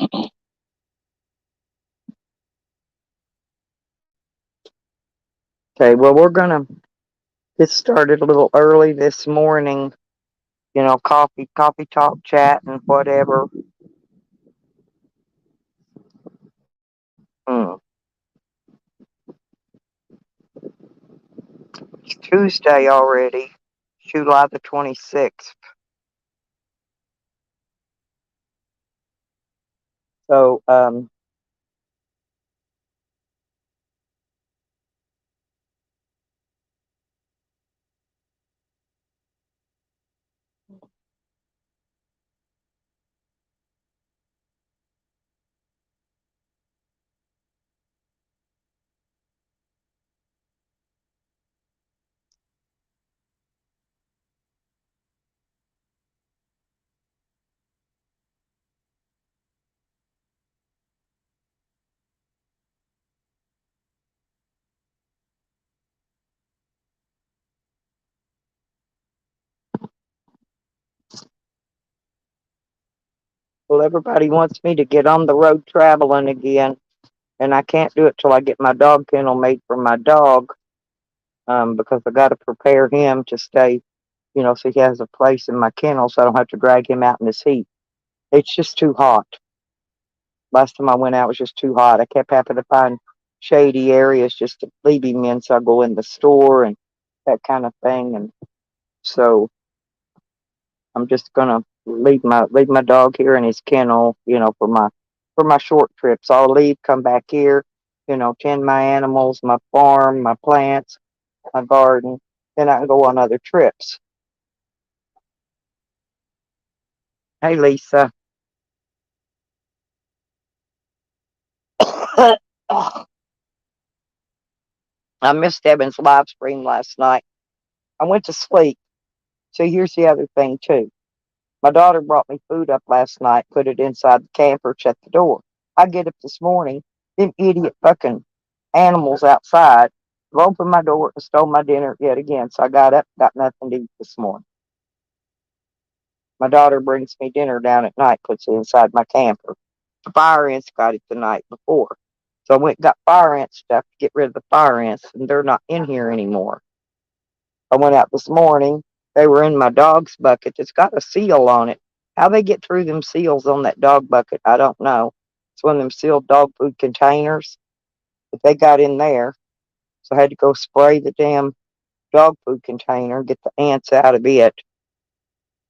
Okay, well, we're gonna get started a little early this morning. Coffee talk, chat, and whatever. Mm. It's Tuesday already, July the 26th. So, well, everybody wants me to get on the road traveling again, and I can't do it till I get my dog kennel made for my dog. Because I got to prepare him to stay, so he has a place in my kennel, so I don't have to drag him out in this heat. It's just too hot. Last time I went out, it was just too hot. I kept having to find shady areas just to leave him in, so I go in the store and that kind of thing. And so I'm just gonna leave my dog here in his kennel, for my short trips. I'll leave, come back here, tend my animals, my farm, my plants, my garden. Then I can go on other trips. Hey, Lisa. I missed Evan's live stream last night. I went to sleep. So here's the other thing too. My daughter brought me food up last night, put it inside the camper, shut the door. I get up this morning, them idiot fucking animals outside have opened my door and stole my dinner yet again. So I got up, got nothing to eat this morning. My daughter brings me dinner down at night, puts it inside my camper. The fire ants got it the night before. So I went and got fire ant stuff to get rid of the fire ants, and they're not in here anymore. I went out this morning. They were in my dog's bucket. It's got a seal on it. How they get through them seals on that dog bucket, I don't know. It's one of them sealed dog food containers. But they got in there. So I had to go spray the damn dog food container, get the ants out of it.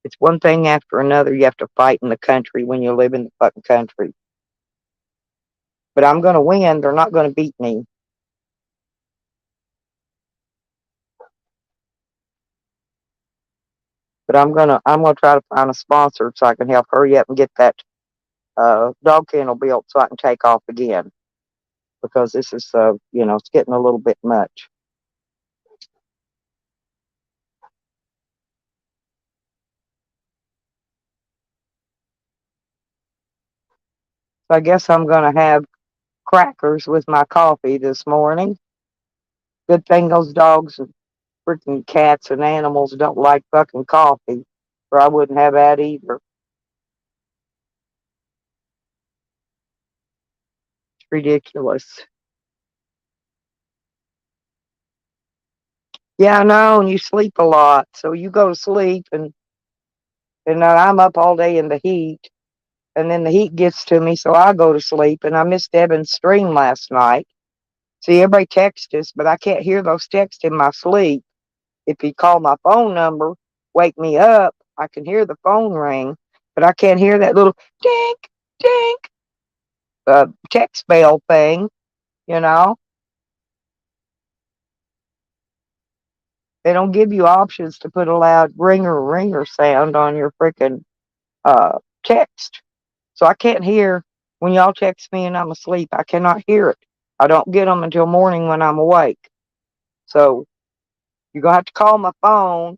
It's one thing after another you have to fight in the country when you live in the fucking country. But I'm going to win. They're not going to beat me. But I'm gonna try to find a sponsor so I can help hurry up and get that dog kennel built so I can take off again, because this is it's getting a little bit much. So I guess I'm gonna have crackers with my coffee this morning. Good thing those dogs and freaking cats and animals don't like fucking coffee, or I wouldn't have that either. It's ridiculous. Yeah, I know, and you sleep a lot, so you go to sleep, and I'm up all day in the heat, and then the heat gets to me, so I go to sleep. And I missed Evan's stream last night. See, everybody texts us, but I can't hear those texts in my sleep. If you call my phone number, wake me up, I can hear the phone ring, but I can't hear that little dink, dink, text bell thing, you know? They don't give you options to put a loud ringer sound on your freaking text. So I can't hear when y'all text me and I'm asleep. I cannot hear it. I don't get them until morning when I'm awake. So you're going to have to call my phone.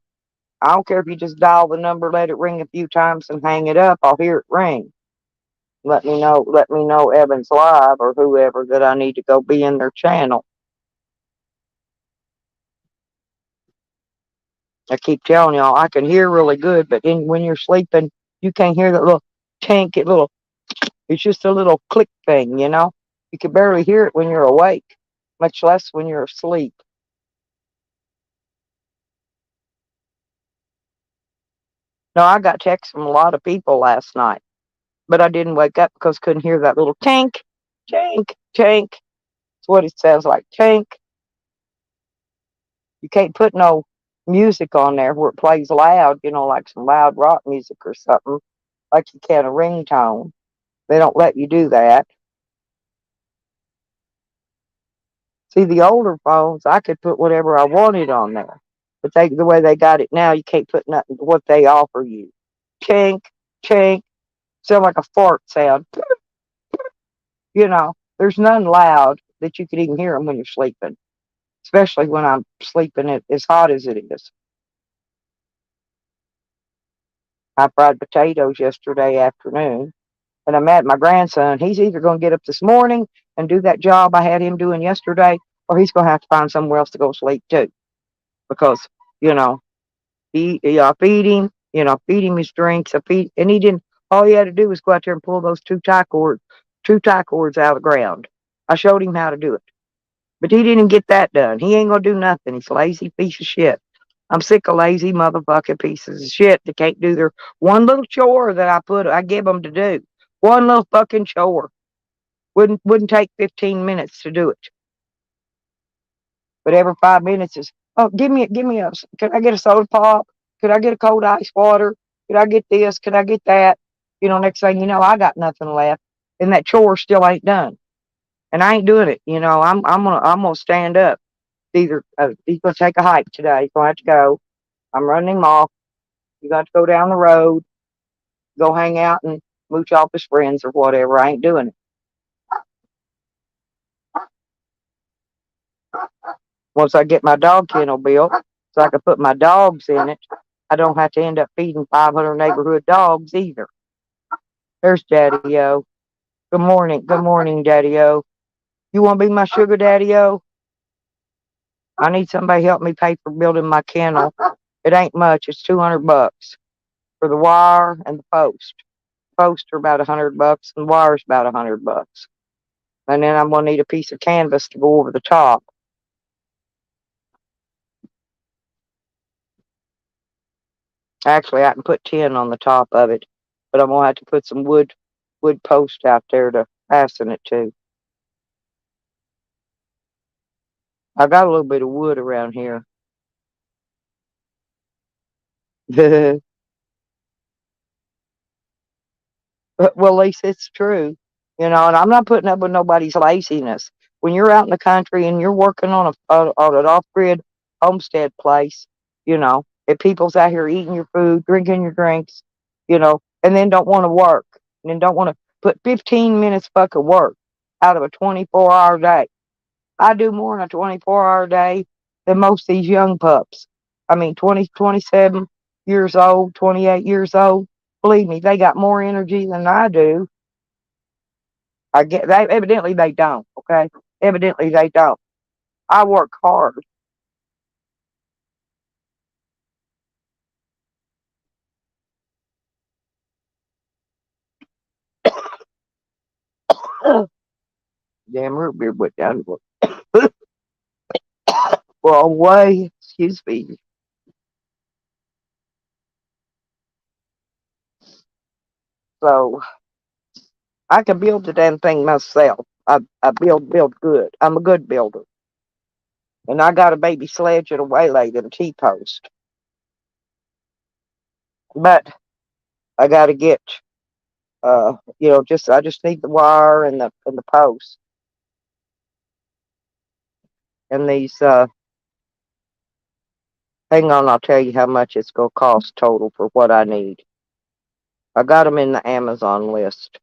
I don't care if you just dial the number, let it ring a few times and hang it up. I'll hear it ring. Let me know Evan's live or whoever that I need to go be in their channel. I keep telling y'all I can hear really good, but when you're sleeping, you can't hear that little tink, it little It's just a little click thing, you know? You can barely hear it when you're awake, much less when you're asleep. No, I got texts from a lot of people last night, but I didn't wake up because I couldn't hear that little tink, tink, tink. It's what it sounds like, tink. You can't put no music on there where it plays loud, you know, like some loud rock music or something, like you can a ringtone. They don't let you do that. See, the older phones, I could put whatever I wanted on there. But the way they got it now, you can't put nothing what they offer you. Chink, chink, sound like a fart sound. You know, there's none loud that you could even hear them when you're sleeping, especially when I'm sleeping as hot as it is. I fried potatoes yesterday afternoon, and I'm at my grandson. He's either going to get up this morning and do that job I had him doing yesterday, or he's going to have to find somewhere else to go sleep too. Because, you know, I feed him, feed him his drinks. And he didn't. All he had to do was go out there and pull those two tie cords out of the ground. I showed him how to do it, but he didn't get that done. He ain't gonna do nothing. He's a lazy piece of shit. I'm sick of lazy motherfucking pieces of shit that can't do their one little chore that I give them to do. One little fucking chore wouldn't take 15 minutes to do it, but every 5 minutes is, oh, give me a, can I get a soda pop? Could I get a cold ice water? Could I get this? Could I get that? Next thing you know, I got nothing left, and that chore still ain't done, and I ain't doing it. I'm gonna stand up. Either he's gonna take a hike today. He's gonna have to go. I'm running him off. You got to go down the road, go hang out and mooch off his friends or whatever. I ain't doing it. Once I get my dog kennel built, so I can put my dogs in it, I don't have to end up feeding 500 neighborhood dogs either. There's Daddy O. Good morning. Good morning, Daddy O. You want to be my sugar Daddy O? I need somebody to help me pay for building my kennel. It ain't much. It's $200 for the wire and the post. Posts are about $100, and the wire's about $100. And then I'm gonna need a piece of canvas to go over the top. Actually, I can put tin on the top of it, but I'm gonna have to put some wood post out there to fasten it to. I got a little bit of wood around here. Well, at least it's true, and I'm not putting up with nobody's laziness. When you're out in the country and you're working on an off-grid homestead place, if people's out here eating your food, drinking your drinks, and then don't want to work, and then don't want to put 15 minutes fucking work out of a 24-hour day. I do more in a 24-hour day than most of these young pups. I mean, 20, 27 years old, 28 years old. Believe me, they got more energy than I do. I get they evidently they don't. Okay, evidently they don't. I work hard. Damn root beer went down the wrong way. Excuse me. So I can build the damn thing myself. I build good. I'm a good builder, and I got a baby sledge and a waylay them T post. But I got to get I just need the wire and the post and these. Hang on, I'll tell you how much it's gonna cost total for what I need. I got them in the Amazon list.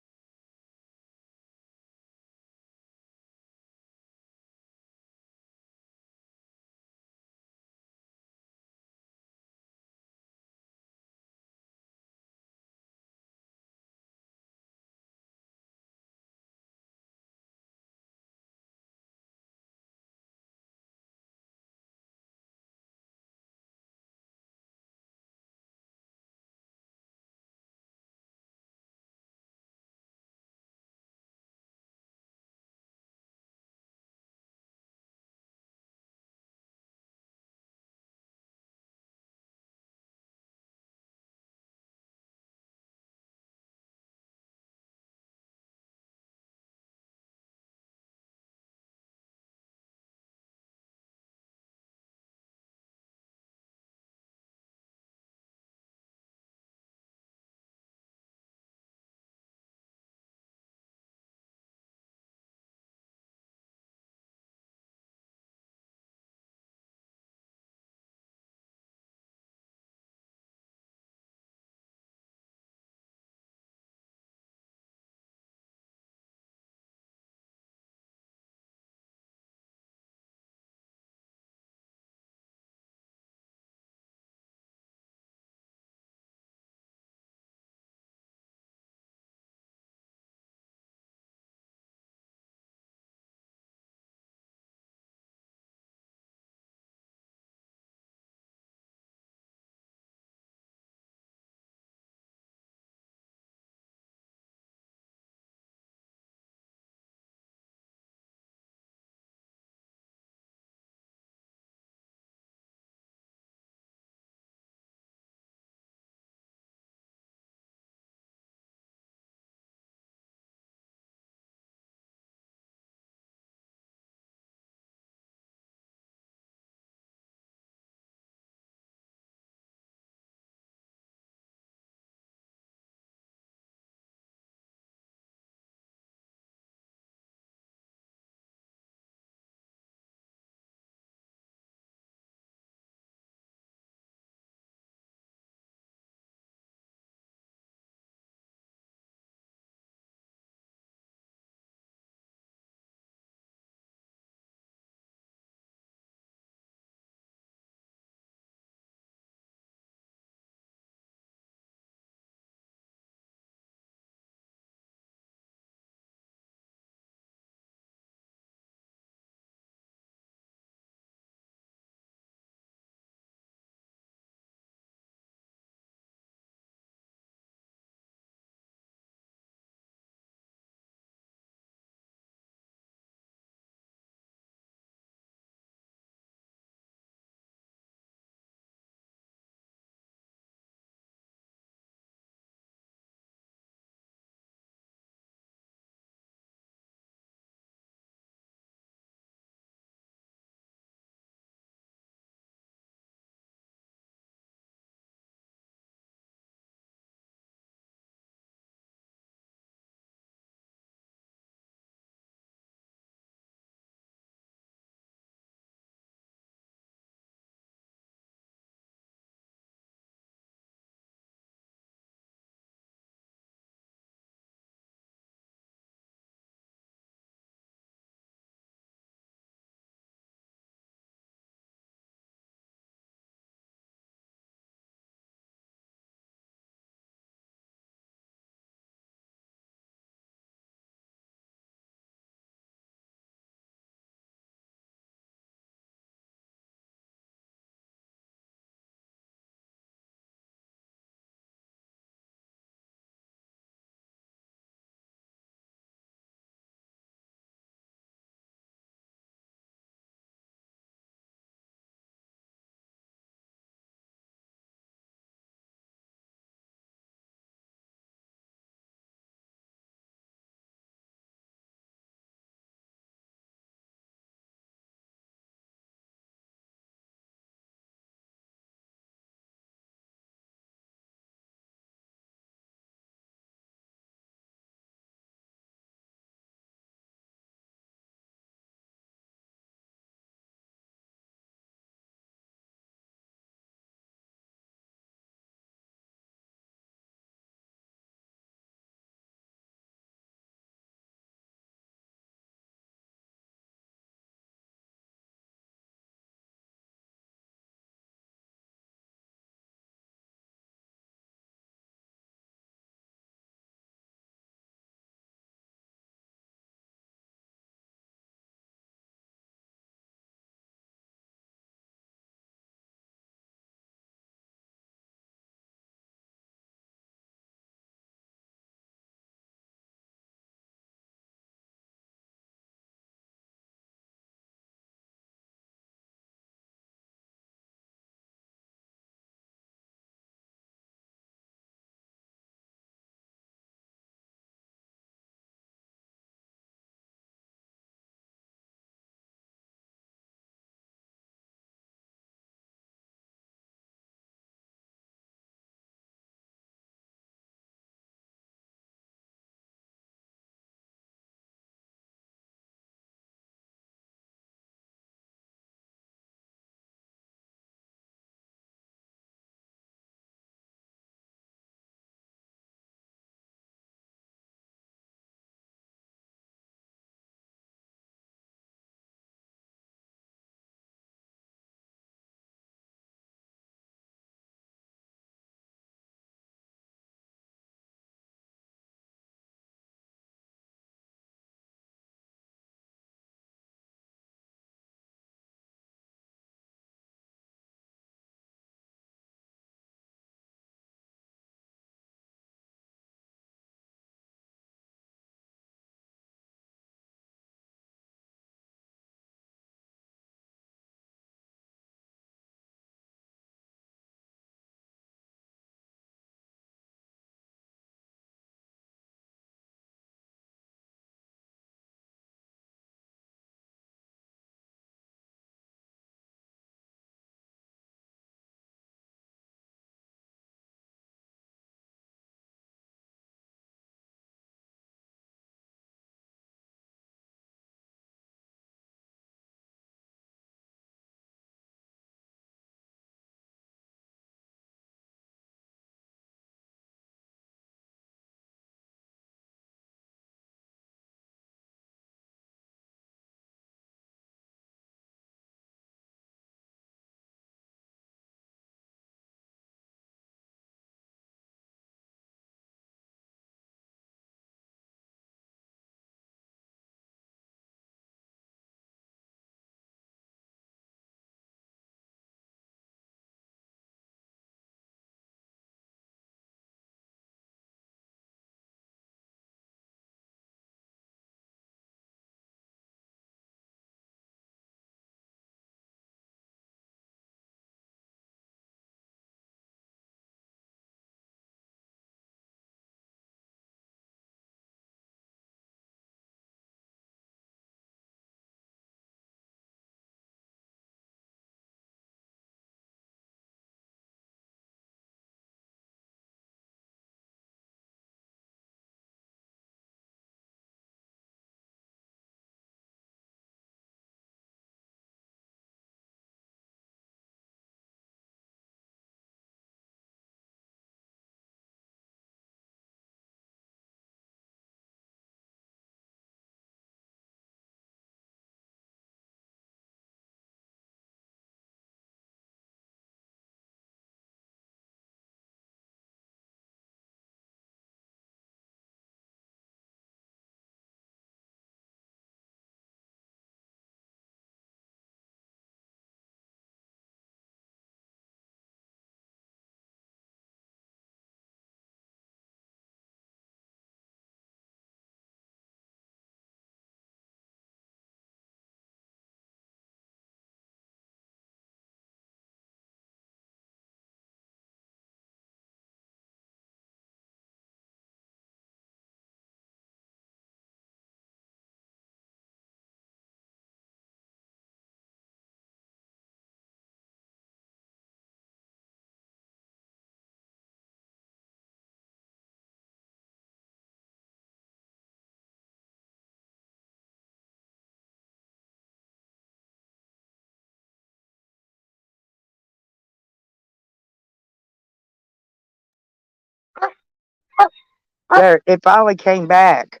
There, it finally came back.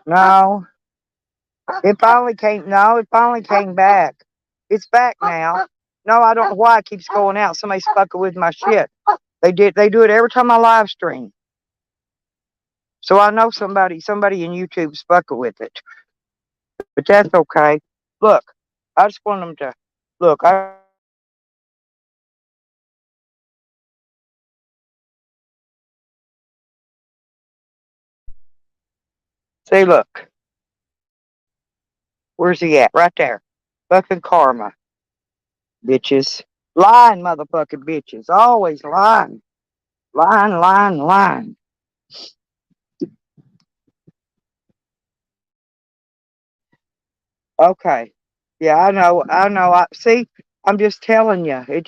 No, it finally came. No, it finally came back. It's back now. No, I don't know why it keeps going out. Somebody's fucking with my shit. They did. They do it every time I live stream. So I know somebody in YouTube's fucking with it. But that's okay. Look, I just want them to look. I just want them to know that I'm not playing with them. See, look, where's he at? Right there. Fucking karma, bitches. Lying, motherfucking bitches. Always lying. Lying, lying, lying. Okay. Yeah, I know. I know. I see. I'm just telling you. It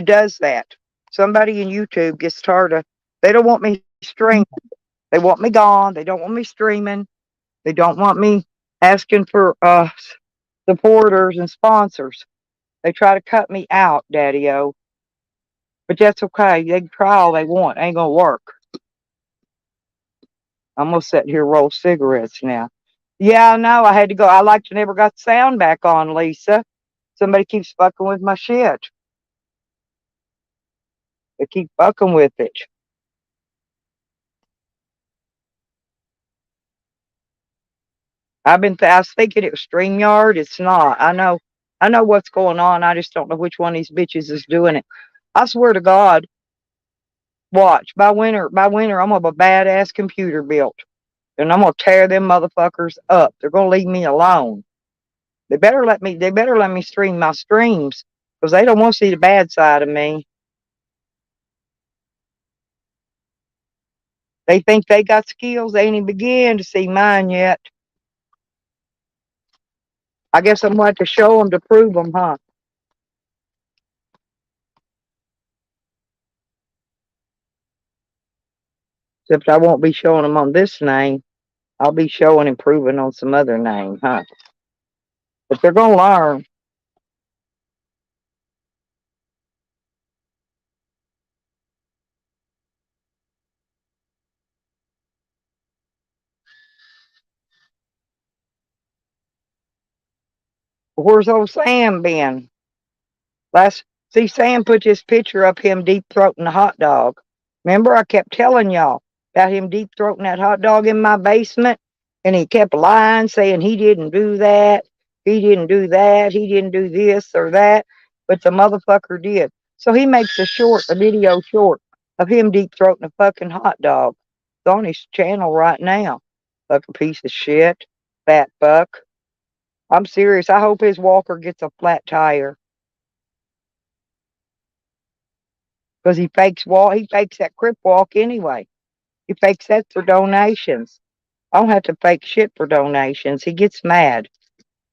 does that. Somebody in YouTube gets tired of. They don't want me streaming. They want me gone. They don't want me streaming. They don't want me asking for supporters and sponsors. They try to cut me out, Daddy O. But that's okay. They can try all they want. Ain't gonna work. I'm gonna sit here and roll cigarettes now. Yeah, I know. I had to go. I like to never got the sound back on, Lisa. Somebody keeps fucking with my shit. They keep fucking with it. I was thinking it was StreamYard. It's not. I know what's going on. I just don't know which one of these bitches is doing it. I swear to God, watch. By winter, I'm gonna have a badass computer built. And I'm gonna tear them motherfuckers up. They're gonna leave me alone. They better let me stream my streams. Because they don't want to see the bad side of me. They think they got skills. They ain't even begin to see mine yet. I guess I'm going to show them to prove them, huh? Except I won't be showing them on this name. I'll be showing and proving on some other name, huh? But they're going to learn. Where's old Sam been? Last See, Sam put this picture up him deep throating the hot dog. Remember, I kept telling y'all about him deep throating that hot dog in my basement, and he kept lying, saying he didn't do that, he didn't do that, he didn't do this or that, but the motherfucker did. So he makes a video short of him deep throating a fucking hot dog. It's on his channel right now. Fucking piece of shit, fat fuck. I'm serious. I hope his walker gets a flat tire. Because he fakes that crip walk anyway. He fakes that for donations. I don't have to fake shit for donations. He gets mad,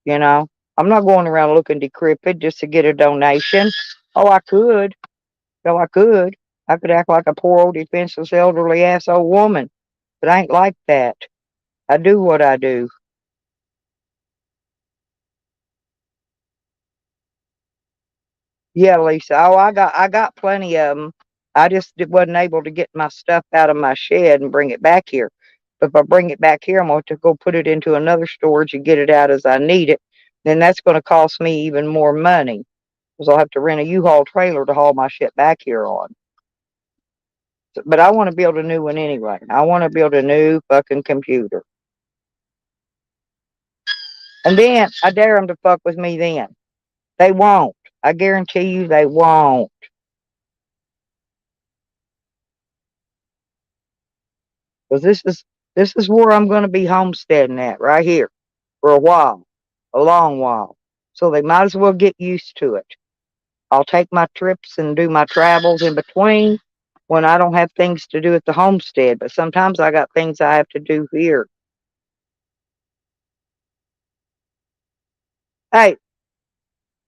you know. I'm not going around looking decrepit just to get a donation. Oh, I could. Oh, I could. I could act like a poor old defenseless elderly ass old woman. But I ain't like that. I do what I do. Yeah, Lisa. Oh, I got plenty of them. I just wasn't able to get my stuff out of my shed and bring it back here. But if I bring it back here, I'm going to go put it into another storage and get it out as I need it. Then that's going to cost me even more money because I'll have to rent a U-Haul trailer to haul my shit back here on. But I want to build a new one anyway. I want to build a new fucking computer. And then I dare them to fuck with me then. They won't. I guarantee you they won't. Because this is where I'm going to be homesteading at right here for a while, a long while. So they might as well get used to it. I'll take my trips and do my travels in between when I don't have things to do at the homestead. But sometimes I got things I have to do here. Hey,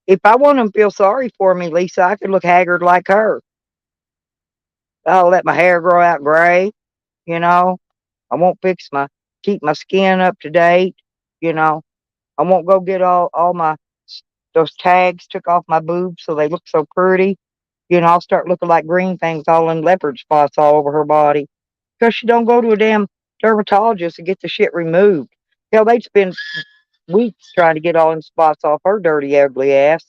if I want them to feel sorry for me, Lisa, I could look haggard like her. I'll let my hair grow out gray, you know. I won't keep my skin up to date, you know. I won't go get all my those tags took off my boobs so they look so pretty. You know, I'll start looking like green things all in leopard spots all over her body. because she don't go to a damn dermatologist to get the shit removed. Hell, they'd spend weeks trying to get all them spots off her dirty, ugly ass.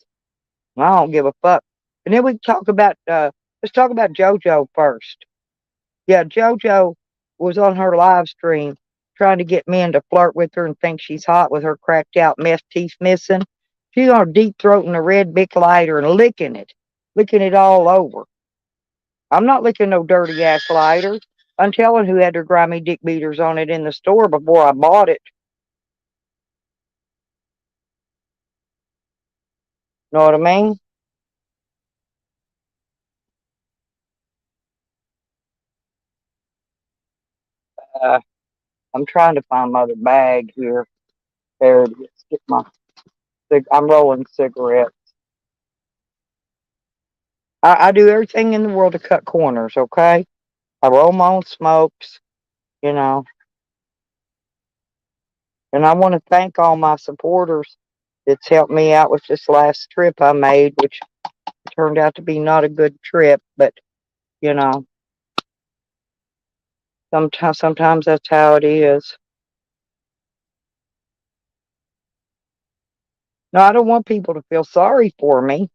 I don't give a fuck. And then we talk about, let's talk about JoJo first. Yeah, JoJo was on her live stream trying to get men to flirt with her and think she's hot with her cracked out mess teeth missing. She's on her deep throating a red Bic lighter and licking it all over. I'm not licking no dirty ass lighter. I'm telling who had their grimy dick beaters on it in the store before I bought it. Know what I mean? Uh, I'm trying to find my other bag here. There it is. Get my I'm rolling cigarettes. I do everything in the world to cut corners, okay? I roll my own smokes, you know, and I want to thank all my supporters that's helped me out with this last trip I made, which turned out to be not a good trip, but you know, sometimes that's how it is. No, I don't want people to feel sorry for me.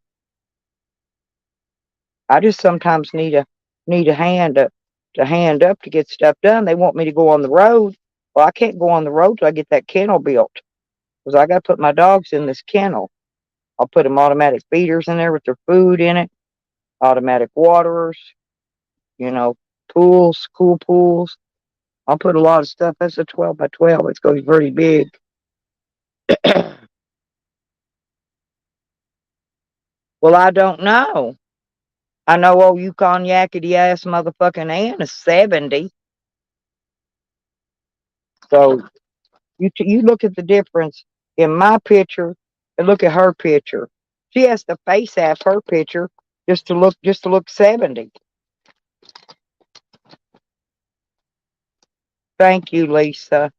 I just sometimes need a hand to hand up to get stuff done. They want me to go on the road. Well, I can't go on the road till I get that kennel built because I got to put my dogs in this kennel. I'll put them automatic feeders in there with their food in it, automatic waterers, you know, pools, cool pools. I'll put a lot of stuff. That's a 12 by 12. It's going to be pretty big. Well, I don't know. I know old Yukon yakety ass motherfucking Ann is 70. So you look at the difference in my picture and look at her picture. She has to face half her picture just to look 70. Thank you, Lisa.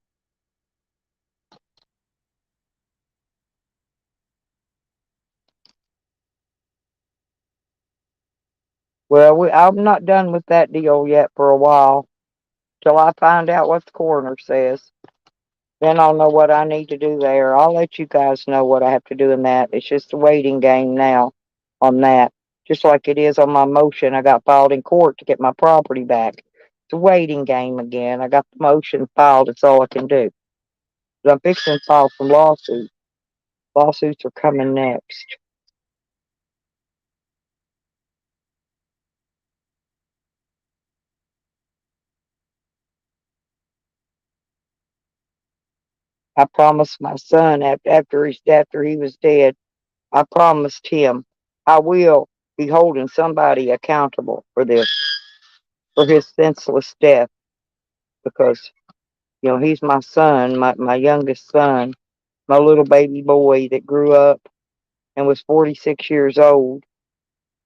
Well, I'm not done with that deal yet for a while till I find out what the coroner says. Then I'll know what I need to do there. I'll let you guys know what I have to do in that. It's just a waiting game now on that. Just like it is on my motion I got filed in court to get my property back. It's a waiting game again. I got the motion filed. It's all I can do. But I'm fixing to file some lawsuits. Lawsuits are coming next. I promised my son after he was dead, I promised him I will be holding somebody accountable for this, for his senseless death, because he's my son, my youngest son, my little baby boy that grew up and was 46 years old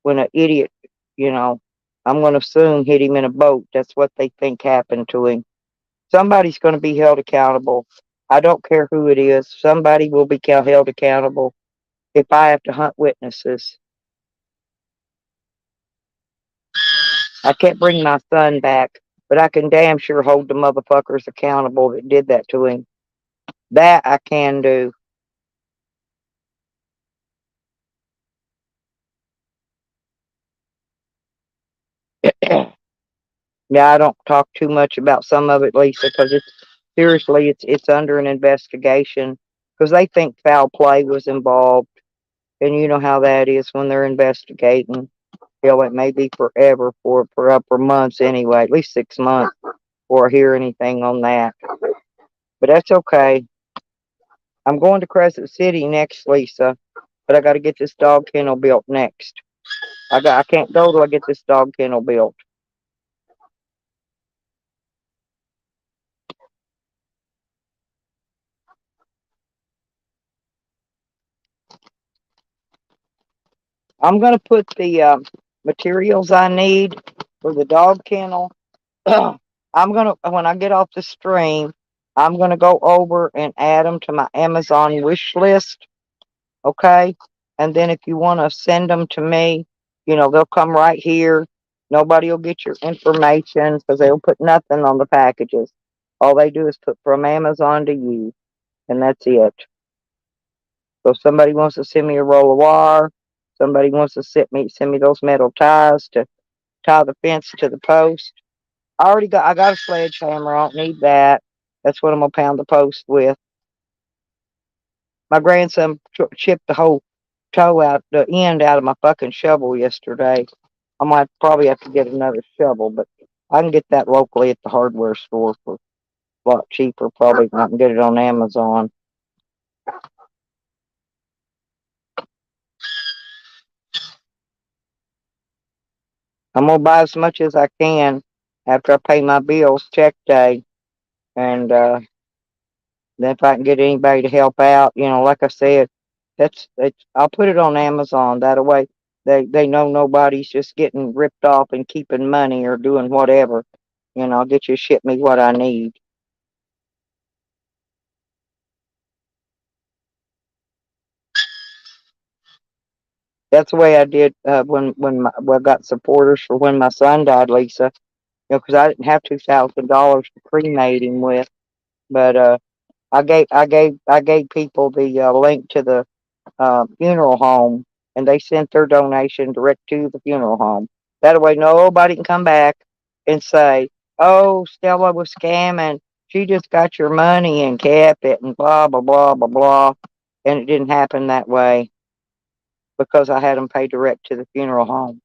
when an idiot, you know, I'm going to assume hit him in a boat. That's what they think happened to him. Somebody's going to be held accountable. I don't care who it is. Somebody will be held accountable if I have to hunt witnesses. I can't bring my son back, but I can damn sure hold the motherfuckers accountable that did that to him. That I can do. Yeah, I don't talk too much about some of it, Lisa, because it's under an investigation because they think foul play was involved, and you know how that is when they're investigating. Hell, it may be forever for upper months anyway, at least 6 months before I hear anything on that. But that's okay. I'm going to Crescent City next, Lisa, but I got to get this dog kennel built next. I can't go till I get this dog kennel built. I'm gonna put the materials I need for the dog kennel. I'm gonna when I get off the stream, I'm gonna go over and add them to my Amazon wish list. Okay, and then if you want to send them to me, they'll come right here. Nobody will get your information because they'll put nothing on the packages. All they do is put from Amazon to you, and that's it. So if somebody wants to send me a roll of wire, somebody wants to send me those metal ties to tie the fence to the post. I got a sledgehammer. I don't need that. That's what I'm gonna pound the post with. My grandson chipped the whole the end out of my fucking shovel yesterday. I might probably have to get another shovel, but I can get that locally at the hardware store for a lot cheaper. Probably I can get it on Amazon. I'm gonna buy as much as I can after I pay my bills check day, and then if I can get anybody to help out, like I said, I'll put it on Amazon. That way, they know nobody's just getting ripped off and keeping money or doing whatever. I'll get you to ship me what I need. That's the way I did when I got supporters for when my son died, Lisa. Because I didn't have $2,000 to cremate him with, but I gave people the link to the funeral home, and they sent their donation direct to the funeral home. That way, nobody can come back and say, "Oh, Stella was scamming. She just got your money and kept it," and blah blah blah blah blah. And it didn't happen that way because I had them pay direct to the funeral home.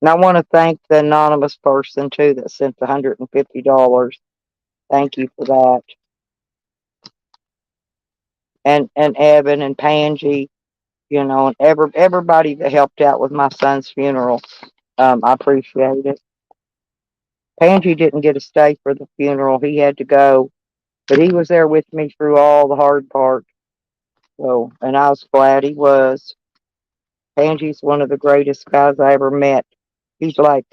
And I want to thank the anonymous person too that sent the $150. Thank you for that. And Evan and Pangie, and everybody that helped out with my son's funeral. I appreciate it. Pangie didn't get to stay for the funeral. He had to go, but he was there with me through all the hard part. So, and I was glad he was. Pangie's one of the greatest guys I ever met. He's like,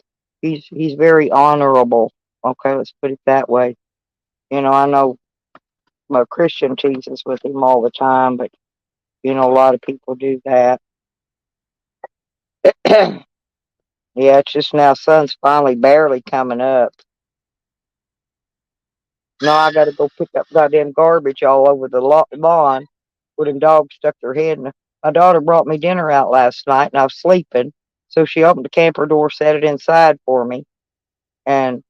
he's very honorable. Okay, let's put it that way. I know my Christian teases with him all the time, but a lot of people do that. Yeah, it's just now sun's finally barely coming up. Now I got to go pick up goddamn garbage all over the lawn where them dogs stuck their head in. My daughter brought me dinner out last night, and I was sleeping, so she opened the camper door, set it inside for me, and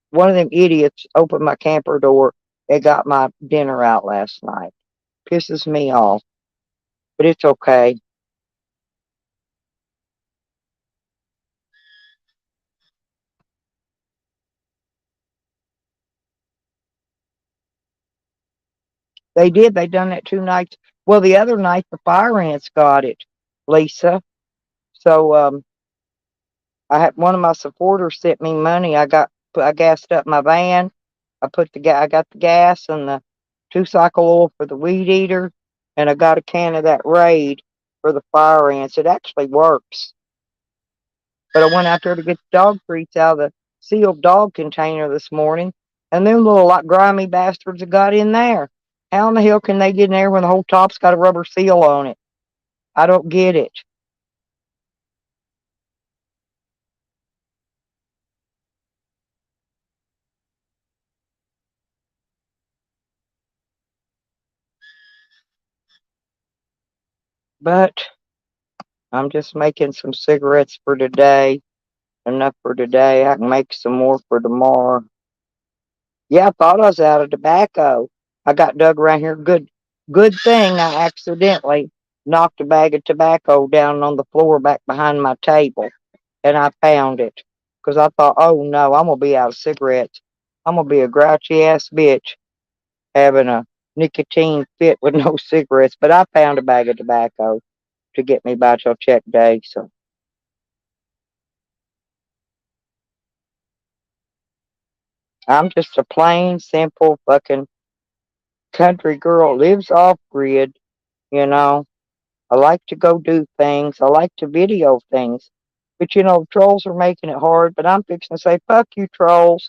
one of them idiots opened my camper door and got my dinner out last night. Pisses me off, but it's okay. They did. They done that 2 nights. Well, the other night the fire ants got it, Lisa. So I had one of my supporters sent me money. I gassed up my van. I got the gas and the 2-cycle oil for the weed eater, and I got a can of that Raid for the fire ants. It actually works. But I went out there to get the dog treats out of the sealed dog container this morning, and them little like grimy bastards have got in there. How in the hell can they get in there when the whole top's got a rubber seal on it? I don't get it. But I'm just making some cigarettes for today. Enough for today. I can make some more for tomorrow. Yeah, I thought I was out of tobacco. I got dug around here. Good thing I accidentally knocked a bag of tobacco down on the floor back behind my table, and I found it. Because I thought, oh no, I'm going to be out of cigarettes. I'm going to be a grouchy ass bitch having a nicotine fit with no cigarettes. But I found a bag of tobacco to get me by till check day. So I'm just a plain, simple fucking country girl, lives off grid, you know. I like to go do things. I like to video things. But trolls are making it hard, but I'm fixing to say, fuck you, trolls.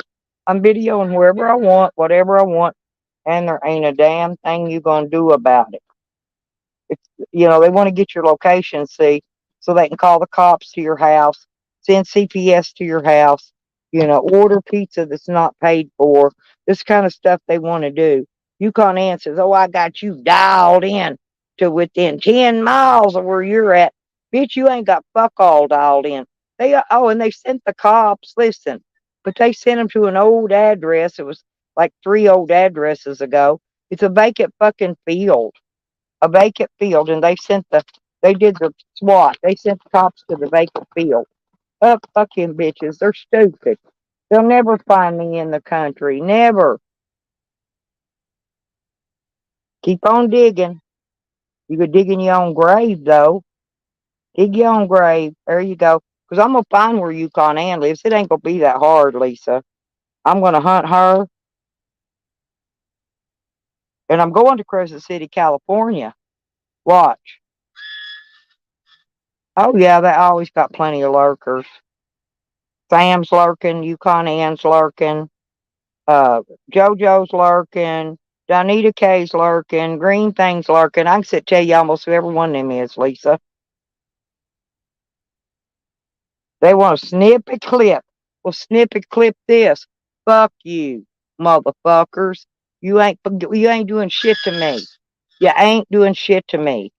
I'm videoing wherever I want, whatever I want, and there ain't a damn thing you gonna do about it. It's they want to get your location, see, so they can call the cops to your house, send CPS to your house, order pizza that's not paid for. This kind of stuff they want to do. Yukon Ann says, "Oh, I got you dialed in to within 10 miles of where you're at." Bitch, you ain't got fuck all dialed in. And they sent the cops, listen, but they sent them to an old address. It was like 3 old addresses ago. It's a vacant fucking field, and they did the SWAT. They sent the cops to the vacant field. Fucking bitches, they're stupid. They'll never find me in the country, never. Keep on digging. You could dig in your own grave, though. Dig your own grave. There you go. Because I'm going to find where Yukon Ann lives. It ain't going to be that hard, Lisa. I'm going to hunt her, and I'm going to Crescent City, California. Watch. Oh, yeah, they always got plenty of lurkers. Sam's lurking, Yukon Ann's lurking, uh, JoJo's lurking, Donita K's lurking, Green Thing's lurking. I can tell you almost who every one of them is, Lisa. They want to snip and clip. Well, snip and clip this. Fuck you, motherfuckers. You ain't doing shit to me. You ain't doing shit to me.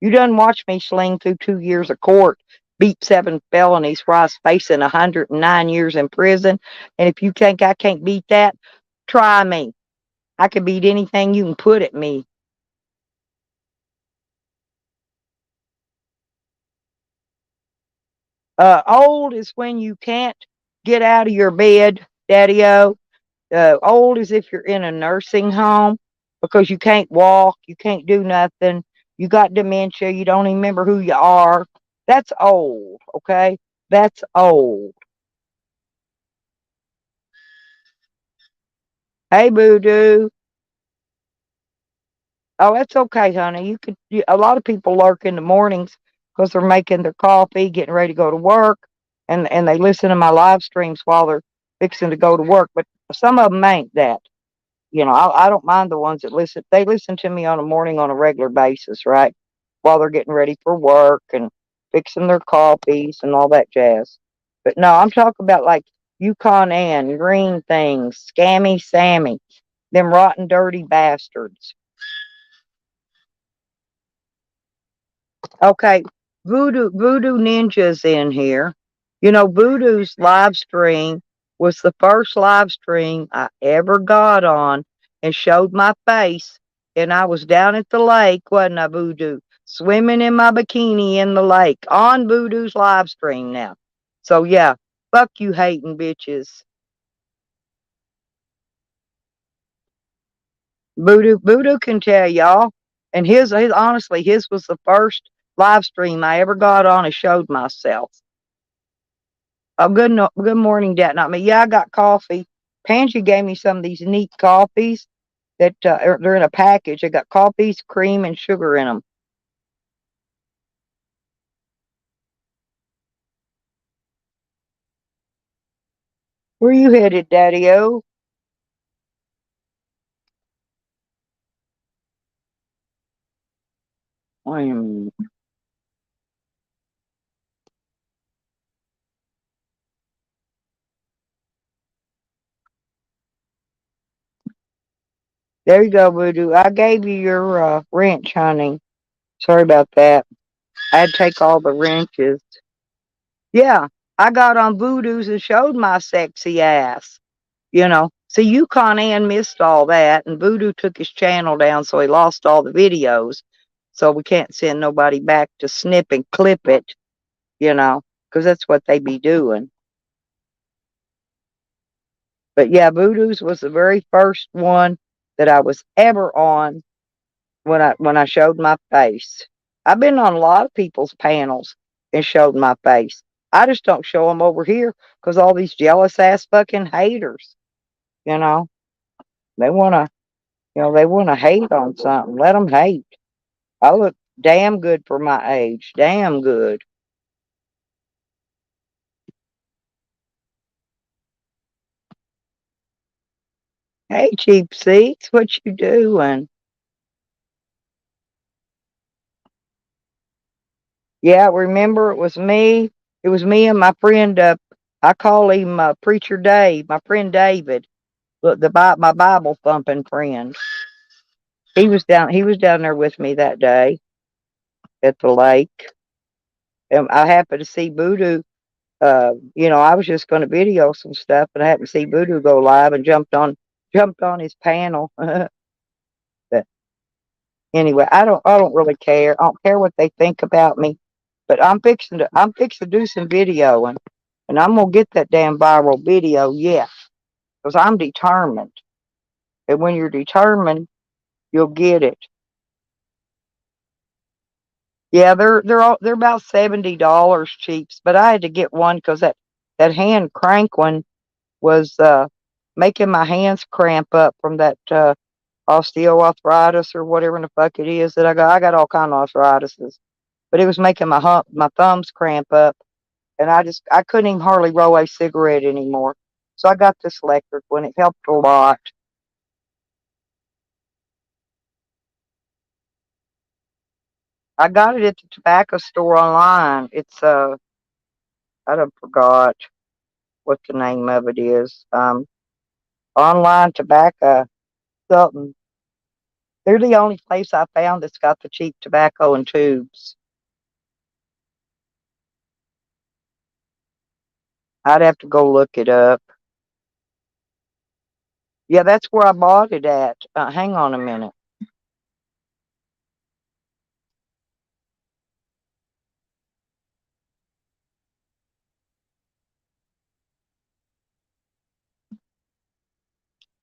You done watch me sling through 2 years of court, beat 7 felonies where I was facing 109 years in prison. And if you think I can't beat that, try me. I can beat anything you can put at me. Old is when you can't get out of your bed, Daddy-O. Old is if you're in a nursing home because you can't walk, you can't do nothing, you got dementia, you don't even remember who you are. That's old, okay? That's old. Hey, Voodoo. Oh, that's okay, honey. A lot of people lurk in the mornings because they're making their coffee, getting ready to go to work, and they listen to my live streams while they're fixing to go to work. But some of them ain't that. I don't mind the ones that listen. They listen to me on a morning on a regular basis, right? While they're getting ready for work and fixing their coffees and all that jazz. But no, I'm talking about like Yukon Ann, Green Things, Scammy Sammy, them rotten, dirty bastards. Okay, Voodoo Ninja's in here. Voodoo's live stream was the first live stream I ever got on and showed my face. And I was down at the lake, wasn't I, Voodoo? Swimming in my bikini in the lake on Voodoo's live stream now. So yeah, fuck you hating bitches. Voodoo can tell y'all. And his honestly, his was the first live stream I ever got on and showed myself. Oh, good, no, good morning, Dad. Not me. Yeah, I got coffee. Pansy gave me some of these neat coffees that they're in a package. They got coffees, cream, and sugar in them. Where you headed, Daddy-O? Um, there you go, Voodoo. I gave you your wrench, honey. Sorry about that. I had to take all the wrenches. Yeah, I got on Voodoo's and showed my sexy ass. See, Yukon Ann missed all that, and Voodoo took his channel down, so he lost all the videos. So we can't send nobody back to snip and clip it, because that's what they be doing. But yeah, Voodoo's was the very first one that I was ever on when I showed my face. I've been on a lot of people's panels and showed my face. I just don't show them over here because all these jealous ass fucking haters, you know, they wanna, they wanna hate on something. Let them hate. I look damn good for my age. Damn good. Hey, cheap seats, what you doing? Yeah, remember it was me. It was me and my friend. I call him Preacher Dave. My friend David, my Bible thumping friend. He was down. He was down there with me that day at the lake, and I happened to see Voodoo. I was just going to video some stuff, and I happened to see Voodoo go live and jumped on his panel. But anyway, I don't really care. I don't care what they think about me. But I'm fixing to do some videoing, and I'm gonna get that damn viral video, yeah, because I'm determined. And when you're determined, you'll get it. Yeah, they're about $70 cheaps, but I had to get one because that hand crank one was making my hands cramp up from that osteoarthritis or whatever in the fuck it is that I got. I got all kind of arthritises, but it was making my thumbs cramp up, and I couldn't even hardly roll a cigarette anymore. So I got this electric one. It helped a lot. I got it at the tobacco store online. It's I don't forgot what the name of it is. Online tobacco something. They're the only place I found that's got the cheap tobacco in tubes. I'd have to go look it up. Yeah, that's where I bought it at. Hang on a minute.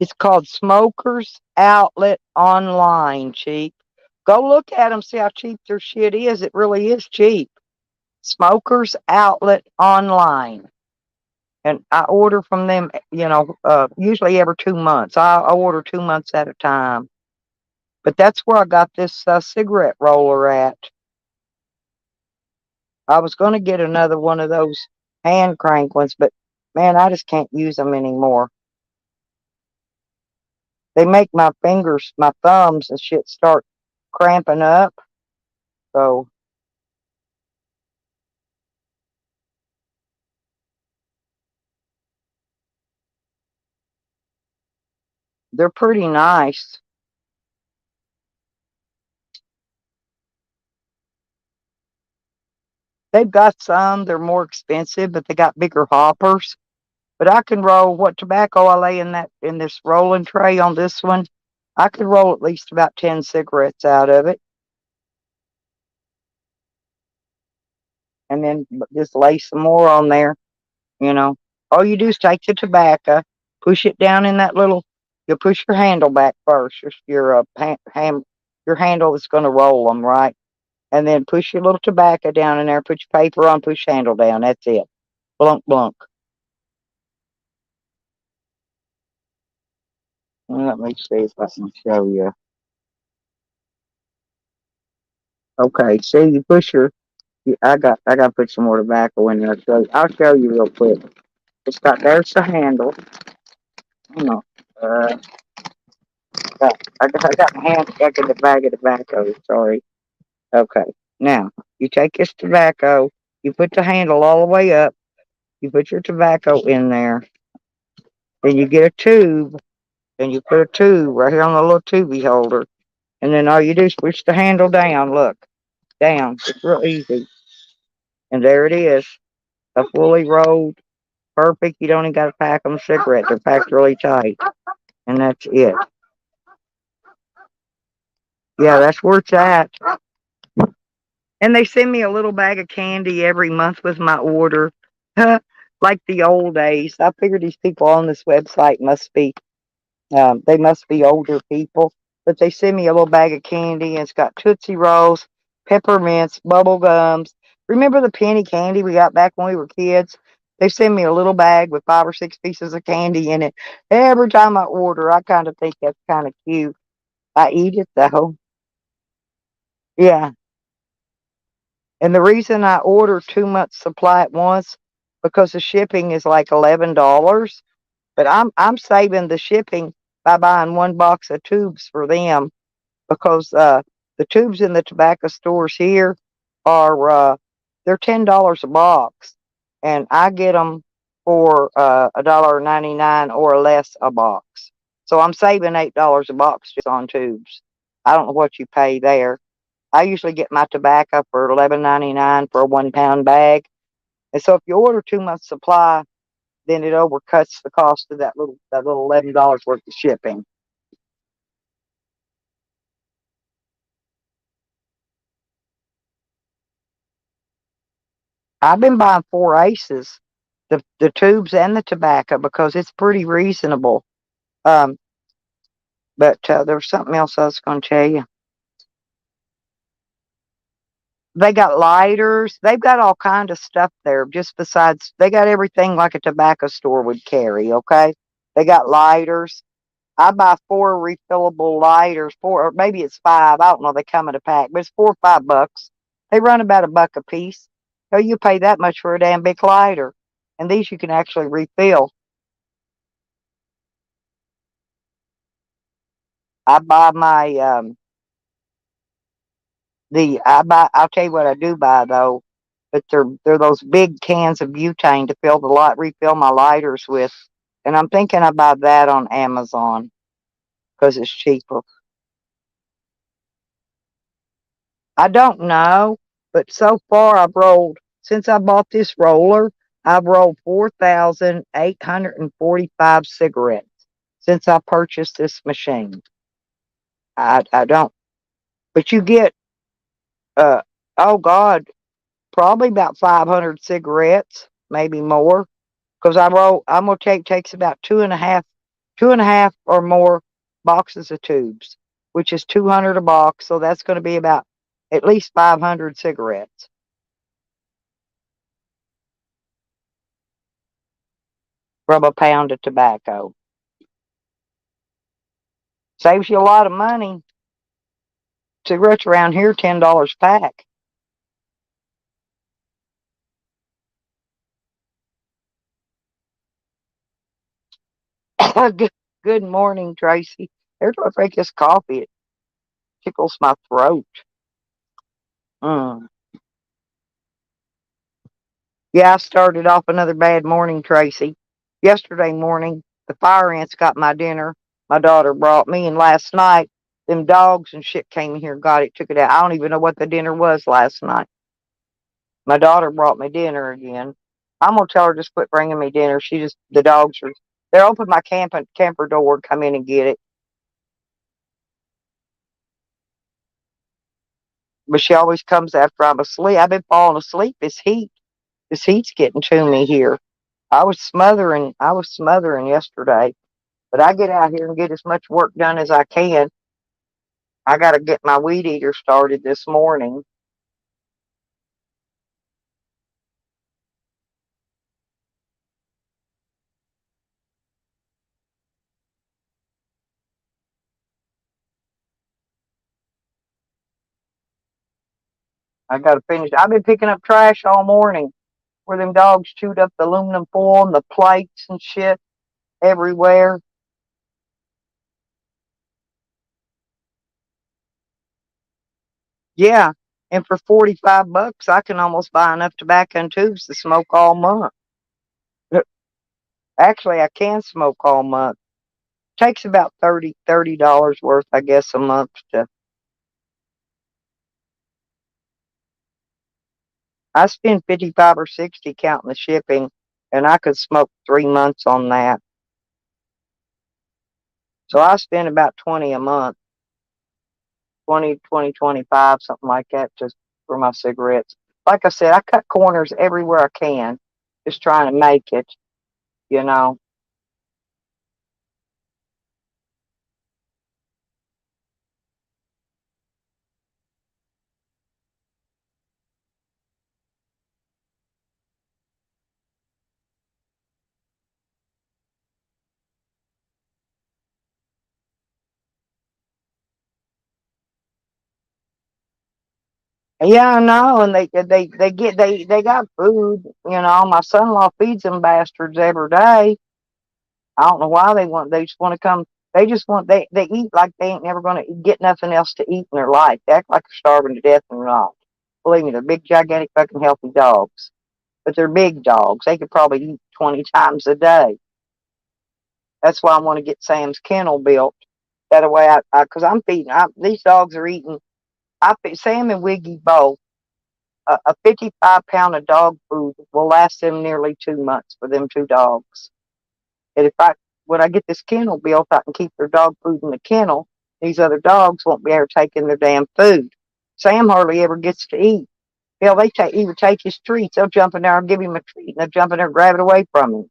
It's called Smokers Outlet Online, cheap. Go look at them, see how cheap their shit is. It really is cheap. Smokers Outlet Online. And I order from them, usually every 2 months. I order 2 months at a time. But that's where I got this cigarette roller at. I was going to get another one of those hand crank ones, but man, I just can't use them anymore. They make my fingers, my thumbs and shit start cramping up. So they're pretty nice. They've got some, they're more expensive, but they got bigger hoppers. But I can roll what tobacco I lay in this rolling tray on this one. I could roll at least about 10 cigarettes out of it, and then just lay some more on there. You know, all you do is take the tobacco, push it down in that little. You push your handle back first. Your handle is going to roll them, right? And then push your little tobacco down in there. Put your paper on. Push handle down. That's it. Blunk, blunk. Let me see if I can show you. Okay, see, you push your. I got to put some more tobacco in there. I'll show you real quick. There's the handle. Hang on. Uh, I got my hand stuck in the bag of tobacco. Sorry. Okay. Now, you take this tobacco, you put the handle all the way up, you put your tobacco in there, then you get a tube, and you put a tube right here on the little tubey holder, and then all you do is push the handle down. Look, down. It's real easy. And there it is. A fully rolled, perfect. You don't even got to pack them cigarettes. They're packed really tight. And that's it. Yeah, that's where it's at. And they send me a little bag of candy every month with my order. Like the old days. I figure these people on this website they must be older people. But they send me a little bag of candy, and it's got Tootsie Rolls, peppermints, bubble gums. Remember the penny candy we got back when we were kids? They send me a little bag with 5 or 6 pieces of candy in it. Every time I order, I kind of think that's kind of cute. I eat it though. Yeah. And the reason I order 2 months supply at once because the shipping is like $11. But I'm saving the shipping by buying one box of tubes for them because the tubes in the tobacco stores here are they're $10 a box, and I get them for $1.99 or less a box. So I'm saving $8 a box just on tubes. I don't know what you pay there. I usually get my tobacco for $11.99 for a 1 pound bag. And so if you order 2 months supply, then it overcuts the cost of that little $11 worth of shipping. I've been buying 4 aces, the tubes and the tobacco, because it's pretty reasonable. Um, but there was something else I was going to tell you. They got lighters. They've got all kind of stuff there. Just besides, they got everything like a tobacco store would carry. Okay, they got lighters. I buy 4 refillable lighters, four or maybe it's 5. I don't know. They come in a pack, but it's $4 or $5. They run about a buck a piece. So you pay that much for a damn big lighter, and these you can actually refill. I buy my the I buy. I'll tell you what I do buy though, but they're those big cans of butane to fill the light refill my lighters with, and I'm thinking I buy that on Amazon because it's cheaper. I don't know, but so far I've rolled, since I bought this roller, I've rolled 4,845 cigarettes since I purchased this machine. I don't, but you get, uh, oh God, probably about 500 cigarettes, maybe more, because I'm going to takes about two and a half or more boxes of tubes, which is 200 a box. So that's going to be about at least 500 cigarettes from a pound of tobacco. Saves you a lot of money. Cigarettes around here, $10 a pack. good, good morning, Tracy. Every time I drink this coffee, it tickles my throat. Mm. Yeah, I started off another bad morning, Tracy. Yesterday morning, the fire ants got my dinner. My daughter brought me, and last night, them dogs and shit came in here and got it, took it out. I don't even know what the dinner was last night. My daughter brought me dinner again. I'm gonna tell her just quit bringing me dinner. The dogs are, they're open my camper door, come in and get it. But she always comes after I'm asleep. I've been falling asleep. This heat's getting to me here. I was smothering yesterday, but I get out here and get as much work done as I can. I got to get my weed eater started this morning. I got to finish. I've been picking up trash all morning where them dogs chewed up the aluminum foil and the plates and shit everywhere. Yeah, and for 45 bucks, I can almost buy enough tobacco and tubes to smoke all month. Actually, I can smoke all month. Takes about $30 worth, I guess, a month to. I spend 55 or 60 counting the shipping, and I could smoke 3 months on that. So I spend about 20 a month, 20, 25, something like that, just for my cigarettes. Like I said, I cut corners everywhere I can, just trying to make it, you know. Yeah, I know, and they got food. You know, my son-in-law feeds them bastards every day. I don't know why they want. They just want to come. They just want. They eat like they ain't never going to get nothing else to eat in their life. They act like they're starving to death and they're not. Believe me, they're big, gigantic, fucking healthy dogs. But they're big dogs. They could probably eat 20 times a day. That's why I want to get Sam's kennel built. That way, because I'm feeding, these dogs are eating. I feed Sam and Wiggy both. A 55 pound of dog food will last them nearly 2 months for them two dogs. And when I get this kennel built, I can keep their dog food in the kennel. These other dogs won't be ever taking their damn food. Sam hardly ever gets to eat. Hell, he would take his treats. They'll jump in there and give him a treat, and they'll jump in there and grab it away from him.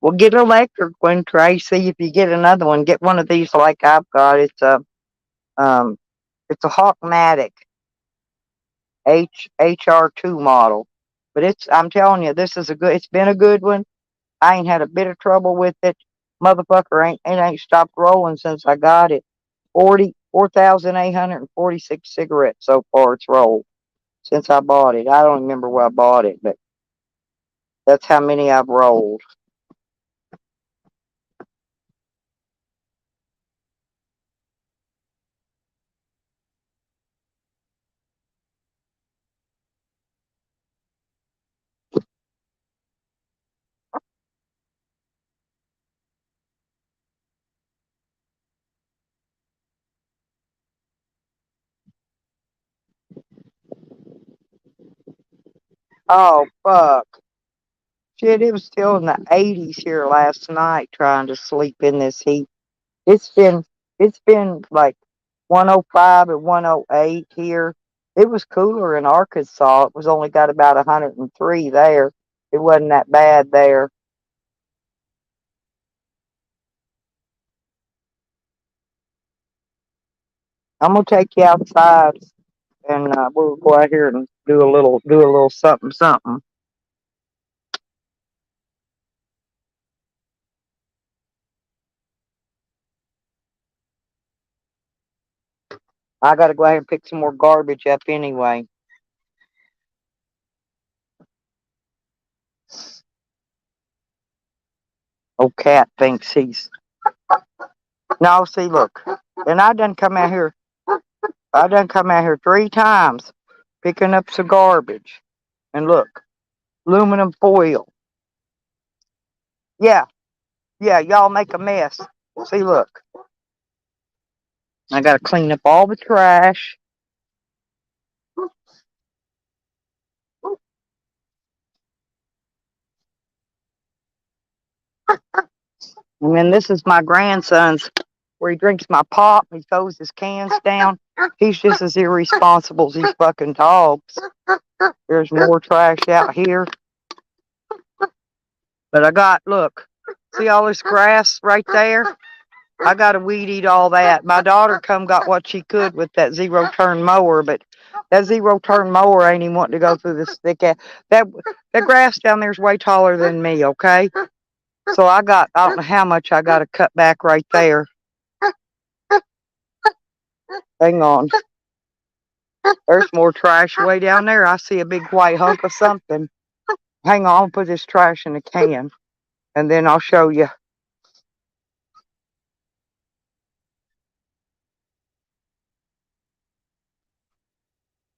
Well, get an electric one, Tracy. If you get another one, get one of these like I've got. Um, it's a Hawkmatic HR2 model. But I'm telling you, it's been a good one. I ain't had a bit of trouble with it. Motherfucker ain't stopped rolling since I got it. 4,846 cigarettes so far it's rolled since I bought it. I don't remember where I bought it, but that's how many I've rolled. Oh, fuck. Shit, it was still in the 80s here last night trying to sleep in this heat. It's been it's been like 105 and 108 here. It was cooler in Arkansas. It was only got about 103 there. It wasn't that bad there. I'm gonna take you outside and we'll go out here and do a little something something. I gotta go ahead and pick some more garbage up anyway. Old cat thinks he's no. See, look, and I done come out here 3 times picking up some garbage, and look, aluminum foil. Yeah, yeah, y'all make a mess. See, look, I gotta clean up all the trash. And then this is my grandson's where he drinks my pop. He throws his cans down. He's just as irresponsible as these fucking dogs. There's more trash out here. But look, see all this grass right there? I got to weed eat all that. My daughter got what she could with that zero turn mower, but that zero turn mower ain't even wanting to go through this thick ass. That grass down there is way taller than me, okay? So I don't know how much I got to cut back right there. Hang on. There's more trash way down there. I see a big white hunk of something. Hang on, I'll put this trash in a can and then I'll show you.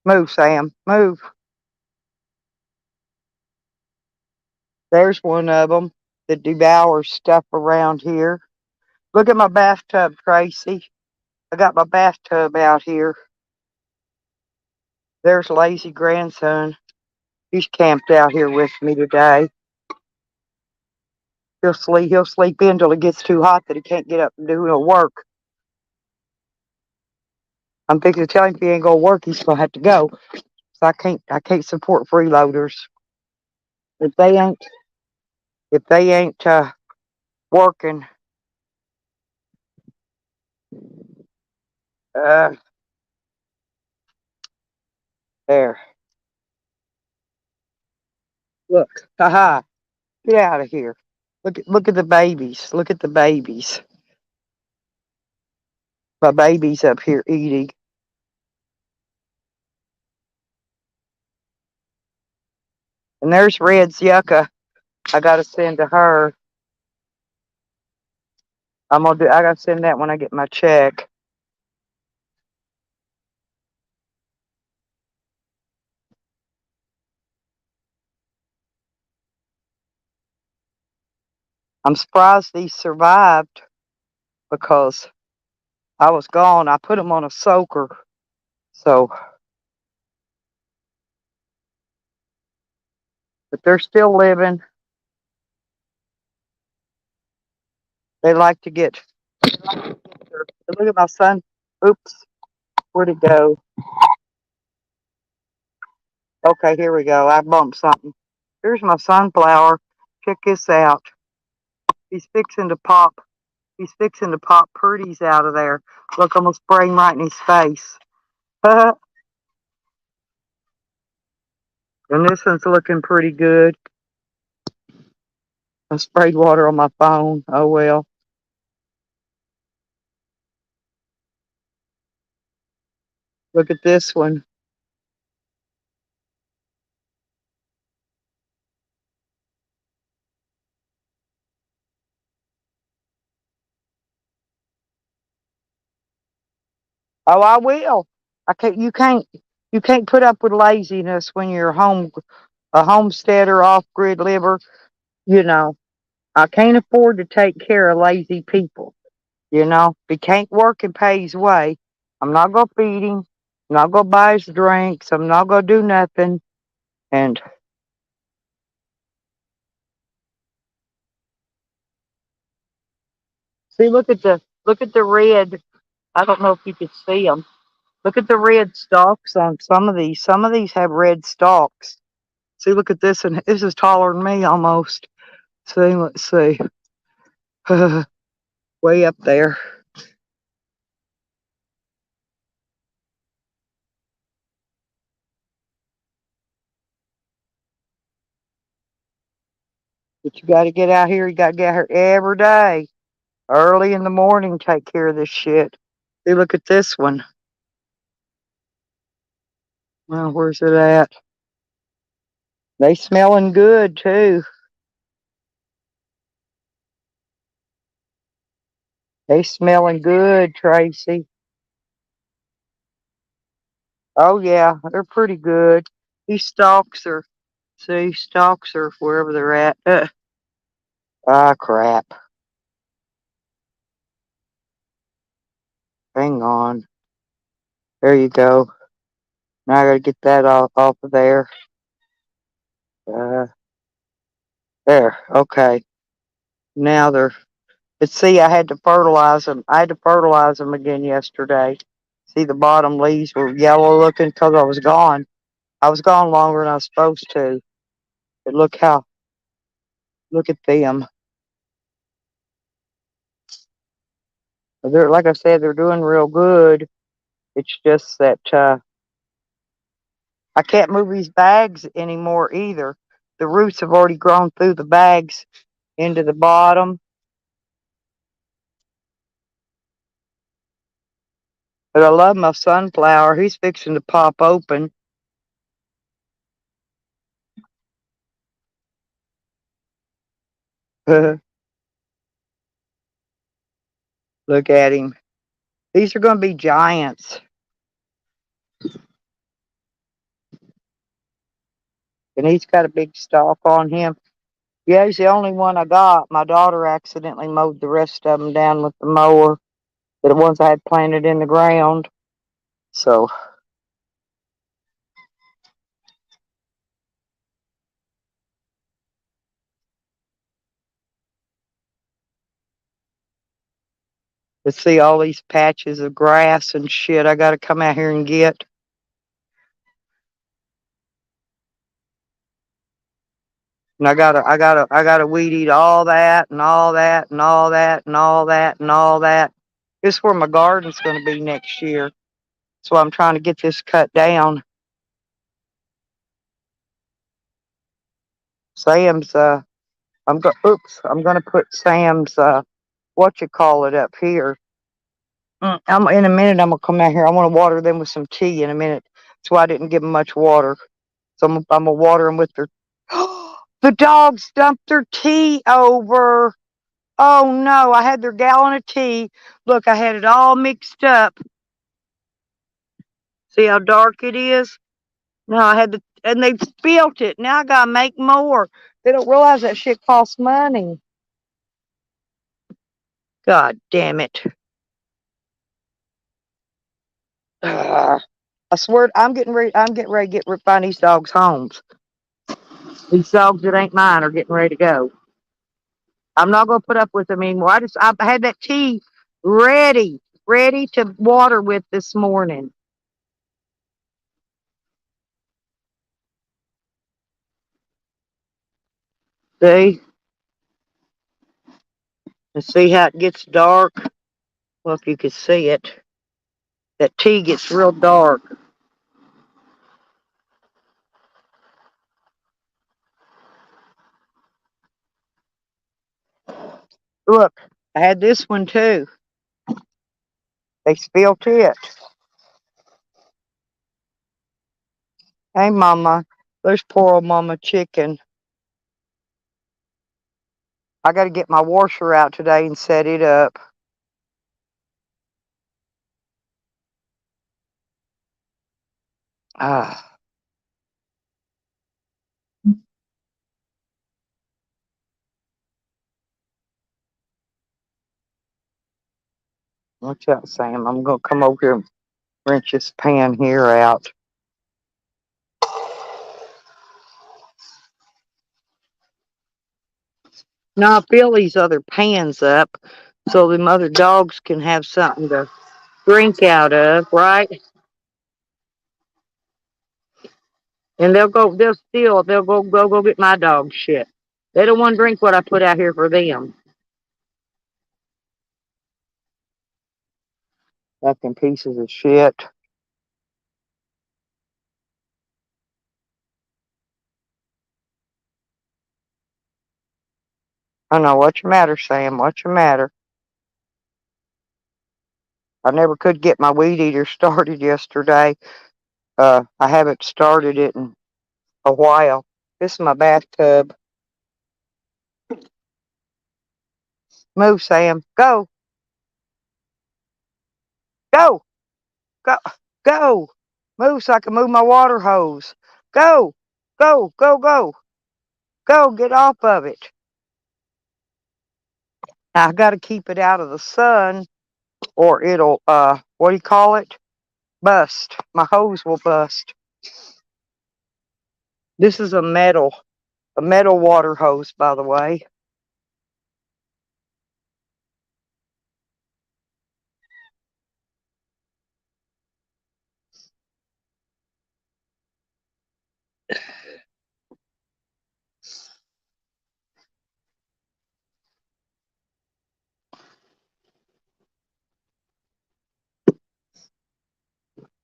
Move, Sam. Move. There's one of them that devours stuff around here. Look at my bathtub, Tracy. I got my bathtub out here. There's lazy grandson. He's camped out here with me today. He'll sleep in till it gets too hot that he can't get up and do no work. I'm thinking to tell him if he ain't gonna work, he's gonna have to go. So I can't support freeloaders. If they ain't working, uh, there. Look, haha, get out of here. Look at the babies. Look at the babies. My baby's up here eating. And there's Red's yucca. I gotta send to her. I gotta send that when I get my check. I'm surprised these survived because I was gone. I put them on a soaker. So, but they're still living. They like to get, look at my son. Oops, where'd it go? Okay, here we go. I bumped something. Here's my sunflower. Check this out. He's fixing to pop. He's fixing to pop pretties out of there. Look, I'm gonna spray him right in his face. And this one's looking pretty good. I sprayed water on my phone. Oh well. Look at this one. Oh, I will. I can't. You can't. You can't put up with laziness when you're a homesteader, off-grid liver. You know, I can't afford to take care of lazy people. You know, if he can't work and pay his way, I'm not gonna feed him. I'm not gonna buy his drinks. I'm not gonna do nothing. And see, look at the red. I don't know if you could see them. Look at the red stalks on some of these. Some of these have red stalks. See, look at this, and this is taller than me almost. See, let's see. Way up there. But you got to get out here. You got to get out here every day, early in the morning. Take care of this shit. See, look at this one. Well, where's it at? They smelling good too. They smelling good, Tracy. Oh yeah, they're pretty good. These stalks are, see, stalks are wherever they're at. Ah, crap. Hang on. There you go. Now I gotta get that off of there. Uh, there. Okay. Now they're. But see, I had to fertilize them. I had to fertilize them again yesterday. See, the bottom leaves were yellow looking because I was gone. I was gone longer than I was supposed to. But look at them. They're, like I said, they're doing real good. It's just that I can't move these bags anymore either. The roots have already grown through the bags into the bottom. But I love my sunflower. He's fixing to pop open. Look at him. These are going to be giants. And he's got a big stalk on him. Yeah, he's the only one I got. My daughter accidentally mowed the rest of them down with the mower. The ones I had planted in the ground. So, let's see all these patches of grass and shit I got to come out here and get. And I gotta weed eat all that and all that and all that and all that and all that. This is where my garden's going to be next year. So I'm trying to get this cut down. Sam's, I'm gonna put Sam's, what you call it up here. In a minute, I'm gonna come out here. I want to water them with some tea in a minute. That's why I didn't give them much water. So I'm gonna water them with their The dogs dumped their tea over. Oh no, I had their gallon of tea. Look, I had it all mixed up. See how dark it is? No, I had and they spilled it. Now I gotta make more. They don't realize that shit costs money. God damn it. I swear, I'm getting ready to find these dogs homes. These dogs that ain't mine are getting ready to go. I'm not gonna put up with them anymore. I had that tea ready to water with this morning. See? And see how it gets dark? Well, if you could see it, that tea gets real dark. Look, I had this one too. They spilled it. Hey, Mama. There's poor old Mama Chicken. I got to get my washer out today and set it up. Ah, watch out, Sam. I'm going to come over here and wrench this pan here out. Now I fill these other pans up so them other dogs can have something to drink out of, right? And they'll go get my dog shit. They don't want to drink what I put out here for them. Fucking pieces of shit. I know, what's your matter, Sam? What's your matter? I never could get my weed eater started yesterday. I haven't started it in a while. This is my bathtub. Move, Sam. Go, go, go, go. Move so I can move my water hose. Go, go, go, go, go. Get off of it. Now, I got to keep it out of the sun or it'll, what do you call it? Bust. My hose will bust. This is a metal water hose, by the way.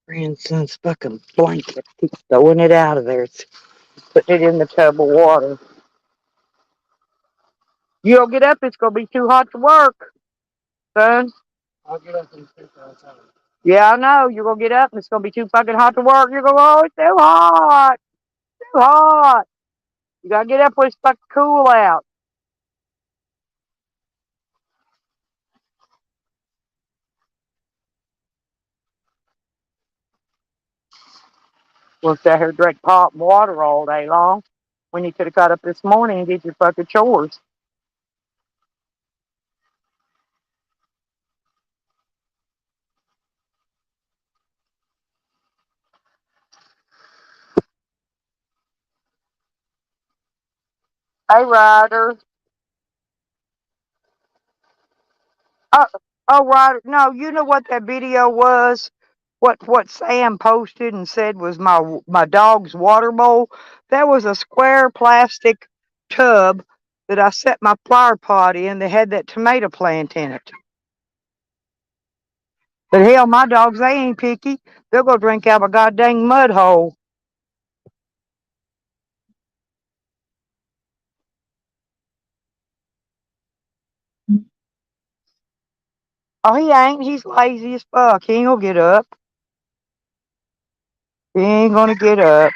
Grandson's fucking blanket. Keeps throwing it out of there. It's putting it in the tub of water. You don't get up, it's gonna be too hot to work, son. I'll get up and sleep outside. Yeah, I know. You're gonna get up and it's gonna be too fucking hot to work. You're gonna go, oh, it's too hot. Too hot. You gotta get up when it's fucking cool out. We'll sit here drink hot water all day long when you could have got up this morning and did your fucking chores. Hey, Ryder. Oh, oh, Ryder. No, you know what that video was? What Sam posted and said was my dog's water bowl. That was a square plastic tub that I set my flower pot in that had that tomato plant in it. But hell, my dogs, they ain't picky. They'll go drink out of a goddamn mud hole. Oh, he ain't. He's lazy as fuck. He ain't gonna get up. He ain't gonna get up.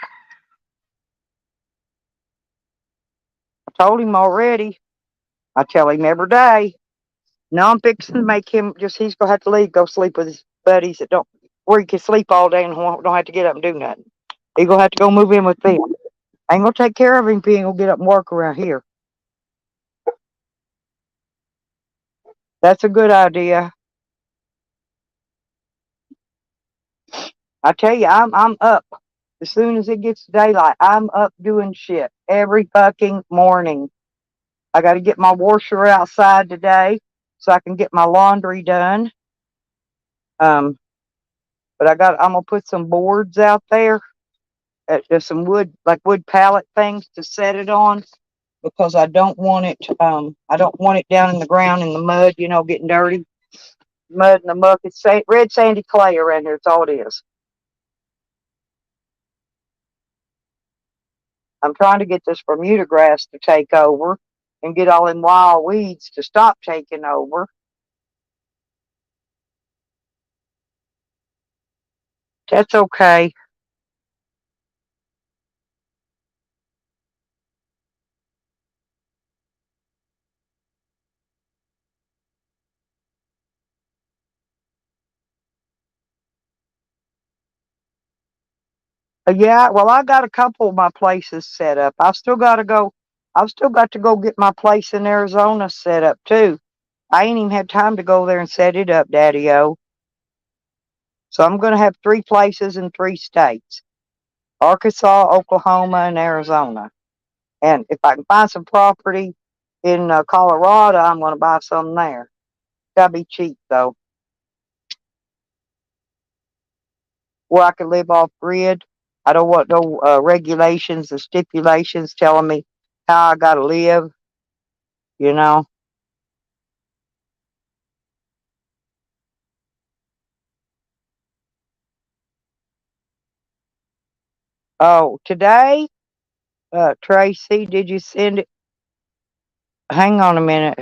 Told him already. I tell him every day. No, I'm fixing to make him just, he's going to have to leave, go sleep with his buddies that don't, where he can sleep all day and don't have to get up and do nothing. He's going to have to go move in with them. I ain't going to take care of him if he ain't going to get up and work around here. That's a good idea. I tell you, I'm up. As soon as it gets daylight, I'm up doing shit every fucking morning. I got to get my washer outside today so I can get my laundry done. Um, but I'm gonna put some boards out there. There's some wood, like wood pallet things to set it on because I don't want it. I don't want it down in the ground in the mud. Getting dirty. Mud and the muck. It's red sandy clay around here. It's all it is. I'm trying to get this Bermuda grass to take over and get all them wild weeds to stop taking over. That's okay. Yeah, well, I got a couple of my places set up. I've still got to go. I've still got to go get my place in Arizona set up too. I ain't even had time to go there and set it up, Daddy-O. So I'm going to have 3 places in 3 states: Arkansas, Oklahoma, and Arizona. And if I can find some property in Colorado, I'm going to buy some there. Gotta be cheap though, where I can live off grid. I don't want no regulations and stipulations telling me how I got to live. You know. Oh, today, Tracy, did you send it? Hang on a minute.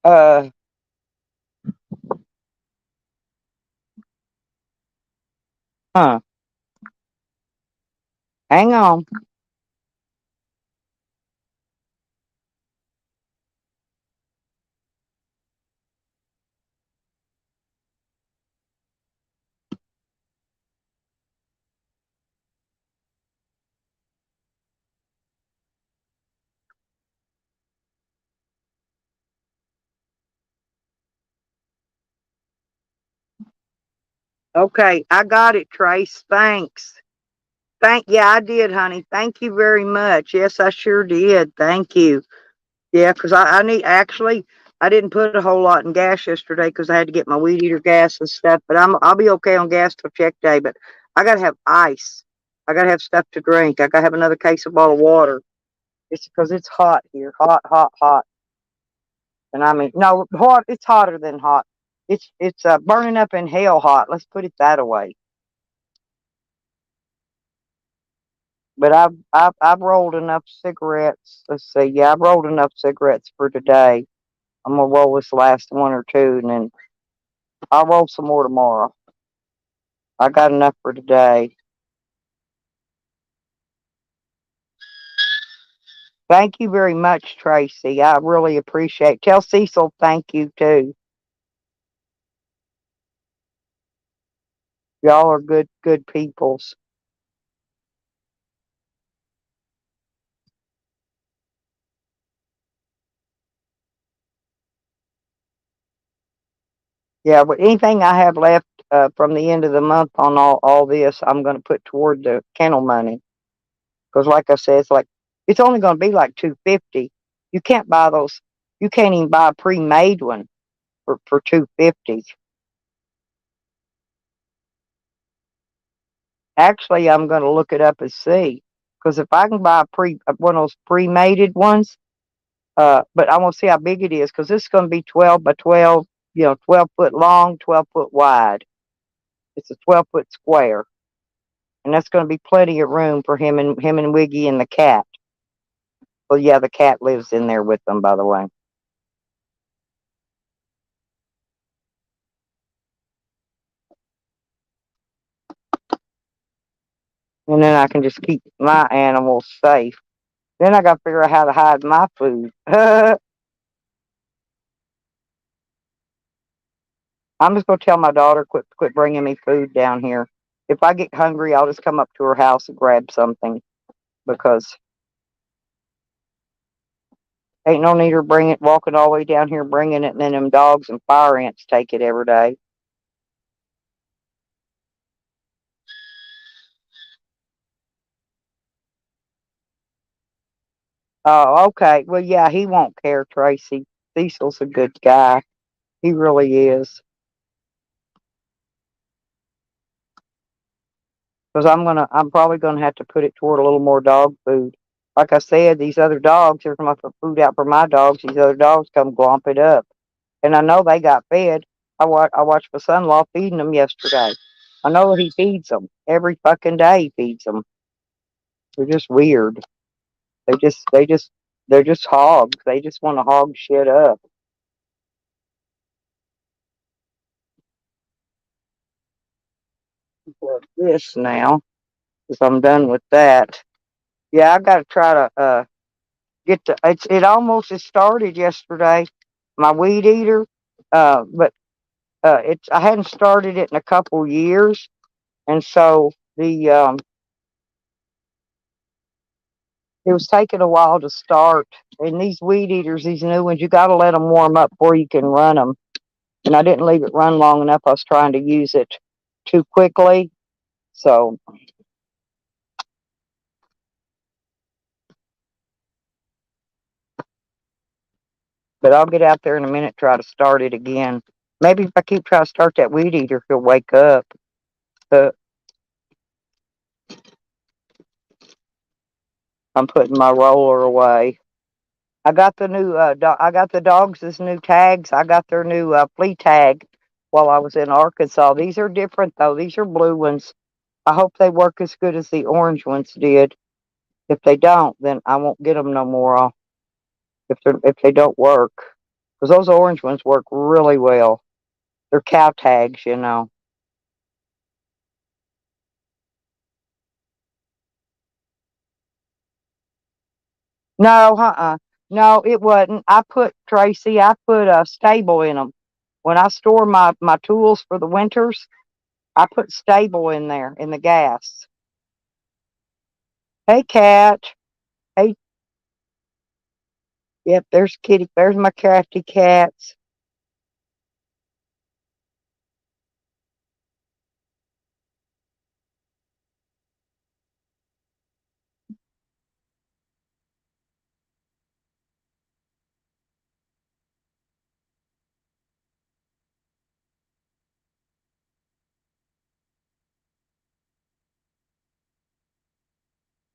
Uh, huh. Hang on. Okay, I got it, Trace. Thanks. Yeah, I did, honey. Thank you very much. Yes, I sure did. Thank you. Yeah, because I need, actually, I didn't put a whole lot in gas yesterday because I had to get my weed eater gas and stuff. But I'll be okay on gas till check day. But I gotta have ice. I gotta have stuff to drink. I gotta have another case of bottled water. It's because it's hot here, hot, hot, hot. And I mean, no, hot. It's hotter than hot. It's burning up in hell hot. Let's put it that way. But I've rolled enough cigarettes. Let's see. Yeah, I've rolled enough cigarettes for today. I'm gonna roll this last one or two, and then I'll roll some more tomorrow. I got enough for today. Thank you very much, Tracy. I really appreciate it. Tell Cecil thank you too. Y'all are good peoples. Yeah, but anything I have left from the end of the month on all this, I'm going to put toward the kennel money. Because, like I said, it's only going to be like 250. You can't buy those. You can't even buy a pre-made one for 250. Actually, I'm going to look it up and see. Because if I can buy one of those pre-mated ones, but I want to see how big it is. Because this is going to be 12 by 12. 12 foot long, 12 foot wide. It's a 12-foot square. and that's going to be plenty of room for him and Wiggy and the cat. Well, yeah, the cat lives in there with them, by the way. And then I can just keep my animals safe. Then I got to figure out how to hide my food. I'm just gonna tell my daughter quit bringing me food down here. If I get hungry, I'll just come up to her house and grab something because ain't no need her walking all the way down here bringing it, and then them dogs and fire ants take it every day. Oh, okay. Well, yeah, he won't care, Tracy. Cecil's a good guy. He really is. Because I'm probably gonna have to put it toward a little more dog food. Like I said, these other dogs, every time I put food out for my dogs, these other dogs come glomp it up. And I know they got fed. I watched my son-in-law feeding them yesterday. I know that he feeds them every fucking day. He feeds them. They're just weird. They're just hogs. They just want to hog shit up. This now, because I'm done with that. Yeah, I got to try to get the. It almost has started yesterday. My weed eater, but it's I hadn't started it in a couple years, and so the it was taking a while to start. And these weed eaters, these new ones, you got to let them warm up before you can run them. And I didn't leave it run long enough. I was trying to use it too quickly. So, but I'll get out there in a minute, try to start it again. Maybe if I keep trying to start that weed eater, he'll wake up. But I'm putting my roller away. I got the new. I got the dogs' new tags. I got their new flea tag while I was in Arkansas. These are different though. These are blue ones. I hope they work as good as the orange ones did. If they don't, then I won't get them no more. If they don't work, because those orange ones work really well. They're cow tags, you know. No, no, it wasn't. I put Tracy. I put a stable in them. When I store my tools for the winters, I put stable in there in the gas. Hey, cat. Hey, yep. There's Kitty. There's my crafty cats.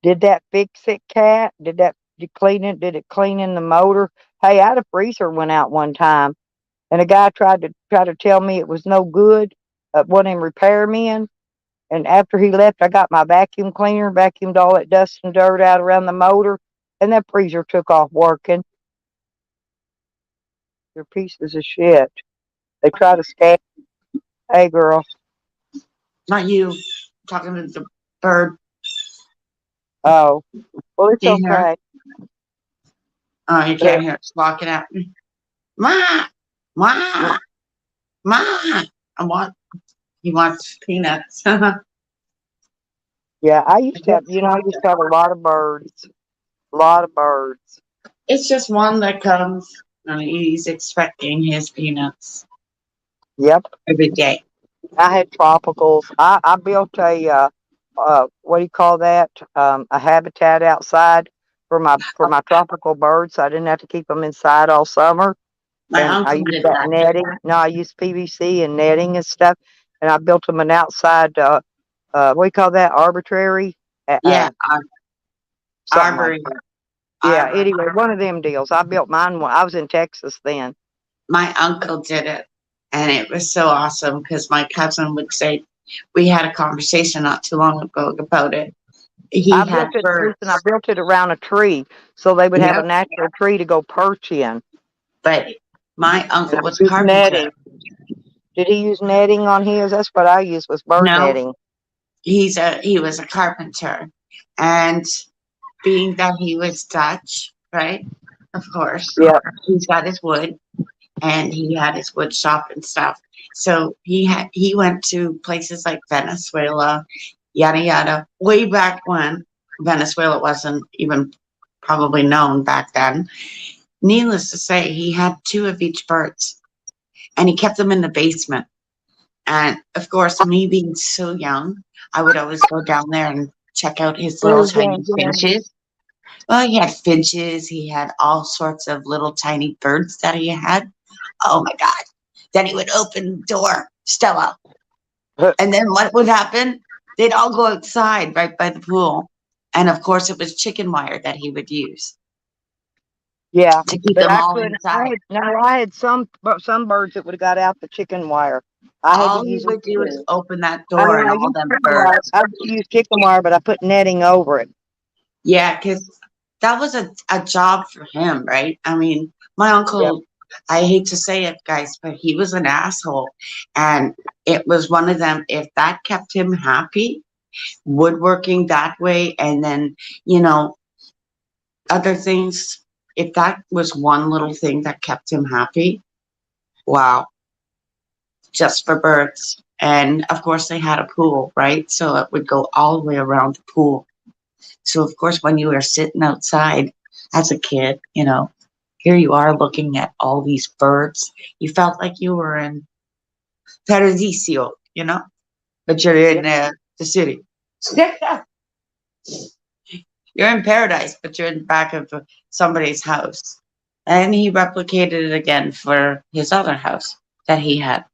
Did that fix it, cat? Did clean it? Did it clean in the motor? Hey, I had a freezer went out one time, and a guy tried to tell me it was no good. One in repairman. And after he left, I got my vacuum cleaner, vacuumed all that dust and dirt out around the motor, and that freezer took off working. They're pieces of shit. They try to scam. Hey, girl. Not you. Talking to the bird. Oh, well, it's Can you hear? okay. Oh, you can't hear it. It's walking at me. Ma! Ma! Ma! I want, he wants peanuts. Yeah, I used to have, I used to have a lot of birds. A lot of birds. It's just one that comes and he's expecting his peanuts Yep. every day. I had tropicals. I built what do you call that? A habitat outside for my tropical birds. So I didn't have to keep them inside all summer. My And I uncle used did that that. netting. No, I used PVC and netting and stuff. And I built them an outside, what do you call that? Arbitrary? Yeah, Something like arbor. that. Yeah, Arbor. anyway, one of them deals. I built mine I was in Texas then. My uncle did it. And it was so awesome because my cousin would say, We had a conversation not too long ago about it. He I had built it, Listen, I birds. built it around a tree so they would have a Yep. natural tree to go perch in. But my And uncle I was a used carpenter. netting. Did he use netting on his? That's what I used was bird No, netting. he was a carpenter, and being that he was Dutch, right? Of course, Yeah. he's got his wood, and he had his wood shop and stuff. So he went to places like Venezuela, yada yada, way back when Venezuela wasn't even probably known back then. Needless to say, he had two of each birds, and he kept them in the basement. And of course, me being so young, I would always go down there and check out his little tiny finches. Well, he had finches, he had all sorts of little tiny birds that he had. Oh my God. Then he would open the door, Stella. And then what would happen? They'd all go outside right by the pool. And of course, it was chicken wire that he would use Yeah, to keep but them I all couldn't. I inside. had no. I had some birds that would have got out the chicken wire. I had to All he use would do is netting. open that I door mean, and I all used them chicken wire. birds. I used chicken wire, but I put netting over it. Yeah, because that was a job for him, right? I mean, my Yeah. uncle, I hate to say it, guys, but he was an asshole. And it was one of them, if that kept him happy, woodworking that way, and then, you know, other things, if that was one little thing that kept him happy, wow, just for birds. And of course, they had a pool, right? So it would go all the way around the pool. So, of course, when you were sitting outside as a kid, you know, here you are looking at all these birds. You felt like you were in Paradiso, you know, but you're Yeah. in the city. You're in paradise, but you're in the back of somebody's house. And he replicated it again for his other house that he had.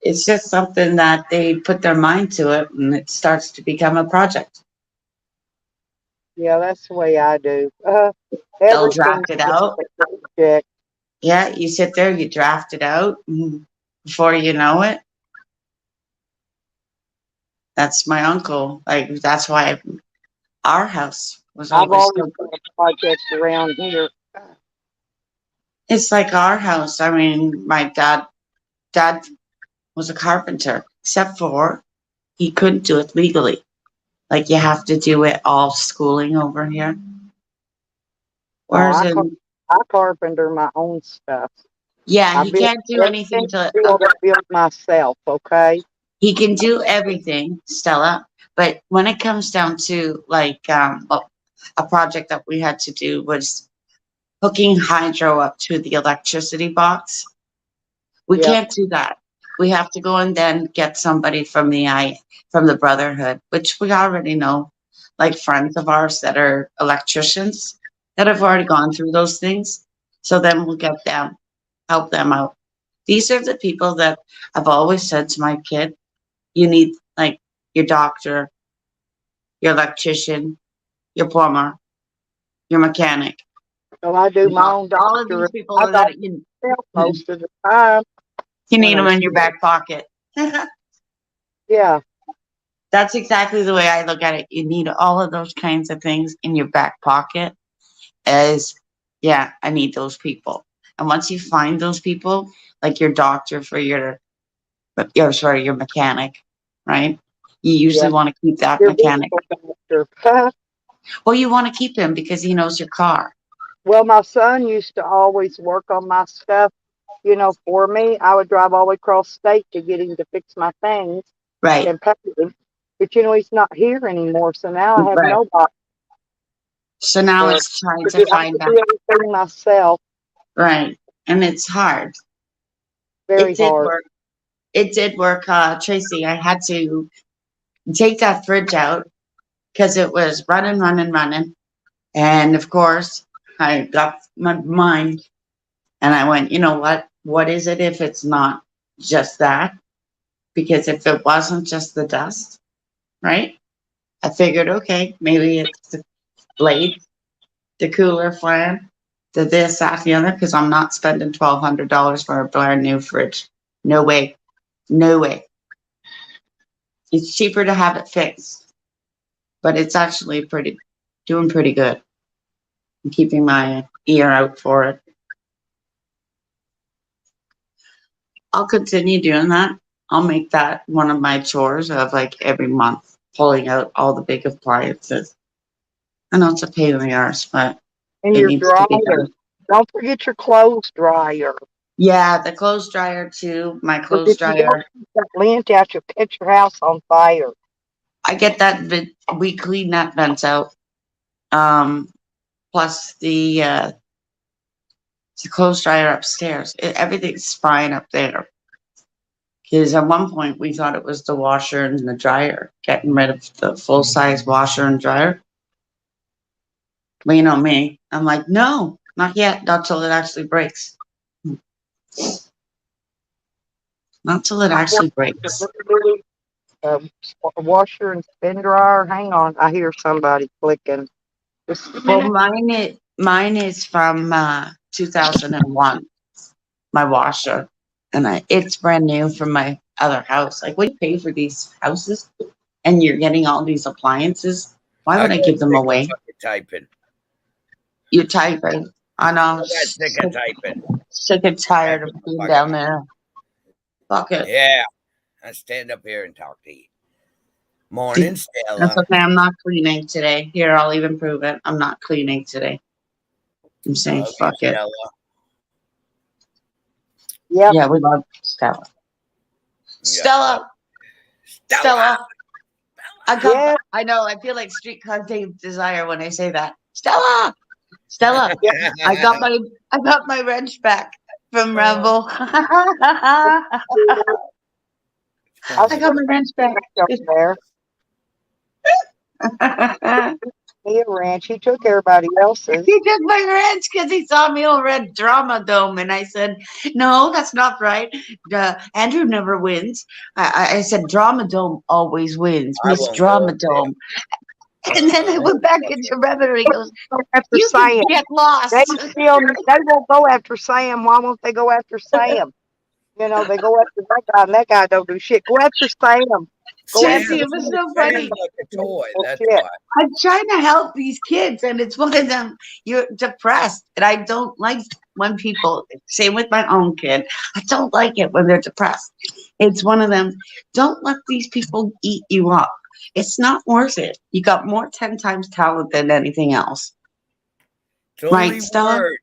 It's just something that they put their mind to it and it starts to become a project. Yeah, that's the way I do. They'll Everything draft it is out. a project. Yeah, you sit there, you draft it out. And before you know it, that's my uncle. Like, that's why our house was I've always always so good. got projects around here. It's like our house. I mean, my dad was a carpenter, except for he couldn't do it legally. Like, you have to do it all schooling over here. No, Whereas in, I carpenter my own stuff. yeah, I he build can't do everything anything to, I build myself. Okay. he can do everything, Stella. But when it comes down to like a project that we had to do was hooking hydro up to the electricity box. We Yep. can't do that. We have to go and then get somebody from the Brotherhood, which we already know, like friends of ours that are electricians that have already gone through those things. So then we'll get them, help them out. These are the people that I've always said to my kid, you need like your doctor, your electrician, your plumber, your mechanic. So I do my own All of doctor. these people I that doctor you, myself most of the time you when need I'm them in your sick. back pocket. Yeah. That's exactly the way I look at it. You need all of those kinds of things in your back pocket as, yeah, I need those people. And once you find those people, like your doctor for your mechanic, right? You Yeah. usually want to keep that Your mechanic. vehicle doctor. Well, you want to keep him because he knows your car. Well, my son used to always work on my stuff, for me. I would drive all the way across state to get him to fix my things Right. and pay him. But he's not here anymore, so now I have Right. nobody So now to, it's trying to to do. I have find to that. do everything myself. Right. And it's hard. It Very did hard. work. It did work, Tracy. I had to take that fridge out because it was running, running, running. And of course, I got my mind and I went, you know what? What is it if it's not just that? Because if it wasn't just the dust, right? I figured, okay, maybe it's the blades, the cooler fan, the this, that, the other, because I'm not spending $1,200 for a brand new fridge. No way. No way. It's cheaper to have it fixed, but it's actually doing pretty good. I'm keeping my ear out for it. I'll continue doing that. I'll make that one of my chores of like every month, pulling out all the big appliances. I know it's a pain in the arse, but And it your needs to be dryer. done. Don't forget your clothes dryer. Yeah, the clothes dryer too. My Because clothes if you don't dryer, keep that lint out, you'll catch your house on fire. I get that. We clean that vents out. Um, plus the clothes dryer upstairs. Everything's fine up there. Because at one point we thought it was the washer and the dryer, getting rid of the full size washer and dryer. But you know me, I'm like, no, not yet, not till it actually breaks. Not till it actually breaks. Um, Washer and spin dryer. Hang on, I hear somebody clicking. Just a Well, minute. mine is from 2001. My washer, and it's brand new from my other house. Like, what do you pay for these houses, and you're getting all these appliances? Why would I give them away? Typing. You're typing. I know. I got sick of typing. Sick and tired of being down there. Fuck it. Yeah. I stand up here and talk to you. Morning, Stella. That's okay. I'm not cleaning today. Here, I'll even prove it. I'm not cleaning today. I'm saying fuck it. Stella. Yep. Yeah, we love Stella. Stella. Stella. I know. I feel like Streetcar Named Desire when I say that. Stella. Stella. I got my wrench back from Rebel. I got my wrench back. There. He a ranch. He took everybody else's. He took my wrench because he saw me over at Drama Dome, and I said, "No, that's not right. Andrew never wins." I said, "Drama Dome always wins, Miss Drama Dome." And then I went back into Reverie. He goes, After "You Sam. can get lost." They won't go after Sam. Why won't they go after Sam? You know, they go after that guy, and that guy don't do shit. Go after Sam. Seriously, it was so funny. Like a toy. That's Shit. why. I'm trying to help these kids, and it's one of them. You're depressed, and I don't like when people. Same with my own kid. I don't like it when they're depressed. It's one of them. Don't let these people eat you up. It's not worth it. You got more 10 times talent than anything else. It's Right, only Stella? words.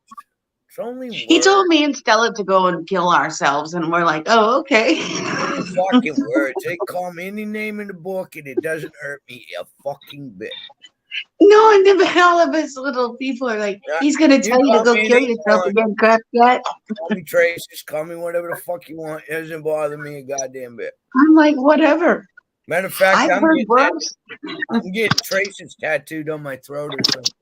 It's only words. He told me and Stella to go and kill ourselves, and we're like, oh, okay. Fucking words. They call me any name in the book, and it doesn't hurt me a fucking bit. No, and then all of us little people are like, he's going to tell you to go kill yourself again, crap yet. Call me Traces, call me whatever the fuck you want. It doesn't bother me a goddamn bit. I'm like, whatever. Matter of fact, I've heard worse. I'm getting Traces tattooed on my throat or something.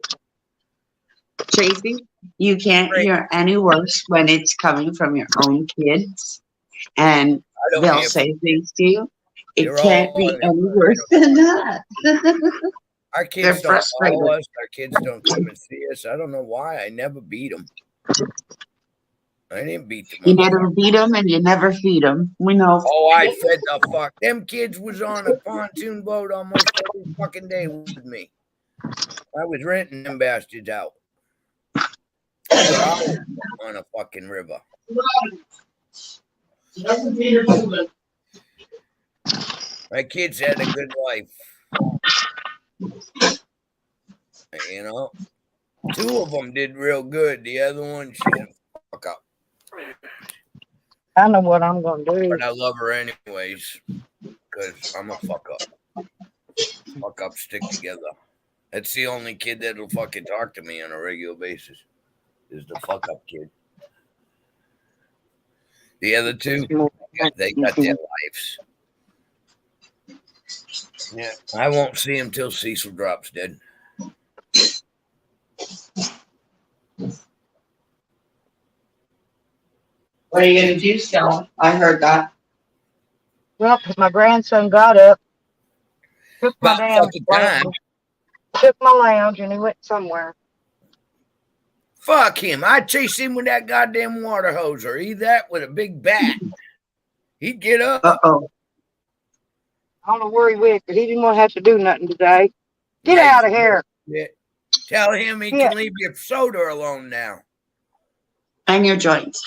Tracy, you can't hear any worse when it's coming from your own kids and they'll say things to you. It can't be any worse than that. Our kids don't follow us. Our kids don't come and see us. I don't know why. I never beat them. I didn't beat them. You never beat them and you never feed them. We know. Oh, I fed the fuck. Them kids was on a pontoon boat almost every fucking day with me. I was renting them bastards out. On a fucking river. My kids had a good life. You know, 2 of them did real good. The other one, she's a fuck up. I know what I'm gonna do. But I love her anyways, because I'm a fuck up. Fuck up, stick together. That's the only kid that'll fucking talk to me on a regular basis. Is the fuck up kid. The other 2, they got their lives. Yeah, I won't see him till Cecil drops dead. What are you going to do, Stella? I heard that. Well, because my grandson got up, took my lounge, and he went somewhere. Fuck him. I chased him with that goddamn water hose, or either that with a big bat. He'd get up. Uh-oh. I don't know where he went, but he didn't want to have to do nothing today. Get Lazy out of here. shit. Tell him he Yeah. can leave your soda alone now. And your joints.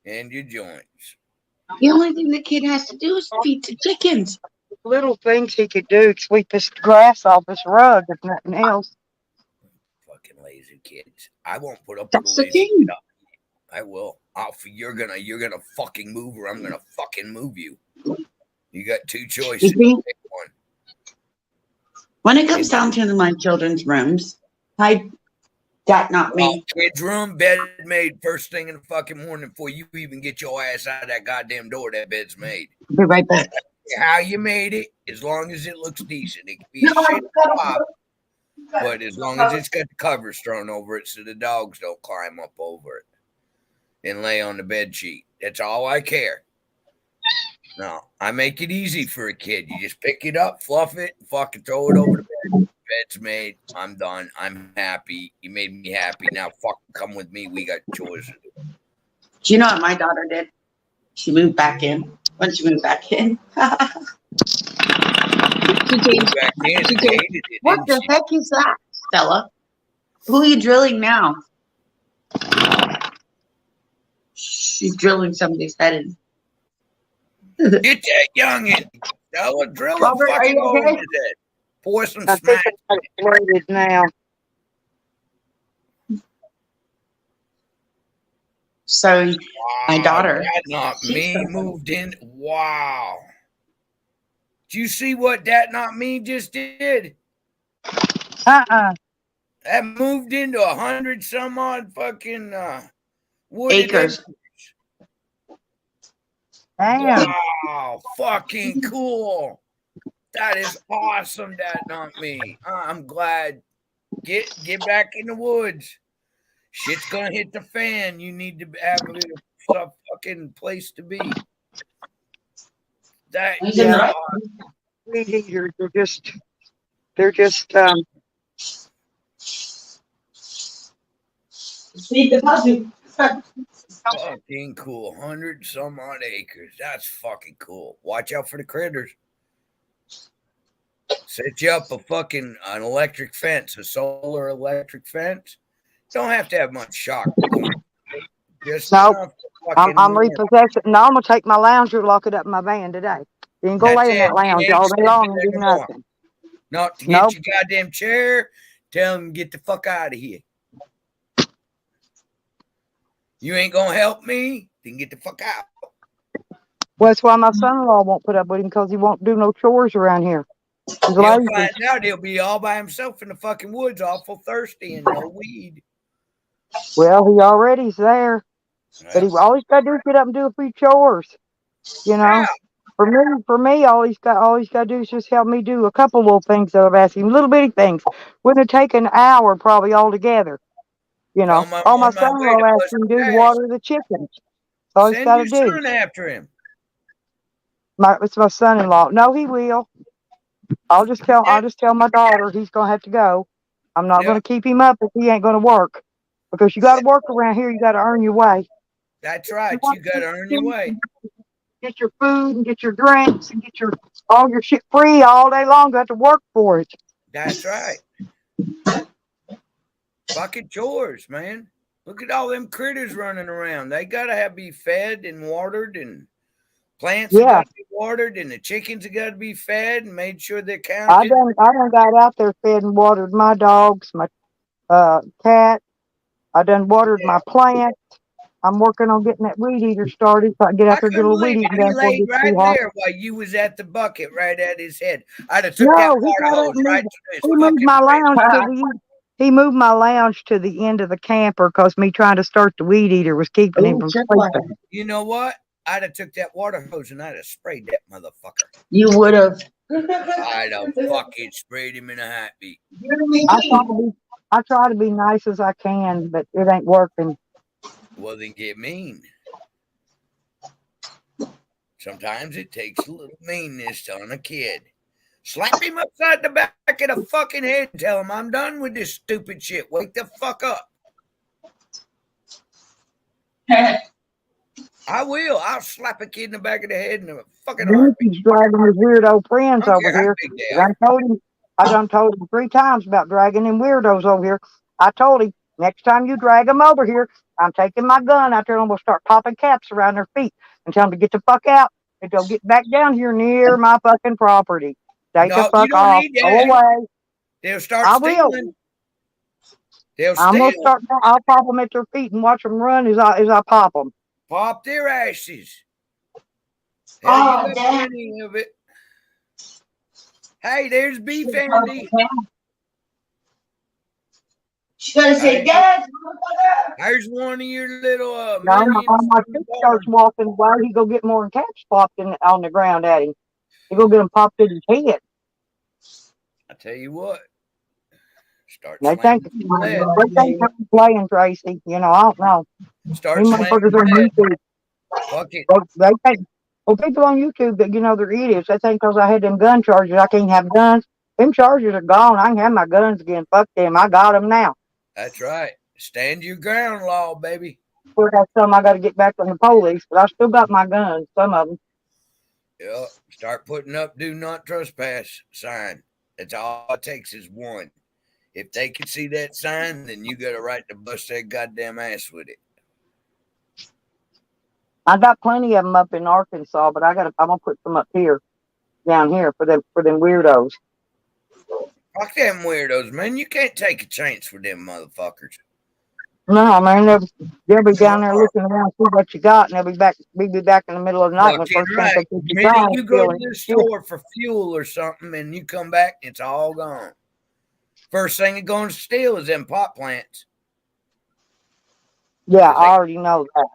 And your joints. The only thing the kid has to do is feed the chickens. Little things he could do, sweep this grass off this rug, if nothing else. Fucking lazy kids. I won't put up with a That's the lazy thing. kid. I will. You're gonna fucking move or I'm gonna fucking move you. You got two choices. You think, Pick one. when it comes down to my children's rooms, that not me. Kids' room, bed made first thing in the fucking morning before you even get your ass out of that goddamn door. That bed's made. Be right back. How you made it, as long as it looks decent. It can be a shit job, but as long as it's got the covers thrown over it so the dogs don't climb up over it and lay on the bed sheet. That's all I care. No, I make it easy for a kid. You just pick it up, fluff it, fucking throw it over the bed. Bed's made. I'm done. I'm happy. You made me happy. Now fucking come with me. We got chores to do. Do you know what my daughter did? She moved back in. When she moved back in, she changed. Back then, She I changed. hated it, What didn't the she? heck is that, Stella? Who are you drilling now? She's drilling somebody's head in. Get that youngin. Stella, drill a Robert, are fucking you hole in okay? his head. Pour some I think smack. I got it loaded now. So my Wow, daughter, that not she's me so funny. moved in. Wow. Do you see what that not me just did? Uh-uh. That moved into 100 some odd fucking wooded Acres. Damn. Wow, fucking cool. That is awesome. That not me. I'm glad. Get back in the woods. Shit's gonna hit the fan. You need to have a fucking place to be. That Yeah. Weed eaters are they're just Feed the puppy. fucking cool. 100 some odd acres. That's fucking cool. Watch out for the critters. Set you up an electric fence, a solar electric fence. Don't have to have much shock going. Just Nope. enough to fucking I'm warn. repossessing. No, I'm gonna take my lounger, lock it up in my van today. You can go That's lay in that it. lounge You ain't all day sleeping long and do there tomorrow. nothing. Not to Nope. get your goddamn chair. Tell them get the fuck out of here. You ain't gonna help me? Then get the fuck out. Well, that's why my son-in-law won't put up with him, because he won't do no chores around here. He's He'll lazy. find out he'll be all by himself in the fucking woods, awful thirsty and no weed. Well, he already's there, but he Well, always got to do is get up and do a few chores. You know, yeah, for me, all he's got to do is just help me do a couple little things that I've asked him, little bitty things. Wouldn't have taken an hour probably altogether. You tell know, him I'm all my on my way son-in-law to asked bust him to do is his ass. water the chickens. That's all he's Send got your to do. son after him. It's my son-in-law. No, he will. I'll just tell my daughter he's gonna have to go. I'm not Yeah, gonna keep him up if he ain't gonna work, because you got to work around here. You got to earn your way. that's You right. want You got to earn your way. get your food and get your drinks and get all your shit free all day long. You have to work for it. That's right. Fucking chores, man. Look at all them critters running around. They gotta be fed and watered, and plants have Yeah, got to be watered, and the chickens have got to be fed and made sure they're I counted. done got out there, fed and watered my dogs, my cat. I done watered my plants. I'm working on getting that weed eater started so I can get out I there and get a couldn't little weed believe eating he done before it laid gets right too hot. there while you was at the bucket right at his head. I'd have took that No, he water got up hose and right moved. to his He moved fucking my face. lounge to the he moved my lounge to the end of the camper because me trying to start the weed eater was keeping him Oh, from just sleeping. You know what? I'd have took that water hose and I'd have sprayed that motherfucker. You would have. I'd have fucking sprayed him in a heartbeat. I try to be nice as I can, but it ain't working. Well, then get mean. Sometimes it takes a little meanness on a kid. Slap him upside the back of the fucking head and tell him, I'm done with this stupid shit. Wake the fuck up. I will. I'll slap a kid in the back of the head in a fucking Then heartbeat. he's dragging his weirdo I friends don't over care how here. big they And are. I done told him 3 times about dragging them weirdos over here. I told him, next time you drag them over here, I'm taking my gun out there and we'll start popping caps around their feet and tell them to get the fuck out and don't get back down here near my fucking property. Stay the No, you fuck don't off. need Go that. away. They'll start I will. stealing. They'll I'm gonna steal. start. I'll pop them at their feet and watch them run as I pop them. Pop their asses. Hell, you got plenty of it. Hey, there's Beef Andy. She's gonna say, Dad, There's one of your little Now million my kid starts walking away. He go get more caps popped on the ground at him. He go get them popped in his head. I tell you what. Start They think slamming some lead. I'm playing, Tracy. You know, I don't know. Start These slamming motherfuckers on lead. YouTube, Fuck it. they think, well, people on YouTube that, you know, they're idiots. They think because I had them gun charges, I can't have guns. Them charges are gone. I can have my guns again. Fuck them. I got them now. That's right. Stand your ground law, baby. Sure, that's some I got to get back from the police, but I still got my guns, some of them. Yep. Start putting up do not trespass sign. That's all it takes is one. If they can see that sign, then you got a right to bust their goddamn ass with it. I got plenty of them up in Arkansas, but I'm gonna put some up here, down here for them weirdos. Fuck them weirdos, man. You can't take a chance with them motherfuckers. No, man, they'll be down there looking around, see what you got, and they'll be back in the middle of the night when Fucking first right. thing they The minute you go to the store for fuel or something and you come back, it's all gone. First thing they're going to steal is them pot plants. Yeah, I already know that.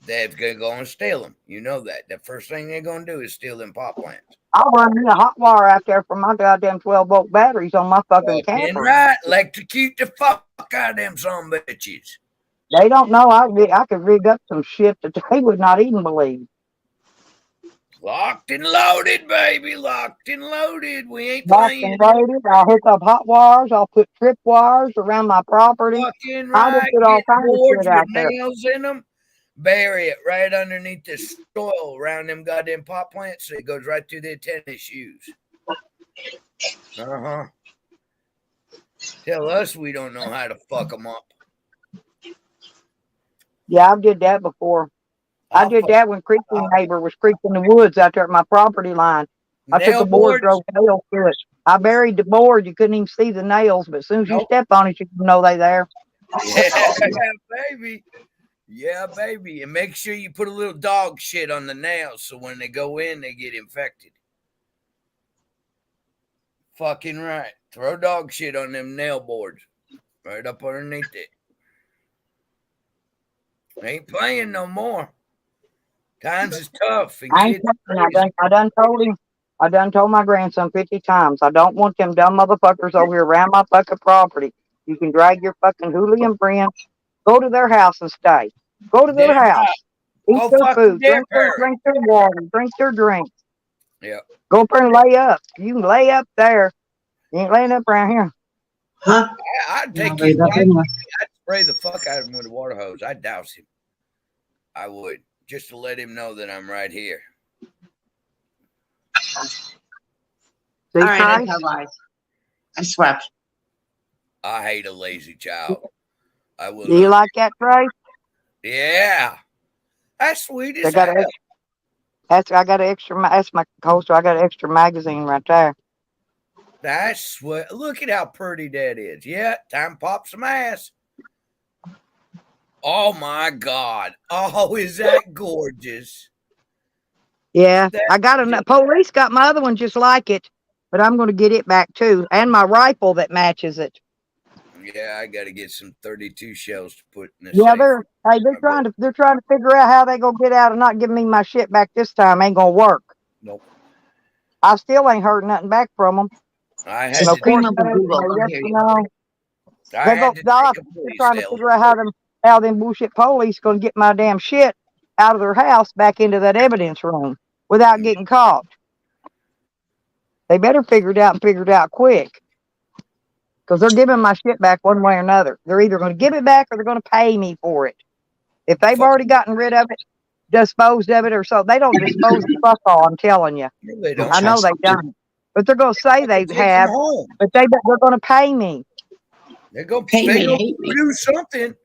They're going to go and steal them. You know that. The first thing they're going to do is steal them pot plants. I'll run me a hot wire out there for my goddamn 12-volt batteries on my fucking camper. Right. Electrocute the fuck out of them some bitches. They don't know I could rig up some shit that they would not even believe. Locked and loaded, baby. Locked and loaded. We ain't Locked playing. and loaded. I'll hook up hot wires. I'll put trip wires around my property. Fucking I'll right. just put all Get kinds of boards shit out with there. nails in them. Bury it right underneath the soil around them goddamn pot plants so it goes right through their tennis shoes. Uh-huh. Tell us we don't know how to fuck them up. Yeah, I did that before. I did that when Creepy Neighbor was creeping the woods out there at my property line. I took a board, drove nails through it. I buried the board. You couldn't even see the nails, but as soon as you step on it, you know they there. Yeah, baby. Yeah, baby. And make sure you put a little dog shit on the nails so when they go in, they get infected. Fucking right. Throw dog shit on them nail boards. Right up underneath it. Ain't playing no more. Times is tough. And I done told my grandson 50 times. I don't want them dumb motherfuckers over here around my fucking property. You can drag your fucking hooligan friends. Go to their house and stay. Go to their house. Eat their food. Drink their water. Drink their drinks. Yep. Go up there and lay up. You can lay up there. You ain't laying up around here. Huh? I'd take him. I'd spray the fuck out of him with a water hose. I'd douse him. I would. Just to let him know that I'm right here. All right, I swept. I hate a lazy child. I will. Do you like that, Trace? Yeah. That's sweet as hell. I got an extra. That's my holster. I got an extra magazine right there. That's sweet. Look at how pretty that is. Yeah, time to pop some ass. Oh my God. Oh, is that gorgeous? Yeah, I got a police got my other one just like it, but I'm going to get it back too, and my rifle that matches it. Yeah, I got to get some 32 shells to put in this. Yeah, they're trying to figure out how they gonna get out and not give me my shit back this time. Ain't gonna work. Nope. I still ain't heard nothing back from them. I had you know, to they're trying to figure out how them bullshit police gonna get my damn shit out of their house back into that evidence room without getting caught. They better figure it out quick. Because they're giving my shit back one way or another. They're either going to give it back or they're going to pay me for it. If they've already gotten rid of it, disposed of it or so. They don't dispose of fuck all, I'm telling you. No, they The don't. I know chest. they don't. But they're going to say they Take them have, home. but they're going to pay me. They're going Pay me, to hate me. produce something.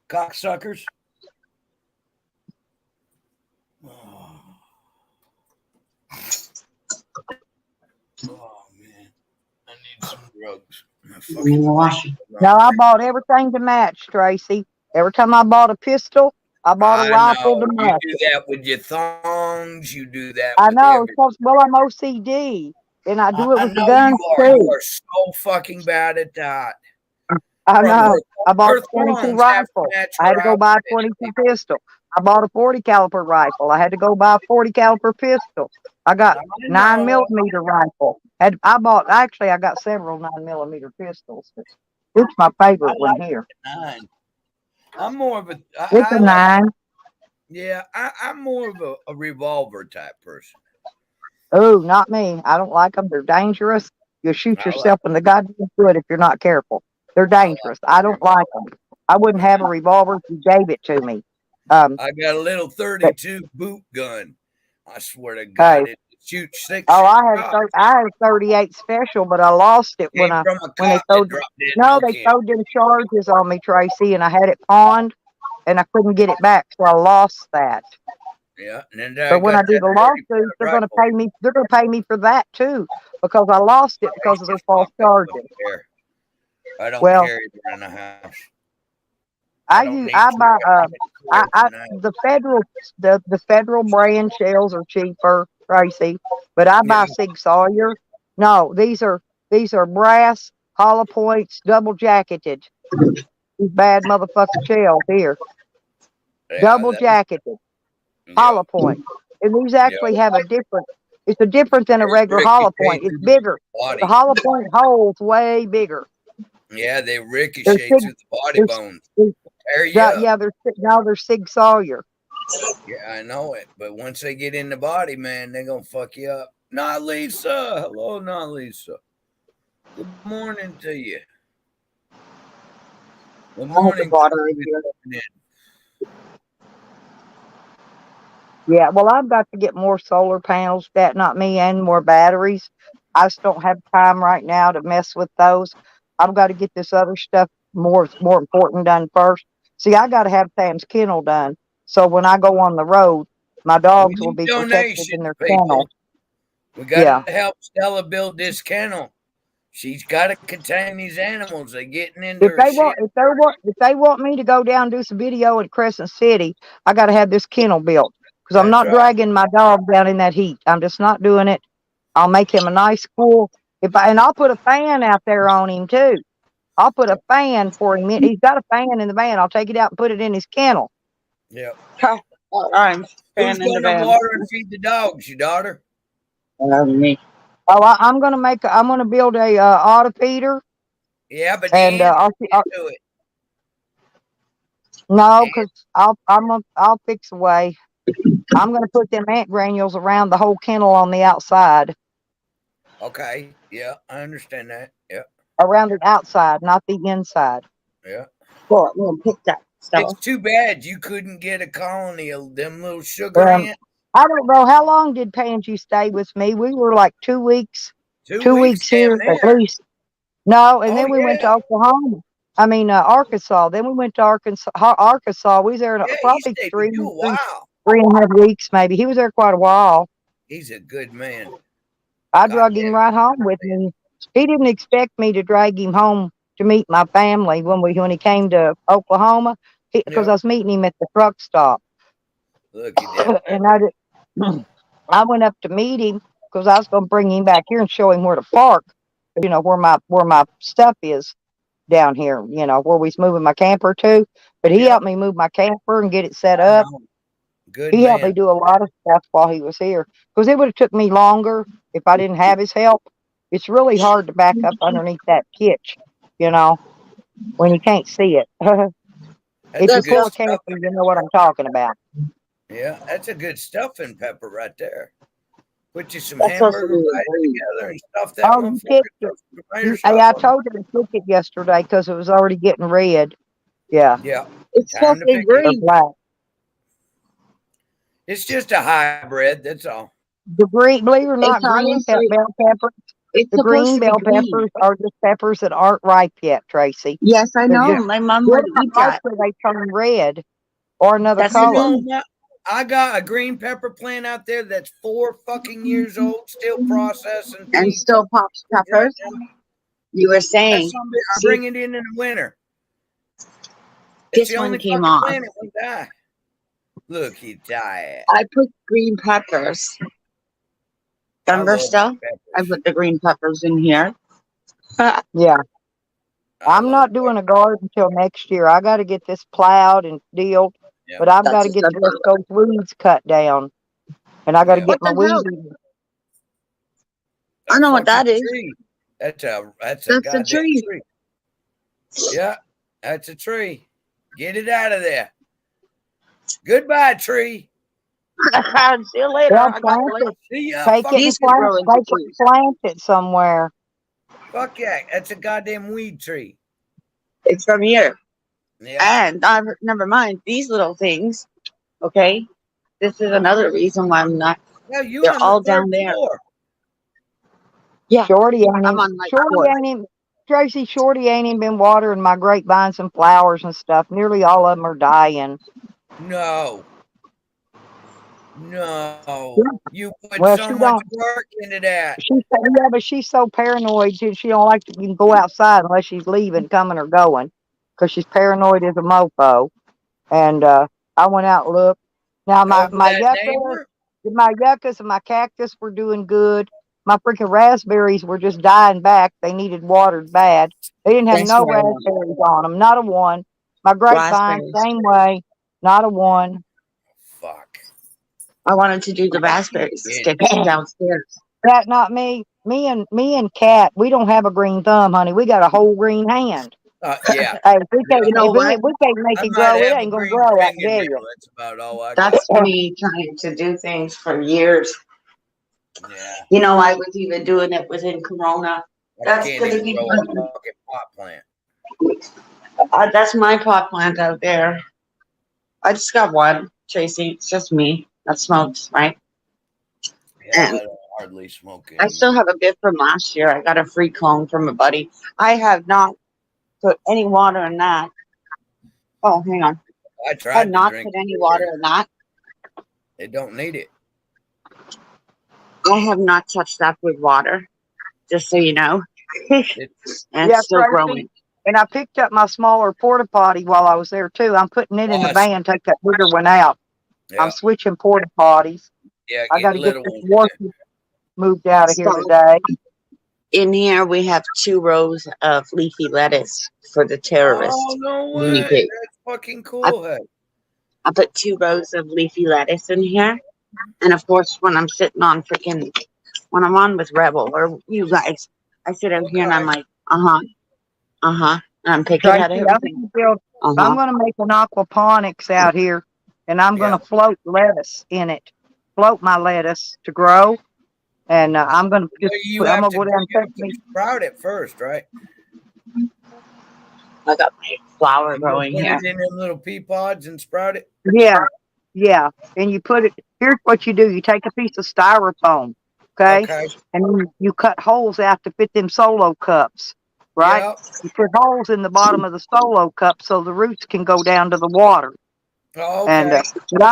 Cocksuckers. Oh. Oh, man. I need some drugs. I I'm fucking gonna wash it. Now, I bought everything to match, Tracy. Every time I bought a pistol, I bought a I rifle to know. You match do it. that with your thongs. You do that I with know. everything. Well, I'm OCD, and I do it I with the know you guns are. You too. are so fucking bad at that. I From know. I bought her a 22 thongs have to rifle. match I had her to go buy a outfit. 22 pistol. I bought a 40 caliber rifle. I had to go buy a 40 caliber pistol. I got I 9mm rifle. I got several 9mm pistols. It's my I favorite one like here. the 9. I'm more of a. It's I a like. 9. Yeah, I'm more of a revolver type person. Oh, not me. I don't like them. They're dangerous. You'll shoot I like. yourself in the goddamn foot if you're not careful. They're I like dangerous. a I don't like revolver. them. I wouldn't have a revolver if you gave it to me. Um, I got a little but 32 boot gun. I swear to hey, God, it shoots 6 oh, shots. I had a 38 special, but I lost it Came from a when they cop that throwed. dropped dead in No, they Ocamp. throwed them charges on me, Tracy, and I had it pawned, and I couldn't get it back, so I lost that. Yeah, and then I But when got I do that the 30 lawsuits, they're going to rifle. pay me. They're going to pay me for that too, because I lost it because of It's those just false fucked up. I charges. don't care. I don't Well, carry it in the house. I don't need I to. buy I can carry it tonight. the federal brand shells are cheaper, Tracy, but I Yeah, buy Sig Sauer. No, these are brass hollow points, double jacketed. These bad motherfucking shells here, yeah, double jacketed, yeah, hollow point, and these yeah. actually have a different. It's a different than a They regular hollow ricochet point. It's through the bigger. The body. hollow point hole's way bigger. Yeah, they They're ricochet Sig. through the body They're, bones. they're Tear you up. yeah. They're Sig Sauer. Yeah, I know it. But once they get in the body, man, they're gonna fuck you up. Not Lisa. Hello, not Lisa. Good morning to you. Good I have the morning, water in here. Conan. Yeah, well, I've got to get more solar panels, that not me, and more batteries. I just don't have time right now to mess with those. I've got to get this other stuff more important done first. See, I got to have Sam's kennel done, so when I go on the road, my We dogs will need be protected in donations, their kennel. people. We got Yeah. to help Stella build this kennel. She's got to contain these animals. They're getting into her shit. If they want me to go down and do some video in Crescent City, I got to have this kennel built because I'm That's not right. dragging my dog down in that heat. I'm just not doing it. I'll make him a nice cool. And I'll put a fan out there on him too. I'll put a fan for him. He's got a fan in the van. I'll take it out and put it in his kennel. Yep. I'm Who's fan in the going to van. water and feed the dogs? Your daughter? Me. Oh, I'm gonna build a auto feeder, Yeah, but the and animals can't do it. no, And, because I'll fix a way. I'm gonna put them ant granules around the whole kennel on the outside, okay. Yeah, I understand that. Yeah. around the outside, not the inside. Yeah. Well, I'm gonna pick that It's stuff. too bad you couldn't get a colony of them little sugar Um, ants. I don't know how long did Pansy stay with me. We were like 2 weeks, 2 2 weeks, weeks damn here at near. least. No, and Oh then we went yeah, to Oklahoma. I mean Arkansas. Then we went to Arkansas. Arkansas. We was there yeah. He probably stayed with you a while. 3.5 weeks, maybe. He was there quite a while. He's a good man. I God drug damn, him right home with me. He didn't expect me to drag him home to meet my family when he came to Oklahoma, because yep. I was meeting him at the truck stop, Look at that. and I went up to meet him because I was going to bring him back here and show him where to park. Where my stuff is down here. Where we was moving my camper to. But he Yep. helped me move my camper and get it set I up. know. Good He helped me man. do a lot of stuff while he was here because it would have took me longer if I didn't have his help. It's really hard to back up underneath that kitch, you know, when you can't see it. That's If a you're good full of stuff. camper, you know what I'm talking about. Yeah, that's a good stuffing pepper right there. Put you some That's supposed to hamburger be a rice breed. together and stuff that Oh, you motherfucker. picked it. Throw some tomato sauce I on it. told you to cook it yesterday because it was already getting red. Yeah, Yeah, It's time supposed to to be pick it. or green. black. It's just a hybrid. That's all. The green, believe it or It's not, honestly, bell peppers. it's The supposed green to be bell green. peppers are just peppers that aren't ripe yet, Tracy. Yes, I They're know. just My mom they're would not eat ripe that. till they turn red or another That's the You color. know thing. what? I got a green pepper plant out there that's 4 fucking years old, still processing And feed still pops right peppers. now. You were That's saying, something I see, bring it in the winter. It's this the one only came fucking off. plant that won't die. Look, he tired. I put green peppers. I Denver love still. I peppers. put the green peppers in here. Yeah. I I'm love not doing a peppers. garden until next year. I got to get this plowed and dealed, Yeah, but I've got That's to a get good the rest one. of those weeds cut down, and I got to yeah. get What my the weed hell? eater. I A know what fucking that is. tree. That's a That's a goddamn tree. tree. Yeah, that's a tree. Get it out of there. Goodbye, tree. See you later. Well, I got plant to leave. it, See ya. take it Fuck, and These could grow into take it and trees. plant it somewhere. fuck yeah. That's a goddamn weed tree. It's from here. Yeah. And never mind these little things. Okay. This is another reason why I'm not. Yeah, you They're on the all third down there. floor. Yeah. Shorty ain't I'm even, on like fourth. Tracy, Shorty ain't even been watering my grapevines and flowers and stuff. Nearly all of them are dying. No. Yeah. No. You put Well, so she much don't. work into that. Yeah, but she's so paranoid. She don't like to even go outside unless she's leaving, coming or going, because she's paranoid as a mofo. And I went out and looked. Now Over that neighbor? my yuccas and my cactus were doing good. My freaking raspberries were just dying back. They needed watered bad. They didn't have That's no what I want. raspberries on them, not a one. My grapevine, Raspberries. same way, not a one. Fuck. I wanted to do the raspberries Get sticks downstairs. That not me. Me and Cat, we don't have a green thumb, honey. We got a whole green hand. Yeah. Hey, Yeah. You know what? if we can't make I it might grow, it have a ain't gonna green grow. I can tell fingernail. you. That's about all I got. That's me trying to do things for years. Yeah. You know, I was even doing it within Corona. I That's can't gonna even be grow a fucking pot plant. that's my pot plant out there. I just got one, Tracy. It's just me that smokes, right? Hell, And I don't hardly smoke I still anymore. have a bit from last year. I got a free clone from a buddy. I have not put any water in that. Oh, hang on. I I have tried to not drink put any water beer. in that. They don't need it. I have not touched that with water, just so you know. And It's it's Yeah, still Tracy. growing. And I picked up my smaller porta potty while I was there too. I'm putting it in the awesome. van, take that bigger one out. I'm Yeah. switching porta potties. Yeah. I got Get to get little this ones in water moved out of here So today. in here we have 2 rows of leafy lettuce for the there. Oh, terrorist no guinea way. pig. That's fucking I, cool. Hey. I put 2 rows of leafy lettuce in here. And of course, when I'm sitting on when I'm on with Rebel or you guys, I sit out here and I'm Okay. like, and I'm picking out Tracy, everything. Uh I'm huh. going to make an aquaponics out here, and I'm going Yeah. to float lettuce in it. Float my lettuce to grow, and I'm going to Well, you I'm have going to to go down dig and it take up me. and sprout it first, right? I got my flower You gonna growing put here. it in them little pea pods and sprout it? Yeah, yeah. And you put it, here's what you do. You take a piece of styrofoam, okay? Okay. And then you cut holes out to fit them solo cups, right? Yeah. You put holes in the bottom of the solo cup so the roots can go down to the water. Oh, And okay. but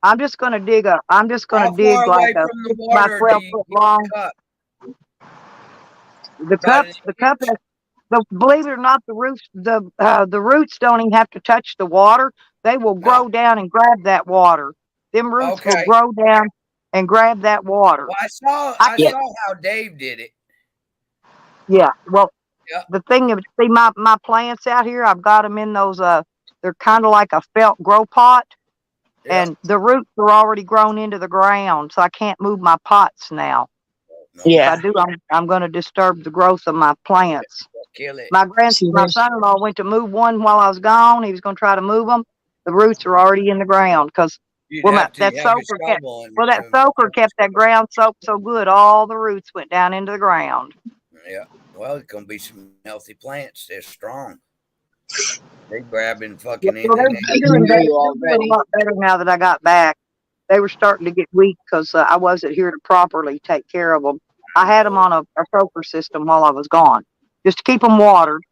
I'm just gonna How dig far like away a from the 6 by water do 12 you foot keep the long. cup? The About an cups, the cup inch? has, believe it or not, the roots don't even have to touch the water. They will No. grow down and grab that water. Them roots will Okay. grow down and grab that water. Well, I saw I I Yeah. can't, saw how Dave did it. yeah. Well, Yeah. the thing is, see my plants out here, I've got them in those they're kind of like a felt grow pot, Yeah. and the roots are already grown into the ground, so I can't move my pots now. No. If I Yeah. do, I'm going to disturb the growth of my plants. Kill it. See My this? son-in-law went to move one while I was gone. He was going to try to move them. The roots are already in the ground because You'd well, have to that have a soaker kept shovel and that soaker kept that ground soaked so good, all the roots went down into the ground. yeah. Well, it's gonna be some healthy plants. They're strong. They grabbing Yeah, fucking so anything. I can hear you they're doing a already. lot better now that I got back. They were starting to get weak because I wasn't here to properly take care of them. I had them No. on a soaker system while I was gone, just to keep them watered.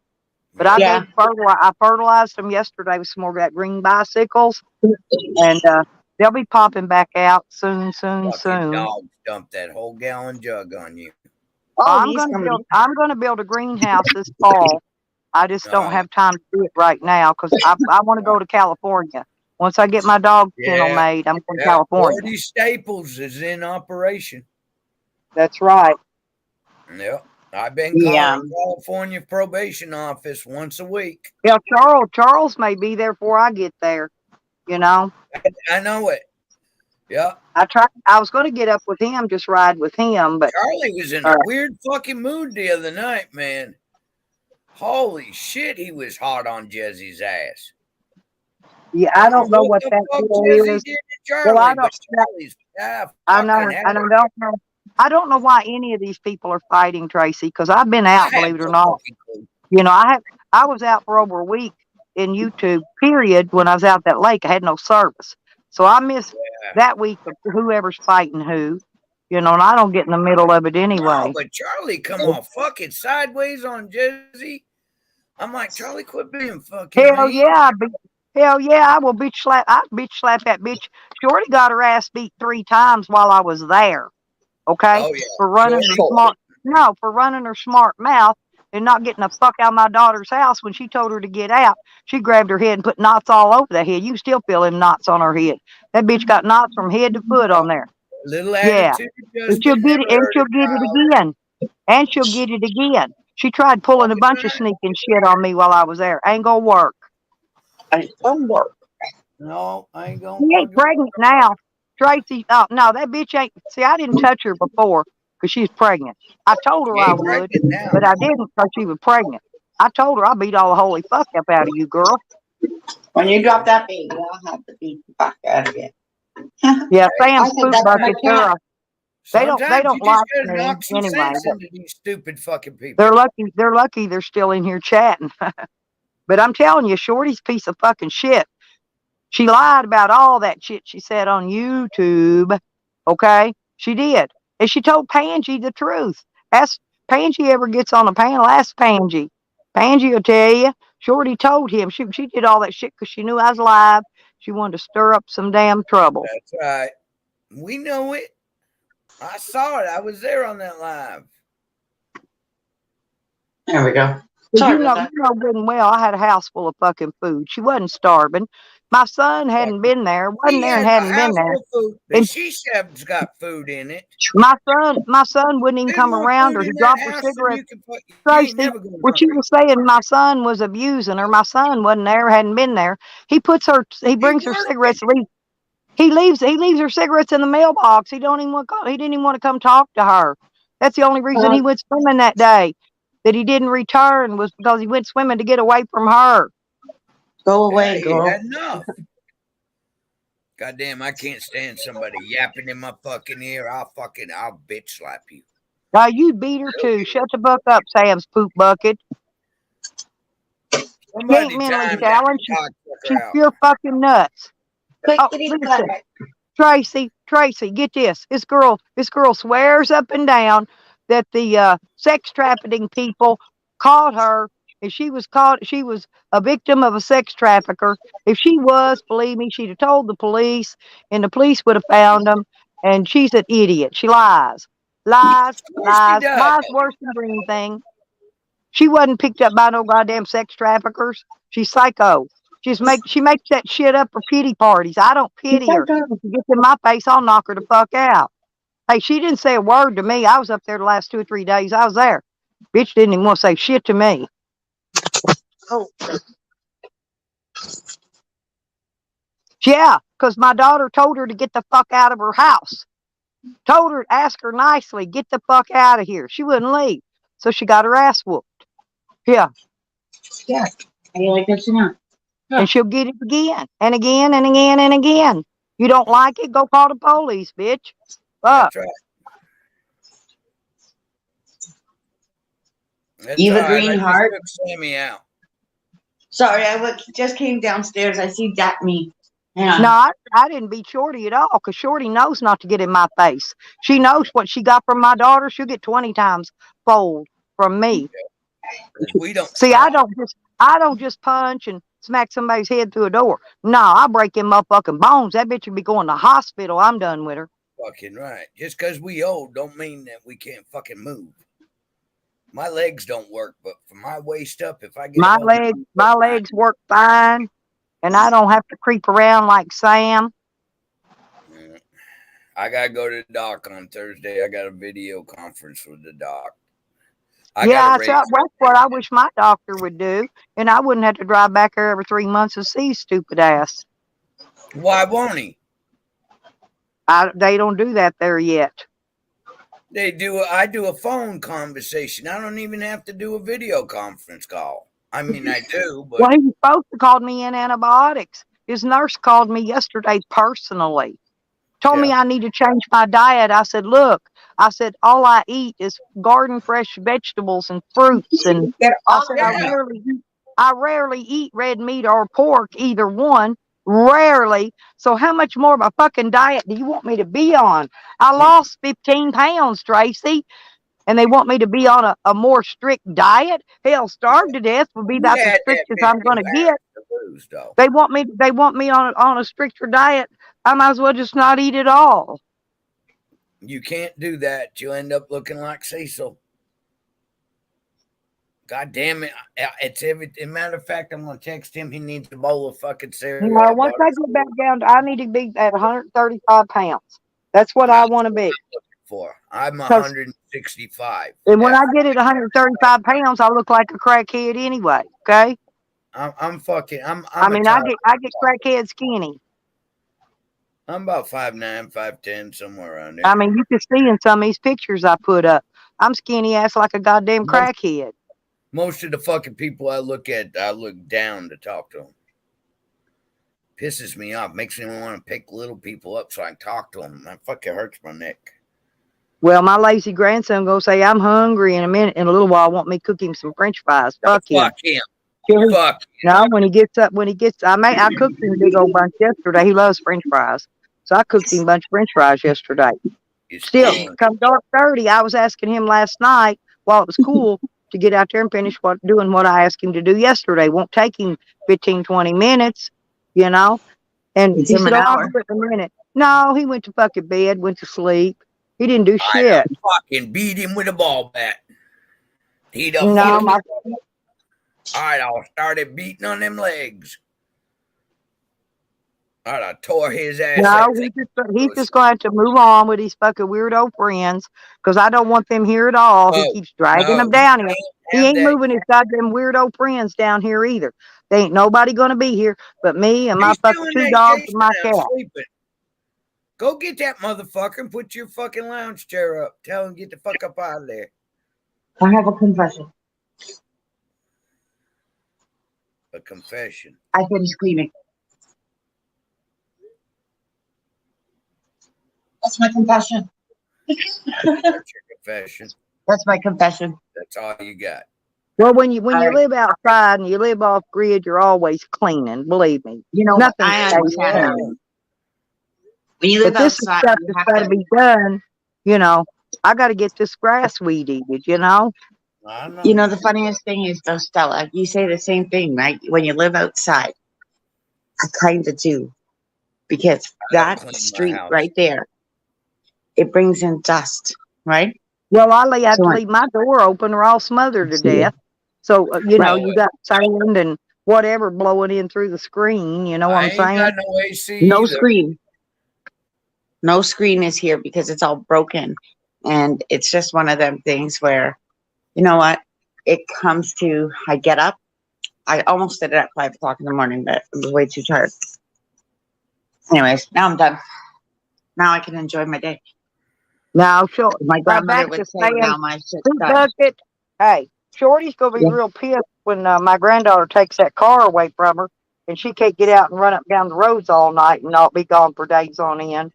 But I Yeah. Yeah. gave I fertilized them yesterday with some more of that green bicycles, and they'll be popping back out soon, soon, Fucking soon. dogs dumped that whole gallon jug on you. Oh, he's coming. I'm gonna build a greenhouse this fall. I just don't Uh, have time to do it right now because I want to uh, go to California. Once I get my dog kennel yeah. made, I'm going to Yeah. California. 40 Staples is in operation. That's right. Yep. I've been Yeah. calling California probation office once a week. Yeah, Charles may be there before I get there. You know, I know it. Yeah. I was going to get up with him, just ride with him, but Charlie was in a weird fucking mood the other night, man. Holy shit, he was hot on Jezzy's ass. yeah, I I don't know don't know what what the that fuck deal Jezzy is. did to Well, Charlie, but Charlie's I know, fucking hell. and I don't know why any of these people are fighting Tracy because I've been I out, have believe it or no not. fucking clue. You know, I was out for over a week in YouTube. Period. When I was out that lake, I had no service, so I missed Yeah. that week of whoever's fighting who. You know, and I don't get in the middle of it No, anyway. but Charlie come off fucking sideways on Jezzy. I'm like, Charlie, quit being fucking Hell mean. yeah, hell yeah, I will I bitch slap that bitch. Shorty got her ass beat 3 times while I was there. Okay, Oh, yeah. for running her Shorty. smart. No, for running her smart mouth and not getting the fuck out of my daughter's house when she told her to get out. She grabbed her head and put knots all over the head. You can still feel them knots on her head. That bitch got knots from head to foot on there. Little Yeah, attitude and she'll adjustment get never it, and hurt she'll a get it child. again, and she'll get it again. She tried pulling a bunch of sneaking shit on me while I was there. Ain't gonna work. I don't work. No, I ain't gonna She ain't fucking pregnant now. Tracy, no, that bitch ain't. See, I didn't touch her before because she's pregnant. I told her She I ain't would, pregnant now. but I didn't because she was pregnant. I told her I beat all the holy fuck up out of you, girl. When you drop that baby, I'll have to beat the fuck out of you. Yeah, Hey, Sam's I said poop that's my buckets. cat. They sometimes don't you just like gotta me knock some anyway. sense But into these stupid fucking people. they're lucky. They're lucky. They're still in here chatting. But I'm telling you, Shorty's a piece of fucking shit. She lied about all that shit she said on YouTube. Okay? She did. And she told Pangy the truth. Ask Pangy ever gets on a panel, ask Pangy. Pangy will tell you. Shorty told him. She did all that shit because she knew I was live. She wanted to stir up some damn trouble. That's right. We know it. I saw it. I was there on that live. There we go. But Sorry about that. you know good and well I had a house full of fucking food. She wasn't starving. My son hadn't been there, wasn't He there and has a hadn't been house there. full of food. The And she has got food in it. my son wouldn't even There's come more around food her. He in that dropped her house than cigarette. you can put. You ain't Tracy, never gonna when she hungry. was saying my son was abusing her, my son wasn't there, hadn't been there. He He brings her working. cigarettes, he leaves her cigarettes in the mailbox. He didn't even want to come talk to her. That's the only reason he went swimming that day. That he didn't return was because he went swimming to get away from her. Go Yeah, away, he girl. had enough. Goddamn, I can't stand somebody yapping in my fucking ear. I'll bitch slap you. You beat her too. Shut the fuck up, Sam's poop bucket. She ain't Somebody mentally time that challenged. cocksucker She's out. pure fucking nuts. Oh, Clickety listen. clack. Tracy, get this. This girl swears up and down that the sex trafficking people caught her. If she was caught, she was a victim of a sex trafficker. If she was, believe me, she'd have told the police, and the police would have found them. And she's an idiot. She lies, lies, Of course she lies, does. lies worse than anything. She wasn't picked up by no goddamn sex traffickers. She's psycho. She makes that shit up for pity parties. I don't pity her. If she gets in my face, I'll knock her the fuck out. Hey, she didn't say a word to me. I was up there the last 2 or 3 days. I was there. Bitch didn't even want to say shit to me. Oh, Yeah, because my daughter told her to get the fuck out of her house. Told her, ask her nicely, get the fuck out of here. She wouldn't leave. So she got her ass whooped. Yeah. yeah. And you like this now? Yeah. And she'll get it again and again and again and again. You don't like it? Go call the police, bitch. Fuck. That's right. That's Eva all right. I just Greenheart. took Sammy out. Sorry, just came downstairs. I see Daphne Yeah. No, I didn't beat Shorty at all because Shorty knows not to get in my face. She knows what she got from my daughter. She'll get 20 times fold from me. Because we don't See, stop. I don't just punch and smack somebody's head through a door. No, I break them motherfucking bones. That bitch would be going to the hospital. I'm done with her. Fucking right. Just because we old don't mean that we can't fucking move. My legs don't work, but from my waist up, if I get a hold of My legs work fine, and I don't have to creep around like Sam. I gotta go to the doc on Thursday. I got a video conference with the doc. Yeah, that's what I wish my doctor would do, and I wouldn't have to drive back there every 3 months to see his stupid ass. Why won't he? They don't do that there yet. They do. I do a phone conversation. I don't even have to do a video conference call. I mean, I do, but Well, he was supposed to call me in antibiotics. His nurse called me yesterday personally. Told me I need to change my diet. I said, look, I said, all I eat is garden fresh vegetables and fruits. And I said, I rarely eat red meat or pork, either one. Rarely. So how much more of a fucking diet do you want me to be on? I lost 15 pounds, Tracy, and they want me to be on a more strict diet. Hell, starved to death would be about the strictest I'm going to get. They want me on a stricter diet. I might as well just not eat at all. You can't do that. You'll end up looking like Cecil. God damn it. It's everything. Matter of fact, I'm going to text him. He needs a bowl of fucking cereal. Well, once I get back down, I need to be at 135 pounds. That's what I want to be. I'm 165. And when I get at 135 pounds, I look like a crackhead anyway. Okay. I'm fucking. I get crackhead skinny. I'm about 5'9", 5'10", somewhere around there. I mean, you can see in some of these pictures I put up, I'm skinny ass like a goddamn crackhead. Most of the fucking people I look at, I look down to talk to them. Pisses me off. Makes me want to pick little people up so I can talk to them. That fucking hurts my neck. Well, my lazy grandson gonna say I'm hungry in a minute. In a little while, want me to cook him some French fries. Fuck him. Fuck him. No, when he gets, I cooked him a big old bunch yesterday. He loves French fries, so I cooked him a bunch of French fries yesterday. Still, come dark 30, I was asking him last night while it was cool to get out there and finish doing what I asked him to do yesterday. Won't take him 15, 20 minutes, you know. And he said, "I'll do it in a minute." No, he went to fucking bed, went to sleep. He didn't do shit. Fucking beat him with a ball bat. He done all right, I started beating on them legs. All right, I tore his ass. No, he's just going to move on with his fucking weirdo friends because I don't want them here at all. He keeps dragging them down here. He ain't moving his goddamn weirdo friends down here either. They ain't nobody going to be here but me and my fucking 2 dogs and my cat. Go get that motherfucker and put your fucking lounge chair up. Tell him get the fuck up out of there. I have a confession. A confession. I finished cleaning. That's my confession. That's your confession. That's my confession. That's all you got. Well, when you live outside and you live off grid, you're always cleaning. Believe me. You know, nothing. I understand. When you live outside, this stuff that's got to be done. You know, I got to get this grass weeded. You know. You know, the funniest thing is, though, Stella, you say the same thing, right? When you live outside, I kind of do, because that street right there, it brings in dust, right? Well, I have to leave my door open or I'll smother to death. So, you know, you got sand and whatever blowing in through the screen. You know what I'm saying? Got no AC no either. Screen. No screen is here because it's all broken. And it's just one of them things where, you know what? It comes to, I get up. I almost did it at 5 o'clock in the morning, but I was way too tired. Anyways, now I'm done. Now I can enjoy my day. Now, sure. My grandmother would say, now my shit's done. Hey, Shorty's going to be real pissed when my granddaughter takes that car away from her and she can't get out and run up and down the roads all night and not be gone for days on end.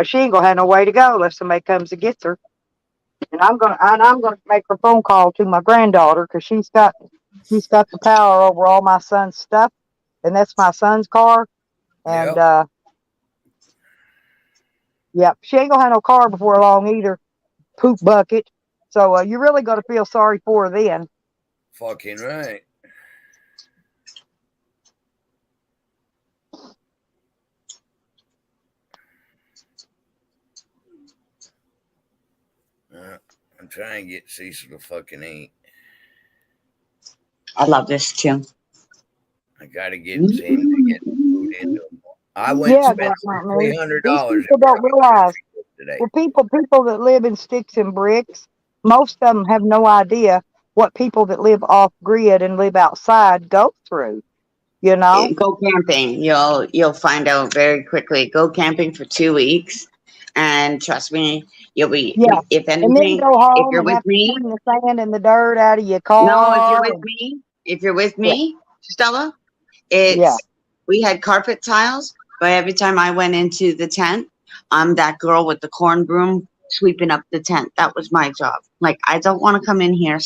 She ain't going to have no way to go unless somebody comes and gets her. And I'm gonna make a phone call to my granddaughter because she's got the power over all my son's stuff, and that's my son's car. And Yep. yeah, she ain't gonna have no car before long either. Poop bucket. So you really got to feel sorry for her then. Fucking right. I'm trying to get Cecil to fucking eat. I love this too. I gotta get him to get food into him. I went and Yeah, spent definitely. These $300 people at don't fucking realize. country club today. Well, people that live in sticks and bricks, most of them have no idea what people that live off grid and live outside go through. You know? Go camping. You'll find out very quickly. Go camping for 2 weeks, and trust me, you'll be. Yeah. If And then anything, go if home you're and with have to me, clean the sand and the dirt out of your no, if you're car. with me, if you're with Yeah, me, Stella, yeah. it's we had carpet tiles, but every time I went into the tent, I'm that girl with the corn broom sweeping up the tent. That was my job. Like I don't want to come in here,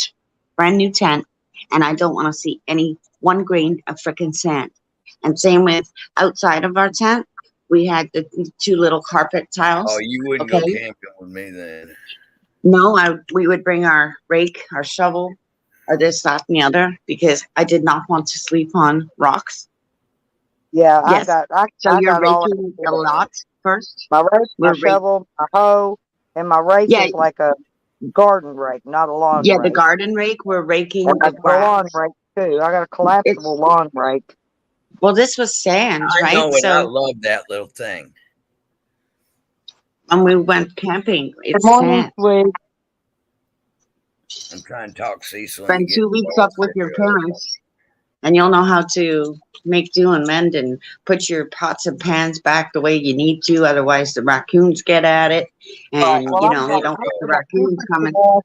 brand new tent, and I don't want to see any one grain of freaking sand. And same with outside of our tent, we had the two little carpet Oh, tiles. you wouldn't go Okay. camping with me then. No, we would bring our rake, our shovel, or this, that, and the other because I did not want to sleep on rocks. Yeah, Yes. So I you're got all raking that. a lot first. My rake, my We're rake. shovel, my hoe, and my rake Yeah, is like a garden rake, not a lawn yeah. The rake. garden rake. We're And raking I the got a lawn grounds. rake too. I got a It's collapsible lawn rake. well, this was sand, I right? know it. I So love that little thing. when we went camping, Good it's morning, sand. sweet. I'm trying to talk Cecil into Spend getting 2 weeks the up with your parents, and you'll know how to make do and mend and put your pots and pans back the way you need to. Otherwise, the raccoons get at it, Right. and Well, you I'm know you got, don't want I the got two raccoons coming. people.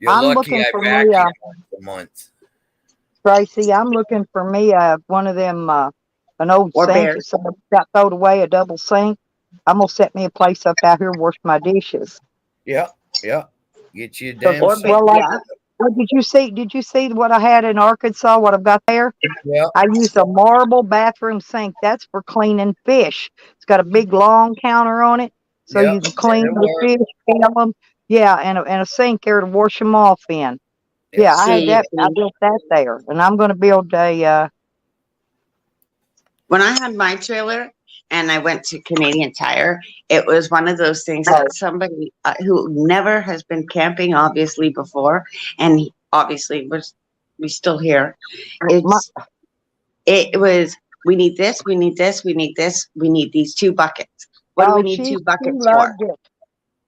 You're I'm lucky looking I for me vacuum once a month. Tracy. I'm looking for me one of them an old Or sink that bears. somebody got thrown away, a double sink. I'm gonna set me a place up out here, wash my dishes. Yeah, yeah. Get you a 'Cause, damn sink. well, like, Yeah. what did you see? Did you see what I had in Arkansas? What I've got there? Yeah, I used a marble bathroom sink. That's for cleaning fish. It's got a big long counter on it, so yeah. you can clean It the worked. fish, peel them. Yeah, and a sink there to wash them off in. Yeah. Yeah, I had See, that. I built that there, and I'm going to build a. when I had my trailer and I went to Canadian Tire, it was one of those things Oh, that somebody who never has been camping, obviously before, and obviously we still here. my, It was we need this, we need this, we need this, we need these two buckets. What do we oh, need two she buckets for? loved it.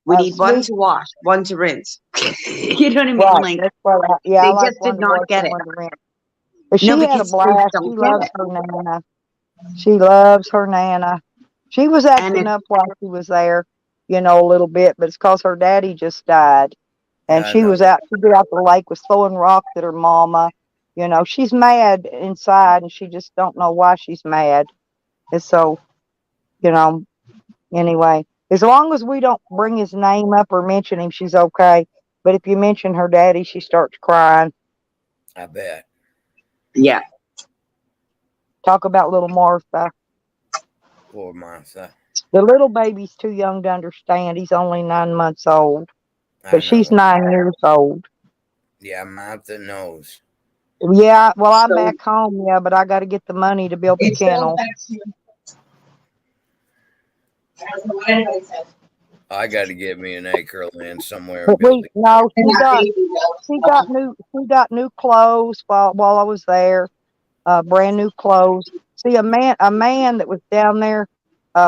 We need one Sweet, to wash, one to rinse. You know what I mean? right? Like That's what. Yeah, I they like just one did to not wash get and it. one to rinse. But No, she had a because kids blast. She don't get loves it. her nana. She loves her nana. She was And acting it up while she was there, a little bit, but it's because her daddy just died. And Yeah, I she know. was out, she'd be out the lake, was throwing rocks at her mama. She's mad inside and she just don't know why she's mad. And so, you know, anyway, as long as we don't bring his name up or mention him, she's okay. But if you mention her daddy, she starts crying. I bet. yeah. Talk about little Martha. Poor Martha. The little baby's too young to understand. He's only 9 months old, I but she's know. 9 years old. Yeah, Martha knows. Yeah, well, I'm So back home, yeah, but I got to get the money to build the it's still kennel. back to I don't know what anybody said. I got to get me an acre of land somewhere and But build it. no, And that baby she got new clothes while I was there, brand new clothes. See, a man that was down there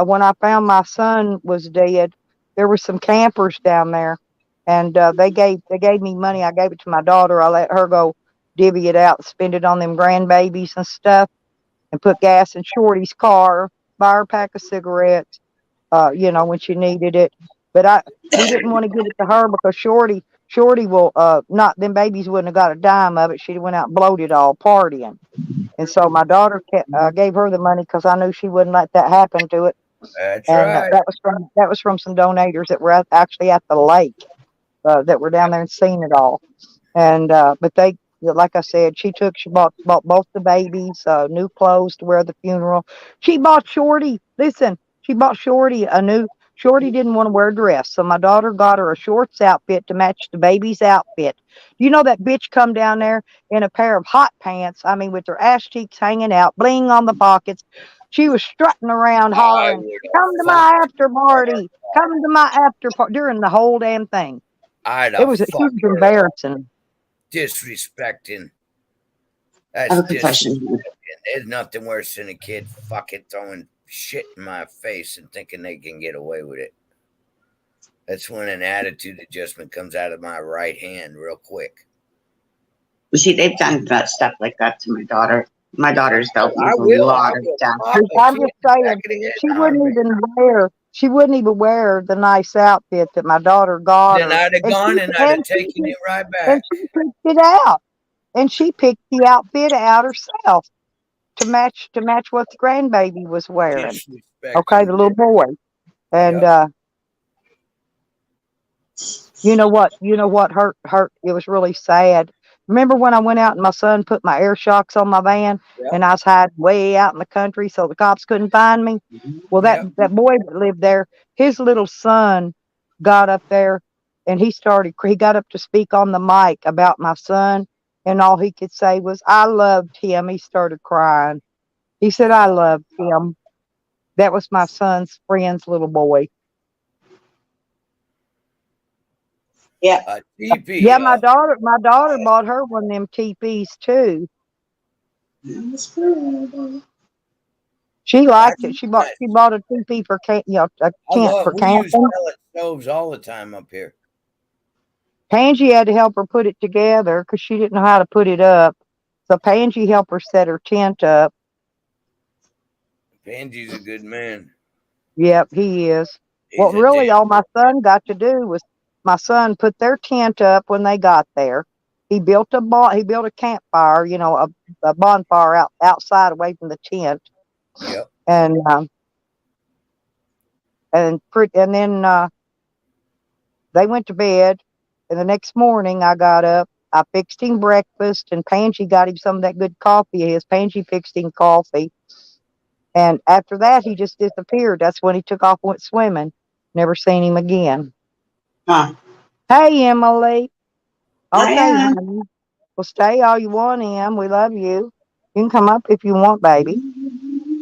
when I found my son was dead. There were some campers down there, and they gave me money. I gave it to my daughter. I let her go divvy it out, spend it on them grandbabies and stuff, and put gas in Shorty's car, buy her a pack of cigarettes, when she needed it. But we didn't want to give it to her because Shorty will not them babies wouldn't have got a dime of it. She'd have went out and blowed it all partying. And so my daughter gave her the money because I knew she wouldn't let that happen to it. That's And right. that was from some donators that were actually at the lake that were down there and seen it all. And but like I said, she bought both the babies new clothes to wear at the funeral. She bought Shorty. Listen, she bought Shorty a new. Shorty didn't want to wear a dress, so my daughter got her a shorts outfit to match the baby's outfit. You know that bitch come down there in a pair of hot pants. I mean, with her ass cheeks hanging out, bling on the pockets. She was strutting around, I hollering, would "Come to have my fucked after party! Come to my after party!" during the whole damn thing. I'd It have was she was fucked her up. embarrassing. Disrespecting. I That's have a disrespecting. confession. There's nothing worse than a kid fucking throwing shit in my face and thinking they can get away with it. That's when an attitude adjustment comes out of my right hand real quick. You see, they've done that stuff like that to my daughter. My daughter's dealt I with a will. I lot of will stuff. pop a I'm kid in just the back saying, of the head she in a wouldn't heartbeat. even wear. She wouldn't even wear the nice outfit that my daughter got Then her, I'd have and gone and I'd have taken it right back. she picked it out, and she picked the outfit out herself to match what the grandbaby was wearing. Okay, the Disrespecting. little boy, and Yep. You know what hurt. It was really sad. Remember when I went out and my son put my air shocks on my van, Yep. and I was hiding way out in the country so the cops couldn't find me? Well, Yep. that boy that lived there, his little son got up there and he got up to speak on the mic about my son, and all he could say was, "I loved him." He started crying. He said, "I loved him." That was my son's friend's little boy. Yeah. A TP. Yeah, my daughter bought her one of them teepees too. She liked That's it. nice. She bought a teepee for a tent for We use camping. pellet stoves all the time up here. Pansy had to help her put it together because she didn't know how to put it up. So Pansy helped her set her tent up. Pansy's a good man. Yep, he is. He's What a damn really all my son got to do was my son put their tent up when they got there. He built a campfire, a bonfire outside away from the tent, Yep. and then they went to bed. And the next morning, I got up. I fixed him breakfast, and Pansy got him some of that good coffee. Pansy fixed him coffee. And after that, he just disappeared. That's when he took off and went swimming. Never seen him again. Huh. Hey, Emily. I Okay, am. honey. Well, stay all you want, Em. We love you. You can come up if you want, baby.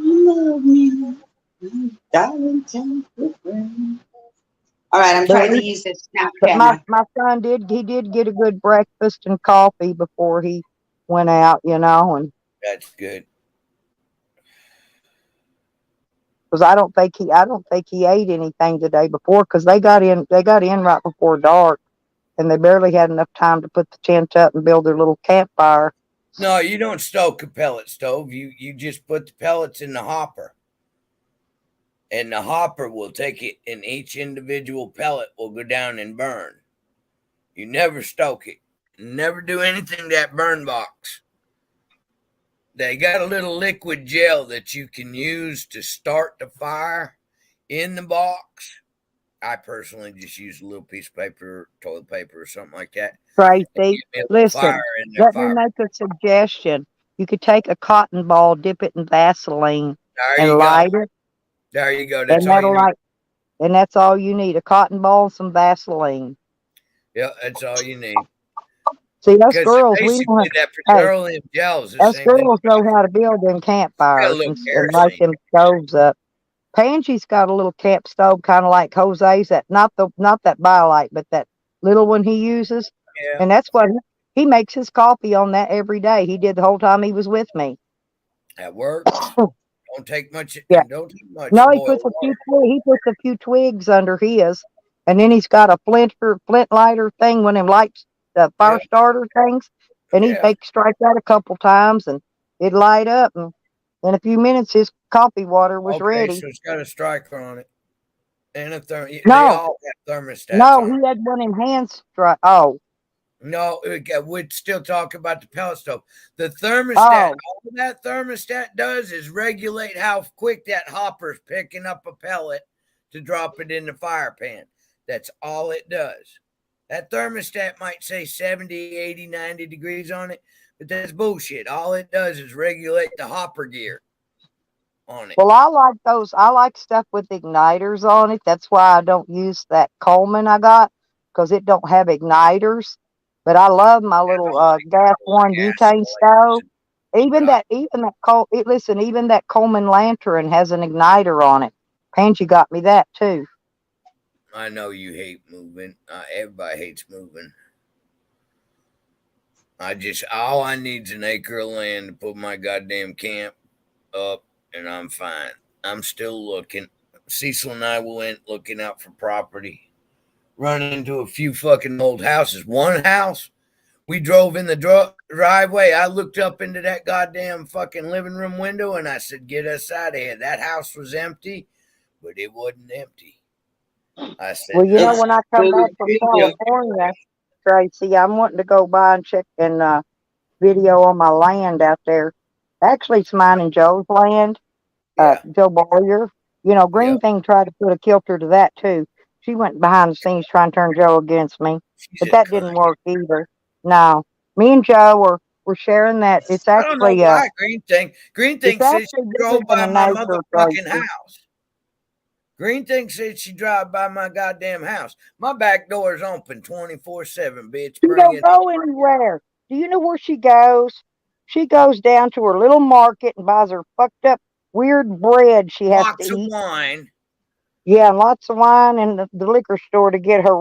Love me, darling, all right, I'm But, trying to use this snap but camera. my son did get a good breakfast and coffee before he went out, and That's good. because I don't think he ate anything the day before because they got in right before dark, and they barely had enough time to put the tent up and build their little campfire. No, you don't stoke a pellet stove. You just put the pellets in the hopper. And the hopper will take it, and each individual pellet will go down and burn. You never stoke it. Never do anything to that burn box. They got a little liquid gel that you can use to start the fire in the box. I personally just use a little piece of paper, toilet paper, or something like that. And Tracy, give me a little fire listen, in the let me fire. make a suggestion. You could take a cotton ball, dip it in Vaseline, There and you go. light it, There you go. That's and all you need. that's all you need, a cotton ball and some Vaseline. Yeah, that's all you need. See, Because basically that hey, petroleum gel is the us same thing. girls know how to build them Got a campfires little and light kerosene. them stoves up. Pansy's got a little camp stove, kind of like Jose's. That not that BioLite, but that little one he uses, Yeah, and that's what he makes his coffee on that every day. He did the whole time he was with me. that works. Don't take much. Yeah, Don't take much no, boiled water. he puts a few twigs under his, and then he's got a flint lighter thing, one of them lights, the fire Yep. starter things, and he'd Yeah. make strike that a couple times, and it'd light up, and in a few minutes his coffee water was Okay, ready. so it's got a striker on it and a They No, all have thermostats no, on he them. had one in hand strike. Oh, No, we'd still talk about the pellet stove. The thermostat, oh, all that thermostat does is regulate how quick that hopper's picking up a pellet to drop it in the fire pan. That's all it does. That thermostat might say 70, 80, 90 degrees on it, but that's bullshit. All it does is regulate the hopper gear on it. Well, I like those. I like stuff with igniters on it. That's why I don't use that Coleman I got, because it don't have igniters. But I love my little gas I one like acid butane stove. blazing, but Even that listen, even that Coleman lantern has an igniter on it. Pansy got me that too. I know you hate moving. Everybody hates moving. All I need's an acre of land to put my goddamn camp up, and I'm fine. I'm still looking. Cecil and I went looking out for property. Run into a few fucking old houses. One house, we drove in the driveway. I looked up into that goddamn fucking living room window and I said, "Get us out of here." That house was empty, but it wasn't empty. I said, Well, you know, "Nope." when I come back from California, Tracy, I'm wanting to go by and check and video on my land out there. Actually, it's mine and Joe's land. Yeah, Joe Boyer. You know, Green yep. Thing tried to put a kilter to that too. She went behind the scenes trying to turn Joe against me, She's but a that cunt. didn't work either. No, me and Joe were sharing that. I don't know why Green Thing It's said actually she bigger drove than by a my neighbor, motherfucking Tracy. house. Green Thing said she drive by my goddamn house. My back door is open 24/7, bitch. She Bring don't it on. go anywhere. Do you know where she goes? She goes down to her little market and buys her fucked up weird bread she has to Box of eat. wine. Yeah, and lots of wine in the liquor store to get her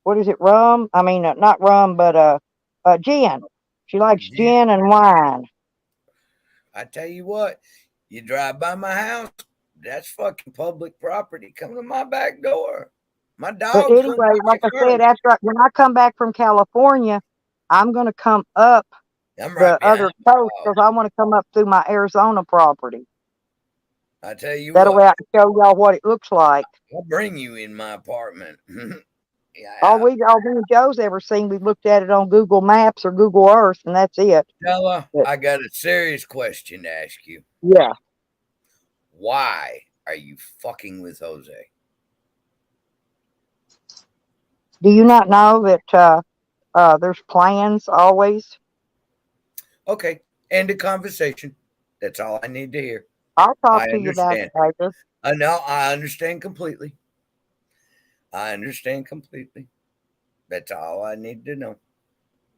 what is it, rum? I mean, not rum, but gin. She likes Yeah, gin and wine. I tell you what, you drive by my house, that's fucking public property. Come to my back door. My But dog's gonna anyway, get like you I said, first. when I come back from California, I'm gonna come up I'm right the behind other my coast dog. because I want to come up through my Arizona property. I tell you That way what, I can show y'all what it looks like. I'll bring you in my apartment. All Yeah, me and Joe's ever seen, we've looked at it on Google Maps or Google Earth, and that's it. Stella, But I got a serious question to ask you. yeah, Why are you fucking with Jose? do you not know that there's plans always? Okay, end of conversation. That's all I need to hear. I'll talk I to you about understand. it later. I know. I understand completely. I understand completely. That's all I need to know.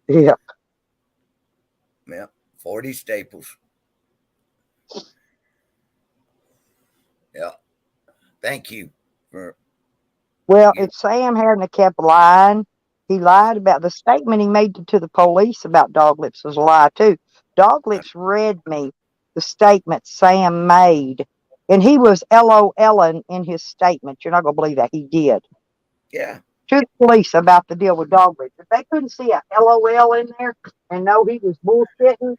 Yeah. Yeah, 40 staples. Yeah. Thank you for Well, you. if Sam hadn't have kept lying, he lied about the statement he made to the police about Dog Lips was a lie too. Dog Lips read me the statement Sam made, and he was LOLing in his statement. You're not gonna believe that he did Yeah. to the police about the deal with Dog Lips. If they couldn't see a LOL in there and know he was bullshitting,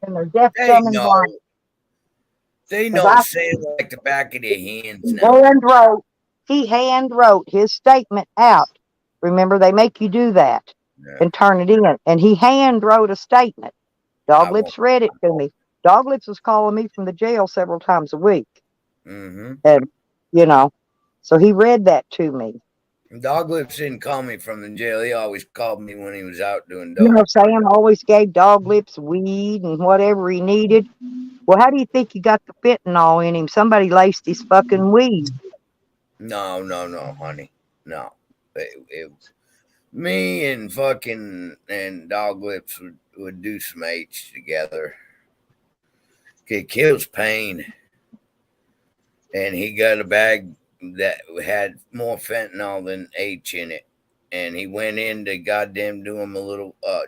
then they're deaf, They dumb, and know. blind. They Because know Sam like the back of their hands now. he hand wrote his statement out. Remember, they make you do that Yeah. and turn it in. And he hand wrote a statement. I won't. Doglips read it to me. Doglips was calling me from the jail several times a week. Mm-hmm. And, you know, so he read that to me. Doglips didn't call me from the jail. He always called me when he was out doing You dope. know, Sam always gave Doglips weed and whatever he needed. Well, how do you think he got the fentanyl in him? Somebody laced his fucking weed. No, no, no, honey. No. Me and fucking and Doglips would do some H together. It kills pain. And he got a bag that had more fentanyl than H in it. And he went in to goddamn do him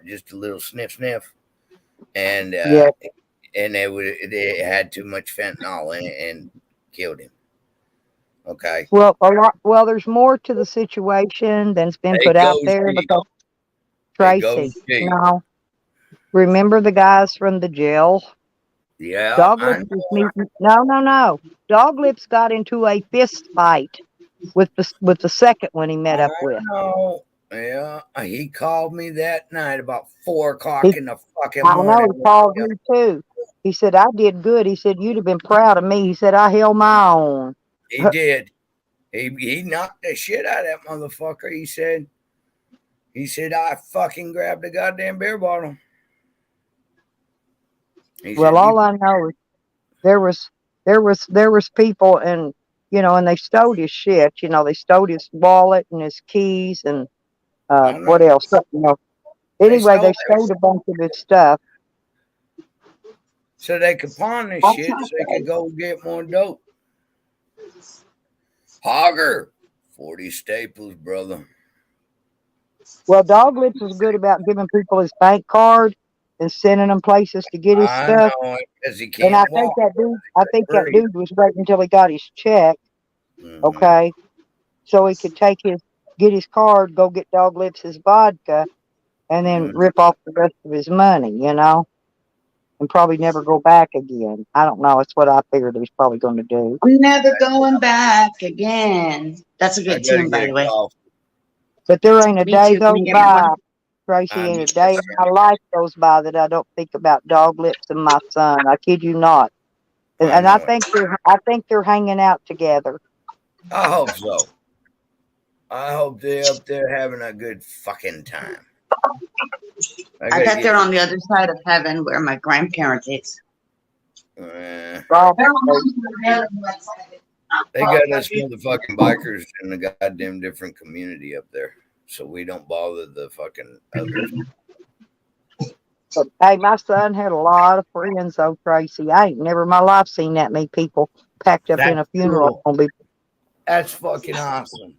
just a little sniff, and Yeah. they had too much fentanyl in it and killed him. Okay, Well, there's more to the situation than's been it put out goes there deep. because It goes Tracy, deep. no, remember the guys from the jail? Yeah, I Doglips was know. meeting. No, no, no. Doglips got into a fist fight with the second one he met I up with. know. Yeah, he called me that night about 4 o'clock He, in the fucking I know morning. he called me too. He said I did good. He said you'd have been proud of me. He said I held my own. He did. He knocked the shit out of that motherfucker. He said, He said, I fucking grabbed a goddamn beer bottle. He Well, said, you, all I know is there was people, and and they stole his shit. They stole his wallet and his keys and I know. what else? They Anyway, stole they it stole a bunch of his stuff. so they could pawn this shit so they could go get more dope. Hogger. 40 staples, brother. Well, Dog Lips was good about giving people his bank card and sending them places to get his I stuff. know it because he And can't walk. I think that dude was waiting until he got his check, Mhm. okay, so he could get his card, go get Dog Lips his vodka, and then Mhm. rip off the rest of his money, and probably never go back again. I don't know. It's what I figured he was probably going to do. I'm never going back again. That's a I good gotta tune, by get the a way. coffee. But there ain't a Me day too. Can goes you get me by, one? Tracy, I ain't need a day of my life goes by that I don't think about Dog Lips and my son. I kid you not. And, I and I know it. think they're hanging out together. I hope so. I hope they're up there having a good fucking time. I I gotta bet get. they're on the other side of heaven where my grandparents is. Probably. They got us motherfucking bikers in the goddamn different community up there, so we don't bother the fucking others. But, hey, my son had a lot of friends, though, Tracy. I ain't never in my life seen that many people packed up in That's a funeral cool. home. That's fucking awesome.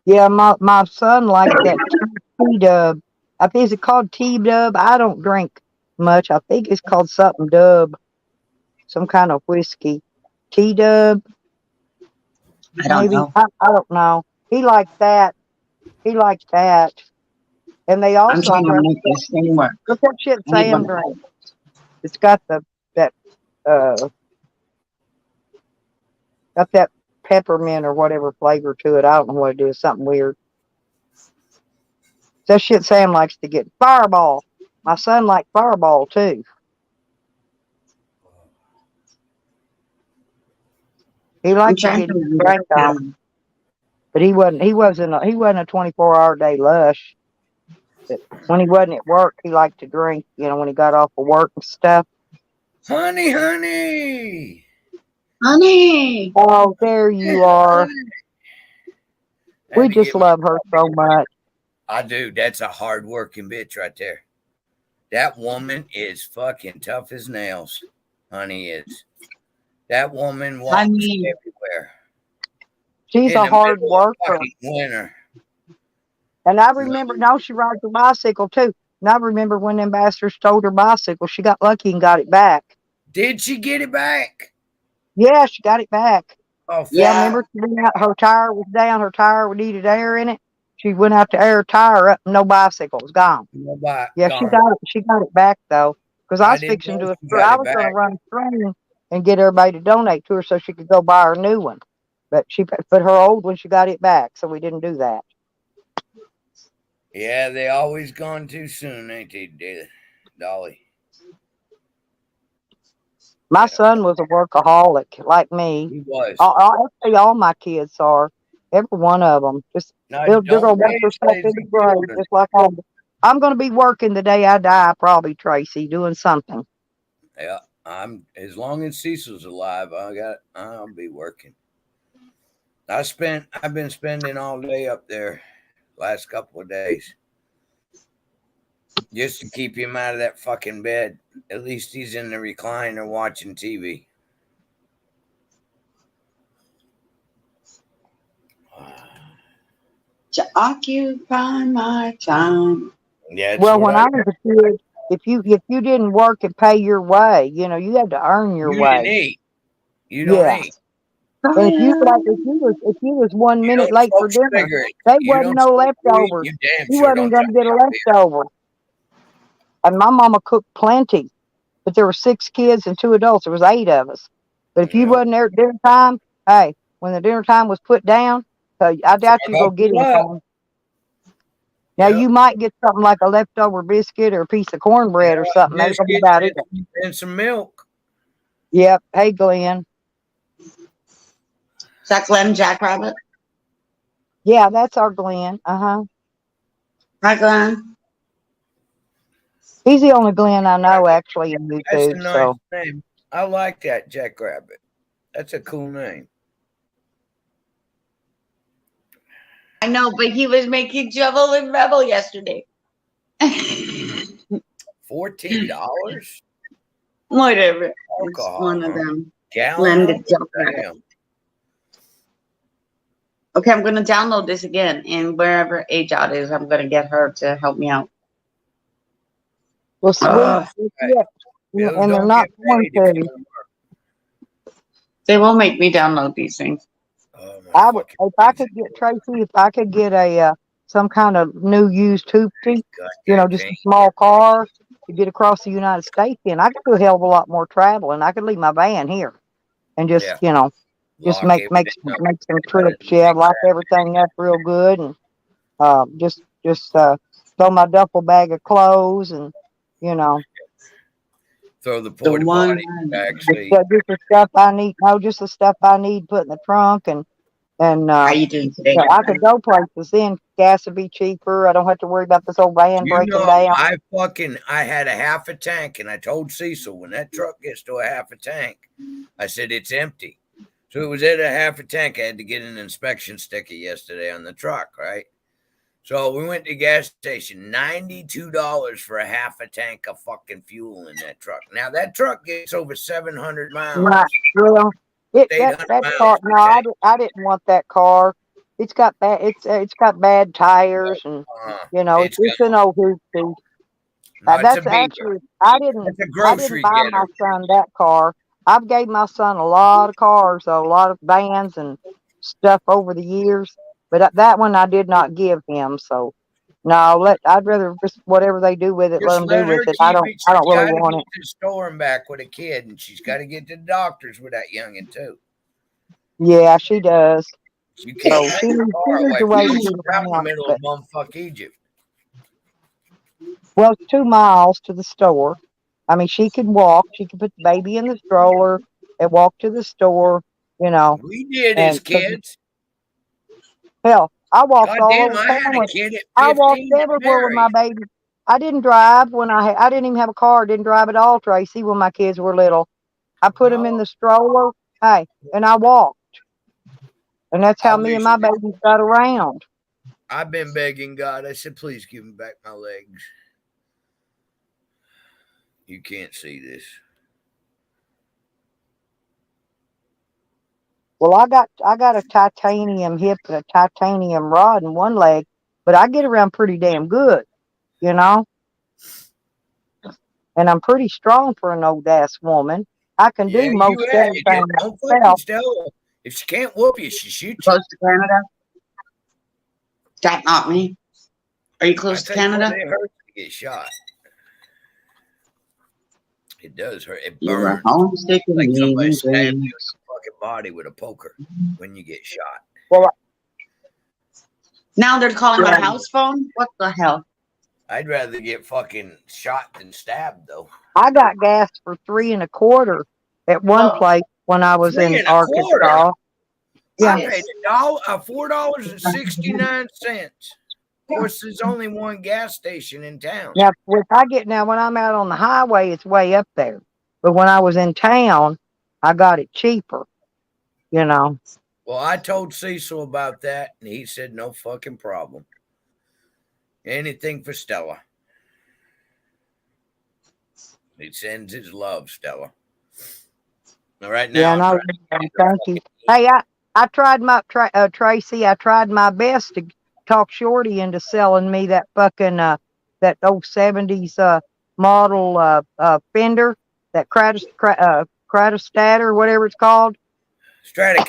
Yeah, my son liked that T-Dub. I think is it called T-Dub? I don't drink much. I think it's called something Dub, some kind of whiskey. T-Dub, I don't maybe. know. I don't know. He liked that. He liked that. And they I'm also trying to drank make this thing work. what's that shit I need Sam one. drank? It's got that uh got that peppermint or whatever flavor to it. I don't know what it is. Something weird. That shit Sam likes to get. Fireball. My son liked Fireball too. He I'm liked to trying get to his read drink it off, down. but he wasn't a 24-hour day lush. But when he wasn't at work, he liked to drink. When he got off of work and stuff. Honey, honey. Honey! Oh, there you are. I We had to just get my. love her so much. I do. That's a hard working bitch right there. That woman is fucking tough as nails. Honey is. That woman walks Honey! everywhere She's in a the hard middle of worker. fucking winter. And I remember, no, she rides a bicycle too. And I remember when the ambassador stole her bicycle, she got lucky and got it back. Did she get it back? Yeah, she got it back. Oh, Yeah, Yeah. remember she went out, her tire was down, her tire needed air in it. She went out to air her tire up, no bicycle, it was gone. nobody Yeah, she gone. got it. She got it back though, because I I was didn't fixing know to. she got I it was going to back. run a string and get everybody to donate to her so she could go buy her new one. But her old one, she got it back, so we didn't do that. Yeah, they always gone too soon, ain't they, Dolly? My Yeah, son was a workaholic like me. he was. Actually, all my kids are. Every one of them. Just Now, they're don't going to work raise themselves in the lazy grave, children. just like I'm going to be working the day I die, probably, Tracy, doing something. Yeah, I'm. As long as Cecil's alive, I'll be working. I've been spending all day up there, last couple of days, just to keep him out of that fucking bed. At least he's in the recliner watching TV. To occupy my time. Yeah, that's Well, what when I I got. was a kid, if you didn't work and pay your way, you had to earn your You didn't way. eat. You don't Yeah. eat. And if you was 1 minute You don't late for smoke dinner, cigarettes. they You wasn't don't no smoke weed. leftovers. You damn You sure wasn't don't gonna touch get a that beer. leftover. And my mama cooked plenty, but there were 6 kids and 2 adults. There was 8 of us. But if you Yeah. wasn't there at dinner time, hey, when the dinner time was put down, I doubt you Start go get opening up. anything. Now Yep. you might get something like a leftover biscuit or a piece of cornbread or something. That's gonna be Biscuits about it. and some milk. Yep. Hey, Glenn. Is that Glenn Jackrabbit? Yeah, that's our Glenn. Hi, Glenn. He's the only Glenn I know actually in That's a YouTube. nice So name. I like that, Jackrabbit. That's a cool name. I know, but he was making Jubble and Rebel yesterday. $14? Whatever. It's Alcohol, one of huh? them. Gallon Blended of it? Jackrabbit. Damn. Okay, I'm gonna download this again, and wherever AJOT is, I'm gonna get her to help me out. well, sweet. Ugh, Yeah, Bills and they're don't not get going paid if you to. don't work. they will make me download these things. Oh my I would, fucking if I days. could get Tracy, if I could get a some kind of new used hoopty, Goddamn just a pain. small car to get across the United States in, I could do a hell of a lot more traveling. I could leave my van here and just, Yeah. just Lock everything up. make some trips. Yeah, lock everything up real good and just throw my duffel bag of clothes and you know Throw the The porta one. potty in the back seat. just the stuff I need. No, just the stuff I need put in the trunk and How you doing today? yeah, I could go places. Then gas would be cheaper. I don't have to worry about this old van You breaking know, down. I had a half a tank, and I told Cecil when that truck gets to a half a tank, I said it's empty. So it was at a half a tank. I had to get an inspection sticker yesterday on the truck, right? So we went to the gas station, $92 for a half a tank of fucking fuel in that truck. Now that truck gets over 700 miles, Not well. That 800 miles car. per No, tank. I didn't want that car. It's got bad tires and It's it's an gone. old hoopty. No, it's a That's beaver. actually It's a I didn't grocery buy my getter. son that car. I've gave my son a lot of cars, a lot of vans and stuff over the years, but that one I did not give him. So no, I'd rather just whatever they do with it, let Just them do let with her it. keep it. I She's don't really got to want get it. to the store and back with a kid, and she's got to get to the doctors with that youngin' too. Yeah, she does. You So can't take she the car needs away a from way her. to She's get out in the around. middle of But bumfuck Egypt. well, it's 2 miles to the store. I mean, she could walk. She could put the baby in the stroller and walk to the store. You know, We did as and 'cause kids. hell, I walked God all damn, over I town had a with. kid at I walked 15 get everywhere with my married. baby. I didn't drive when I didn't even have a car. I didn't drive at all, Tracy, when my kids were little. I put them in No, the stroller. Hey, and I walked, and that's I how me and wish my babies got around. I've been begging God. I said, please give me back my legs. You can't see this. Well, I got a titanium hip and a titanium rod in one leg, but I get around pretty damn good, you know. And I'm pretty strong for an old ass woman. I can Yeah, do you most had. everything Don't fucking myself. tell her. If she can't whoop you, she shoots you. Close to Canada? That not me. Are you I close to tell you what, Canada? it hurts to get shot. It does hurt. It You are burns. homesick and Like somebody leaving stabbed you in dreams. the fucking body with a poker when you get shot. Well, Now they're calling my yeah, house phone? What the hell? I'd rather get fucking shot than stabbed, though. I got gas for 3.25 at one Oh, place when I was Three in and a quarter. Arkansas. I Yeah, paid $4.69. Of course, there's only one gas station in town. now when I'm out on the highway, it's way up there. But when I was in town, I got it cheaper. You know. Well, I told Cecil about that, and he said no fucking problem. Anything for Stella. He sends his love, Stella. All right, now Yeah, I'm no, trying to get her thank you. fucking Hey, I tried Tracy. I tried my best to talk Shorty into selling me that fucking that old '70s model Fender, that Cratostator, whatever it's called. No,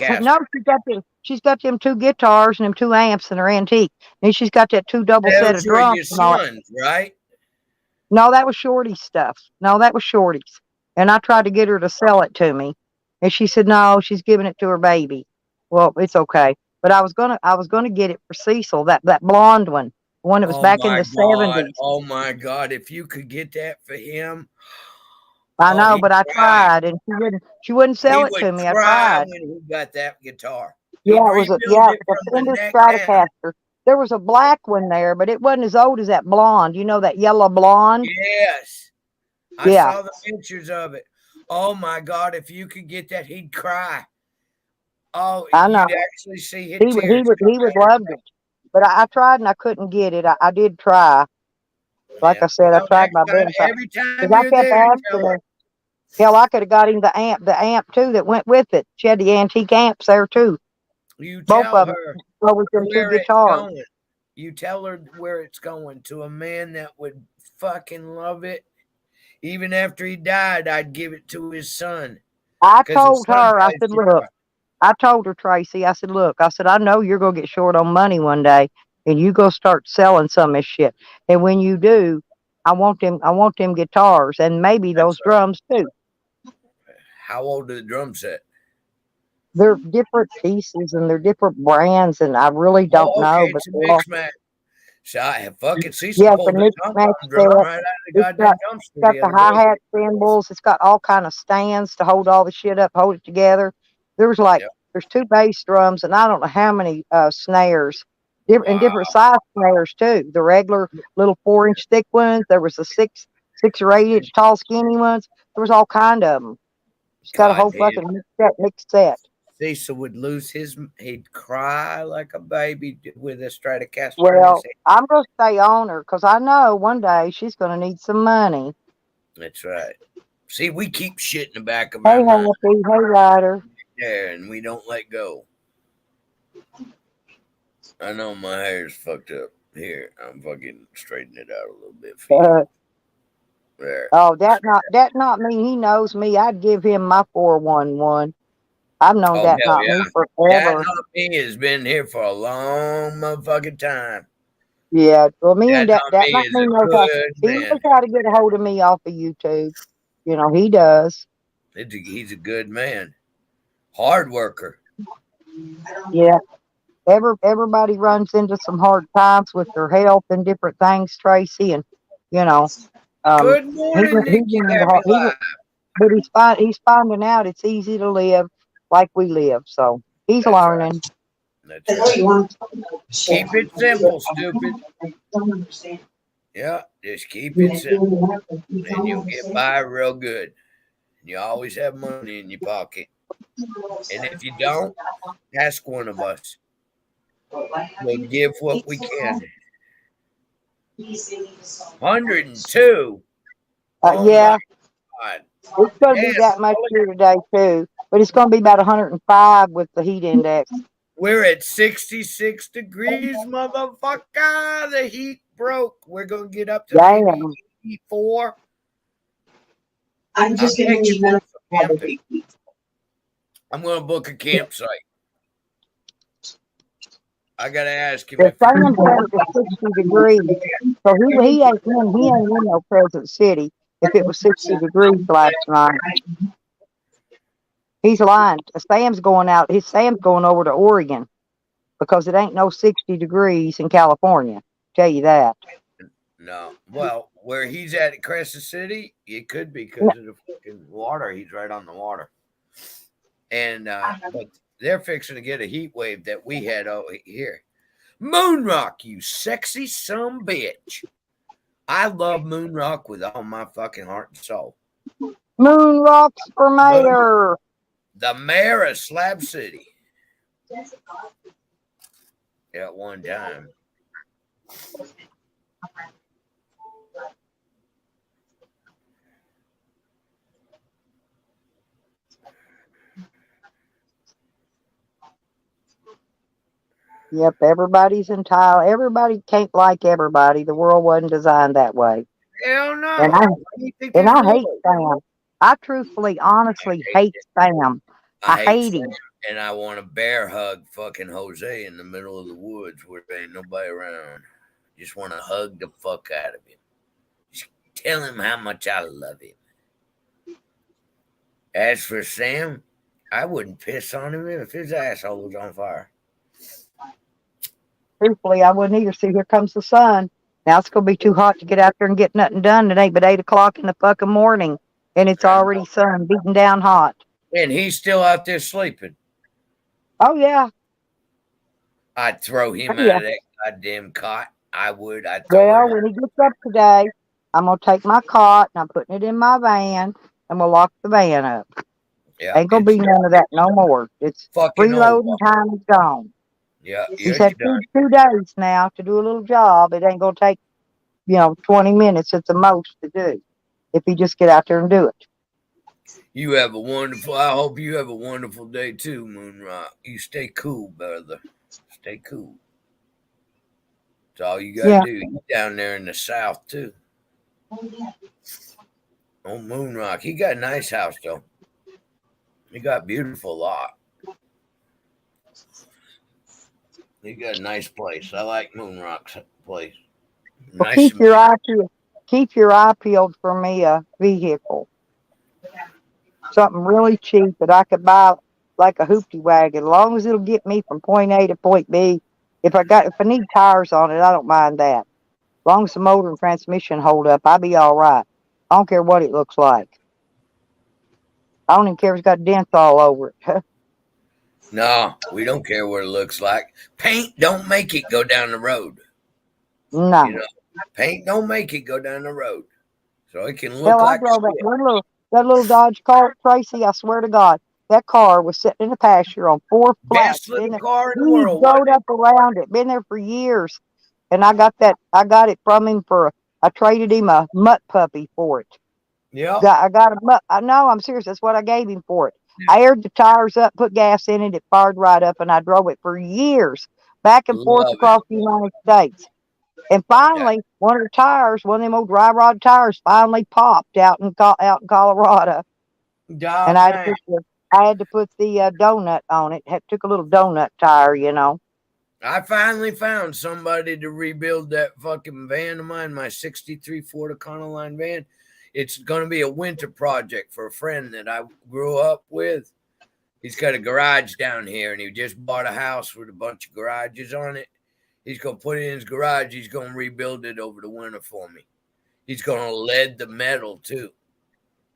Stratocaster. she's got them 2 guitars and them 2 amps and they're antique. And she's got that 2 double set Those of were drums your and all that. sons, right? No, that was Shorty's stuff. No, that was Shorty's. And I tried to get her to sell it to me. And she said, no, she's giving it to her baby. Well, it's okay. But I was gonna get it for Cecil, that blonde one. The one that was Oh back in my the God. 70s. Oh my God. If you could get that for him, I oh, know, he'd but I cry. tried and she wouldn't He sell it would to me. I cry tried. when he got that guitar. He'd Yeah, rebuild it it was from a the Fender neck down. Stratocaster. There was a black one there, but it wasn't as old as that blonde. You know that yellow blonde? Yes. I Yeah, saw the pictures of it. Oh my God. If you could get that, he'd cry. Oh, I know. you'd actually see his He tears would come he would down his love it. But I tried and I couldn't get it. I did try. face. Like Yeah. I said, I Well, tried next my time, best. every time Because I you're kept there, asking tell her. her. Hell, I could have got him the amp too that went with it. She had the antique amps there too. You Both tell of them. her Go with them two where it's guitars. going. You tell her where it's going to a man that would fucking love it. Even after he died, I'd give it to his son I because his told son her, I plays said, look, guitar. I told her, Tracy, I said, look, I said, I know you're going to get short on money one day and you go start selling some of this shit. And when you do, I want them guitars and maybe That's those drums too. how old are the drum set? They're different pieces and they're different brands and I really don't Oh, okay, know, but it's a they're all, mix match. So I fucking Cecil yeah, it's a pulled a mix tom match tom set. drum right out of the It's goddamn dumpster got the the other hi day. hat cymbals. It's got all kind of stands to hold all the shit up, hold it together. There's like Yep. there's two bass drums and I don't know how many snares, Wow. different size snares too. The regular little 4 inch thick ones. There was the 6 or 8 inch tall skinny ones. There was all kind of them. It's got a God whole damn. fucking mixed set. Cecil would lose his, he'd cry like a baby with a Stratocaster in his Well, hand. I'm gonna stay on her because I know one day she's gonna need some money. That's right. See, we keep shit in the back of Hey, our mind Happy. Hey, Ryder. there and we don't let go. I know my hair's fucked up. Here, I'm fucking straightening it out a little bit for you. There. Oh, that not me. He knows me. I'd give him my 411. I've known Oh, that hell not me yeah. That forever. not me has been here for a long motherfucking time. Yeah. Well, me That and that not that me not is me a knows how good he knows man. how to get a hold of me off of YouTube. You know, he does. He's a good man. Hard worker. Yeah. Everybody runs into some hard times with their health and different things, Tracy, and you know, um, Good morning, he Nikki. went into Happy hard, life. but he's finding out it's easy to live like we live. So he's That's right. learning. That's right. Keep it simple, stupid. Yeah, just keep it simple. And you'll get by real good. And you always have money in your pocket. And if you don't, ask one of us. We'll give what we can. 102. Oh my Yeah, God. it's going to be Damn, that much Polly. here today too, but it's going to be about 105 with the heat index. We're at 66 degrees, motherfucker. The heat broke. We're going to get up to maybe Damn. 84. I'm taking you camping. I'm going to book a campsite. I got to ask him The if he sun said it was 60 degrees, so he ain't in no Crescent City if it was 60 degrees last night. He's lying. Sam's going out. Sam's going over to Oregon because it ain't no 60 degrees in California. Tell you that. No. Well, where he's at Crescent City, it could be because of the fucking water. He's right on the water. And but they're fixing to get a heat wave that we had over here. Moonrock, you sexy some bitch. I love Moonrock with all my fucking heart and soul. Moon rocks for Moon, mayor. the mayor of Slab City at one time. Yep, everybody's entitled. Everybody can't like everybody. The world wasn't designed that way. Hell And no. I What do you think and this I world hate is? Sam. I truthfully, I honestly hate hate it. Sam. I I hate hate Sam, him. and I want to bear hug fucking Jose in the middle of the woods where there ain't nobody around. Just want to hug the fuck out of him. Just Tell him how much I love him. As for Sam, I wouldn't piss on him if his asshole was on fire. Truthfully, I wouldn't either. See, here comes the sun. Now it's going to be too hot to get out there and get nothing done. It ain't but 8 o'clock in the fucking morning, and it's I already know. sun, beating down hot. And he's still out there sleeping. Oh, yeah. I'd throw him Oh, yeah. out of that goddamn cot. I would. I'd throw Well, him. when he gets up today, I'm going to take my cot, and I'm putting it in my van, and we'll lock the van up. Yeah, Ain't going to be none of that no more. It's fucking over. freeloading time is gone. Yeah, He's you're had done. 2 days now to do a little job. It ain't going to take, 20 minutes at the most to do if he just get out there and do it. You have a wonderful. I hope you have a wonderful day too, Moonrock. You stay cool, brother. Stay cool. That's all you gotta Yeah. do. He's down there in the south too. Oh, Moonrock. He got a nice house though. He got a beautiful lot. He got a nice place. I like Moonrock's place. Well, Nice. keep your eye peeled for me a vehicle. Something really cheap that I could buy like a hoopty wagon, as long as it'll get me from point A to point B. If I need tires on it, I don't mind that. As long as the motor and transmission hold up, I'll be all right. I don't care what it looks like. I don't even care if it's got dents all over it. No, we don't care what it looks like. Paint don't make it go down the road. No. You know, paint don't make it go down the road. So it can look Hell, I like drove shit. that little Dodge car, Tracy. I swear to God, that car was sitting in the pasture on 4 flats. Best little car in the He world. rode up around it. Been there for years, and I got it from him I traded him a mutt puppy for it. Yeah. I got a mutt. I know, I'm serious. That's what I gave him for it. I aired the tires up, put gas in it. It fired right up, and I drove it for years, back and forth Love across the United States. And finally, one of them old dry rod tires, finally popped out in Colorado. And I had to put the donut on it. Took a little donut tire, I finally found somebody to rebuild that fucking van of mine, my 63 Ford Econoline van. It's going to be a winter project for a friend that I grew up with. He's got a garage down here, and he just bought a house with a bunch of garages on it. He's going to put it in his garage. He's going to rebuild it over the winter for me. He's going to lead the metal, too.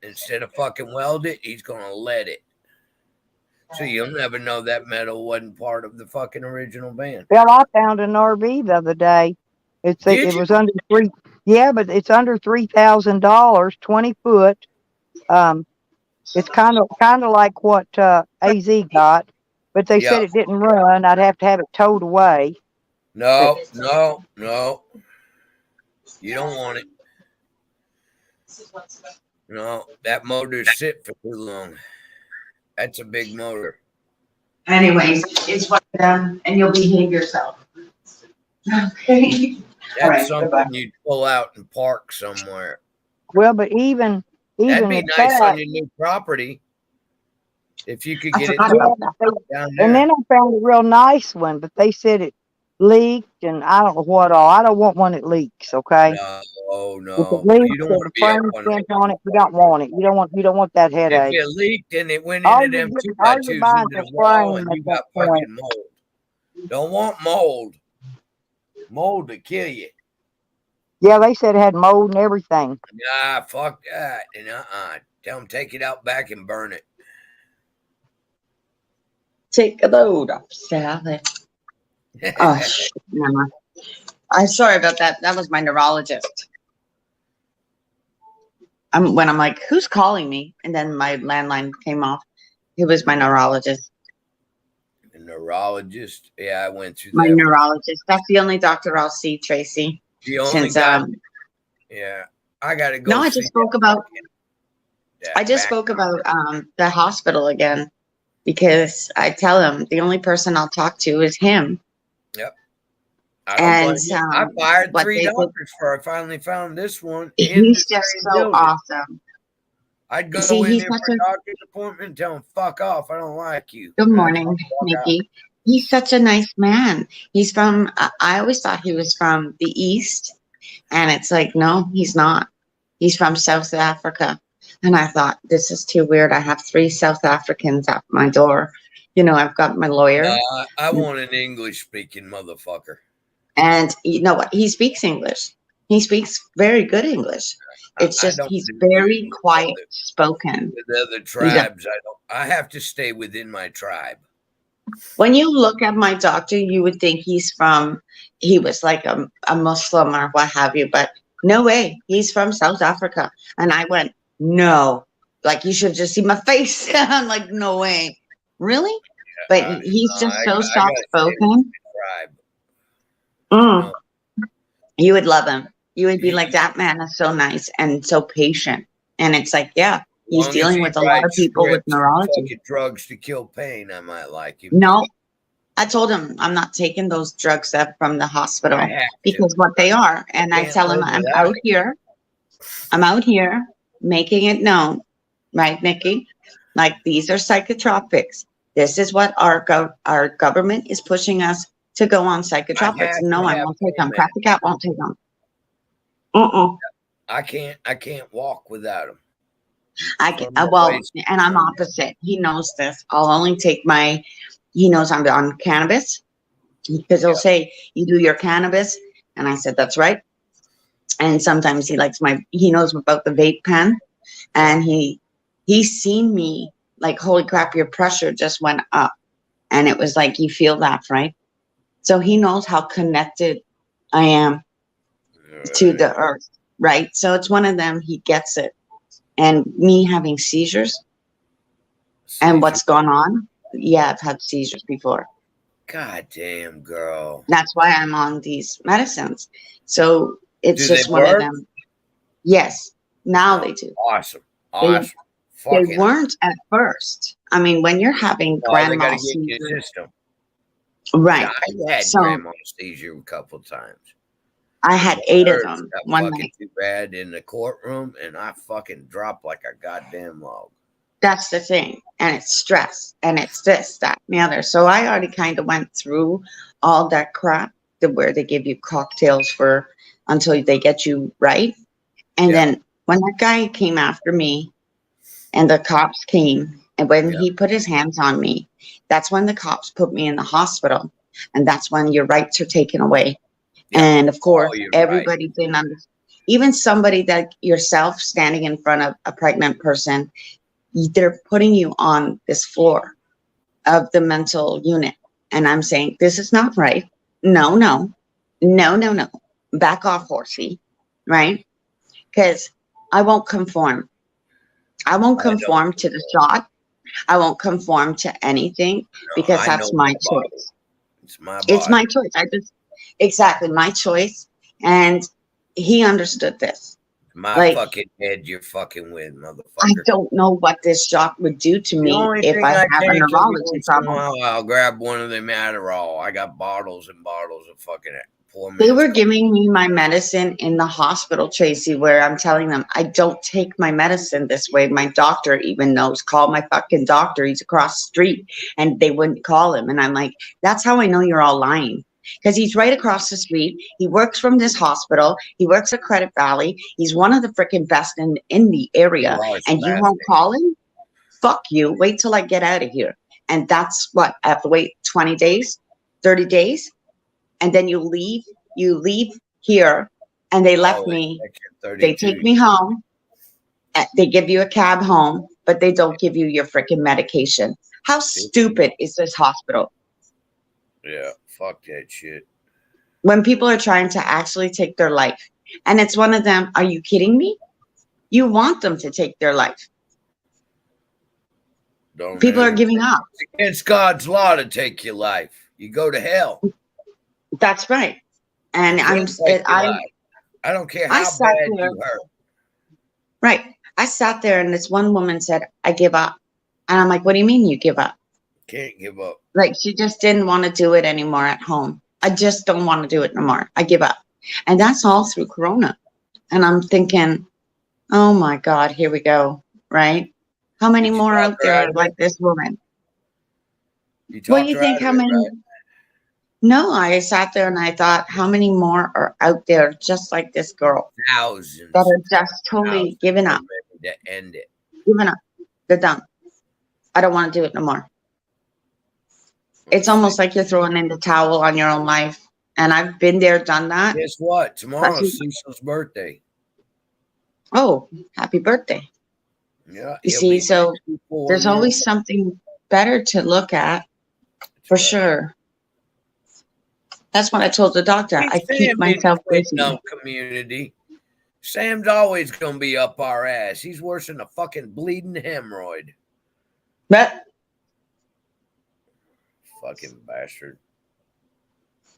Instead of fucking weld it, he's going to lead it. So you'll never know that metal wasn't part of the fucking original van. Well, I found an RV the other day. It was under $3,000. Yeah, but it's under $3,000, 20 foot. It's kind of like what AZ got, but they said it didn't run. I'd have to have it towed away. No. You don't want it. No, that motor's sit for too long. That's a big motor. Anyways, it's one of them, and you'll behave yourself. Okay. That's something you'd pull out and park somewhere. Well, but even that'd be at nice that, on your new property if you could get it down there. And then I found a real nice one, but they said it leaked, and I don't know what all. I don't want one that leaks. Okay. No. If it leaks, You don't want to be frame dent on it. You don't want it. You don't want that headache. If it leaked and it went All into you're them getting- 2x2s all you're buying into is the wall, frame and at you that got point. fucking mold. Don't want mold. Mold to kill you. Yeah, they said it had mold and everything. Nah, fuck that. And tell them take it out back and burn it. Take a load off salad. Oh, shit, Mama. I'm sorry about that. That was my neurologist. When I'm like, who's calling me? And then my landline came off. It was my neurologist. A neurologist? Yeah, I went through My that. neurologist. That's the only doctor I'll see, Tracy. The only Since guy. Yeah, I gotta go. No, I just spoke about. I just spoke about the hospital again, because I tell him the only person I'll talk to is him. Yep. And I fired 3 doctors before I finally found this one. He's just so awesome. I'd go in there for a doctor's appointment and tell him, fuck off, I don't like you. Good morning, Nikki. He's such a nice man. He's from, I always thought he was from the East. And it's like, no, he's not. He's from South Africa. And I thought, this is too weird. I have 3 South Africans at my door. I've got my lawyer. I want an English speaking motherfucker. And you know what? He speaks English. He speaks very good English. It's I just don't he's do very with quiet spoken. other tribes. I have to stay within my tribe. When you look at my doctor, you would think he was like a Muslim or what have you, but no way. He's from South Africa. And I went, no, like you should just see my face. I'm like, no way. Really? But he's just so I soft gotta stay within spoken. my tribe. Mm. You would love him. You would be like, that man is so nice and so patient. And it's like, yeah, he's Long as dealing he with a lot of writes people with scripts and neurology. fucking drugs to kill pain, I might like him. No, I told him I'm not taking those drugs up from the hospital I have because to. what they are. And I Can't tell him live I'm without out it. here. I'm out here making it known, right, Nikki? Like these are psychotropics. This is what our government is pushing us to go on I psychotropics. have No, to I have won't take them. pain Crappy meds. Cat won't take them. Uh-uh. I can't walk without him. Well, and I'm opposite. He knows this. I'll only take he knows I'm on cannabis because he'll say, you do your cannabis. And I said, that's right. And sometimes he knows about the vape pen and he's seen me like, holy crap, your pressure just went up. And it was like, you feel that, right? So he knows how connected I am to the earth, right? So it's one of them, he gets it. And me having seizures and what's gone on. Yeah, I've had seizures before. God damn, girl. That's why I'm on these medicines. So it's Do just they one of work? them. Yes, now they do. Awesome. They, Awesome. they Fucking weren't at first. I mean, when you're having they grand gotta mal get in your seizures, system. right? I had So grand mal seizure a couple times. I had 8 of Nerves them got one fucking night. too bad in the courtroom, and I fucking dropped like a goddamn log. That's the thing. And it's stress and it's this, that, and the other. So I already kind of went through all that crap where they give you cocktails until they get you right. And then when that guy came after me and the cops came, and when he put his hands on me, that's when the cops put me in the hospital. And that's when your rights are taken away. And of course, everybody didn't understand. Even somebody that yourself standing in front of a pregnant person, they're putting you on this floor of the mental unit. And I'm saying, this is not right. No, no, no, no, no. Back off, horsey. Right? Because I won't conform. I won't conform to the shot. I won't conform to anything because that's my choice. It's my body. It's my choice. Exactly my choice. And he understood this. My fucking head you're fucking with, motherfucker. I don't know what this shot would do to me if I have a neurology problem. I'll grab one of them Adderall. I got bottles and bottles of fucking it. They were giving me my medicine in the hospital, Tracy, where I'm telling them I don't take my medicine this way. My doctor even knows. Call my fucking doctor. He's across the street. And they wouldn't call him. And I'm like, that's how I know you're all lying. Because he's right across the street. He works from this hospital. He works at Credit Valley. He's one of the freaking best in the area. And you won't call him? Fuck you. Wait till I get out of here. And that's what? I have to wait 20 days, 30 days. And then you leave here, and they left me. They take me home. They give you a cab home, but they don't give you your freaking medication. How stupid is this hospital? Yeah, fuck that shit. When people are trying to actually take their life, and it's one of them, are you kidding me? You want them to take their life. People are giving up. It's against God's law to take your life. You go to hell. That's right. And I don't care how bad you hurt. Right. I sat there and this one woman said, I give up. And I'm like, what do you mean you give up? Can't give up. Like she just didn't want to do it anymore at home. I just don't want to do it no more. I give up. And that's all through Corona. And I'm thinking, oh my God, here we go. Right? How many more out there like this woman? What do you think? How many? No, I sat there and I thought, how many more are out there just like this girl that Thousands, are just totally thousands giving are up, ready to end it. giving up. They're done. I don't want to do it no more. It's Let's see. almost like you're throwing in the towel on your own life. And I've been there, done that. Guess what? Especially, Tomorrow's Cecil's birthday. oh, happy birthday. Yeah, You he'll see, be so 64 there's years. always something better to look at That's for right. sure. That's what I told the doctor. Hey, I keep Sam ain't myself quitting busy. no community. Sam's always gonna be up our ass. He's worse than a fucking bleeding hemorrhoid. But Fucking bastard.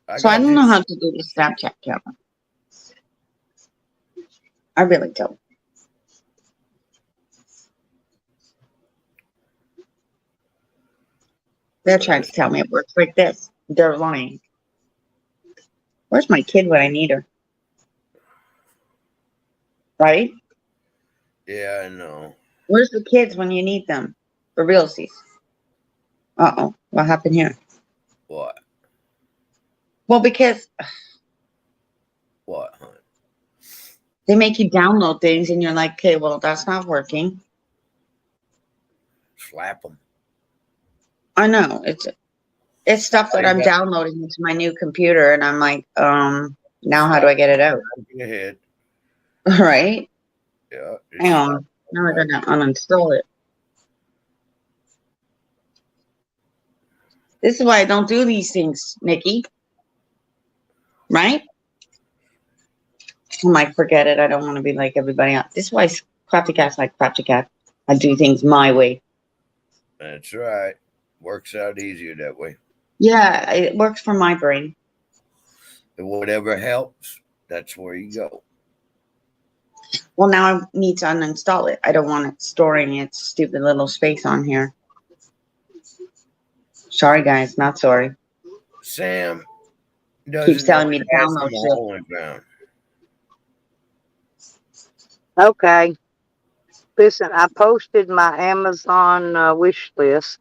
so I got don't this. know how to do the Snapchat camera. I really don't. They're trying to tell me it works like this. They're lying. Where's my kid when I need her? Right? Yeah, I know. Where's the kids when you need them? For realsies. Uh-oh. What happened here? What? Well, because What, hon? they make you download things and you're like, okay, well, that's not working. Slap him. I know. It's stuff that I'm downloading into my new computer and I'm like, now how do I get it out? Go ahead. Right? Yeah. Hang on. Now I gotta uninstall it. This is why I don't do these things, Nikki. Right? I might forget it. I don't want to be like everybody else. This is why Crafty Cat's like Crafty Cat. I do things my way. That's right. Works out easier that way. Yeah, it works for my brain. And whatever helps, that's where you go. Well, now I need to uninstall it. I don't want it storing its stupid little space on here. Sorry, guys. Not sorry. Sam Keeps doesn't telling know me he to has download some shit. hole in ground. Okay. Listen, I posted my Amazon wish list.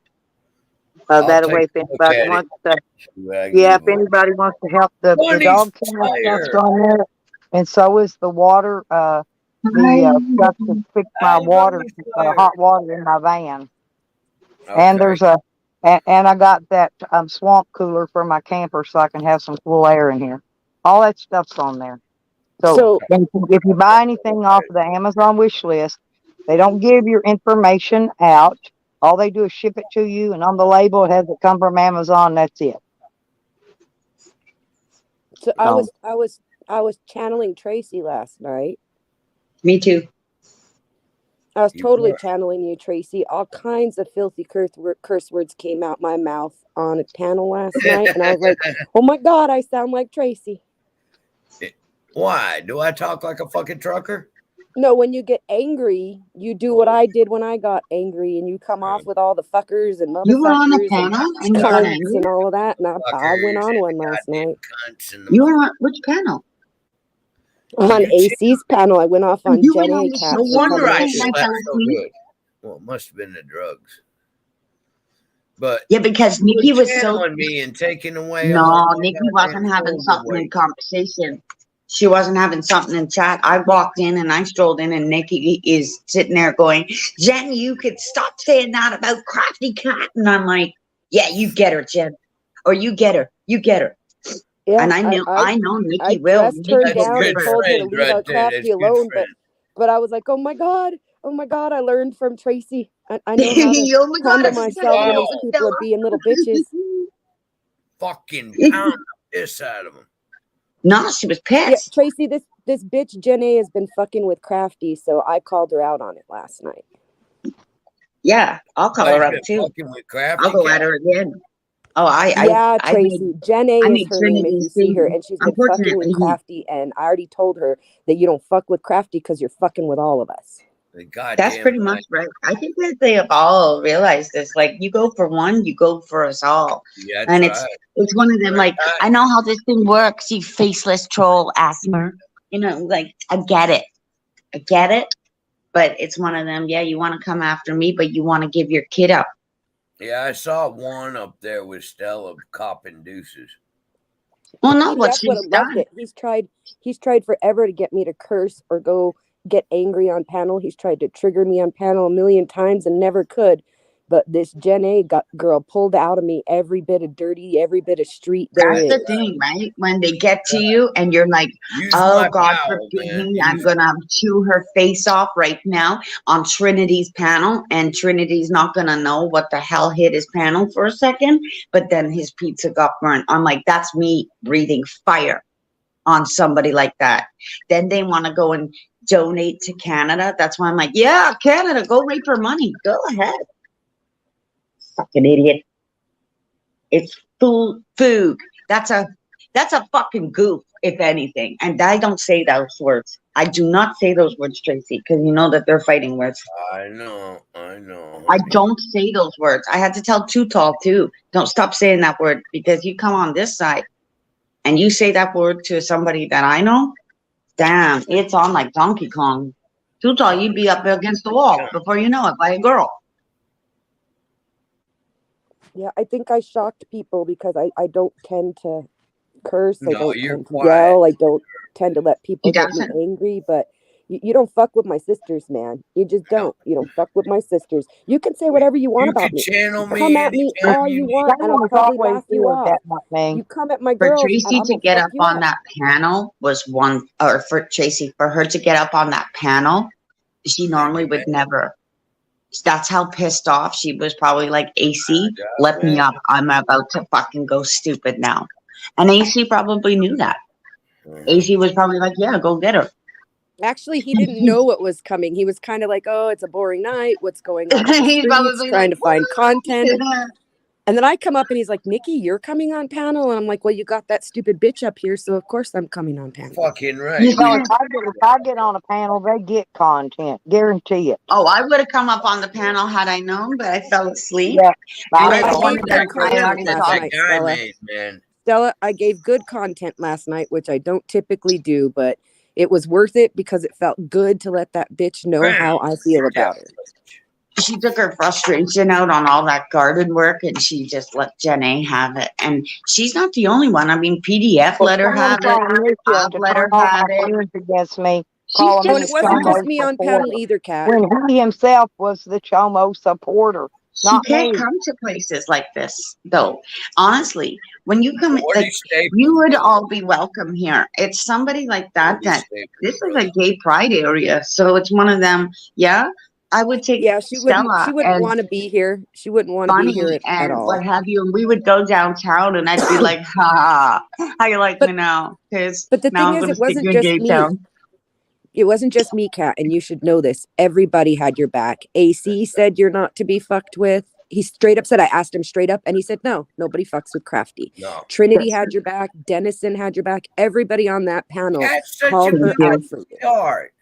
I'll That take way, if a look anybody at it. wants to, See what I can yeah, do if for you. anybody wants to help, the Money's dog kennel stuff's fire. on there, and so is the water. The Hi. stuff to fix my Hey, water, money's fire. hot water in my van. And Okay. there's and I got that swamp cooler for my camper so I can have some cool air in here. All that stuff's on there. So So if you buy anything off of the Amazon wish list, they don't give your information out. All they do is ship it to you, and on the label it has it come from Amazon. That's it. so I So was I was I was channeling Tracy last night. Me too. I was You totally were. channeling you, Tracy. All kinds of filthy curse words came out my mouth on a panel last night, and I was like, "Oh my god, I sound like Tracy." Why? Do I talk like a fucking trucker? No, when you get angry, you do what I did when I got angry, and you come off with all the fuckers and You were on a motherfuckers and panel and you got cunts angry. and all of that, and I went Fuckers on and one the last goddamn night cunts and the You were mother. on which panel? on You chill. AC's panel. I went off on You went on Jenny the Cat show No for last wonder coming I in. night and I slept fell so asleep. good. Well, it must have been the drugs. But Yeah, because you Nikki were was so channeling me and taking away all no, my Nikki goddamn wasn't having shoulder something in weight. conversation. She wasn't having something in chat. I walked in and I strolled in and Nikki is sitting there going, Jen, you could stop saying that about Crafty Cat. And I'm like, yeah, you get her, Jen. Or you get her. You get her. Yeah, And I know I Nikki will. dressed her Nikki That's will down give good and her. told her to friends leave right our there. crafty That's good alone, friends. but I was like, oh my god, I learned from Tracy. I know how to Oh my God, handle I Let's forgot myself when about these go. people are being little bitches. Fucking pound the piss out of them. No, she was Yeah, pissed. Tracy, this bitch Jenny has been fucking with Crafty, so I called her out on it last night. Yeah, I'll call I've her up been too. fucking with I'll Crafty go Cat. at her again. Oh, Yeah, I made Tracy, Jenny is her name if Trinity you see her, see. and she's been fucking with Unfortunately, Crafty, and I already told her that you don't fuck with Crafty because you're fucking with all of us. The that's goddamn pretty much right. I think that they have all realized this. Like, you go for one, you go for us all. Yeah, that's And right. it's one of them. Right. Like, I know how this thing works. You faceless troll, asthma. You know, like I get it. But it's one of them. Yeah, you want to come after me, but you want to give your kid up. Yeah, I saw one up there with Stella copping deuces. Well, no, what PDF would she's have loved done. it. He's tried forever to get me to curse or go get angry on panel. He's tried to trigger me on panel a million times and never could. But this Gen A girl pulled out of me every bit of dirty, every bit of street there That's is. the thing, right? When they get to you and you're like, Use oh, my God power, forgive man. me. I'm going to chew her face off right now on Trinity's panel. And Trinity's not going to know what the hell hit his panel for a second. But then his pizza got burnt. I'm like, that's me breathing fire on somebody like that. Then they want to go and donate to Canada. That's why I'm like, yeah, Canada, go rape her money. Go ahead. Fucking idiot. It's food. That's a fucking goof, if anything. And I don't say those words. I do not say those words, Tracy, because you know that they're fighting words. I know. I don't say those words. I had to tell Too Tall too. Don't stop saying that word, because you come on this side and you say that word to somebody that I know. Damn, it's on like Donkey Kong. Too Tall, you'd be up against the wall before you know it by a girl. Yeah, I think I shocked people because I don't tend to curse. I No, don't you're tend to quiet. yell. I don't tend to let people He get me doesn't. angry. But you don't fuck with my sisters, man. You just don't. You don't fuck with my sisters. You can say whatever you want You about can me. channel Come me at me anytime all you you need. want, and I'll Sam has probably always laugh you feared off. that about me. You come at my For girls, and Tracy I'm to gonna get fuck up you on up. that panel was one, or for Tracy, for her to get up on that panel, she normally would never. That's how pissed off she was. Probably like, AC, let me up. I'm about to fucking go stupid now. And AC probably knew that. AC was probably like, yeah, go get her. Actually, he didn't know what was coming. He was kind of like, "Oh, it's a boring night. What's going on in the He's streets? probably Trying like, to find content." "Woo!" And then I come up and he's like, "Nikki, you're coming on panel." And I'm like, "Well, you got that stupid bitch up here, so of course I'm coming on panel." Fucking right. You No, see, if I get on a panel, they get content. Guarantee it. oh, I would have come up on the panel had I known, but I fell asleep. Yeah. And I I That's gave what good that content girl already was last thought. that night, guy Stella. made, man. Stella, I gave good content last night, which I don't typically do, but it was worth it because it felt good to let that bitch know how I feel about her. She took her frustration out on all that garden work, and she just let Jenny have it. And she's not the only one. I mean, PDF let her have it. I've let her all have my it. friends against me, She's calling Oh, me and just it wasn't just stubborn. me on panel either, Kat. when he himself was the Chomo supporter, She not can't me. come to places like this, though. Honestly, when you come, Where do like, you stay you from, would brother? all be welcome here. It's somebody like Where that do you that stay from, this is brother? a gay pride area, so it's one of them. Yeah, I would take Yeah, she wouldn't Stella want and to be here. She wouldn't want to be here Bunny at and all. what have you, and we would go downtown, and I'd be like, "Ha, how you like But- me now? Because But the now thing I'm is, gonna it stick wasn't you in just gay me. town." It wasn't just me, Kat, and you should know this. Everybody had your back. AC said you're not to be fucked with. He straight up said, I asked him straight up, and he said, no, nobody fucks with Crafty. No. Trinity had your back. Dennison had your back. Everybody on that panel That's such called a her good out for you. start.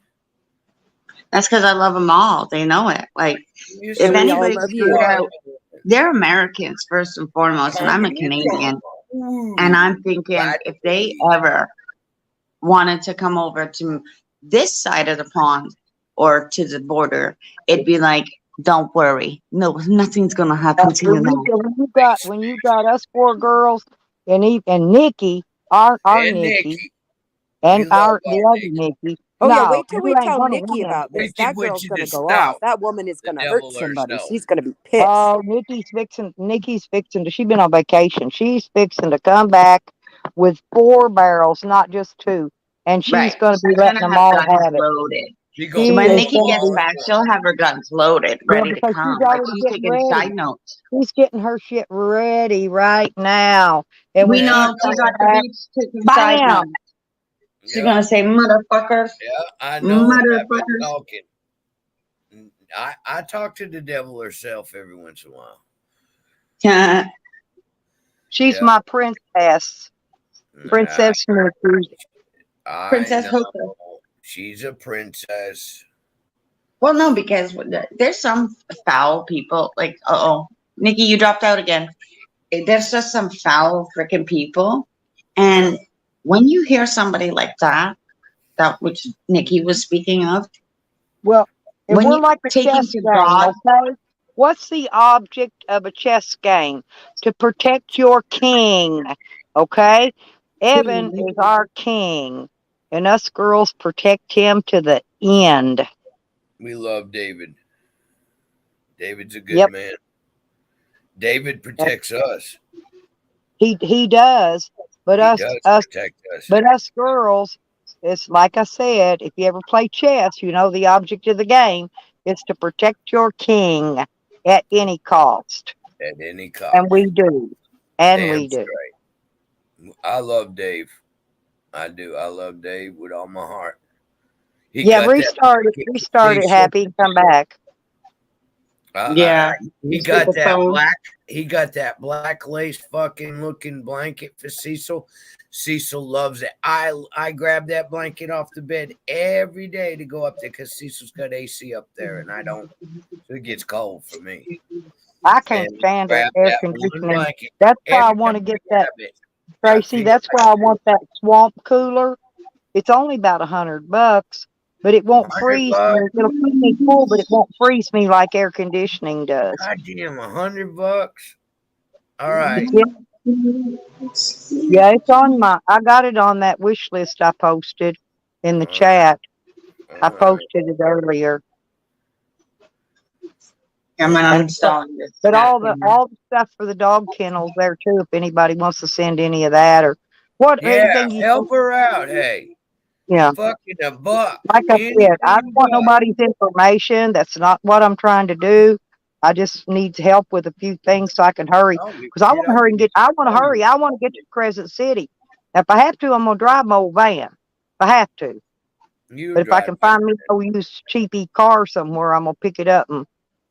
That's because I love them all. They know it. Like, You if And we all anybody love screwed you. out, they're Americans first and foremost, and I'm a Canadian. And I'm thinking, if they ever wanted to come over to this side of the pond or to the border, it'd be like, don't worry, no, nothing's gonna happen to you now. When you got us four girls and Nikki, our and Nikki, We and love the our other Nikki. Nikki. Oh, yeah, No, wait till we you ain't tell gonna Nikki win. about this. Wicked That girl's witch going to is go stout. off. That woman is The going to hurt devil somebody. herself. She's going to be pissed. Oh, Nikki's fixing to, she's been on vacation. She's fixing to come back with 4 barrels, not just 2. And she's Right. going to be She's letting gonna them have all guns have it. loaded. She So gonna when is Nikki gonna gets be- back, she'll have her guns loaded, ready to because come. she's Like, already she's getting taking ready. side notes. She's getting her shit ready right now. And We when know she she's comes at the back, beach taking side bam! notes. She's gonna say, motherfuckers. Yeah, I know it. I've been Motherfuckers. talking. I talk to the devil herself every once in a while. She's Yeah. my princess. Princess Nikki. Princess I Hooker. know. She's a princess. Well, no, because there's some foul people. Like, Nikki, you dropped out again. There's just some foul freaking people. And when you hear somebody like that which Nikki was speaking of, Well, if when we're you like a take chess it to game, God, okay? What's the object of a chess game? To protect your king, okay? Evan is our king, and us girls protect him to the end. We love David. David's a good Yep, man. David protects us. he does. But He us does us protect us. but us girls, it's like I said. If you ever play chess, you know the object of the game is to protect your king at any cost, At any and cost. we do, and Damn we do. straight. I love Dave. I do. I love Dave with all my heart. He Yeah, got that restart it. blanket for Restart it. Cecil. Happy, come back. Yeah. He These people got that so black. He got that black lace fucking looking blanket for Cecil. Cecil loves it. I grab that blanket off the bed every day to go up there because Cecil's got AC up there and I don't. So it gets cold for me. I can't And stand grab air that one conditioning. blanket That's why I every want time to get I that, grab it. I Tracy. feel That's like why I want that swamp cooler. It's only about $100, but it won't 100 freeze me. bucks. It'll keep me cool, but it won't freeze me like air conditioning does. God damn, $100. All right. Yeah, yeah, it's on my. I got it on that wish list I posted in the All right. chat. I All right. posted it earlier, I'm and uninstalling this but cat all the camera. stuff for the dog kennels there too. If anybody wants to send any of that or what Yeah, anything you help her out. Hey, yeah. fucking a buck. Like I said, I don't Anything want but. nobody's information. That's not what I'm trying to do. I just need help with a few things so I can hurry. I don't give Because I a shit. want to I hurry can and get. I want to tell you. hurry. I want to get to Crescent City. If I have to, I'm gonna drive my old van. If I have to. You But if I drive can that. find me a used cheapy car somewhere, I'm gonna pick it up and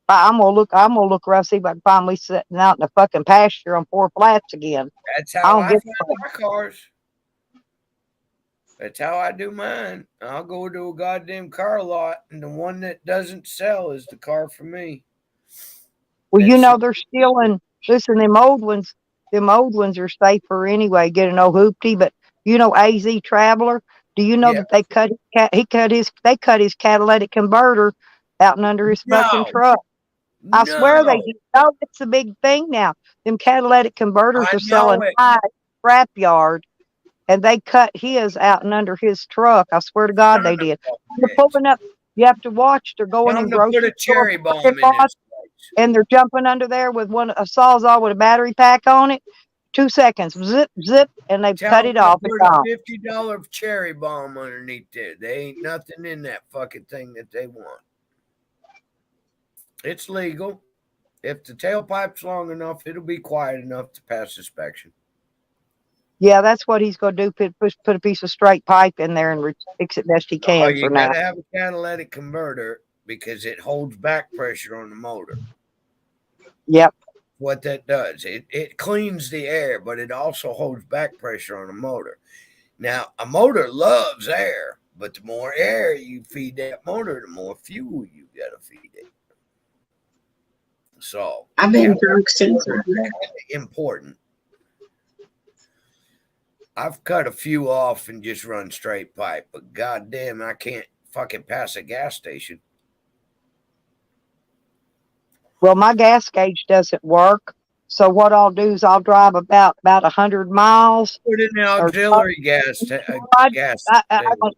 I'm gonna look. I'm gonna look around see if I can find me sitting out in the fucking pasture on 4 flats again. That's I how don't I give find my cars. That's how I do mine. I'll go to a goddamn car lot, and the one that doesn't sell is the car for me. Well, you That's know it. they're stealing. Listen, them old ones. Them old ones are safer anyway. Get an old hoopty, but you know AZ Traveler. Do you know Yeah. that they cut his catalytic converter out and under his fucking No. truck? I swear they No. did. Oh, it's a big thing now. Them catalytic converters I are know selling it. high at the scrap yard, and they cut his out and under his truck. I swear to God, Son they of did. a They're bitch. pulling up. You have to watch. They're going Tell in him to put grocery a store cherry parking bomb in lots, this place. and they're jumping under there with a sawzall with a battery pack on it. 2 seconds, zip, zip, and they've Tell cut them it to off. It's put a gone. $50 cherry bomb underneath there. There ain't nothing in that fucking thing that they want. It's legal. If the tailpipe's long enough, it'll be quiet enough to pass inspection. Yeah, that's what he's going to do. Put a piece of straight pipe in there and fix it best he Oh, can you for now. gotta have a catalytic converter because it holds back pressure on the motor. Yep. What that does, it cleans the air, but it also holds back pressure on the motor. Now, a motor loves air, but the more air you feed that motor, the more fuel you gotta feed it. So, I've been drunk since. important. I've cut a few off and just run straight pipe, but goddamn, I can't fucking pass a gas station. Well, my gas gauge doesn't work. So what I'll do is I'll drive about 100 miles. Put in the Or auxiliary gas gas thing.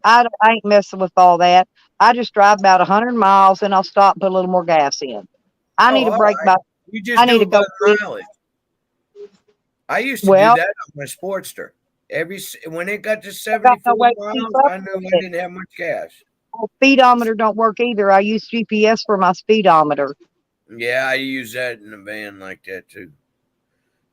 I ain't messing with all that. I just drive about 100 miles and I'll stop and put a little more gas in. I Oh, need a all break right. by. You I just need do to it by go. the mileage. I used to do Well, that on my Sportster. When it got to I got no 74 way to keep miles, up I knew with I it. didn't have much gas. Speedometer don't work either. I use GPS for my speedometer Yeah, I use that in a van like that too.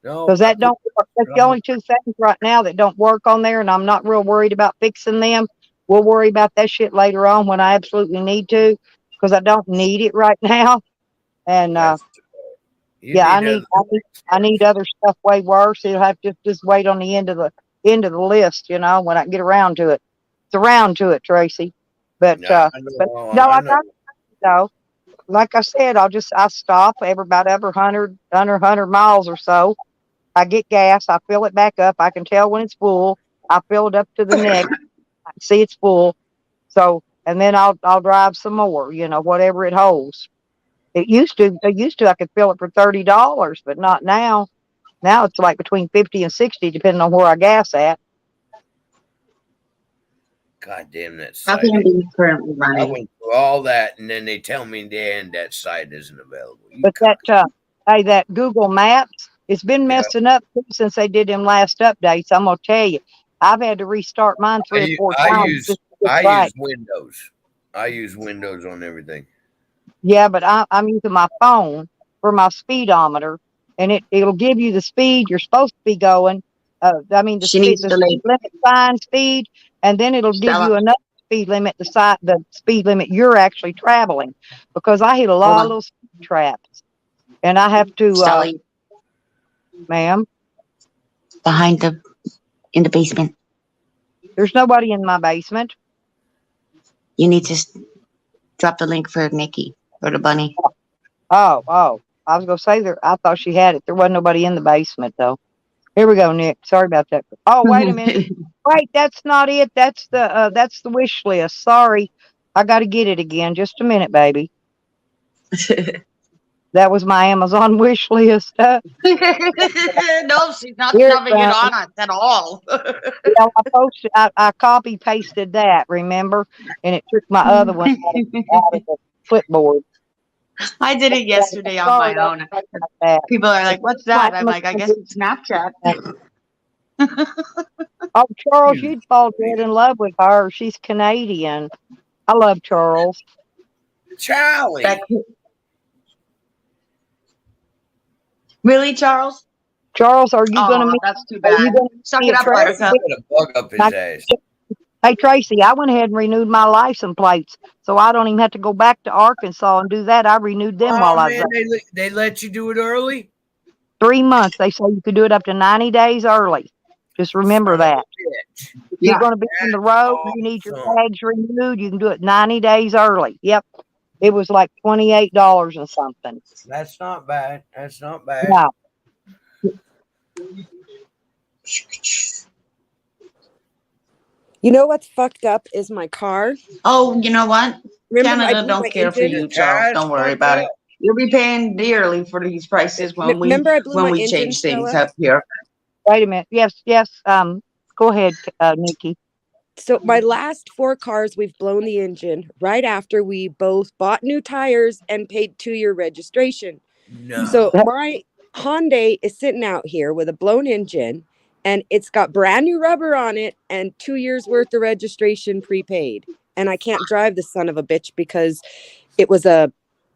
No, because I that put don't work. That's the only two things right now that don't work on there, and I'm not real worried about fixing them. We'll worry about that shit later on when I absolutely need to, because I don't need it right now. And that's you yeah, need other I things need other stuff way worse. It'll have to just wait on the end of the list, when I get around to it. It's around to it, Tracy. But first. I but know, no, I I know. got like I said, I stop every 100 miles or so. I get gas, I fill it back up. I can tell when it's full. I fill it up to the neck. I can see it's full. So and then I'll drive some more, whatever it holds. It used to I could fill it for $30, but not now. Now it's like between 50 and 60, depending on where I gas at. God damn that How site. can it be currently I running? went through all that, and then they tell me in the end that site isn't available. You But cock. hey, that Google Maps, it's been Yeah. messing up since they did them last updates. I'm gonna tell you, I've had to restart mine 3 or 4 I times use just to get I right. use Windows. I use Windows on everything. Yeah, but I'm using my phone for my speedometer, and it'll give you the speed you're supposed to be going. I mean She needs the to speed like limit sign speed, and then it'll give you Stella. another speed limit, the speed limit you're actually traveling. Because I hit a Hold lot of on. little speed traps, and I have to, Stella, ma'am. behind the in the basement. There's nobody in my basement. You need to drop the link for Nikki or the bunny. Oh, I was gonna say there. I thought she had it. There wasn't nobody in the basement though. Here we go, Nick. Sorry about that. Oh, wait a minute. Wait, that's not it. That's the wish list. Sorry, I got to get it again. Just a minute, baby. That was my Amazon wish list. No, she's not Here it shoving it comes. on us at all. Yeah, I posted. I copy pasted that. Remember, and it took my other one out of the clipboard. I did it yesterday on Sorry, my own. about that. People are like, "What's My that?" I'm like, "I guess Amazon it's Snapchat." Oh, Charles, You- you'd fall dead in love with her. She's Canadian. I love Charles. Charlie. That- really, Charles? Charles, are you going to Oh, meet? that's too Are you bad. going to Suck meet it at up, Tracy? Buttercup. Put a bug up his ass. Hey, Tracy, I went ahead and renewed my license plates, so I don't even have to go back to Arkansas and do that. I renewed them while Oh I was man, there. they let you do it early. 3 months. They say you could do it up to 90 days early. Just remember Son of a that. bitch. If you're Yeah. going to be on the road and you need your Awesome. tags renewed, you can do it 90 days early. Yep. It was like $28 and something. That's not bad. That's not bad. Now, You know what's fucked up is my car. Oh, you know what? Remember, I Canada blew my don't care for engine. you, Charles. Don't worry about it. You'll be paying dearly for these prices when Remember, I blew my we engine, change things Stella. up here. wait a minute. Yes. Go ahead, Nikki. So my last 4 cars, we've blown the engine right after we both bought new tires and paid 2-year registration. No. So my Hyundai is sitting out here with a blown engine, and it's got brand new rubber on it and 2 years worth of registration prepaid. And I can't drive the son of a bitch because it was a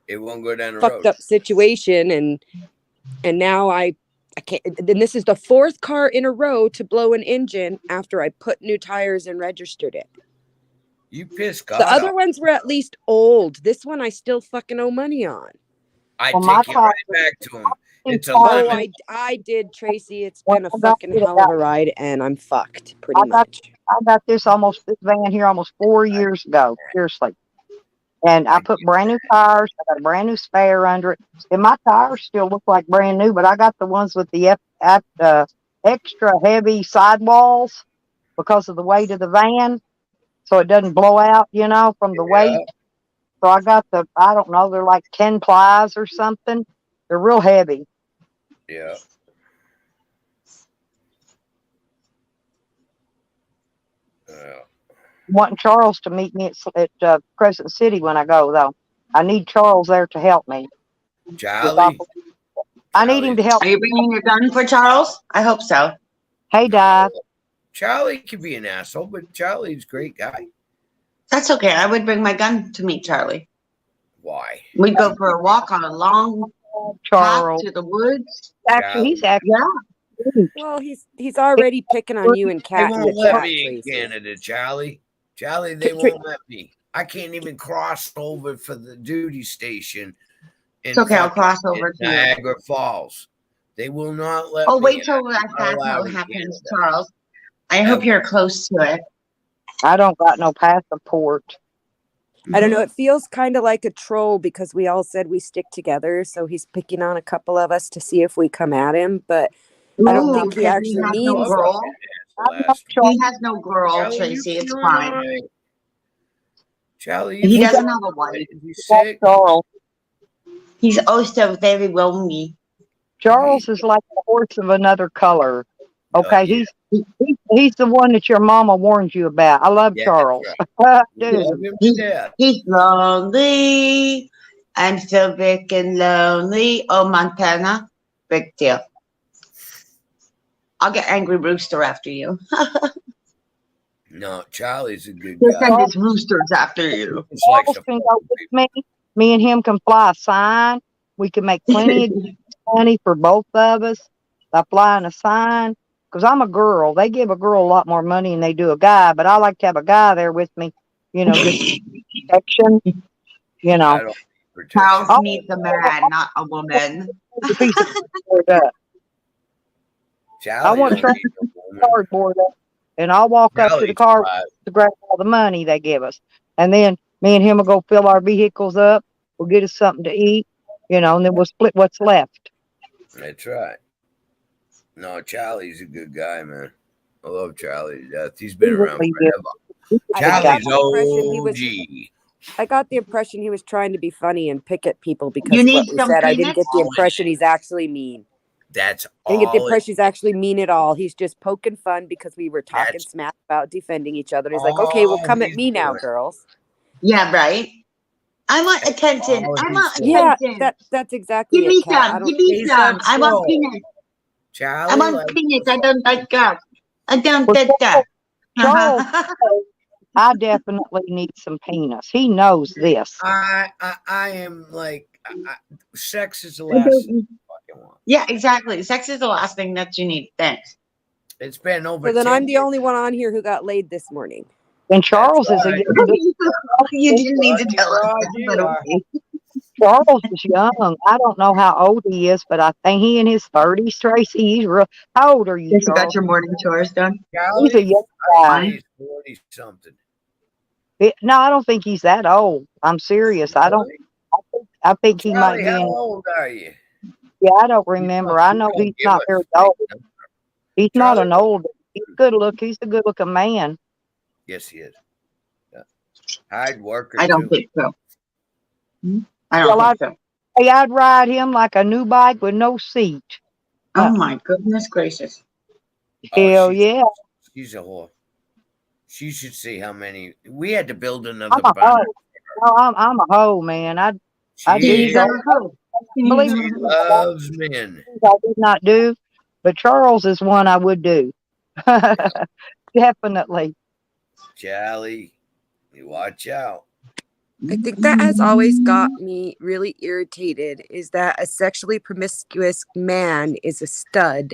It won't go down the fucked road. up situation, and now I can't. And this is the 4th car in a row to blow an engine after I put new tires and registered it. You pissed God The other off. ones were at least old. This one I still fucking owe money on. I Well, my take it car. right back to him. It's a Oh, lemon. I did, Tracy. It's When been a I got fucking it hell of out, a ride, and I'm fucked pretty I got much. this van here almost 4 years ago. Seriously. And I put brand new tires. I got a brand new spare under it. And my tires still look like brand new, but I got the ones with the extra heavy sidewalls because of the weight of the van. So it doesn't blow out, from the Yeah. weight. So I got I don't know, they're like 10 plies or something. They're real heavy. Yeah. Wanting Charles to meet me at Crescent City when I go, though. I need Charles there to help me. Charlie. I need him to help. Are you bringing your gun for Charles? I hope so. Hey, Di. Charlie could be an asshole, but Charlie's a great guy. That's okay. I would bring my gun to meet Charlie. Why? We'd go for a walk on a long path Charles. to the woods. Actually, he's actually. Yeah. Well, he's already picking on you and They Cat in won't the let chat, me in Tracy. Canada, Charlie. Charlie, they won't let me. I can't even cross over for the duty station in It's okay. I'll cross over to you. Niagara Falls. They will not let Oh, me. wait till I'm not allowed that in happens, Canada. Charles. I hope you're close to it. I don't got no passport. I don't know. It feels kind of like a troll because we all said we stick together. So he's picking on a couple of us to see if we come at him. But I don't think he because actually has means. no girl. Last. He has no girl, Charlie, Tracy. you It's feeling fine. all right? Charlie, He you doesn't feeling have a all right? wife. Is he sick? Charles. He's also very lonely. Charles is like a horse of another color. Okay, Yeah, he's the one that your mama warned you about. I love yeah, Charles. right. Dude, Love him to He's, death. he's lonely. I'm so big and lonely. Oh, Montana. Big deal. I'll get Angry Rooster after you. No, Charlie's a good He'll guy. send his roosters after He you. just likes Charles to can fuck go with with people. me. Me and him can fly a sign. We can make plenty of money for both of us by flying a sign. Because I'm a girl. They give a girl a lot more money than they do a guy, but I like to have a guy there with me, just protection, you know. I don't need protection. Charles I'll needs a man, not a woman. put a piece of cardboard up. I Charlie want to don't try need no woman. cardboard up, and I'll walk up to the Charlie's car fine. to grab all the money they give us. And then me and him will go fill our vehicles up. We'll get us something to eat, and then we'll split what's left. That's right. No, Charlie's a good guy, man. I love Charlie to death. He's He been around really is. forever. He's a I good got guy. Charlie's the impression he was. OG. I got the impression he was trying to be funny and pick at people You because of need what we some said. I didn't peanuts? get the impression he's actually mean. That's I didn't get the all. impression he's actually mean at all. He's just poking fun because we were talking That's smack about defending each other. And he's like, okay, well, all come at he's me now, doing. girls. Yeah, right. I want That's attention. all I he's want doing. Yeah, attention. that's Give exactly it, me Kat. I some. don't. Give me He's some. a I want troll. peanuts. I Charlie want likes peanuts. to I don't like girls. I don't Well, like that. Charles, I definitely need some penis. He knows this. I am like, sex is the I last thing don't- I fucking want. yeah, exactly. Sex is the last thing that you need. Thanks. It's been over So then 10 I'm the years. only one on here who got laid this morning. And That's Charles is a right. You didn't need to Rod, tell us Rod, that, you but are. okay. Charles is young. I don't know how old he is, but I think he in his 30s, Tracy. He's real. How old are you, Guess you got Charles? your morning chores done. He's a Charlie, young I guy. say he's 40 something. No, I don't think he's that old. I'm serious. I don't. Really? I think he might Charlie, be how in. old are you? Yeah, I don't You remember. don't, I you know don't he's give not us very a fake old. number. He's not Charlie, an old. He's good look. He's a good looking man. yes, he is. Yeah. Hard worker, I don't too. think so. I don't Well, think so. I'd ride him like a new bike with no seat. Oh my goodness gracious. Oh, Hell yeah. she's a whore. She should see how many. We had to build I'm another a barn. hoe. No, I'm a hoe, man. I do She, He's a go. hoe. Believe she it or not, loves men. I did not do, but Charles is one I would do. Definitely. Charlie, you watch out. I think that has always got me really irritated is that a sexually promiscuous man is a stud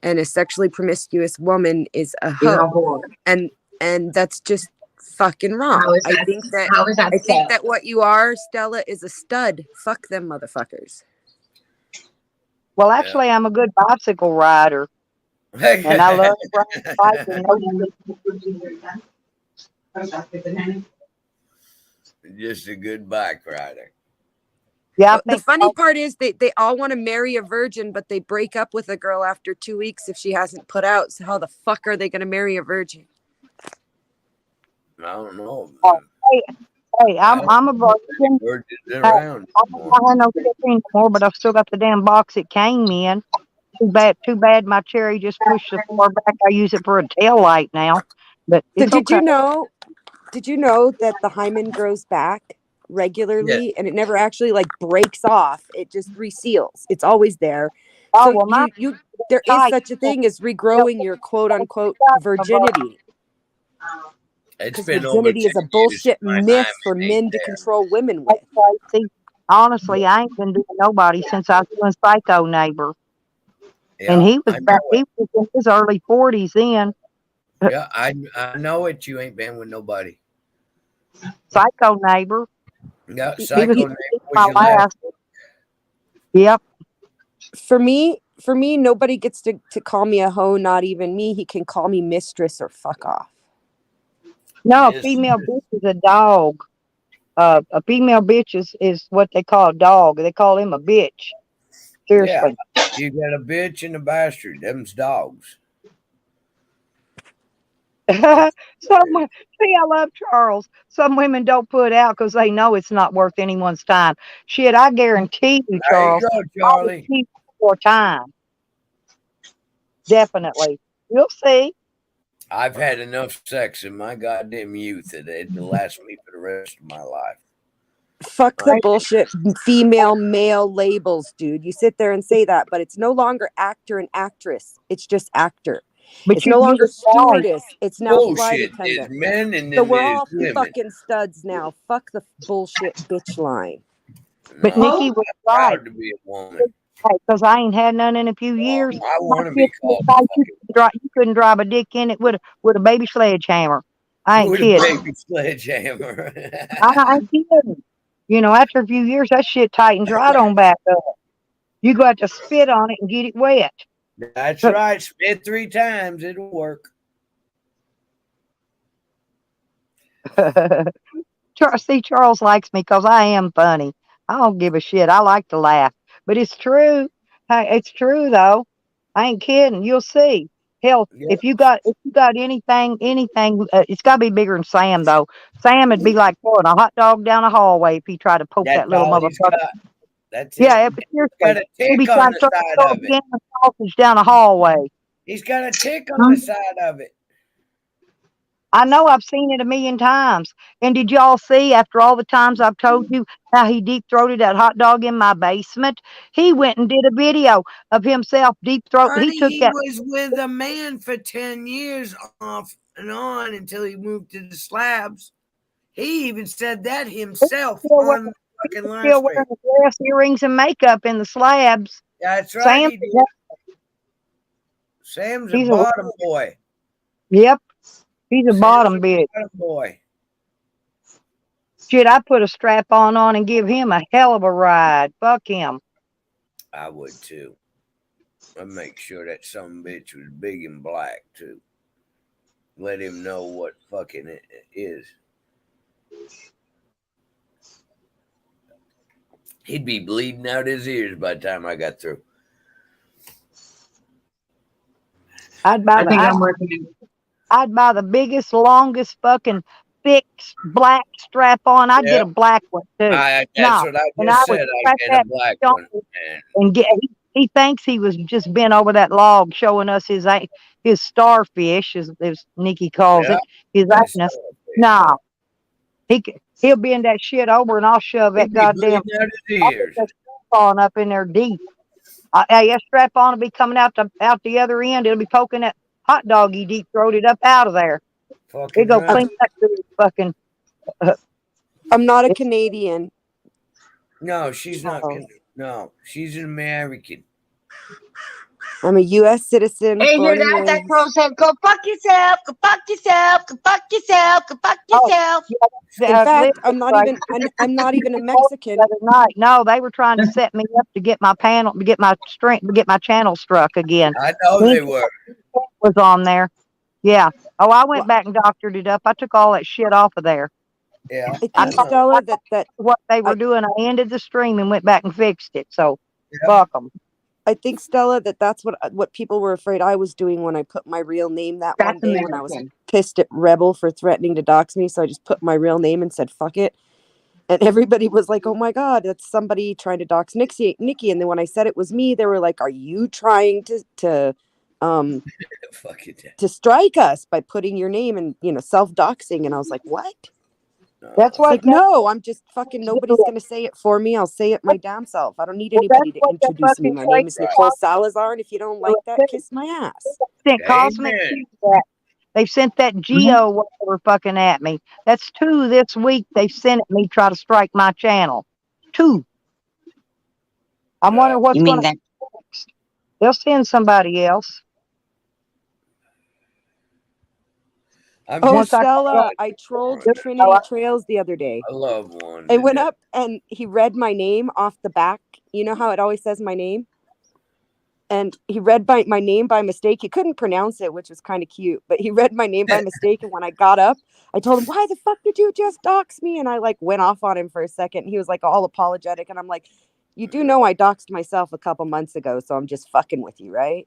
and a sexually promiscuous woman is a He's a hoe. whore. And that's just fucking wrong. How is I that? think that How is that I think fair? that what you are, Stella, is a stud. Fuck them motherfuckers. Well, actually, I'm a good bicycle rider, and I love riding bikes. And Just a good bike rider. yeah, I The think funny part is they all want to marry a virgin, but they break up with a girl after 2 weeks if she hasn't put out. So how the fuck are they going to marry a virgin? I don't know. hey, I'm a virgin. Virgins I around don't have no chicken anymore, but I've still got the damn box it came in. Too bad my cherry just pushed the far back. I use it for a tail light now, but So it's okay. did you know that the hymen grows back regularly and it never actually like breaks off? It just reseals. It's always there. Oh, So well, my there is tight. such a thing as regrowing your quote unquote virginity. It's Because been over 10 virginity is a years. bullshit My myth for hymen ain't men to there. control women with. See, honestly, I ain't been doing nobody since I was doing Psycho Neighbor, and Yeah, he was I know he it. was in his early 40s then. Yeah, I know it. You ain't been with nobody. Psycho Neighbor. Yeah, He was Psycho Neighbor my was your last. last. Yep. For me, nobody gets to call me a hoe, not even me. He can call me mistress or fuck off. No, a Yes. female bitch is a dog. A female bitch is what they call a dog. They call him a bitch. Seriously. Yeah, you got a bitch and a bastard. Them's dogs. See, I love Charles. Some women don't put out because they know it's not worth anyone's time. Shit, I guarantee you, There you Charles, go, I would Charlie. keep your time. Definitely. You'll see. I've had enough sex in my goddamn youth that it'll last me for the rest of my life. Fuck the I- bullshit female male labels, dude. You sit there and say that, but it's no longer actor and actress. It's just actor. But It's you no get longer it right. stewardess. It's now flight Bullshit. There's attendant. men and So then we're there's all women. fucking studs now. Fuck the bullshit bitch line. But No, Nikki I'm was right. proud to be a woman. Because I ain't had none in a few years. I want to My be kid called said, you couldn't drive a dick in it with a baby sledgehammer. I ain't with a kidding. baby sledgehammer. I ain't kidding. You know, after a few years, that shit tightens right on back up. You got to spit on it and get it wet. That's right. Spit 3 times. It'll work. See, Charles likes me because I am funny. I don't give a shit. I like to laugh. But it's true. Hey, it's true, though. I ain't kidding. You'll see. Hell, Yep. if you got anything, it's got to be bigger than Sam, though. Sam would be like throwing a hot dog down a hallway if he tried to poke That's that little all he's motherfucker. got. That's Yeah, it. but He's got seriously, a he'd be tick trying on to the throw side a of it. can of sausage down a hallway. He's got a tick on the side of it. I know I've seen it a million times. And did y'all see after all the times I've told you how he deep throated that hot dog in my basement? He went and did a video of himself deep throat. He Honey, took he that. was with a man for 10 years off and on until he moved to the slabs. He even said that himself Still on wearing, the fucking live still stream. wearing the dress, earrings, and makeup in the slabs. That's right, Sam, he did. Sam's a he's a bottom boy. yep, he's a Sam's bottom a bitch. bottom boy. Shit, I put a strap on and give him a hell of a ride. Fuck him. I would too. I'd make sure that some bitch was big and black too. Let him know what fucking it is. He'd be bleeding out his ears by the time I got through. I'd buy I think I'm the working. I'd buy the biggest, longest, fucking thick black strap on. I'd get Yep. a black one too. That's No, what I and I just would said. I crack get that a black on one. And and get. He thinks he was just bent over that log, showing us his starfish, as Nikki calls yeah, it, his that's anus. not No, he'll bend that shit over, and I'll shove that He'd be goddamn. bleeding out his I'll put ears. that strap on up in there deep. Hey, that strap on will be coming out the other end. It'll be poking that hot dog he deep throated up out of there. It Fucking go right. clean up to his fucking. I'm not a Canadian. No, she's not. Oh. No, she's an American. I'm a U.S. citizen. Hey, hear born and that? That raised. crow said, "Go fuck yourself. Go fuck yourself. Go fuck yourself. Go fuck Oh, yourself." In fact, listen, I'm not right, even. I'm not even a the Mexican. other night. No, they were trying to set me up to get my panel, to get my channel struck again. I know they were. Was on there. Yeah. Oh, I went Well, back and doctored it up. I took all that shit off of there. Yeah. I I think thought Stella that what they were I doing. I ended the stream and went back and fixed it. So Yeah. fuck them. I think Stella that's what people were afraid I was doing when I put my real name that one That's day when I was American. pissed at Rebel for threatening to dox me. So I just put my real name and said fuck it. And everybody was like, "Oh my god, that's somebody trying to dox Nikki." And then when I said it was me, they were like, "Are you trying to Fuck it. to strike us by putting your name and self-doxing?" And I was like, "What?" That's It's what. like, no, I'm just fucking, nobody's gonna say it for me. I'll say it my damn self. I don't need Well, that's anybody to what the introduce me. fucking My name is Right. Nicole Salazar, and if you don't like that, kiss my ass. sent cosmic Amen. feedback. They sent that geo whatever fucking at me. That's 2 this week. They sent at me try to strike my channel. 2. I'm wondering what's You mean going to that? next. They'll send somebody else. I'm Oh, Once just. Stella, I trolled I Trinity Trails the other day. love one. I went up and he read my name off the back. You know how it always says my name? And he read my name by mistake. He couldn't pronounce it, which was kind of cute, but he read my name by mistake. And when I got up, I told him, "Why the fuck did you just dox me?" And I went off on him for a second. He was all apologetic. And I'm like, "You do know I doxed myself a couple months ago, so I'm just fucking with you, right?"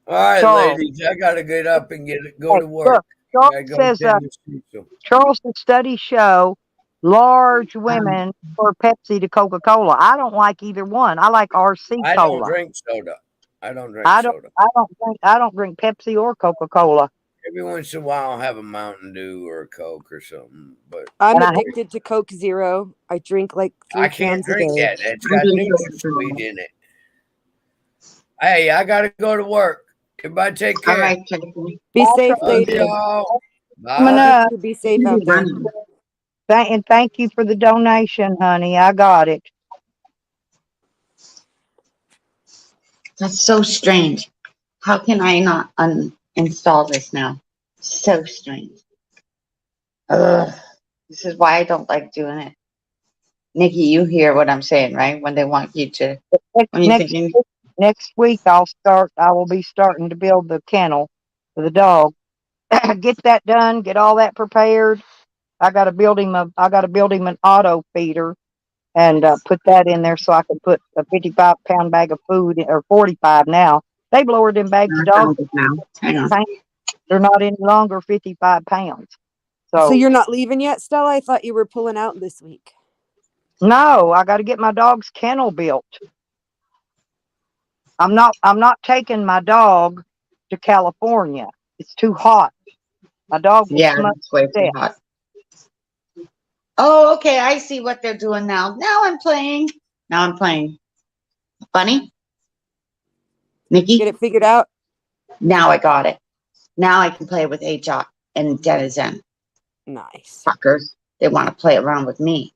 All right, Charles, ladies, I gotta get up and go to work. look, I Charles gotta go says, tend to Cecil. Charleston studies show large women for Pepsi to Coca-Cola. I don't like either one. I like RC I don't Cola. drink soda. I don't drink soda. I don't drink Pepsi or Coca-Cola. Every once in a while, I'll have a Mountain Dew or a Coke or something. But I'm And I hate addicted to Coke Zero. I drink like I 3 can't cans a drink day. that. It's I'm got doing too much sweet in it. Hey, I gotta go to work. Everybody take All care. right, Tiffany. Be Bye, safe, Love Tracy. lady. y'all. Coming You Bye. up. too. Be safe You out be there. running. And thank you for the donation, honey. I got it. That's so strange. How can I not uninstall this now? So strange. Ugh. This is why I don't like doing it. Nikki, you hear what I'm saying, right? When they want you to, Next when you're next thinking, next week I will be starting to build the kennel for the dog. Get that done, get all that prepared. I gotta build him an auto feeder and put that in there so I can put a 55-pound bag of food or 45 now. They've lowered them bags of I dog found it now. Hang on. food. They're not any longer 55 pounds. So So you're not leaving yet, Stella? I thought you were pulling out this week. no, I got to get my dog's kennel built. I'm not taking my dog to California. It's too hot. My dog will Yeah, smoke it's way to too death. hot. Oh, okay. I see what they're doing now. Now I'm playing. Now I'm playing. Bunny? Get Nikki? it figured out? Now I got it. Now I can play with Ajot and Denizen. Nice. Fuckers. They want to play around with me.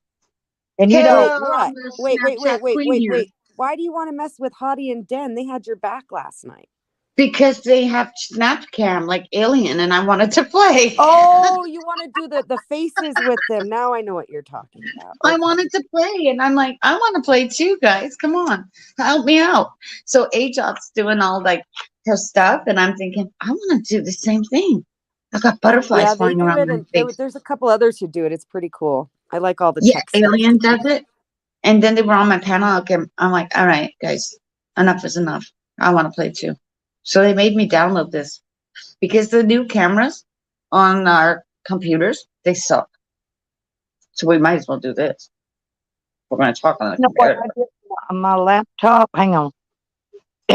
And you Hello, don't Wait, I'm what? the Wait, Snapchat queen here. wait. Why do you want to mess with Hottie and Den? They had your back last night. Because they have Snapcam like Alien and I wanted to play. Oh, you want to do the faces with them. Now I know what you're talking about. I Okay. wanted to play and I'm like, I want to play too, guys. Come on. Help me out. So Ajot's doing all like her stuff and I'm thinking, I want to do the same thing. I got butterflies Yeah, they flying do around it, my and face. there's a couple others who do it. It's pretty cool. I like all the Yeah, tech stuff. Alien does it. And then they were on my panel. Okay, I'm like, all right, guys, enough is enough. I want to play too. So they made me download this because the new cameras on our computers, they suck. So we might as well do this. We're going to talk on the know what I computer. did on my laptop. Hang on.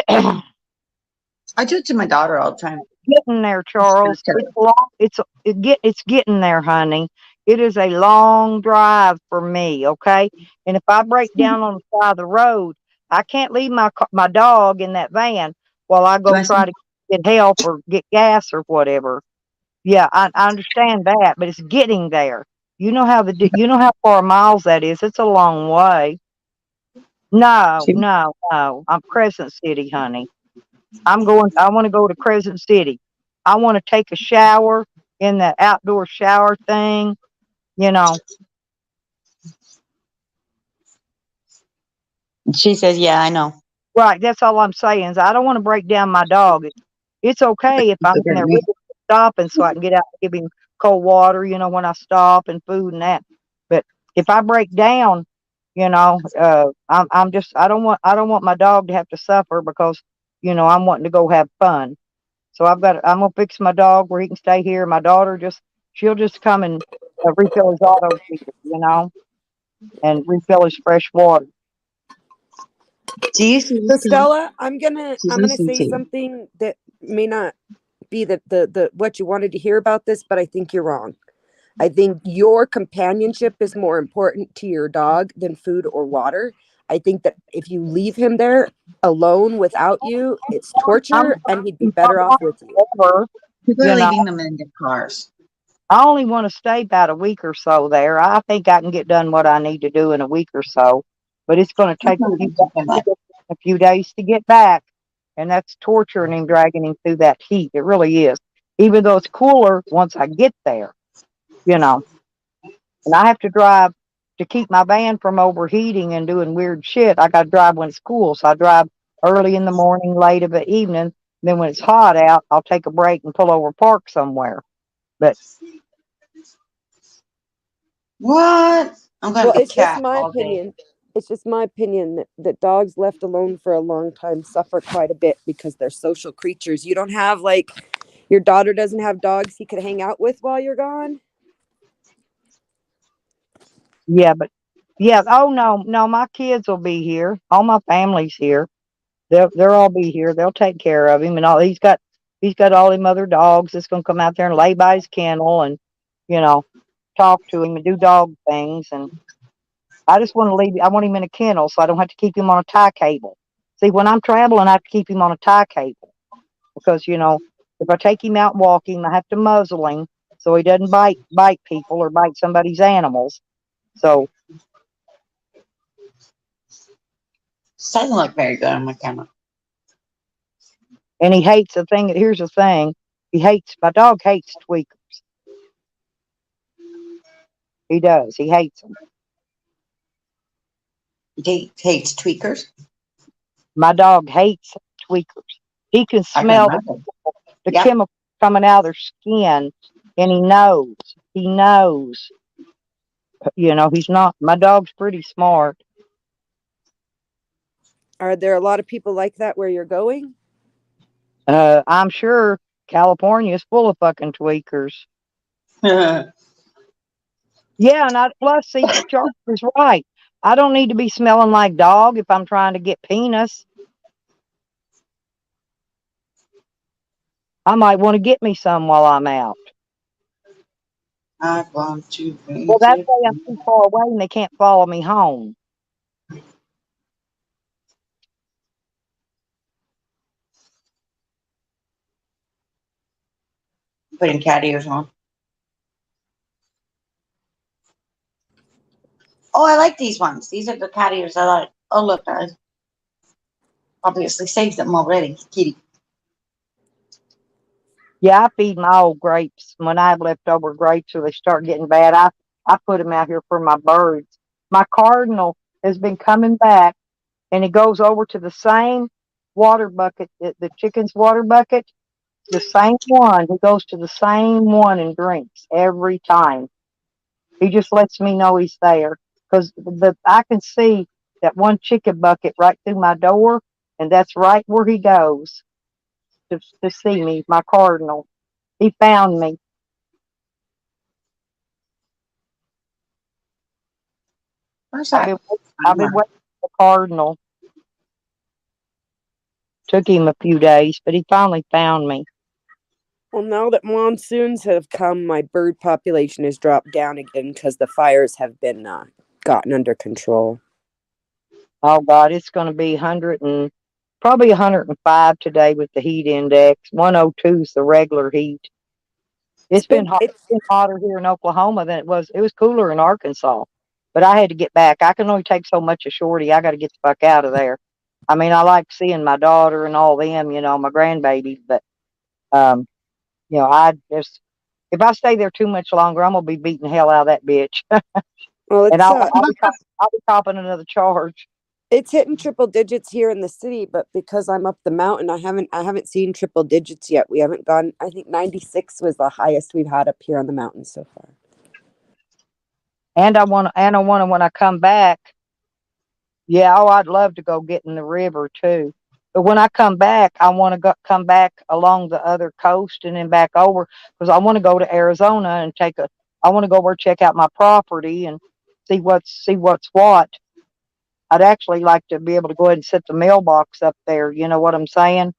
I do it to my daughter all the time. Getting there, Charles. Snapchat. It's long. It's getting there, honey. It is a long drive for me. Okay, and if I break down on the side of the road, I can't leave my dog in that van while I You go want some? try to get help or get gas or whatever. Yeah, I understand that, but it's getting there. You know how far miles that is. It's a long way. No, See? no, no. I'm Crescent City, honey. I want to go to Crescent City. I want to take a shower in that outdoor shower thing, you know. She says, yeah, I know. Right, that's all I'm saying is I don't want to break down my dog. It's okay if I'm Look in at there me. with him stopping so I can get out and give him cold water, when I stop and food and that. But if I break down, I don't want my dog to have to suffer because, I'm wanting to go have fun. So I'm gonna fix my dog where he can stay here. My daughter she'll just come and refill his auto feeder, and refill his fresh water. See, So see, Stella, see, I'm gonna see, say see. something that may not be the what you wanted to hear about this, but I think you're wrong. I think your companionship is more important to your dog than food or water. I think that if you leave him there alone without you, it's I'm torture and he'd be better off with you. over, People are you know. leaving them in the cars. I only want to stay about a week or so there. I think I can get done what I need to do in a week or so, but it's going to That's take not a few days to get back, and that's torturing him, dragging him through that heat. It really is. Even though it's cooler once I get there, you know, and I have to drive to keep my van from overheating and doing weird shit. I got to drive when it's cool, so I drive early in the morning, late of the evening. Then when it's hot out, I'll take a break and pull over, park somewhere. But What? I'm going to Well, be it's just cat my all day. opinion. It's just my opinion that dogs left alone for a long time suffer quite a bit because they're social creatures. You don't have like your daughter doesn't have dogs he could hang out with while you're gone. yeah, oh no, no, my kids will be here. All my family's here. They'll all be here. They'll take care of him and all. He's got all them other dogs that's gonna come out there and lay by his kennel and you know talk to him and do dog things. And I just want to leave. I want him in a kennel so I don't have to keep him on a tie cable. See, when I'm traveling, I have to keep him on a tie cable because if I take him out walking, I have to muzzle him so he doesn't bite people or bite somebody's animals. So, Doesn't look very good on my camera. and he hates the thing. Here's the thing: my dog hates tweakers. He does. He hates them. He hates tweakers. My dog hates tweakers. He can I can smell imagine. the Yep. chemical coming out of their skin, and he knows. He knows. He's not. My dog's pretty smart. Are there a lot of people like that where you're going? I'm sure California is full of fucking tweakers. Yeah, and plus, see, Charles is right. I don't need to be smelling like dog if I'm trying to get penis. I might want to get me some while I'm out. I want to be Well, that way I'm too far away and they can't follow me home. putting cat ears on. Oh, I like these ones. These are the cat ears I like. Oh, look, I obviously saved them already. Kitty. Yeah, I feed my old grapes. When I have leftover grapes or they start getting bad, I put them out here for my birds. My cardinal has been coming back and he goes over to the same water bucket, the chicken's water bucket, the same one. He goes to the same one and drinks every time. He just lets me know he's there because I can see that one chicken bucket right through my door, and that's right where he goes to see me, my cardinal. He found me. Where's I've that? been I've been waiting for the cardinal. Took him a few days, but he finally found me. Well, now that monsoons have come, my bird population has dropped down again because the fires have been gotten under control. Oh God, it's going to be probably 105 today with the heat index. 102 is the regular heat. It's been hot. It's been hotter here in Oklahoma than it was. It was cooler in Arkansas, but I had to get back. I can only take so much of Shorty. I got to get the fuck out of there. I mean, I like seeing my daughter and all them, my grandbabies, but um, I just if I stay there too much longer, I'm gonna be beating the hell out of that bitch, Well, and it's I'll be copping another charge. it's hitting triple digits here in the city, but because I'm up the mountain, I haven't seen triple digits yet. We haven't gone. I think 96 was the highest we've had up here on the mountain so far. And I want to when I come back. Yeah, I'd love to go get in the river too. But when I come back, I want to come back along the other coast and then back over because I want to go to Arizona and I want to go over check out my property and see what's what. I'd actually like to be able to go ahead and set the mailbox up there. You know what I'm saying?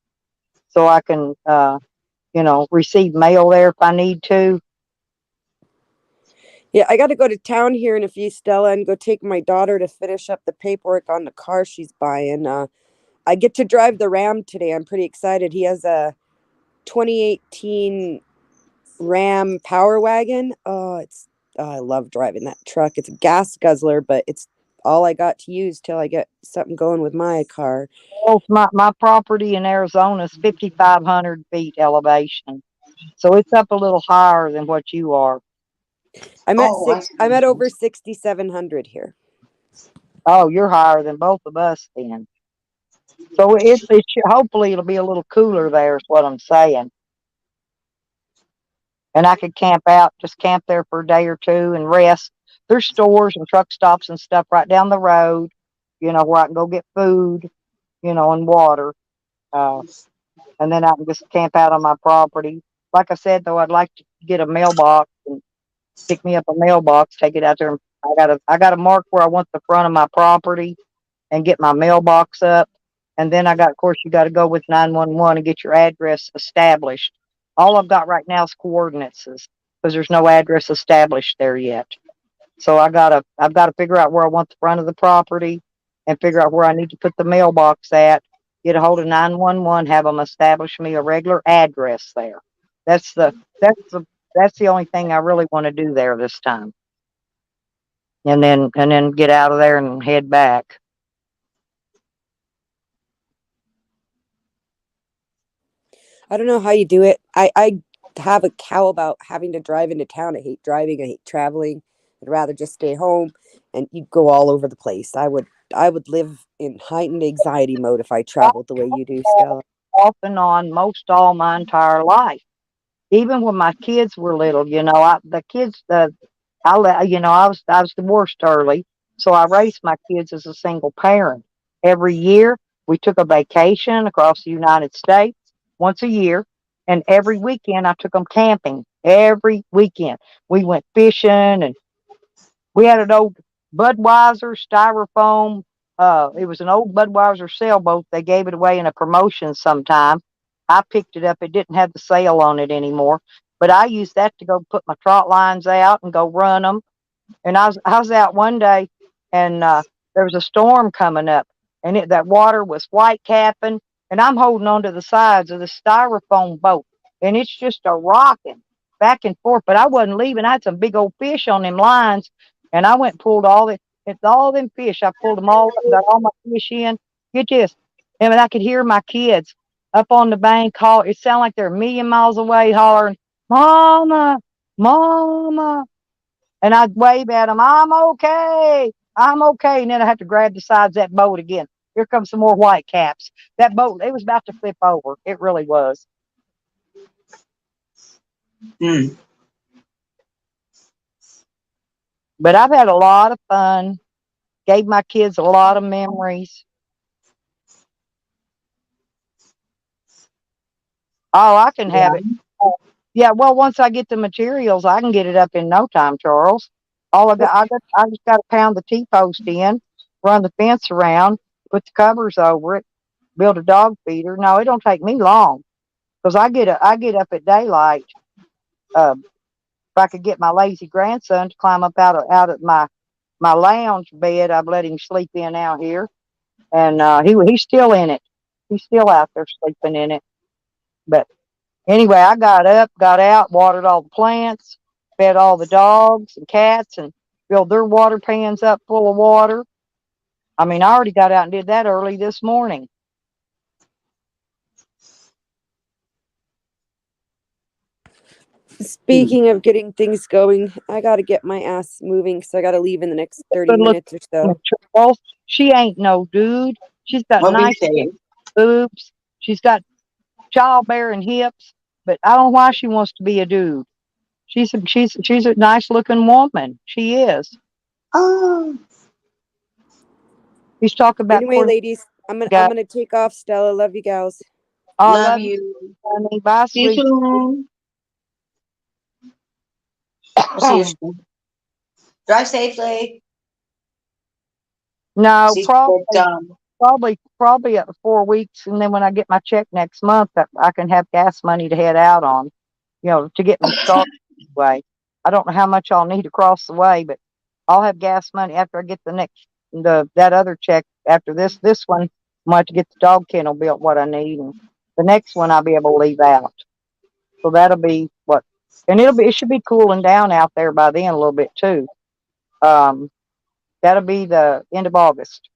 So I can, receive mail there if I need to. Yeah, I got to go to town here in a few, Stella, and go take my daughter to finish up the paperwork on the car she's buying. I get to drive the Ram today. I'm pretty excited. He has a 2018 Ram Power Wagon. I love driving that truck. It's a gas guzzler, but it's all I got to use till I get something going with my car. Well, my property in Arizona is 5,500 feet elevation, so it's up a little higher than what you are. I'm at over 6,700 here. Oh, you're higher than both of us then. So hopefully it'll be a little cooler there is what I'm saying. And I could just camp there for a day or two and rest. There's stores and truck stops and stuff right down the road, where I can go get food, and water. And then I can just camp out on my property. Like I said, though, I'd like to get a mailbox and pick me up a mailbox, take it out there. I gotta mark where I want the front of my property and get my mailbox up And then of course, you got to go with 911 and get your address established. All I've got right now is coordinates because there's no address established there yet. So I've got to figure out where I want the front of the property and figure out where I need to put the mailbox at. Get a hold of 911, have them establish me a regular address there. That's the that's the that's the only thing I really want to do there this time. And then get out of there and head back. I don't know how you do it. I have a cow about having to drive into town. I hate driving. I hate traveling. I'd rather just stay home and you go all over the place. I would live in heightened anxiety mode if I traveled the way you do, Stella. Off and on most all my entire life. Even when my kids were little, the kids, I was divorced early, so I raised my kids as a single parent. Every year, we took a vacation across the United States once a year, and every weekend I took them camping. Every weekend we went fishing, and we had an old Budweiser styrofoam. It was an old Budweiser sailboat. They gave it away in a promotion sometime. I picked it up. It didn't have the sail on it anymore, but I used that to go put my trot lines out and go run them. And I was out one day, and there was a storm coming up, and that water was white capping, and I'm holding on to the sides of the styrofoam boat, and it's just a rocking back and forth. But I wasn't leaving. I had some big old fish on them lines, and I went and pulled all them fish. I pulled them all up, got all my fish in. Get this, and I could hear my kids up on the bank call. It sounded like they're a million miles away, hollering, "Mama, Mama." And I'd wave at them, "I'm okay. I'm okay." And then I had to grab the sides of that boat again. Here comes some more white caps. That boat, it was about to flip over. It really was. Mm. But I've had a lot of fun. Gave my kids a lot of memories. Oh, I can have Yeah. it. Yeah, well, once I get the materials, I can get it up in no time, Charles. I just got to pound the T-post in, run the fence around, put the covers over it, build a dog feeder. No, it don't take me long because I get up at daylight. If I could get my lazy grandson to climb up out of my lounge bed, I've let him sleep in out here, and he's still in it. He's still out there sleeping in it. But anyway, I got up, got out, watered all the plants, fed all the dogs and cats, and filled their water pans up full of water. I mean, I already got out and did that early this morning. Speaking of getting things going, I got to get my ass moving because I got to leave in the next 30 Good look, minutes or so. Charles. She ain't no dude. She's got What we nice saying? boobs. She's got childbearing hips, but I don't know why she wants to be a dude. She's a nice looking woman. She is. Oh, He's talking about Anyway, ladies, I'm guy. gonna take off. Stella, love you gals. Oh, I love love you, you. honey. Bye, See you sweet. soon. I'll see you soon. Drive safely. No, See you done. probably 4 weeks, and then when I get my check next month, I can have gas money to head out on. To get me started. Way. I don't know how much I'll need across the way, but I'll have gas money after I get that other check. After this one, I'm gonna have to get the dog kennel built. What I need, and the next one I'll be able to leave out. So that'll be what, and it should be cooling down out there by then a little bit too. Um, that'll be the end of August.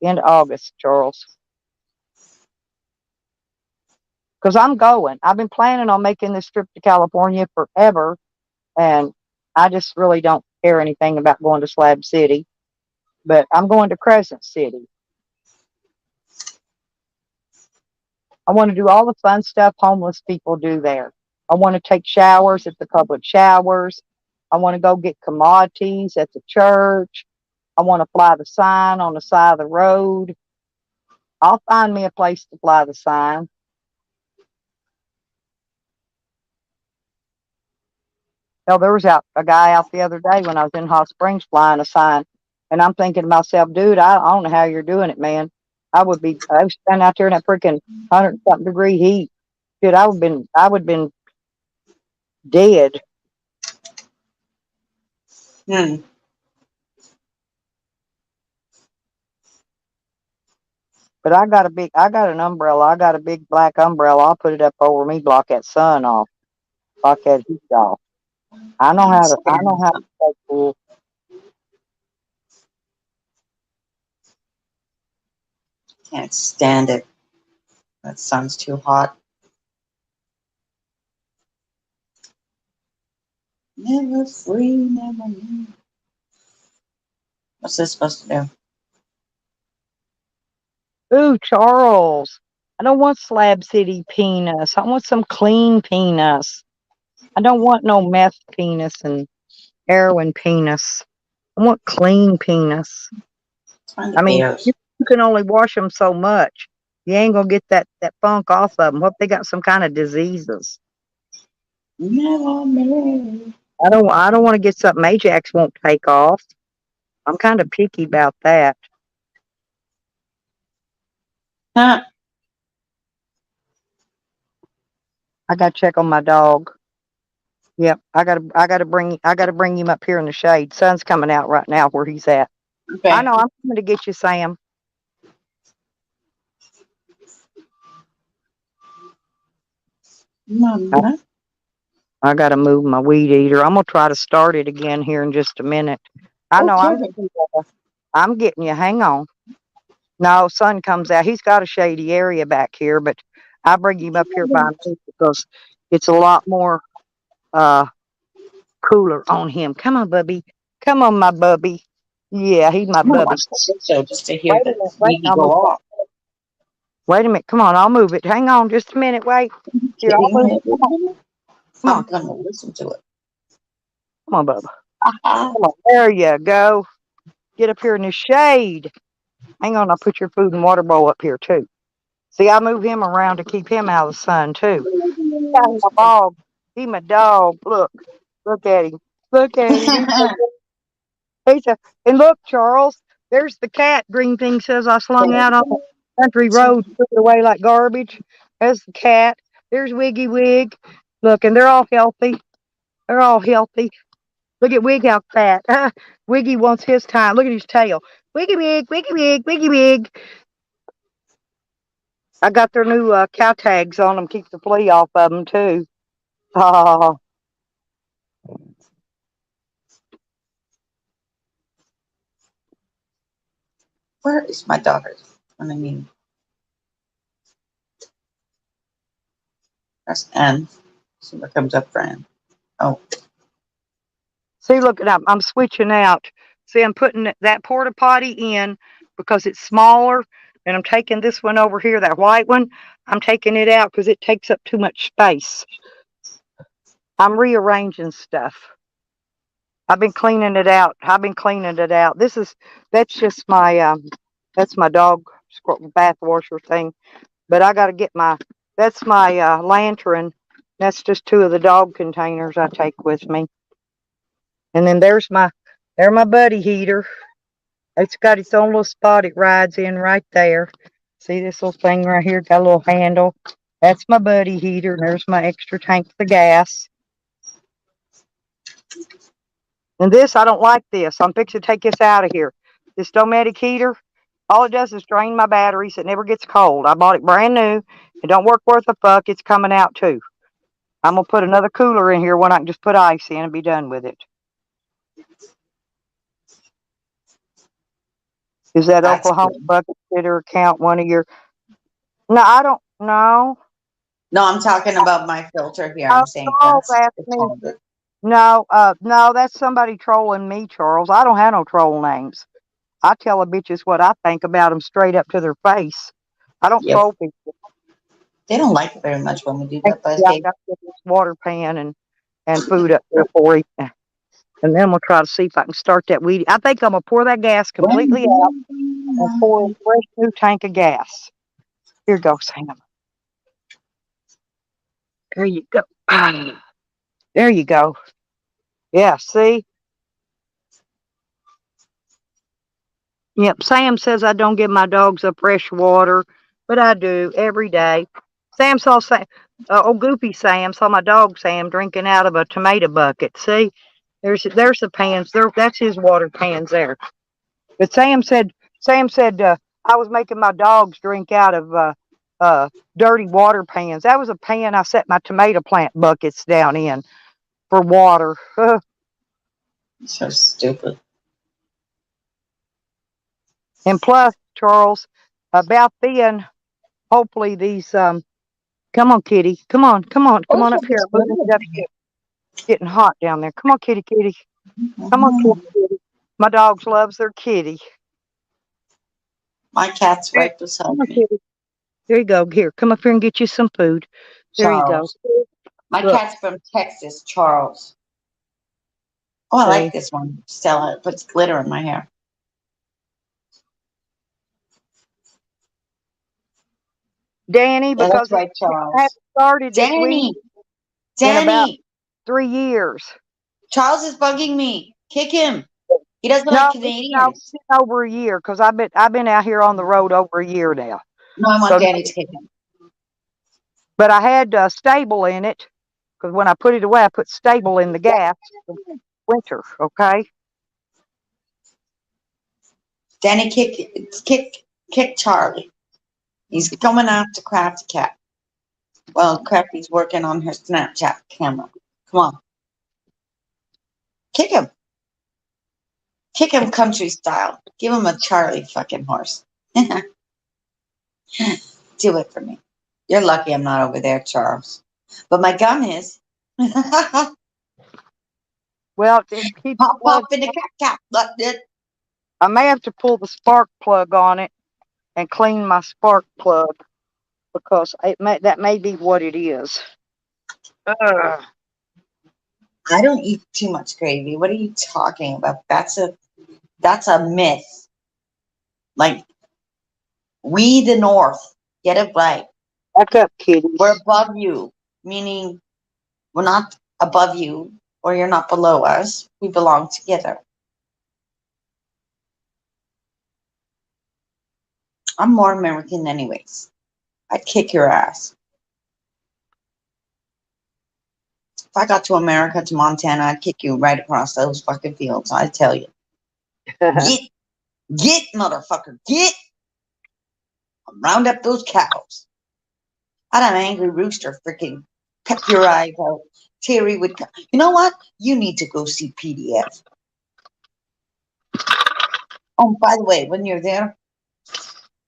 End of August, Charles. Because I'm going. I've been planning on making this trip to California forever, and I just really don't care anything about going to Slab City. But I'm going to Crescent City. I want to do all the fun stuff homeless people do there. I want to take showers at the public showers. I want to go get commodities at the church. I want to fly the sign on the side of the road. I'll find me a place to fly the sign. Hell, there was a guy out the other day when I was in Hot Springs flying a sign. And I'm thinking to myself, dude, I don't know how you're doing it, man. I would be. I was standing out there in that freaking 100 something degree heat. Shit, I would have been dead. Hmm. But I got an umbrella. I got a big black umbrella. I'll put it up over me, block that sun off, block that heat off. I know how to stay cool. Can't stand it. That sun's too hot. Never free, never leave. What's this supposed to do? Ooh, Charles. I don't want Slab City penis. I want some clean penis. I don't want no meth penis and heroin penis. I want clean penis. Find the I mean, bears. you can only wash them so much. You ain't gonna get that funk off of them. What if they got some kind of diseases? Never me. I don't want to get something Ajax won't take off. I'm kind of picky about that. Huh. I got to check on my dog. Yep, I gotta bring him up here in the shade. Sun's coming out right now where he's at. I Okay. know I'm coming to get you, Sam. I, Mama. I gotta move my weed eater. I'm gonna try to start it again here in just a minute. I know Okay. I'm getting you. Hang on. No, sun comes out. He's got a shady area back here, but I bring him up here by me because it's a lot more uh cooler on him. Come on, bubby. Come on, my bubby. Yeah, he's my I'm gonna bubby. watch the show just to hear Wait a that minute. baby go off. Wait a minute. Come on, I'll move it. Hang on just a minute. Wait. Here, I'll Kidding move me? it. Come on. Come I'm on. gonna listen to it. Come on, bubba. Ah, Come on. There you go. Get up here in the shade. Hang on, I'll put your food and water bowl up here too. See, I move him around to keep him out of the sun too. He's my dog. He my dog. Look. Look at him. Look at him. He's a, and look, Charles, there's the cat green thing says I slung out on the country road, threw it away like garbage. There's the cat. There's Wiggy Wig. Look, and they're all healthy. They're all healthy. Look at Wig how fat. Wiggy wants his time. Look at his tail. Wiggy Wig, Wiggy Wig, Wiggy Wig. I got their new cow tags on them, keep the flea off of them too. Oh, where is my daughter? I mean, press N. See what comes up for N. Oh, see, look, I'm switching out. See, I'm putting that porta potty in because it's smaller, and I'm taking this one over here, that white one. I'm taking it out because it takes up too much space. I'm rearranging stuff. I've been cleaning it out. I've been cleaning it out. That's just that's my dog bath washer thing. But I got to get that's my lantern. That's just two of the dog containers I take with me. And then there's my buddy heater. It's got its own little spot it rides in right there. See this little thing right here? Got a little handle. That's my buddy heater. There's my extra tank for gas. And this, I don't like this. I'm fixing to take this out of here. This Dometic heater, all it does is drain my batteries. It never gets cold. I bought it brand new. It don't work worth a fuck. It's coming out too. I'm going to put another cooler in here when I can just put ice in and be done with it. Is that that's Oklahoma good. bucket sitter account one of your? No, I don't know. No, I'm talking about my filter here. Oh, I'm saying Charles that's asked it's me. all good. No, that's somebody trolling me, Charles. I don't have no troll names. I tell a bitches what I think about them straight up to their face. I don't Yep. troll people. They don't like it very much when we do that, but Yeah, I hey, got to get this water pan and food up there for him. And then we'll try to see if I can start that weed. I think I'm going to pour that gas completely out and pour a fresh new tank of gas. Here goes, Sam. There you go. There you go. Yeah, see? Yep. Sam says I don't give my dogs a fresh water, but I do every day. Sam saw Sam, Goopy Sam saw my dog Sam drinking out of a tomato bucket. See, there's the pans. There, that's his water pans there. But Sam said I was making my dogs drink out of dirty water pans. That was a pan I set my tomato plant buckets down in for water. So stupid. And plus, Charles, about then, hopefully these come on, kitty, come on, come Oh, on up look, here. it's I'm moving it up here. It's getting hot down there. Come on, kitty, kitty. Come on, Mhm. kitty. My dogs loves their kitty. My cat's There- right beside Come on, me. kitty. There you go. Here, come up here and get you some food. There you go. Charles. My Look, cat's from Texas, Charles. Oh, I like see. this one. Stella, it puts glitter in my hair. Danny, Yeah, that's because right, I haven't Charles. started this week Danny, in about Danny, 3 years. Charles is bugging me. Kick him. He doesn't No, like no, Canadians. it's been over a year because I've been out here on the road over a year now. No, I want So, Danny to kick him. but I had stable in it because when I put it away, I put stable in the gas for winter. Okay. Danny, kick Charlie. He's coming after Crafty Cat. Well, Crafty's working on her Snapchat camera. Come on. Kick him. Kick him country style. Give him a Charlie fucking horse. Do it for me. You're lucky I'm not over there, Charles. But my gun is. Pop, Well, it keeps pop plug. in the cat. That's it. I may have to pull the spark plug on it and clean my spark plug because that may be what it is. Ugh. I don't eat too much gravy. What are you talking about? That's a myth. Like, we the North, get it right. Back up, kitties. We're above you, meaning we're not above you or you're not below us. We belong together. I'm more American anyways. I'd kick your ass. If I got to America, to Montana, I'd kick you right across those fucking fields. I tell you. Get, motherfucker, get. Round up those cows. I'd have an angry rooster freaking peck your eyes out. Terry would come. You know what? You need to go see PDF. Oh, by the way, when you're there,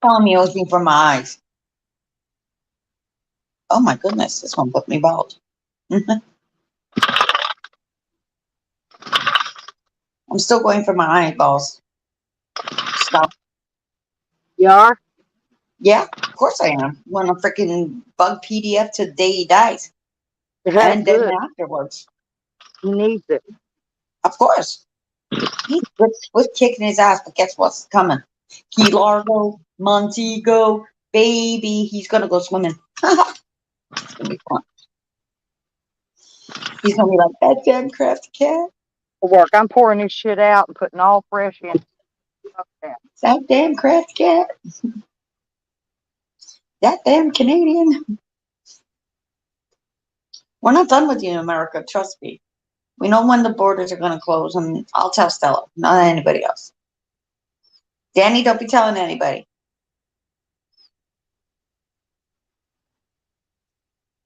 tell him he owes me for my eyes. Oh my goodness, this one put me bald. I'm still going for my eyeballs. Stop. You are? Yeah, of course I am. Want to freaking bug PDF to the day he dies. That's And then good. afterwards. He needs it. Of course. He's with kicking his ass, but guess what's coming? Key Largo, Montego, baby. He's going to go swimming. It's going to be fun. He's going to be like, that damn crafty cat. Work. I'm pouring this shit out and putting all fresh in. Okay. That damn crafty cat. That damn Canadian. We're not done with you in America, trust me. We know when the borders are going to close, and I'll tell Stella, not anybody else. Danny, don't be telling anybody.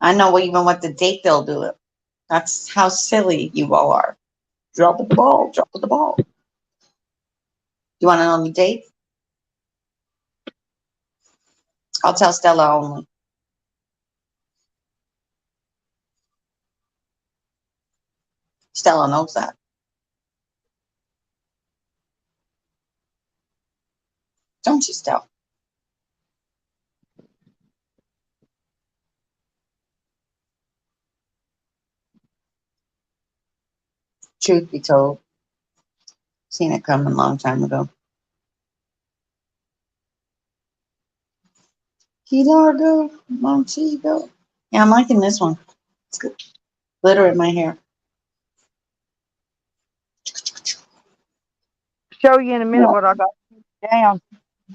I know even what the date they'll do it. That's how silly you all are. Drop the ball, drop the ball. You want to know the date? I'll tell Stella only. Stella knows that. Don't you, Stella? Truth be told, seen it coming a long time ago. Key Largo, Montego. Yeah, I'm liking this one. It's good. Glitter in my hair. show you in a minute what I got down.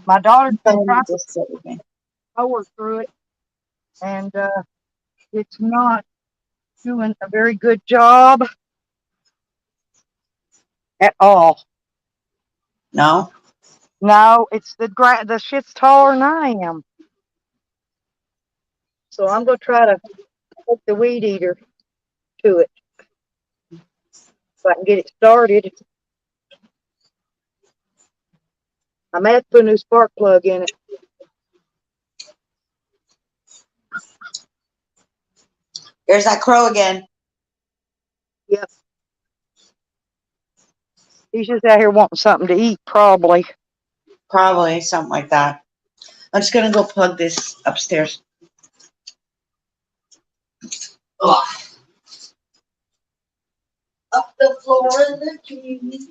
My daughter's been trying to Just sit with me. power through it, and it's not doing a very good job at all. No? No, it's the shit's taller than I am. So I'm gonna try to hook the weed eater to it so I can get it started. I'm gonna have to put a new spark plug in it. There's that crow again. Yep. He's just out here wanting something to eat, probably. Probably something like that. I'm just gonna go plug this upstairs. Ugh. Up the floor of the key.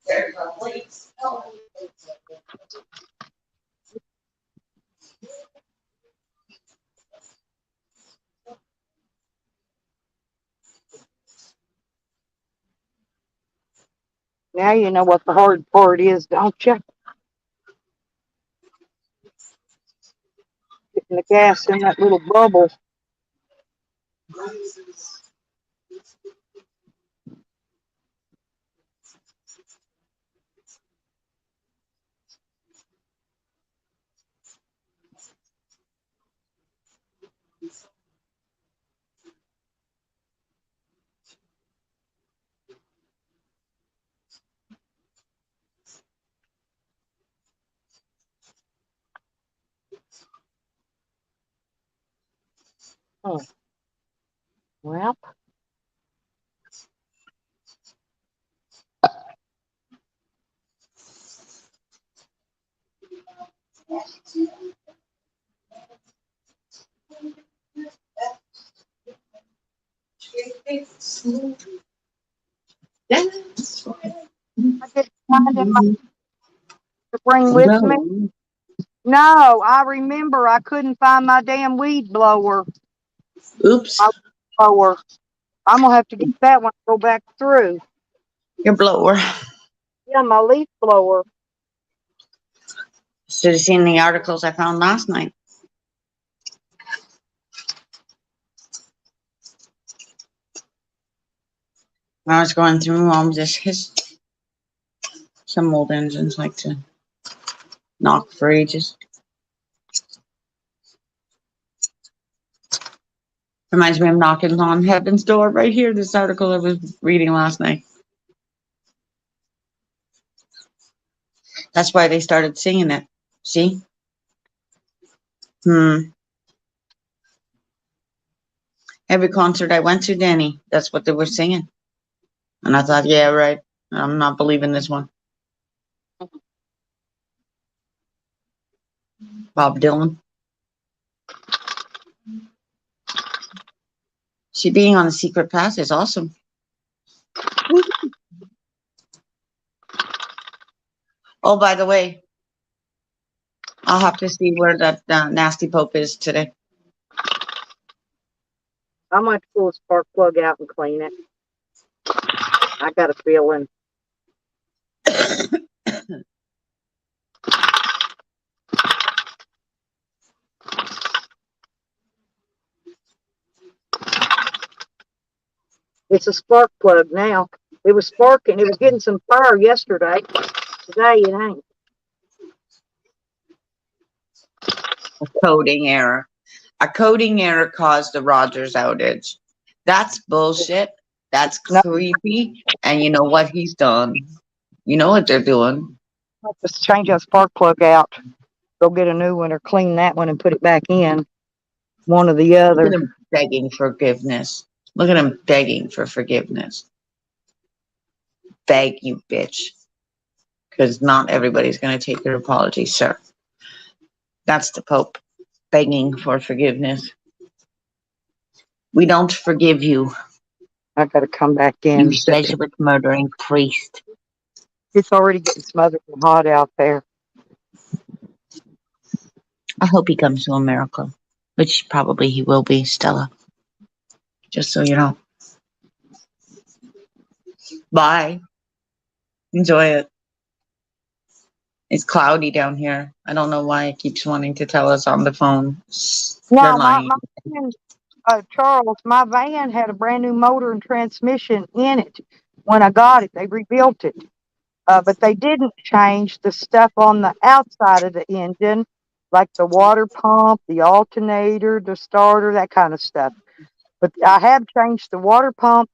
There's a place. Oh. Now you know what the hard part is, don't you? Getting the gas in that little bubble. Hmm. Well, I didn't find him to bring with me. No, I remember I couldn't find my damn weed blower. Oops. My blower. I'm gonna have to get that one to go back through. Your blower. Yeah, my leaf blower. Should have seen the articles I found last night. When I was going through all this history. Some old engines like to knock for ages. Reminds me of knocking on heaven's door right here. This article I was reading last night. That's why they started singing it. See? Every concert I went to, Danny, that's what they were singing. And I thought, yeah, right. I'm not believing this one. Bob Dylan. See, being on the secret path is awesome. Oh, by the way, I'll have to see where that nasty Pope is today. I might pull a spark plug out and clean it. I got a feeling. It's a spark plug now. It was sparking. It was getting some fire yesterday. Today it ain't. A coding error. A coding error caused the Rogers outage. That's bullshit. That's No, creepy. And you know what he's done. You know what they're doing. just change that spark plug out. Go get a new one or clean that one and put it back in. One or the Look at other. him begging forgiveness. Look at him begging for forgiveness. Beg, you bitch. Because not everybody's going to take your apology, sir. That's the Pope begging for forgiveness. We don't forgive you, I got to come back you in. Jesuit murdering priest. It's already getting smothered and hot out there. I hope he comes to America, which probably he will be, Stella. Just so you know. Bye. Enjoy it. It's cloudy down here. I don't know why it keeps wanting to tell us on the phone. You're No, lying. my van, Charles, my van had a brand new motor and transmission in it when I got it. They rebuilt it. But they didn't change the stuff on the outside of the engine, like the water pump, the alternator, the starter, that kind of stuff. But I have changed the water pump,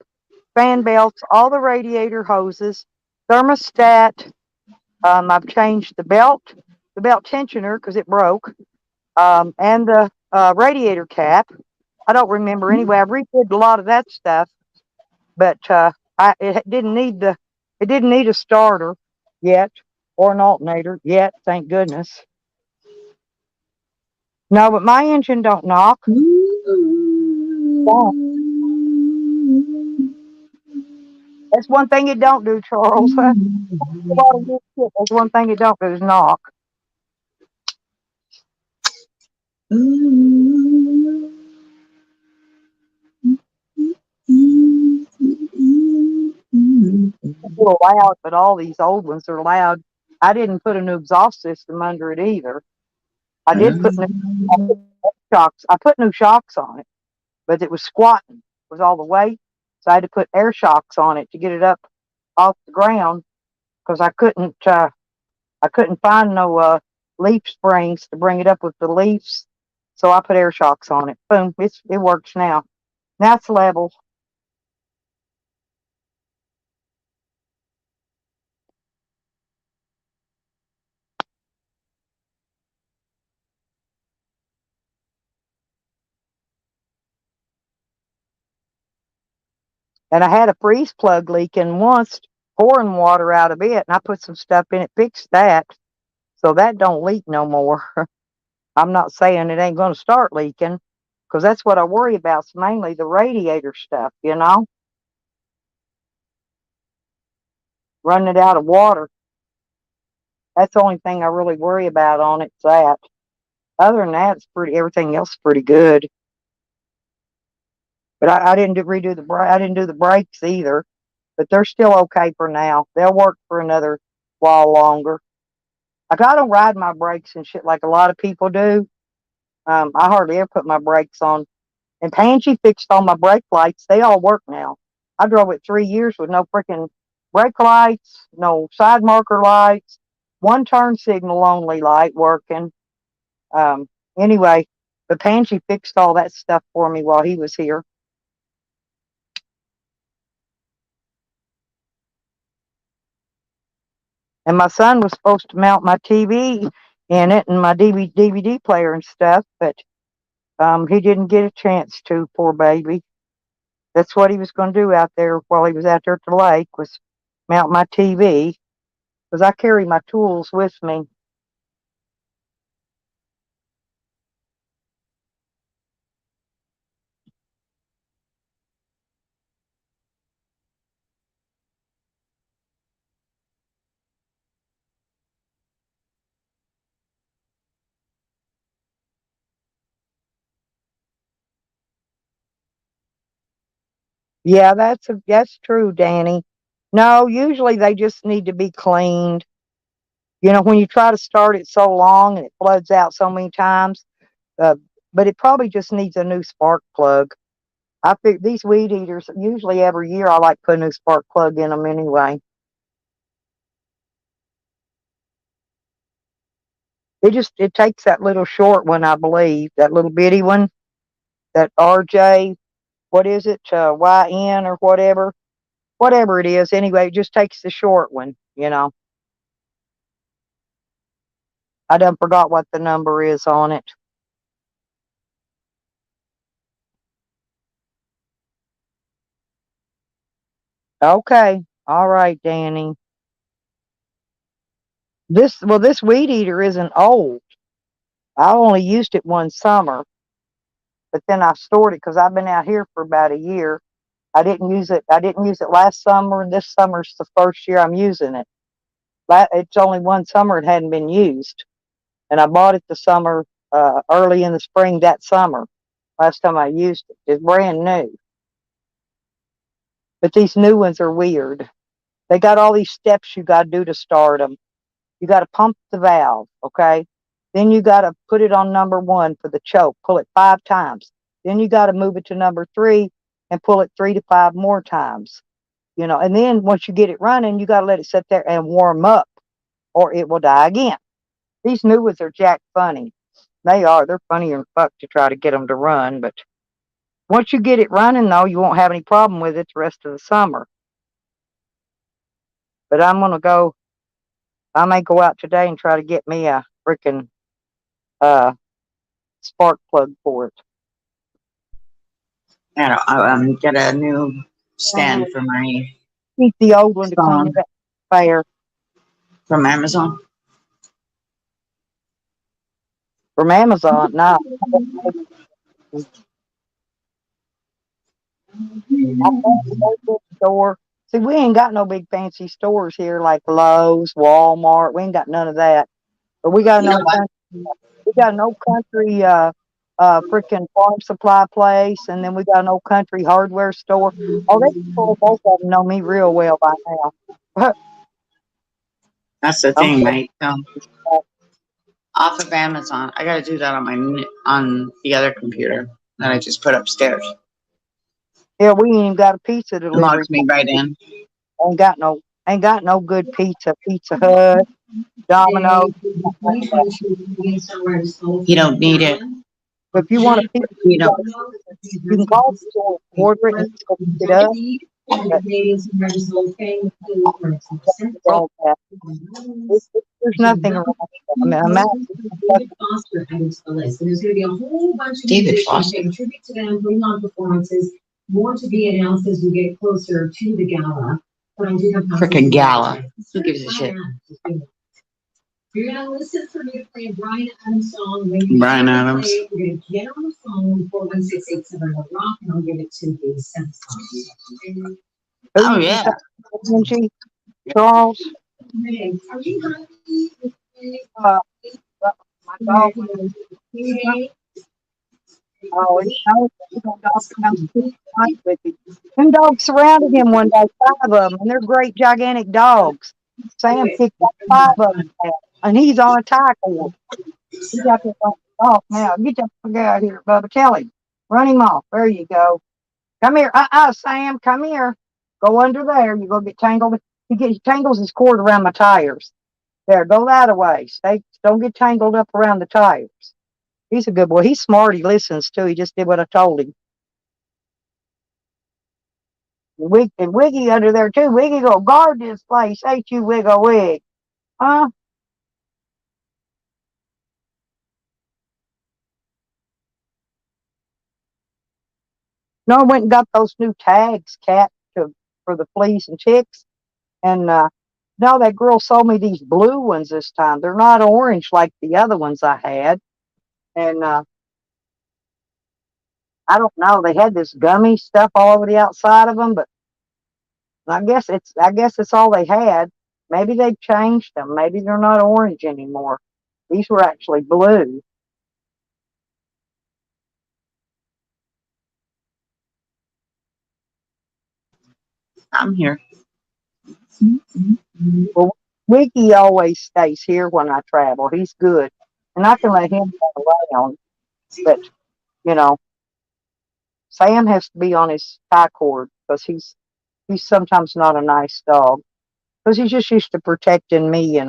fan belts, all the radiator hoses, thermostat. I've changed the belt tensioner because it broke, and the radiator cap. I don't remember anyway. I've redid a lot of that stuff, but it didn't need a starter yet or an alternator yet. Thank goodness. No, but my engine don't knock. Don't. That's one thing it don't do, Charles. A lot of good shit. That's one thing it don't do is knock. It's a little loud, but all these old ones are loud. I didn't put a new exhaust system under it either. I did put new shocks. I put new shocks on it, but it was squatting was all the weight. So I had to put air shocks on it to get it up off the ground because I couldn't find no leaf springs to bring it up with the leaves. So I put air shocks on it. Boom, it works now. Now it's level. And I had a freeze plug leaking once, pouring water out of it, and I put some stuff in it, fixed that, so that don't leak no more. I'm not saying it ain't going to start leaking, because that's what I worry about. It's mainly the radiator stuff, running it out of water. That's the only thing I really worry about on it's that. Other than that, everything else is pretty good. But I didn't I didn't do the brakes either. But they're still okay for now. They'll work for another while longer. Like I don't ride my brakes and shit like a lot of people do. I hardly ever put my brakes on. And Pangie fixed all my brake lights. They all work now. I drove it 3 years with no freaking brake lights, no side marker lights, one turn signal only light working. Um, anyway, but Pangie fixed all that stuff for me while he was here. And my son was supposed to mount my TV in it and my DVD player and stuff, but he didn't get a chance to, poor baby. That's what he was going to do out there while he was out there at the lake was mount my TV because I carry my tools with me. Yeah, that's true, Danny. No, usually they just need to be cleaned. When you try to start it so long and it floods out so many times, uh, but it probably just needs a new spark plug. I think these weed eaters, usually every year I like put a new spark plug in them anyway. It takes that little short one, I believe, that little bitty one, that RJ, what is it, YN or whatever it is. Anyway, it just takes the short one. I done forgot what the number is on it. Okay. All right, Danny. This weed eater isn't old. I only used it one summer, but then I stored it because I've been out here for about a year. I didn't use it. I didn't use it last summer, and this summer's the first year I'm using it. It's only one summer it hadn't been used, and I bought it the summer early in the spring that summer. Last time I used it, it's brand new. But these new ones are weird. They got all these steps you got to do to start them. You got to pump the valve, okay? Then you got to put it on number 1 for the choke. Pull it 5 times. Then you got to move it to number 3 and pull it 3 to 5 more times. And then once you get it running, you got to let it sit there and warm up, or it will die again. These new ones are jack funny. They are. They're funnier than fuck to try to get them to run. But once you get it running, though, you won't have any problem with it the rest of the summer. But I'm going to go. I may go out today and try to get me a freaking spark plug for it. Get a new stand for my Keep the old one to clean phone it up fair. from Amazon. From Amazon. No. I found a local store. See, we ain't got no big fancy stores here like Lowe's, Walmart. We ain't got none of that. But we got You know what? we got an old country freaking farm supply place, and then we got an old country hardware store. Oh, they both of them know me real well by now. That's the I'm thing, mate. Off of Amazon. I got to do that on the other computer that I just put upstairs. yeah, we ain't even got a pizza It delivery. logs me right in. Ain't got no good pizza. Pizza Hut, Domino's. You don't need it. But if you want a pizza, You don't. you can call the store and order it and just go pick it up. But all that. There's nothing wrong with it. I mean, I'm out. David Foster added to the list, and there's going to be a whole bunch of David musicians Foster. paying tribute to them, putting on performances. More to be announced as we get closer to the gala. But I do have Frickin' gala. Who gives a shit? You're gonna listen for me to play a Brian Adams song. Brian Adams. We're gonna get on the phone 416-870 rock, and I'll give it to the Senate. Oh, yeah. Angie, Charles, Are you happy? uh, my dog. Oh, he's no dog comes to fight with him. Them dogs surrounded him one day, 5 of them, and they're great gigantic dogs. Sam picked up 5 of them, and he's on a tie cord. He got this off now. Get that guy out here, Bubba. Tell him. Run him off. There you go. Come here. Sam, come here. Go under there. You're going to get tangled. He tangles his cord around my tires. There, go that way. Don't get tangled up around the tires. He's a good boy. He's smart. He listens too. He just did what I told him. And Wiggy under there too. Wiggy go guard this place. Ain't you, Wiggle Wig? Huh? No, I went and got those new tags, Cat, for the fleas and ticks. And no, that girl sold me these blue ones this time. They're not orange like the other ones I had. And I don't know. They had this gummy stuff all over the outside of them, but I guess it's all they had. Maybe they've changed them. Maybe they're not orange anymore. These were actually blue. I'm here. Well, Wiggy always stays here when I travel. He's good, and I can let him run around. But you know, Sam has to be on his tie cord because he's sometimes not a nice dog because he's just used to protecting me.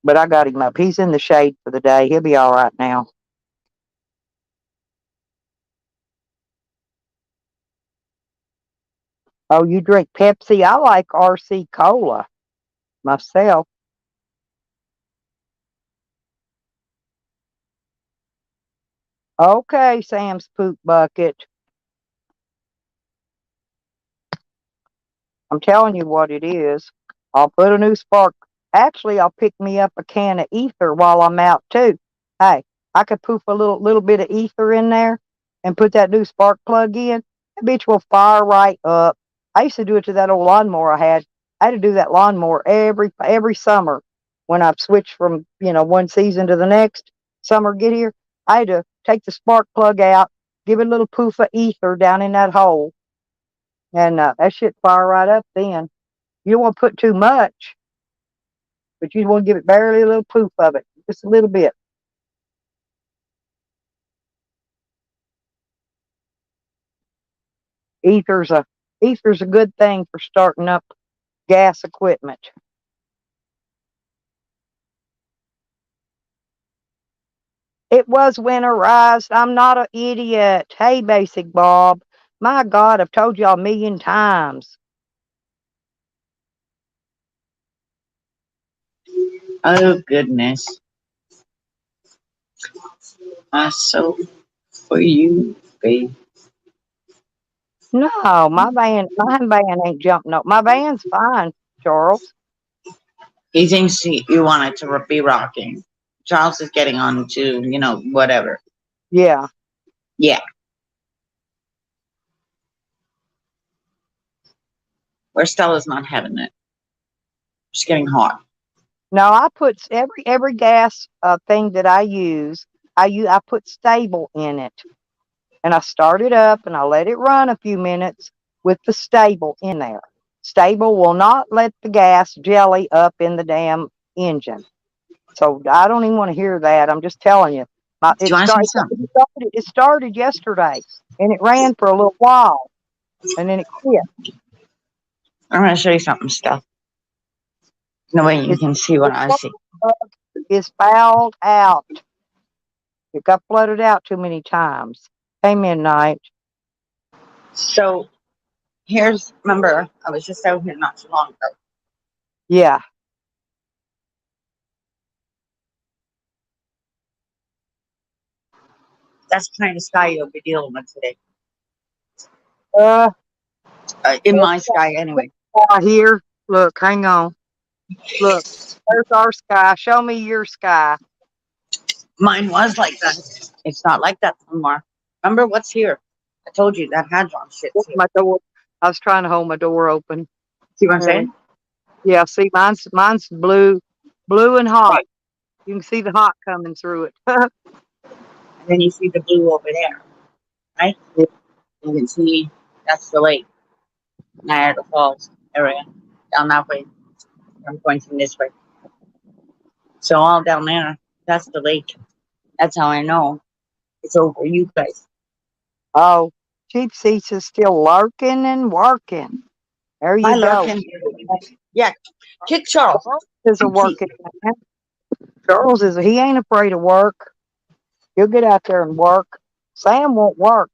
But I got him up. He's in the shade for the day. He'll be all right now. Oh, you drink Pepsi? I like RC Cola myself. Okay, Sam's poop bucket. I'm telling you what it is. I'll put a new spark. Actually, I'll pick me up a can of ether while I'm out too. Hey, I could poof a little bit of ether in there and put that new spark plug in. That bitch will fire right up. I used to do it to that old lawnmower I had. I had to do that lawnmower every summer when I switched from one season to the next. Summer get here, I had to take the spark plug out, Give it a little poof of ether down in that hole, and that shit fire right up then. You don't want to put too much, but you want to give it barely a little poof of it, just a little bit. Ether's a ether's a good thing for starting up gas equipment. It was winterized. I'm not an idiot. Hey, Basic Bob. My God, I've told y'all a million times. Oh goodness. I so for you, babe. No, my van ain't jumping up. My van's fine, Charles. He thinks you want it to be rocking. Charles is getting on to, whatever. Yeah. Yeah. Where Stella's not having it. She's getting hot. No, I put every gas thing that I put stable in it, and I start it up and I let it run a few minutes with the stable in there. Stable will not let the gas jelly up in the damn engine. So I don't even want to hear that. I'm just telling you. Do you want to see something? It started yesterday, and it ran for a little while, and then it quit. I'm going to show you something, Stella. No way you Its can see what I see. plug is fouled out. It got flooded out too many times. Hey, Midnight. So remember, I was just out here not too long ago. Yeah. That's the kind of sky you'll be dealing with today. Uh, In my sky, anyway. here. Look, hang on. Look, there's our sky. Show me your sky. Mine was like that. It's not like that anymore. Remember what's here? I told you that hadron shit's here. My door. I was trying to hold my door open. See what I'm saying? Yeah. See, mine's blue and hot. You can see the hot coming through it. And then you see the blue over there, right? Yeah. You can see that's the lake, Niagara Falls area, down that way. I'm pointing this way. So all down there, that's the lake. That's how I know it's over you guys. Oh, Cheap Seats is still lurking and working. There Hi, you go. Larkin. Yeah, kick Charles. Charles is a working man. He ain't afraid of work. He'll get out there and work. Sam won't work.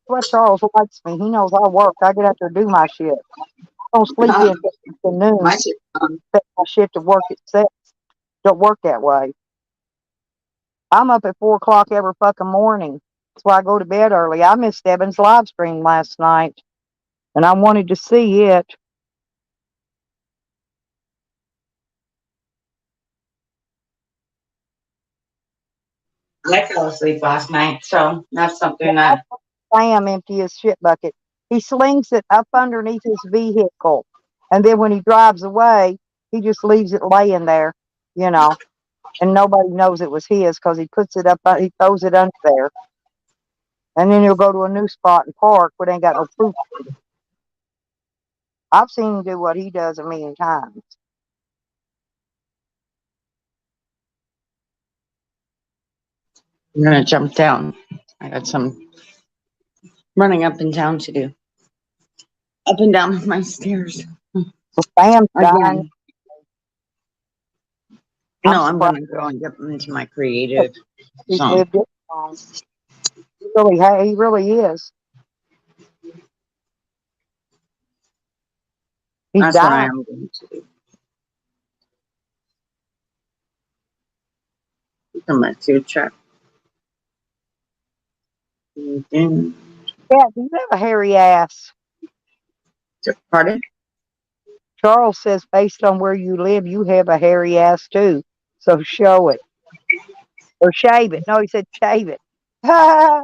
That's why Charles likes me. He knows I work. I get out there and do my shit. I don't sleep in till afternoon. My shit. Expect my shit to work itself. Don't work that way. I'm up at 4 o'clock every fucking morning. That's why I go to bed early. I missed Evan's live stream last night, and I wanted to see it. I fell asleep last night, so that's something that. Sam empty his shit bucket. He slings it up underneath his vehicle, and then when he drives away, he just leaves it laying there, and nobody knows it was his because he puts it up. He throws it under there, and then he'll go to a new spot and park, but ain't got no proof. I've seen him do what he does a million times. I'm gonna jump down. I got some running up and down to do. Up and down my stairs. Sam's dying. Again. No, I'm gonna go and get into my creative He's zone. lived it long. He really is. He's That's what I dying. am going to do. Come on, to check. Yeah, do you have a hairy ass? Pardon? Charles says based on where you live, you have a hairy ass too. So show it. Or shave it. No, he said shave it. Now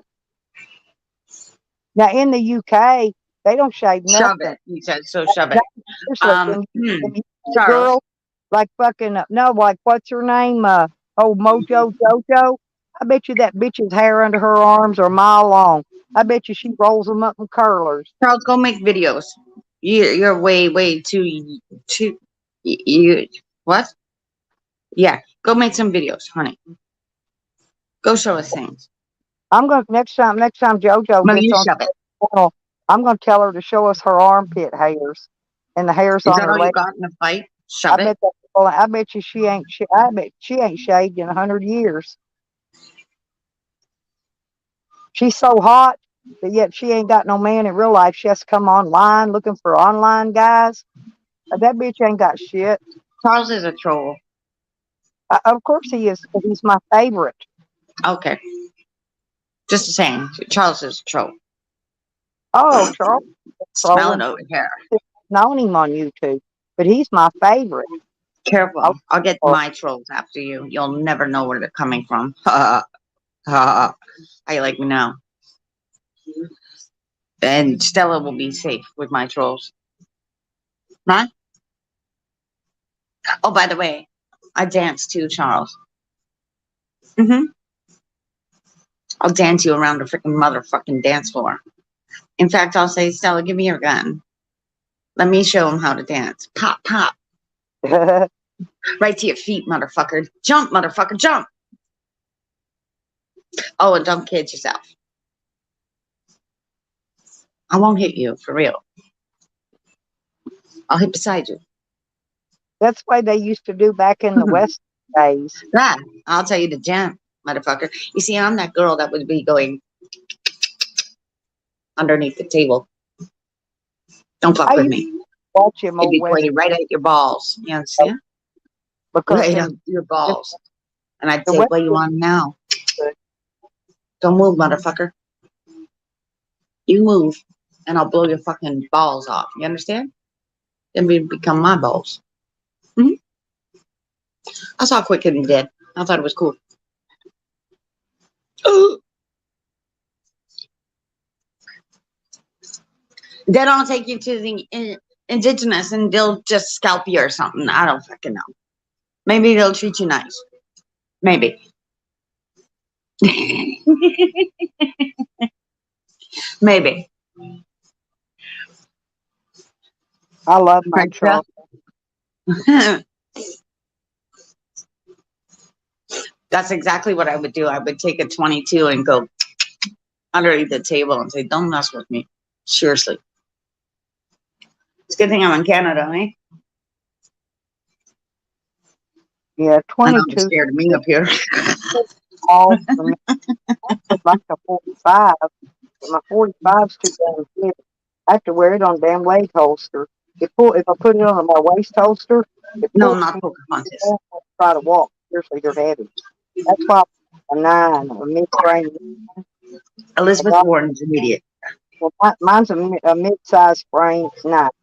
in the UK, they don't shave Shove nothing. it. He said, so shove it. Charles. Girl, like fucking no, like what's her name? Mojo Jojo. I bet you that bitch's hair under her arms are a mile long. I bet you she rolls them up in curlers. Charles, go make videos. You're way too. You what? Yeah, go make some videos, honey. Go show us things. I'm gonna next time JoJo Let gets me on shove it. the channel, I'm gonna tell her to show us her armpit hairs and the hairs Is on that her all you leg. got in the fight? I Shove it. bet that. Well, I bet you she ain't. I bet she ain't shaved in 100 years. She's so hot, but yet she ain't got no man in real life. She has to come online looking for online guys. That bitch ain't got shit. Charles is a troll. Of course he is, 'cause he's my favorite. Okay, just the same. Charles is a troll. Oh, Charles Smell it trolling. over here. Known him on YouTube, but he's my favorite. Careful. I'll get Oh, my trolls after you. You'll never know where they're coming from. How you like me now? And Stella will be safe with my trolls. Right? Oh, by the way, I dance too, Charles. I'll dance you around the freaking motherfucking dance floor. In fact, I'll say, Stella, give me your gun. Let me show him how to dance. Pop, pop. Right to your feet, motherfucker. Jump, motherfucker, jump. Oh, and don't kid yourself. I won't hit you, for real. I'll hit beside you. That's the way they used to do back in the West days. Yeah, I'll tell you to jump, motherfucker. You see, I'm that girl that would be going underneath the table. Don't fuck I with used me. to watch him It'd old be West pointed right at your balls. You understand? because Right in on your balls. And I'd the say, West what you want now? was Don't move, motherfucker. You move, and I'll blow your fucking balls off. You understand? Then we become my balls. I saw Quick and Dead. I thought it was cool. Then I'll take you to the indigenous and they'll just scalp you or something. I don't fucking know. Maybe they'll treat you nice. Maybe. Maybe. I love my Right, Charles. That's exactly what I would do. I would take a 22 and go underneath the table and say, don't mess with me. Seriously. It's a good thing I'm in Canada, eh? Yeah, I know I'm 22 scared of me up here. small for me. It's like a 45, but my 45's too damn big. I have to wear it on a damn leg holster. If I put it on my waist holster, it No, pulls not me Pocahontas. down when I try to walk. Seriously, they're heavy. That's why I'm a 9, a mid-frame. Elizabeth Warren's immediate. Well, mine's a mid-size frame. It's not.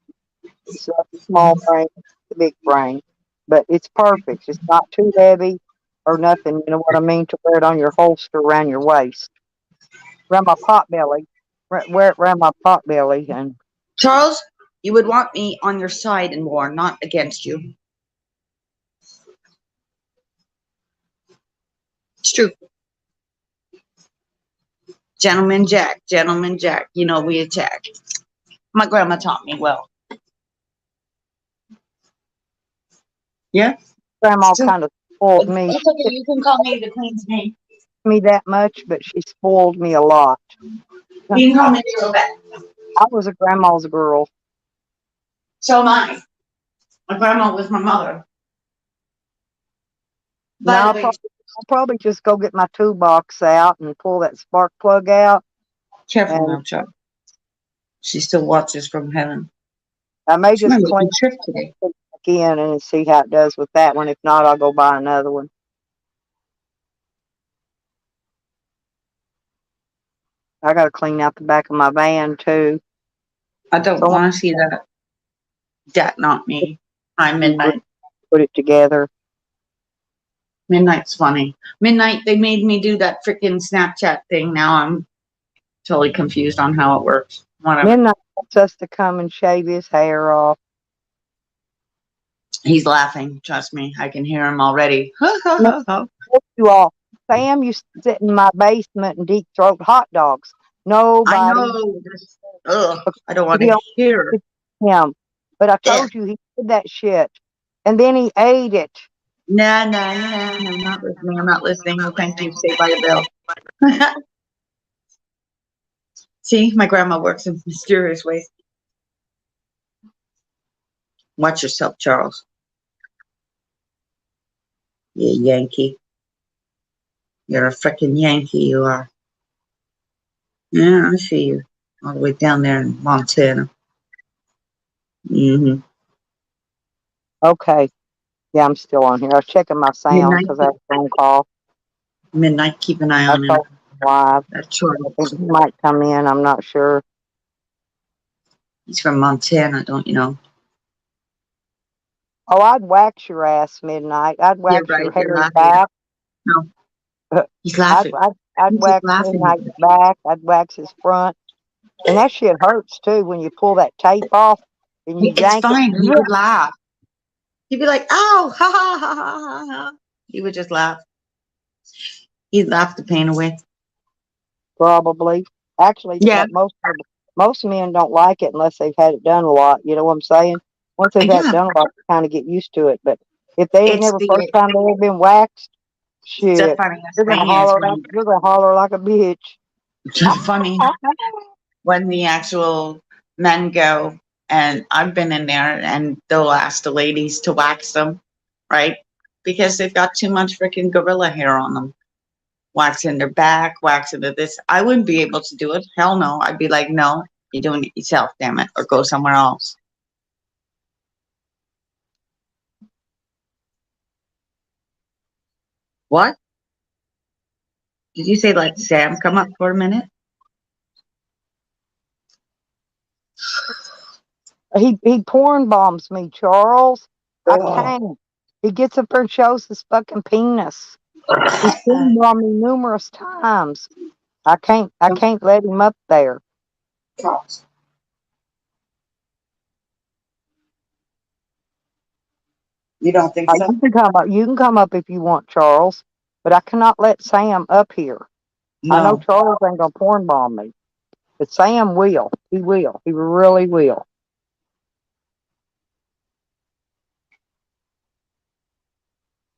It's not a small frame. It's a big frame. But it's perfect. It's not too heavy or nothing. You know what I mean? To wear it on your holster around your waist. Around my pot belly. Wear it around my pot belly. And Charles, you would want me on your side in war, not against you. It's true. Gentleman Jack, Gentleman Jack. You know we attack. My grandma taught me well. Yeah? Grandma It's true. kind of spoiled me. It's okay. You can call me the Queen's name. Me that much, but she spoiled me a lot. You can call me Little Bit. I was a grandma's girl. So am I. My grandma was my mother. By Now the way, I'll probably just go get my toolbox out and pull that spark plug out. careful And now, Chuck. She still watches from heaven. I may She might just make clean a trip today. it back in and see how it does with that one. If not, I'll go buy another one. I got to clean out the back of my van too. I don't So want to see that. That not me. I'm midnight. put it together. Midnight's funny. Midnight, they made me do that freaking Snapchat thing. Now I'm totally confused on how it works. Whatever. Midnight wants us to come and shave his hair off. He's laughing. Trust me. I can hear him already. You all, Sam used to sit in my basement and deep throat hot dogs. I Nobody. know. Ugh, I don't want He to only hear. did him. But I Ugh. told you he did that shit. And then he ate it. No, no, no, no, not listening. I'm not listening. No, thank you. Saved by the bell. See, my grandma works in mysterious ways. Watch yourself, Charles. You Yankee. You're a frickin' Yankee, you are. Yeah, I see you. All the way down there in Montana. Mm-hmm. Okay. Yeah, I'm still on here. I was checking my sound Midnight, because I had a phone call. midnight, keep an eye I on him. told him live. That I think Charles. he might come in. I'm not sure. He's from Montana, don't you know? Oh, I'd wax your ass midnight. I'd You're wax your right. You're hair laughing. back. No, he's I'd, laughing. I'd, I'd He's just wax laughing at midnight's you. back. I'd wax his front. And that shit hurts too when you pull that tape off and you It's yank it. fine. He would laugh. He'd be like, "Ow, ha ha ha ha ha ha." He would just laugh. He'd laugh the pain away. Probably. Actually, Yeah, most men don't like it unless they've had it done a lot. You know what I'm saying? Once they've had it yeah. done a lot, they kind of get used to it. But if they ain't It's never first the time they ever been waxed, the shit, funniest you're gonna thing is holler like when you're gonna holler like a bitch. it's funny when the actual men go, and I've been in there, and they'll ask the ladies to wax them, right? Because they've got too much freaking gorilla hair on them. Waxing their back, waxing the this. I wouldn't be able to do it. Hell no. I'd be like, no, you're doing it yourself, damn it, or go somewhere else. What? Did you say let Sam come up for a minute? He porn bombs me, Charles. I Oh. can't. He gets up there and shows his fucking penis. He's porn bombed me numerous times. I can't let him up there. You don't think so? You can come up. You can come up if you want, Charles. But I cannot let Sam up here. I know No. Charles ain't gonna porn bomb me, but Sam will. He will. He really will.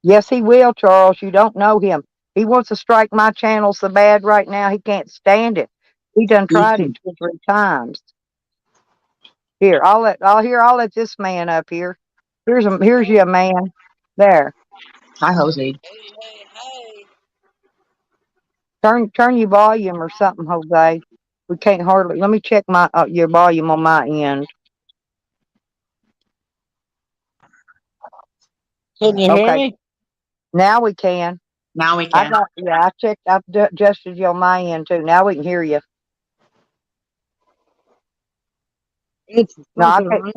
Yes, he will, Charles. You don't know him. He wants to strike my channel so bad right now. He can't stand it. He done tried it Mhm. 2 or 3 times. Here, I'll let this man up here. Here's you, man. There. Hi, Jose. Turn your volume or something, Jose. We can't hardly. Let me check my your volume on my end. Can you hear Okay, me? now we can. Now we can. I checked. I've adjusted you on my end too. Now we can hear you. It's No, I fucking can't. rain.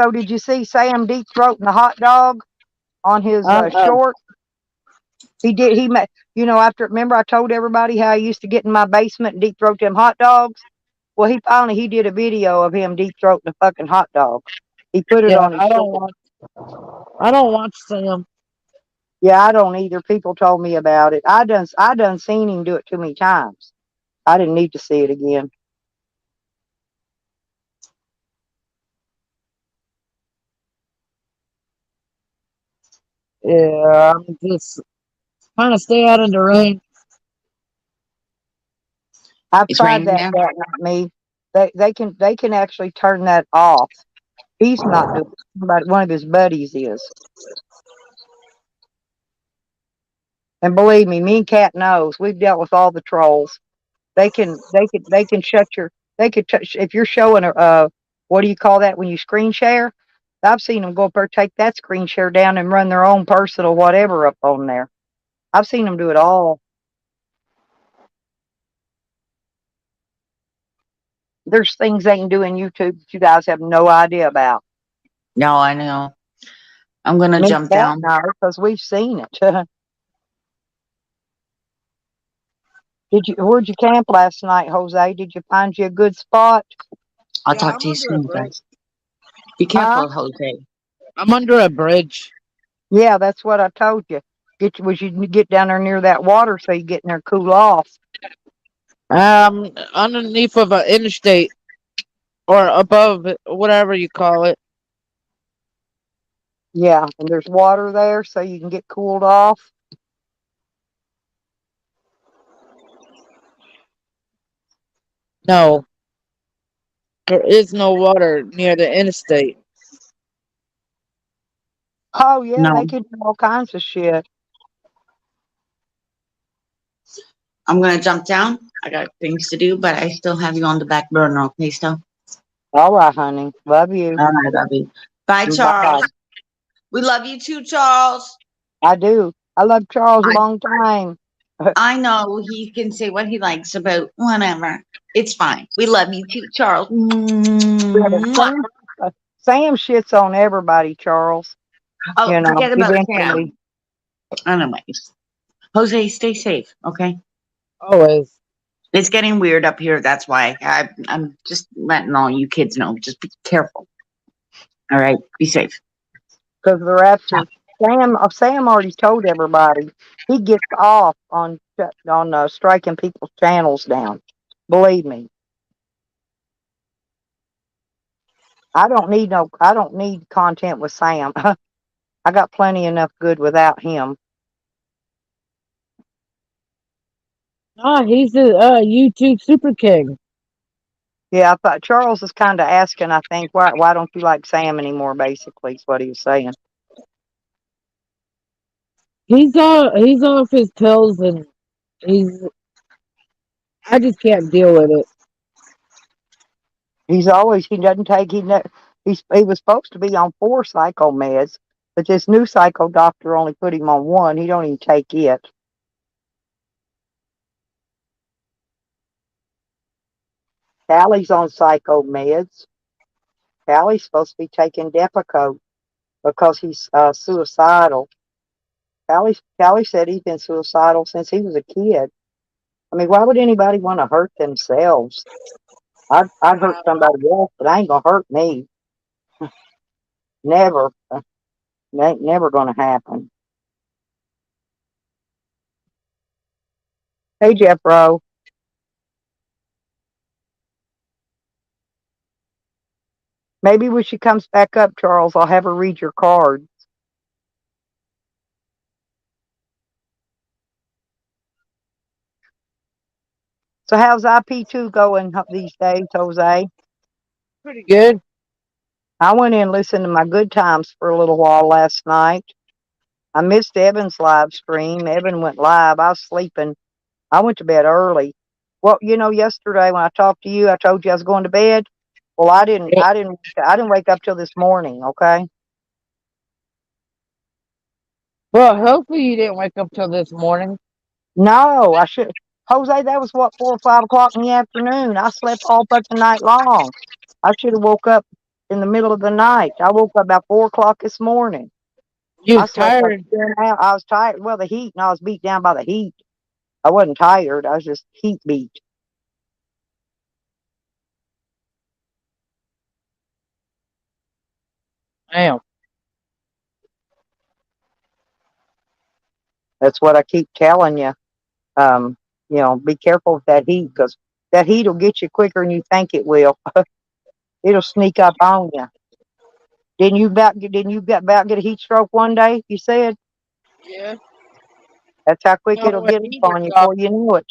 So did you see Sam deep throating the hot dog on his Uh, short? He did. He made. After remember I told everybody how I used to get in my basement and deep throat them hot dogs. Well, he did a video of him deep throating a fucking hot dog. He put it yeah, on his short. I don't watch Sam. Yeah, I don't either. People told me about it. I done seen him do it too many times. I didn't need to see it again. Yeah, I'm just trying to stay out of the rain. I've It's tried raining that, there. not me. They can actually turn that off. He's not doing it. But one of his buddies is. And believe me and Kat knows. We've dealt with all the trolls. They can shut your they could touch if you're showing a what do you call that when you screen share? I've seen them go up there, take that screen share down and run their own personal whatever up on there. I've seen them do it all. There's things they can do in YouTube that you guys have no idea about. No, I know. I'm gonna Me and jump Kat down. know because we've seen it. Where'd you camp last night, Jose? Did you find you a good spot? I'll Yeah, talk I'm to you under a soon, bridge. guys. Be Huh? careful, Jose. I'm under a bridge. Yeah, that's what I told you. You get down there near that water so you get in there cool off. Underneath of an interstate or above it, whatever you call it. Yeah, and there's water there so you can get cooled off. No, there is no water near the interstate. Oh yeah, they No, could do all kinds of shit. I'm gonna jump down. I got things to do, but I still have you on the back burner. Okay, still. All right, honey. Love you. All right, love you. Bye, Bye. Charles. We love you too, Charles. I do. I love Charles a I long time. I know he can say what he likes about whatever. It's fine. We love you too, Charles. Mwah. Sam, Sam shits on everybody, Charles. Oh, forget about Eventually. Sam. Anyways, Jose, stay safe. Okay. Always. It's getting weird up here. That's why I'm just letting all you kids know. Just be careful. All right. Be safe. Because the rapture. Sam already told everybody he gets off on striking people's channels down. Believe me, I don't need content with Sam. I got plenty enough good without him. Ah, he's the YouTube Super King. Yeah, I thought Charles is kind of asking. I think why don't you like Sam anymore? Basically, is what he was saying. He's off his pills and he's I just can't deal with it. He doesn't take he was supposed to be on 4 psycho meds, but this new psycho doctor only put him on 1. He don't even take it. Callie's on psycho meds. Callie's supposed to be taking Depakote because he's suicidal. Callie said he's been suicidal since he was a kid. I mean, why would anybody want to hurt themselves? I'd hurt somebody else, but I ain't gonna hurt me. Never. Ain't never gonna happen. Hey, Jeff Rowe. Maybe when she comes back up, Charles, I'll have her read your card. So how's IP2 going these days, Jose? Pretty good. I went in and listened to my good times for a little while last night. I missed Evan's live stream. Evan went live. I was sleeping. I went to bed early. Well, yesterday when I talked to you, I told you I was going to bed. Well, I didn't. Yep. I didn't wake up till this morning. Okay. Well, hopefully you didn't wake up till this morning. No, I should. Jose, that was what 4 or 5 o'clock in the afternoon. I slept all fucking night long. I should have woke up in the middle of the night. I woke up about 4 o'clock this morning. You I was slept like tired. 10 hours. I was tired. Well, the heat, and I was beat down by the heat. I wasn't tired. I was just heat beat. Damn. That's what I keep telling you. Um, be careful with that heat because that heat will get you quicker than you think it will. It'll sneak up on you. Didn't you about get a heat stroke one day? You said Yeah. that's how quick it'll No, a get up heat on you before you know it.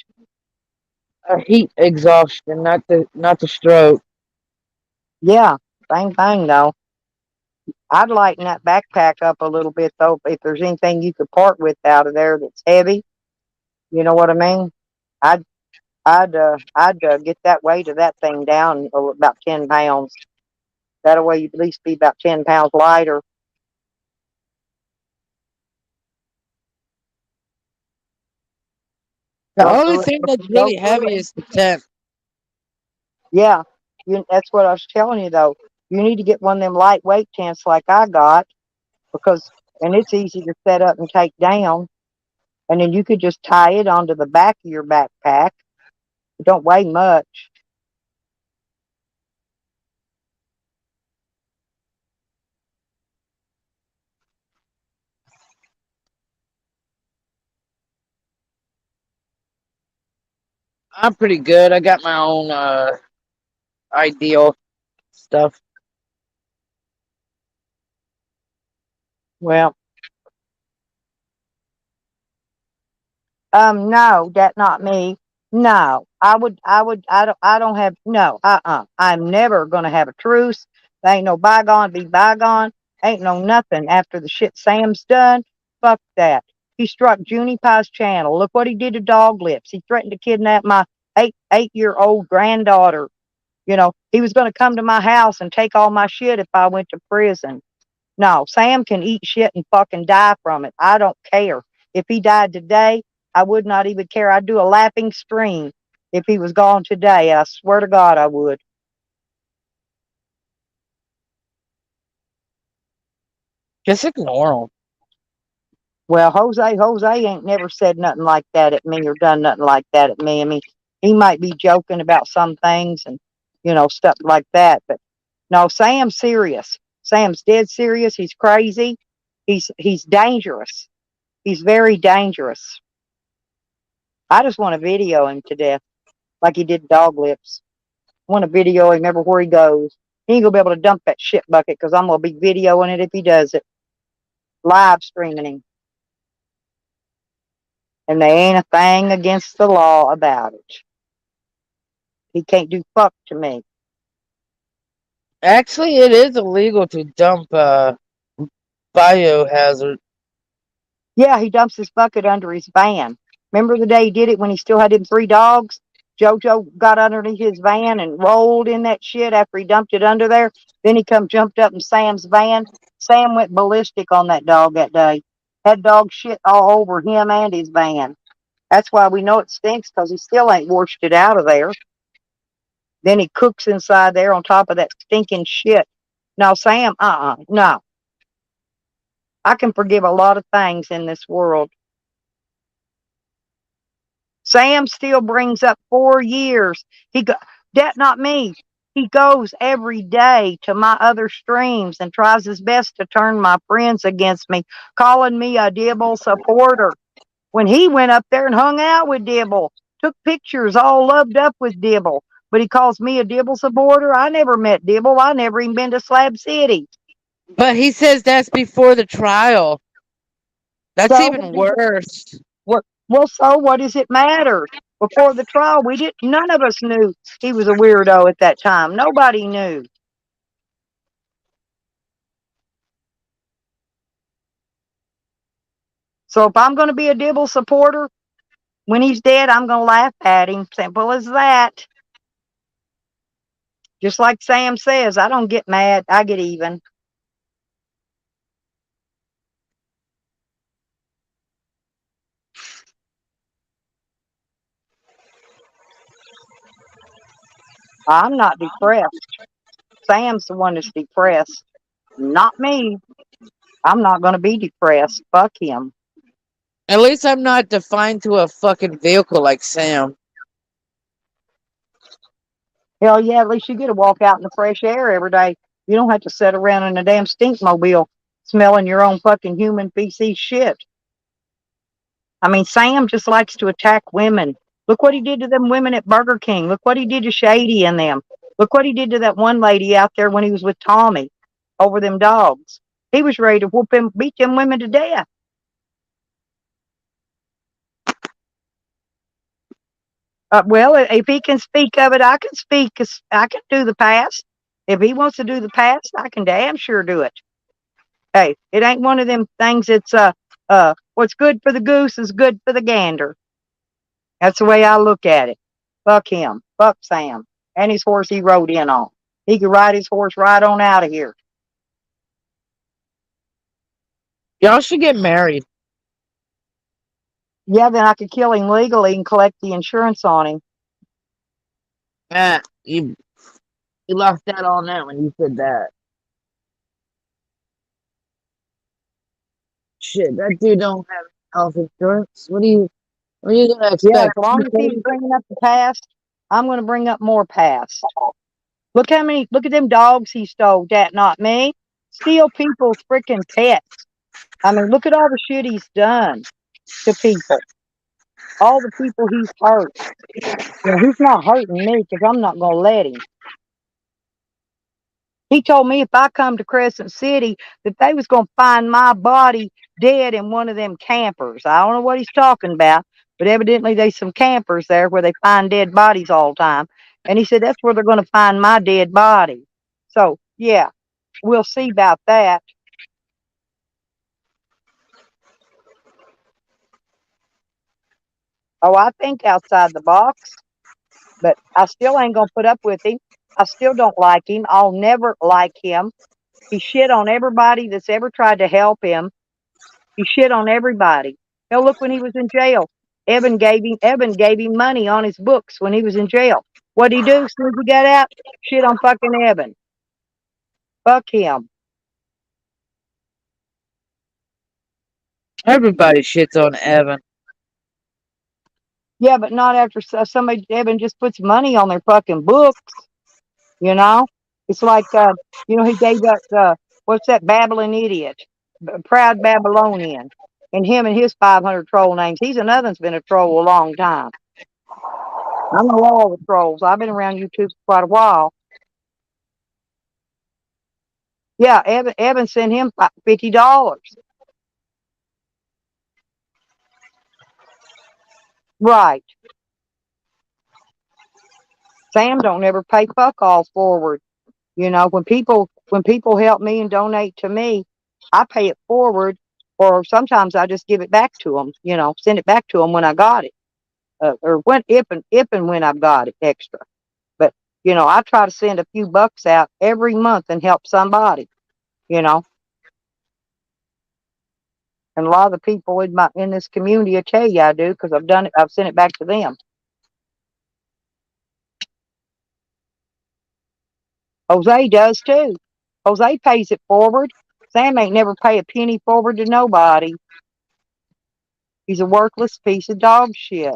a heat exhaustion, not the stroke. Yeah, same thing though. I'd lighten that backpack up a little bit though. If there's anything you could part with out of there that's heavy, you know what I mean? I'd I'd get that weight of that thing down about 10 pounds. That way you'd at least be about 10 pounds lighter. The Go only through thing it. that's Go really through heavy it. is the tent. Yeah, that's what I was telling you though. You need to get one of them lightweight tents like I got because, and it's easy to set up and take down, and then you could just tie it onto the back of your backpack. It don't weigh much. I'm pretty good. I got my own ideal stuff. Well, no, that not me. No, I don't have, no, I'm never gonna have a truce. There ain't no bygone be bygone. Ain't no nothing after the shit Sam's done. Fuck that. He struck Junie Pie's channel. Look what he did to Dog Lips. He threatened to kidnap my eight-year-old granddaughter. You know, he was gonna come to my house and take all my shit if I went to prison. No, Sam can eat shit and fucking die from it. I don't care. If he died today, I would not even care. I'd do a lapping stream if he was gone today. I swear to God I would. Just ignore him. Well, Jose ain't never said nothing like that at me or done nothing like that at me. I mean, he might be joking about some things and, stuff like that. But no, Sam's serious. Sam's dead serious. He's crazy. He's dangerous. He's very dangerous. I just want to video him to death like he did Dog Lips. I want to video him everywhere he goes. He ain't going to be able to dump that shit bucket because I'm going to be videoing it if he does it. Live streaming him. And there ain't a thing against the law about it. He can't do fuck to me. Actually, it is illegal to dump biohazard. Yeah, he dumps his bucket under his van. Remember the day he did it when he still had them 3 dogs? JoJo got underneath his van and rolled in that shit after he dumped it under there. Then he jumped up in Sam's van. Sam went ballistic on that dog that day. Had dog shit all over him and his van. That's why we know it stinks, because he still ain't washed it out of there. Then he cooks inside there on top of that stinking shit. No, Sam, no. I can forgive a lot of things in this world. Sam still brings up 4 years. That not me. He goes every day to my other streams and tries his best to turn my friends against me, calling me a Dibble supporter. When he went up there and hung out with Dibble, took pictures all loved up with Dibble, but he calls me a Dibble supporter. I never met Dibble. I never even been to Slab City. But he says that's before the trial. That's So even worse. well, so what does it matter? Before the trial, none of us knew he was a weirdo at that time. Nobody knew. So if I'm going to be a Dibble supporter, when he's dead, I'm going to laugh at him. Simple as that. Just like Sam says, I don't get mad. I get even. I'm not depressed. Sam's the one that's depressed. Not me. I'm not going to be depressed. Fuck him. At least I'm not defined to a fucking vehicle like Sam. Hell yeah, at least you get to walk out in the fresh air every day. You don't have to sit around in a damn stink mobile smelling your own fucking human feces shit. I mean, Sam just likes to attack women. Look what he did to them women at Burger King. Look what he did to Shady and them. Look what he did to that one lady out there when he was with Tommy over them dogs. He was ready to whoop him, beat them women to death. Well, if he can speak of it, I can speak. I can do the past. If he wants to do the past, I can damn sure do it. Hey, it ain't one of them things that's what's good for the goose is good for the gander. That's the way I look at it. Fuck him. Fuck Sam. And his horse he rode in on. He could ride his horse right on out of here. Y'all should get married. Yeah, then I could kill him legally and collect the insurance on him. You lost that on that when you said that. Shit, that dude don't have health insurance. What are you gonna Yeah, as expect? long as he's bringing up the past, I'm going to bring up more past. Look at them dogs he stole. That not me. Steal people's freaking pets. I mean, look at all the shit he's done to people. all the people he's hurt. He's not hurting me because I'm not going to let him. He told me if I come to Crescent City that they was going to find my body dead in one of them campers. I don't know what he's talking about, but evidently there's some campers there where they find dead bodies all the time. And he said that's where they're going to find my dead body. So, yeah, we'll see about that. Oh, I think outside the box, but I still ain't going to put up with him. I still don't like him. I'll never like him. He shit on everybody that's ever tried to help him. He shit on everybody. Hell, look when he was in jail. Evan gave him money on his books when he was in jail. What'd he do as soon as he got out? Shit on fucking Evan. Fuck him. Everybody shits on Evan. Yeah, but not after somebody, Evan just puts money on their fucking books. It's like, he gave that, what's that babbling idiot? Proud Babylonian. And him and his 500 troll names. He's another that's been a troll a long time. I know all the trolls. I've been around YouTube for quite a while. Yeah, Evan sent him $50. Right. Sam don't ever pay fuck all forward. When people help me and donate to me, I pay it forward, or sometimes I just give it back to them. Send it back to them when I got it, or if and when I've got it extra. But I try to send a few bucks out every month and help somebody. You know, and a lot of the people in this community will tell you I do because I've done it. I've sent it back to them. Jose does too. Jose pays it forward. Sam ain't never pay a penny forward to nobody. He's a worthless piece of dog shit.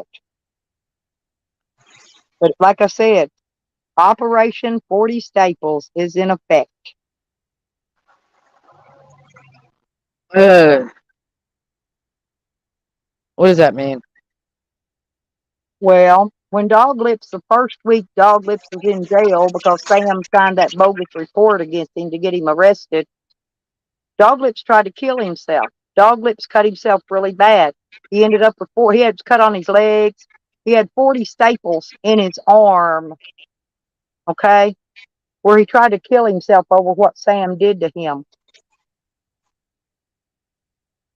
But like I said, Operation 40 Staples is in effect. What does that mean? Well, when the first week Dog Lips was in jail because Sam signed that bogus report against him to get him arrested, Dog Lips tried to kill himself. Dog Lips cut himself really bad. He ended up with he had cut on his legs. He had 40 staples in his arm, okay, where he tried to kill himself over what Sam did to him.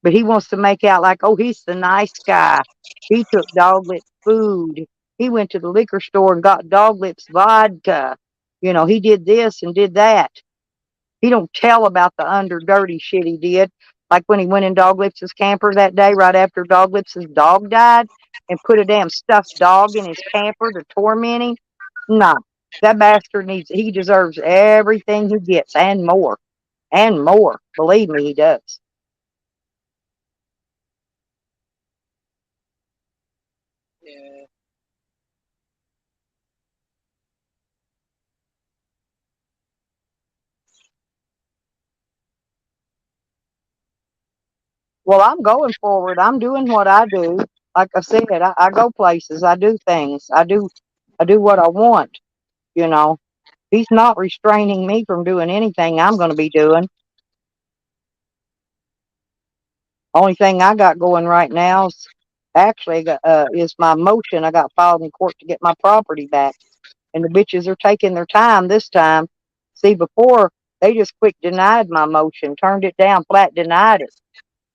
But he wants to make out like, oh, he's the nice guy. He took Dog Lips food. He went to the liquor store and got Dog Lips vodka. He did this and did that. He don't tell about the dirty shit he did. Like when he went in Dog Lips' camper that day right after Dog Lips' dog died and put a damn stuffed dog in his camper to torment him. Nah, that bastard he deserves everything he gets and more. And more. Believe me, he does. Yeah. Well, I'm going forward. I'm doing what I do. Like I said, I go places. I do things. I do what I want. You know, he's not restraining me from doing anything I'm going to be doing. Only thing I got going right now is actually is my motion I got filed in court to get my property back. And the bitches are taking their time this time. See, before they just quick denied my motion, turned it down, flat denied it.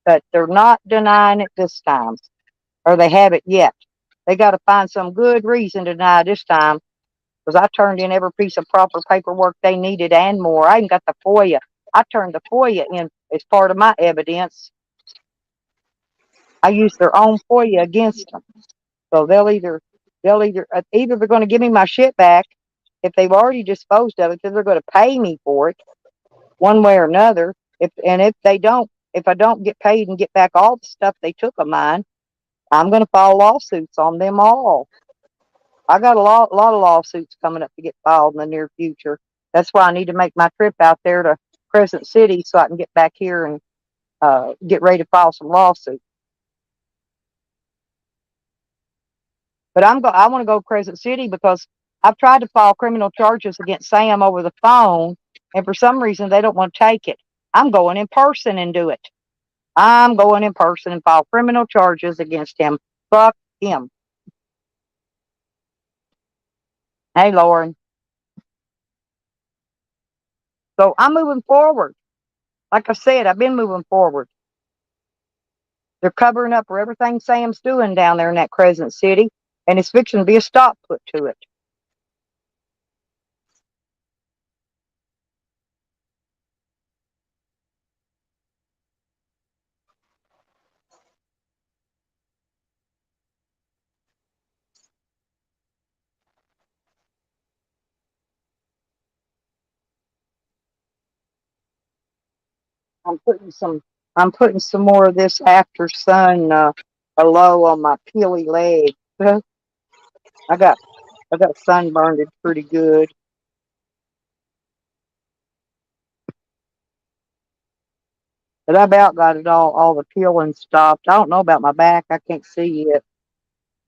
But they're not denying it this time, or they haven't yet. They got to find some good reason to deny this time, because I turned in every piece of proper paperwork they needed and more. I even got the FOIA. I turned the FOIA in as part of my evidence. I used their own FOIA against them. So either they're going to give me my shit back if they've already disposed of it, then they're going to pay me for it one way or another. If I don't get paid and get back all the stuff they took of mine, I'm going to file lawsuits on them all. I got a lot of lawsuits coming up to get filed in the near future. That's why I need to make my trip out there to Crescent City so I can get back here and get ready to file some lawsuits. But I want to go to Crescent City because I've tried to file criminal charges against Sam over the phone, and for some reason they don't want to take it. I'm going in person and do it. I'm going in person and file criminal charges against him. Fuck him. Hey, Lauren. So I'm moving forward. Like I said, I've been moving forward. They're covering up for everything Sam's doing down there in that Crescent City, and it's fixing to be a stop put to it. I'm putting some I'm putting some more of this after sun aloe on my peely leg. I got I got sunburned pretty good. But I about got it all the peeling stopped. I don't know about my back. I can't see it.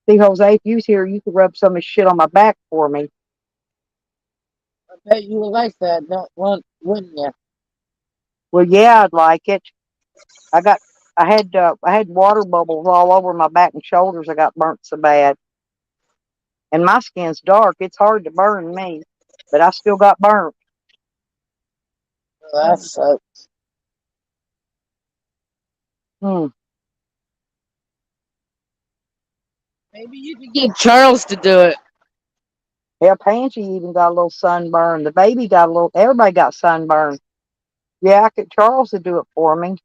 See, Jose, if you was here, you could rub some of this shit on my back for me. I bet you would like that, don't want, wouldn't you? Well, yeah, I'd like it. I got I had water bubbles all over my back and shoulders. I got burnt so bad, and my skin's dark. It's hard to burn me, but I still got burnt. Oh, that sucks. Hmm. Maybe you could get Charles to do it. Yeah, Pansy even got a little sunburn. The baby got a little. Everybody got sunburn. Yeah, I could. Charles to do it for me.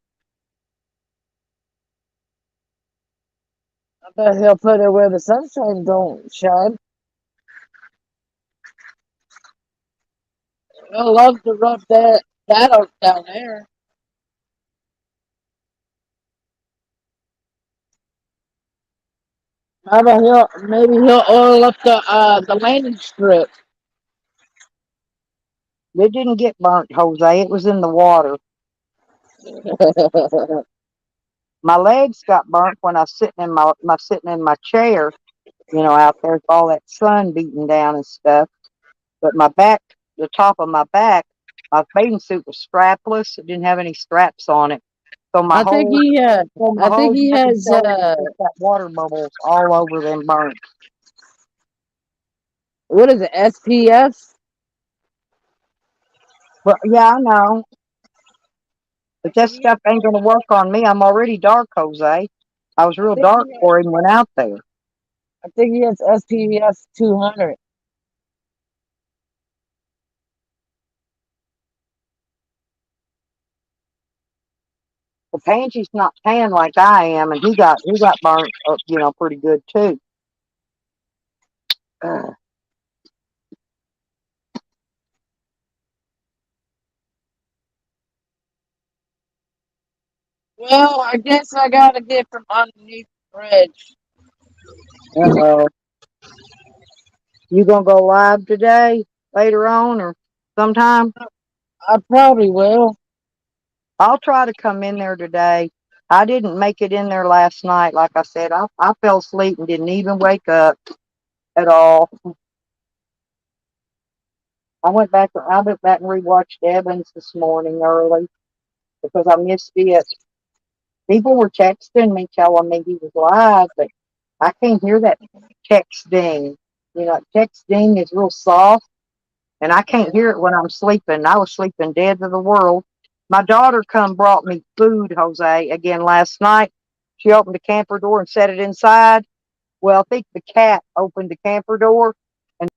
I bet he'll put it where the sunshine don't shine. He'll love to rub that out down there. Maybe he'll oil up the landing strip. It didn't get burnt, Jose. It was in the water. My legs got burnt when I was sitting in my chair, out there with all that sun beating down and stuff. But my back, the top of my bathing suit was strapless. It didn't have any straps on it. So my I think whole he so my I think whole he neck and has shoulders just got water bubbles all over them burnt. what is it, SPF? But yeah, I know. But I that think he stuff ain't gonna work on me. I'm already dark, Jose. I was I real think dark he before I even went out there. I think he has SPF 200. The Pansy's not tan like I am, and he got burnt, pretty good too. Uh, Well, I guess I gotta get from underneath the bridge. oh. You gonna go live today, later on, or sometime? I probably will. I'll try to come in there today. I didn't make it in there last night. Like I said, I fell asleep and didn't even wake up at all. I went back and rewatched Evans this morning early because I missed it. People were texting me telling me he was live, but I can't hear that text ding. Text ding is real soft, and I can't hear it when I'm sleeping. I was sleeping dead to the world. My daughter come brought me food, Jose, again last night. She opened the camper door and set it inside. Well, I think the cat opened the camper door, and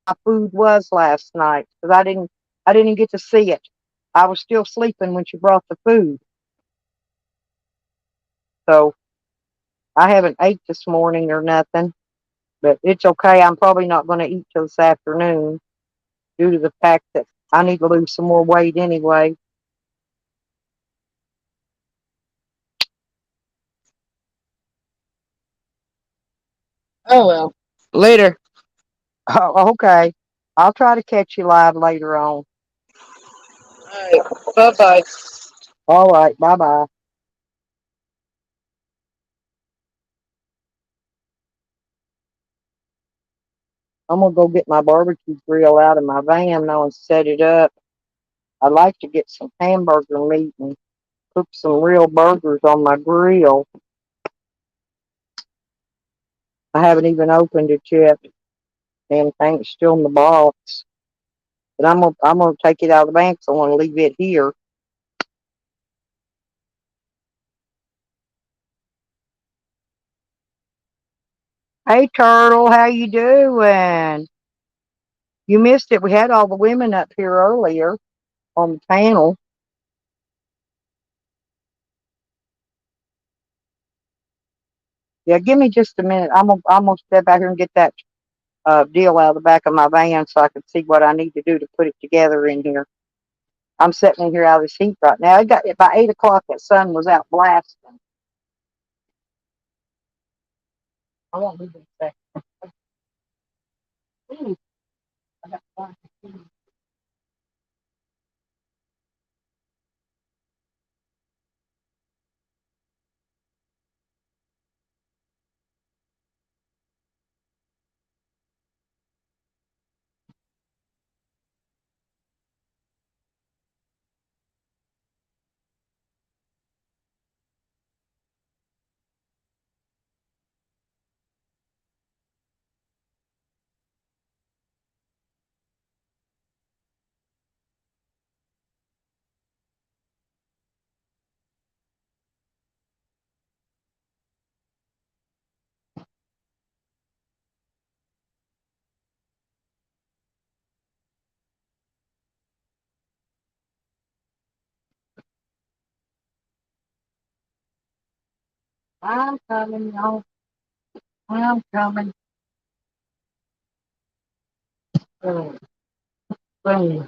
my food was last night because I didn't get to see it. I was still sleeping when she brought the food, so I haven't ate this morning or nothing. But it's okay. I'm probably not going to eat till this afternoon due to the fact that I need to lose some more weight anyway. Oh well. Later. Oh, okay. I'll try to catch you live later on. Alright. Bye bye. All right. Bye bye. I'm gonna go get my barbecue grill out of my van now and set it up. I'd like to get some hamburger meat and cook some real burgers on my grill. I haven't even opened it yet. Damn thing's still in the box. But I'm gonna take it out of the van because I want to leave it here. Hey Turtle, how you doing? You missed it. We had all the women up here earlier on the panel. Yeah, give me just a minute. I'm gonna step out here and get that deal out of the back of my van so I can see what I need to do to put it together in here. I'm sitting in here out of this heat right now. It got by 8 o'clock. That sun was out blasting. I won't leave it a second. Ooh, I got fun. I'm coming, y'all. I'm coming. Boom, boom.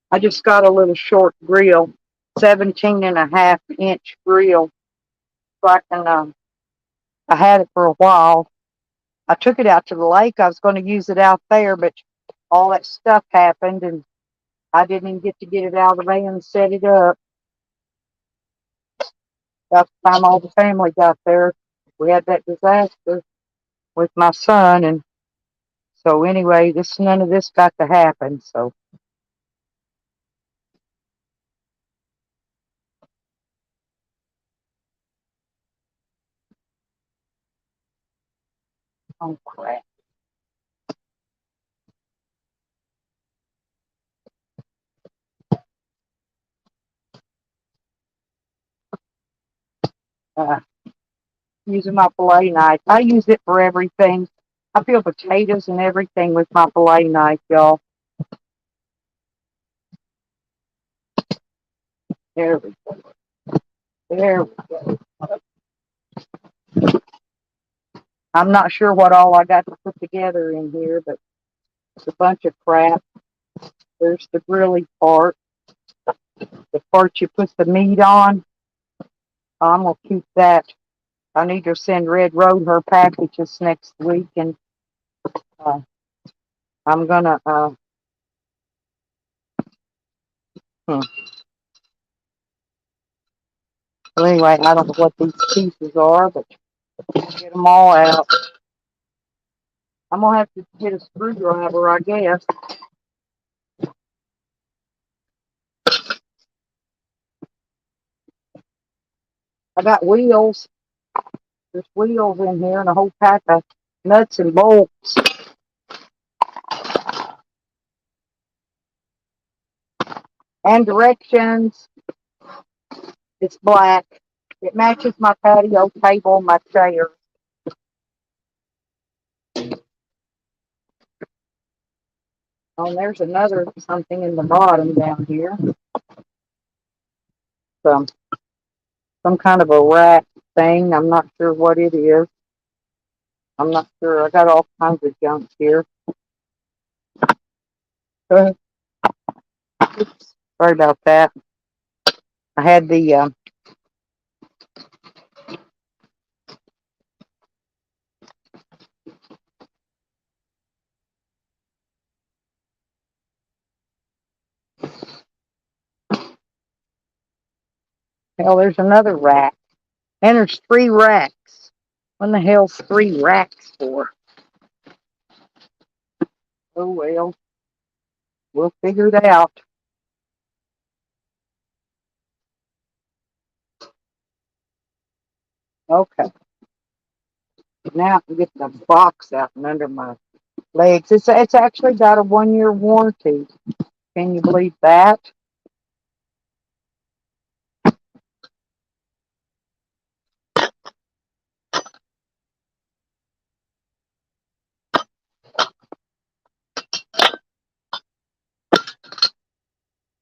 I just got a little short grill, 17.5 inch grill. So I can, I had it for a while. I took it out to the lake. I was going to use it out there, but all that stuff happened and I didn't even get it out of the van and set it up. About the time all the family got there, we had that disaster with my son. And so anyway, none of this got to happen. So oh crap. Uh, Using my fillet knife. I use it for everything. I peel potatoes and everything with my fillet knife, y'all. There we go. There we go. I'm not sure what all I got to put together in here, but it's a bunch of crap. There's the grilly part, the part you put the meat on. I'm gonna keep that. I need to send Red Road her packages next week, and uh, I'm gonna. Hmm. Well, anyway, I don't know what these pieces are, but I'll get them all out. I'm gonna have to get a screwdriver, I guess. I got wheels. There's wheels in here and a whole pack of nuts and bolts. And directions. It's black. It matches my patio table, my chair. Oh, and there's another something in the bottom down here. Some kind of a rack thing. I'm not sure what it is. I'm not sure. I got all kinds of junk here. Oops, sorry about that. I had the hell. There's another rack, and there's 3 racks. What the hell's 3 racks for? Oh well, we'll figure it out. Okay, now I can get the box out and under my legs. It's actually got a 1 year warranty. Can you believe that?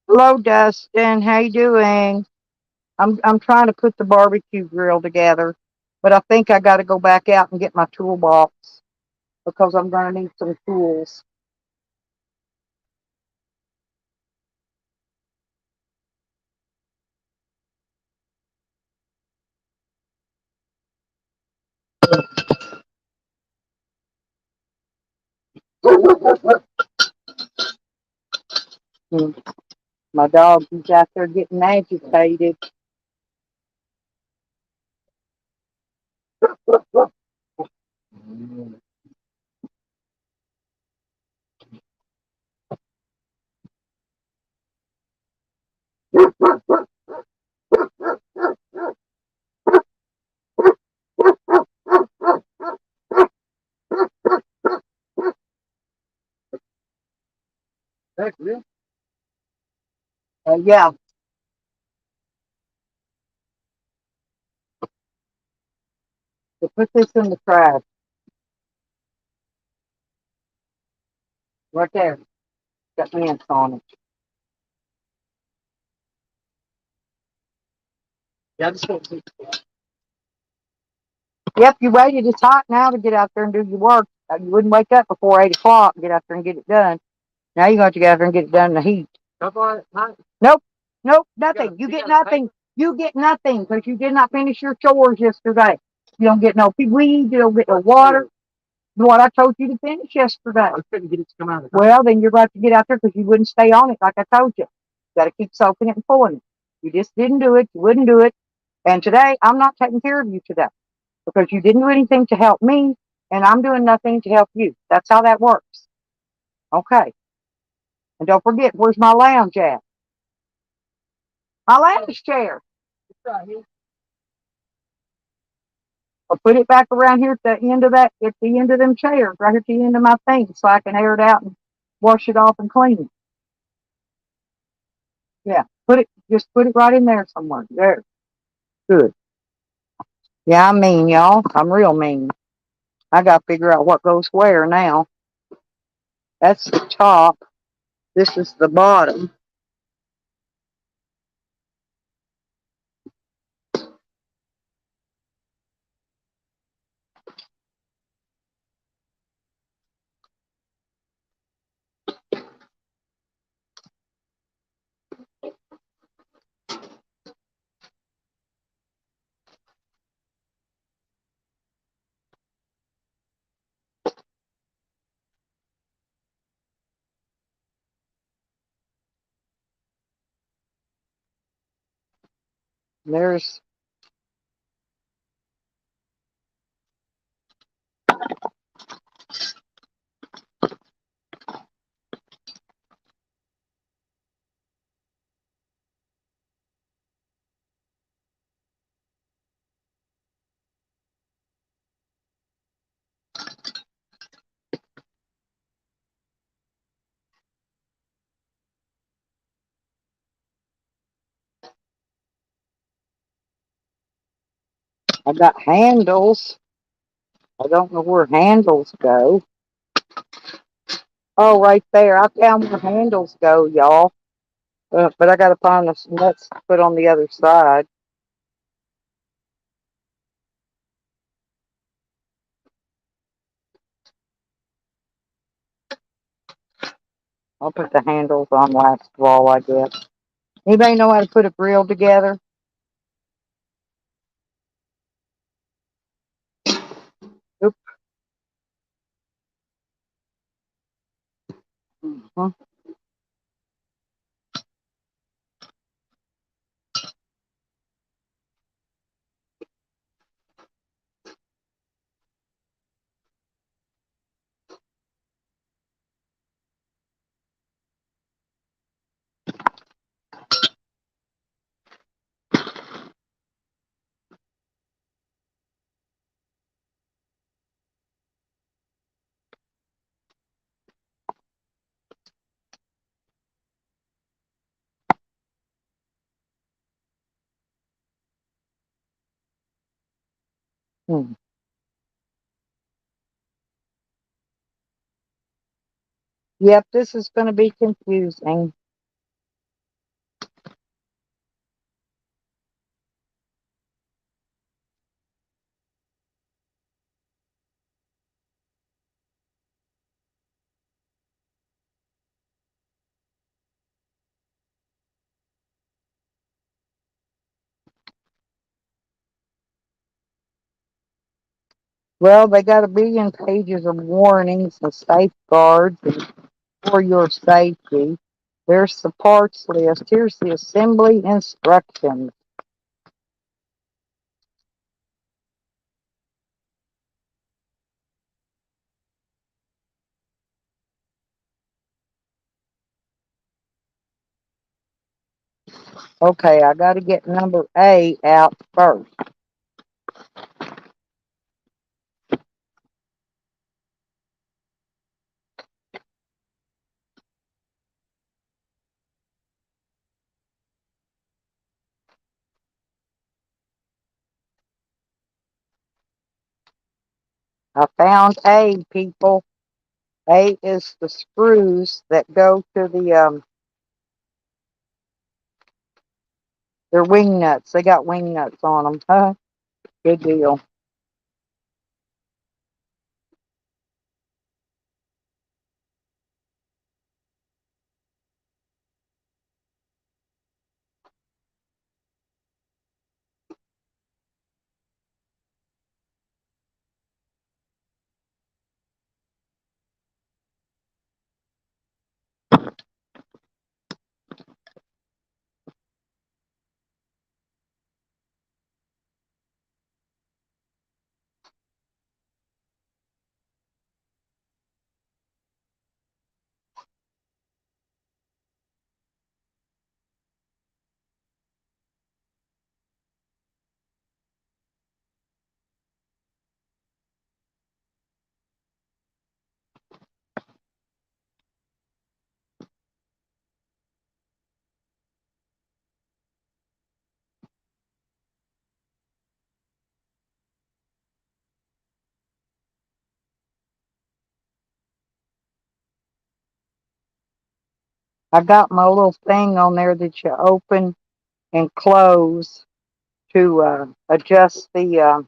Hello, Dustin. How you doing? I'm trying to put the barbecue grill together, but I think I got to go back out and get my toolbox because I'm going to need some tools. Hmm, my dog, he's out there getting agitated. That's real. Yeah, so put this in the trash right there. Got ants on it. Yeah, yep, you waited. It's hot now to get out there and do your work. You wouldn't wake up before 8 o'clock and get out there and get it done. Now you're going to get out there and get it done in the heat. Nope, nope, nothing. You get nothing. You get nothing because you did not finish your chores yesterday. You don't get no weed. You don't get no water. What I told you to finish yesterday. I couldn't get it to come out. Well, then you're going to get out there because you wouldn't stay on it like I told you. You got to keep soaking it and pulling it. You just didn't do it. You wouldn't do it. And today, I'm not taking care of you today because you didn't do anything to help me, and I'm doing nothing to help you. That's how that works. Okay. And don't forget, where's my lounge at? My lounge chair. I'll put it back around here at the end of at the end of them chairs, right here at the end of my thing, so I can air it out and wash it off and clean it. Yeah, just put it right in there somewhere. There, good. Yeah, I'm mean, y'all. I'm real mean. I got to figure out what goes where now. That's the top. This is the bottom. There's I got handles. I don't know where handles go. Oh, right there. I found where handles go, y'all. But I got to find the nuts to put on the other side. I'll put the handles on last of all, I guess. Anybody know how to put a grill together? Oop. Mhm. Hmm. Yep, this is going to be confusing. Well, they got a billion pages of warnings and safeguards for your safety. There's the parts list. Here's the assembly instructions. Okay, I got to get number A out first. I found A, people. A is the screws that go to their wing nuts. They got wing nuts on them. Huh? Good deal. I got my little thing on there that you open and close to adjust the.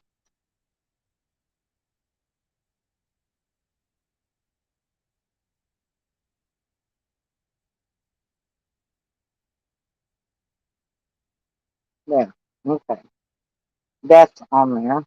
There. Okay. That's on there.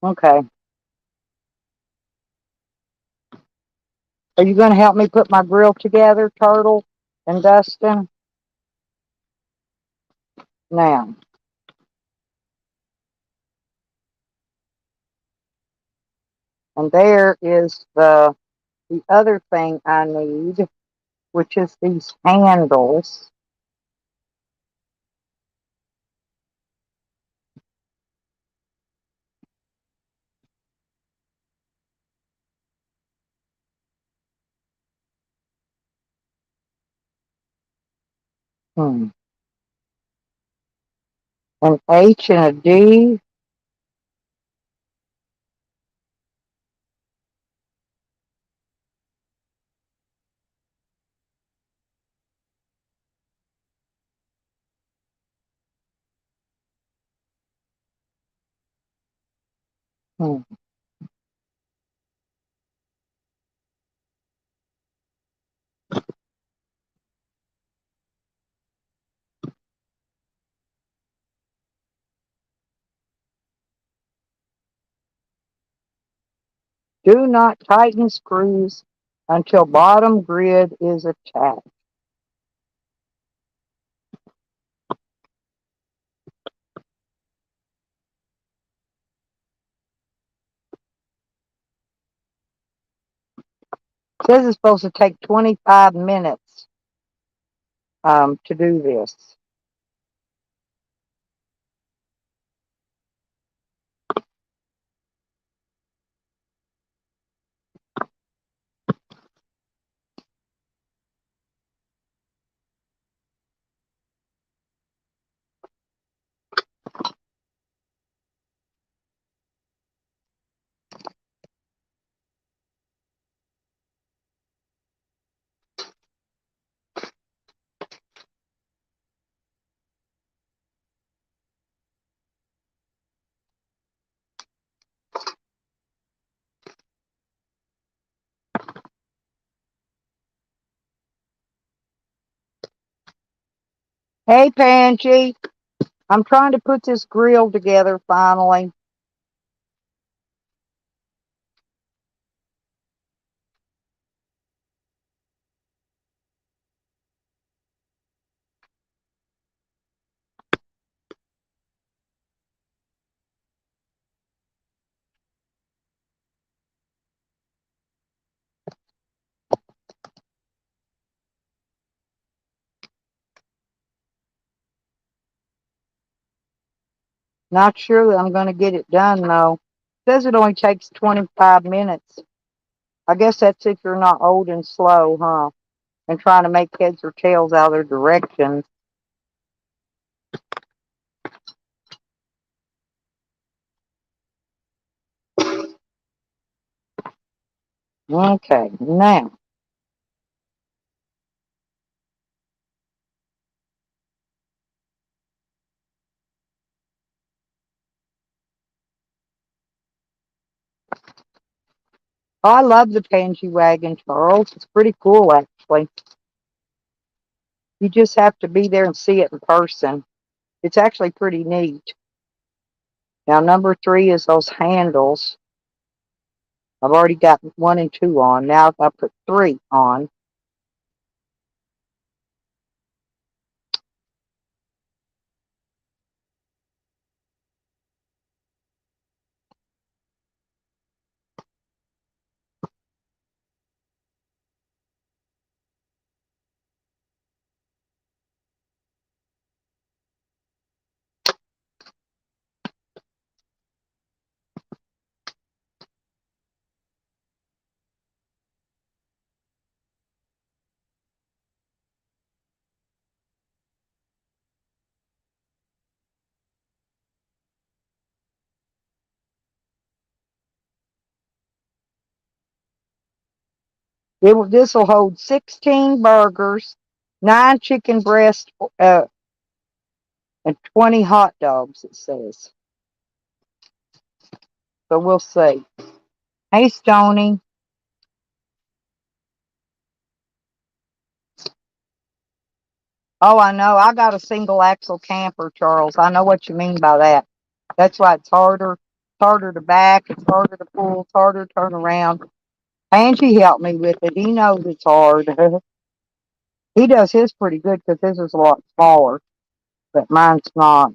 Okay. Are you going to help me put my grill together, Turtle and Dustin? Now. And there is the other thing I need, which is these handles. Hmm. An H and a D. Hmm. Do not tighten screws until bottom grid is attached. Says it's supposed to take 25 minutes to do this. Hey, Panji. I'm trying to put this grill together finally. Not sure that I'm going to get it done, though. Says it only takes 25 minutes. I guess that's if you're not old and slow, huh? And trying to make heads or tails out of their directions. Okay, now. Oh, I love the Panji wagon, Charles. It's pretty cool, actually. You just have to be there and see it in person. It's actually pretty neat. Now, number 3 is those handles. I've already got 1 and 2 on. Now, if I put 3 on, this will hold 16 burgers, 9 chicken breasts, and 20 hot dogs, it says. So we'll see. Hey, Stony. Oh, I know. I got a single axle camper, Charles. I know what you mean by that. That's why it's harder. It's harder to back. It's harder to pull. It's harder to turn around. Angie helped me with it. He knows it's hard. He does his pretty good because his is a lot smaller, but mine's not.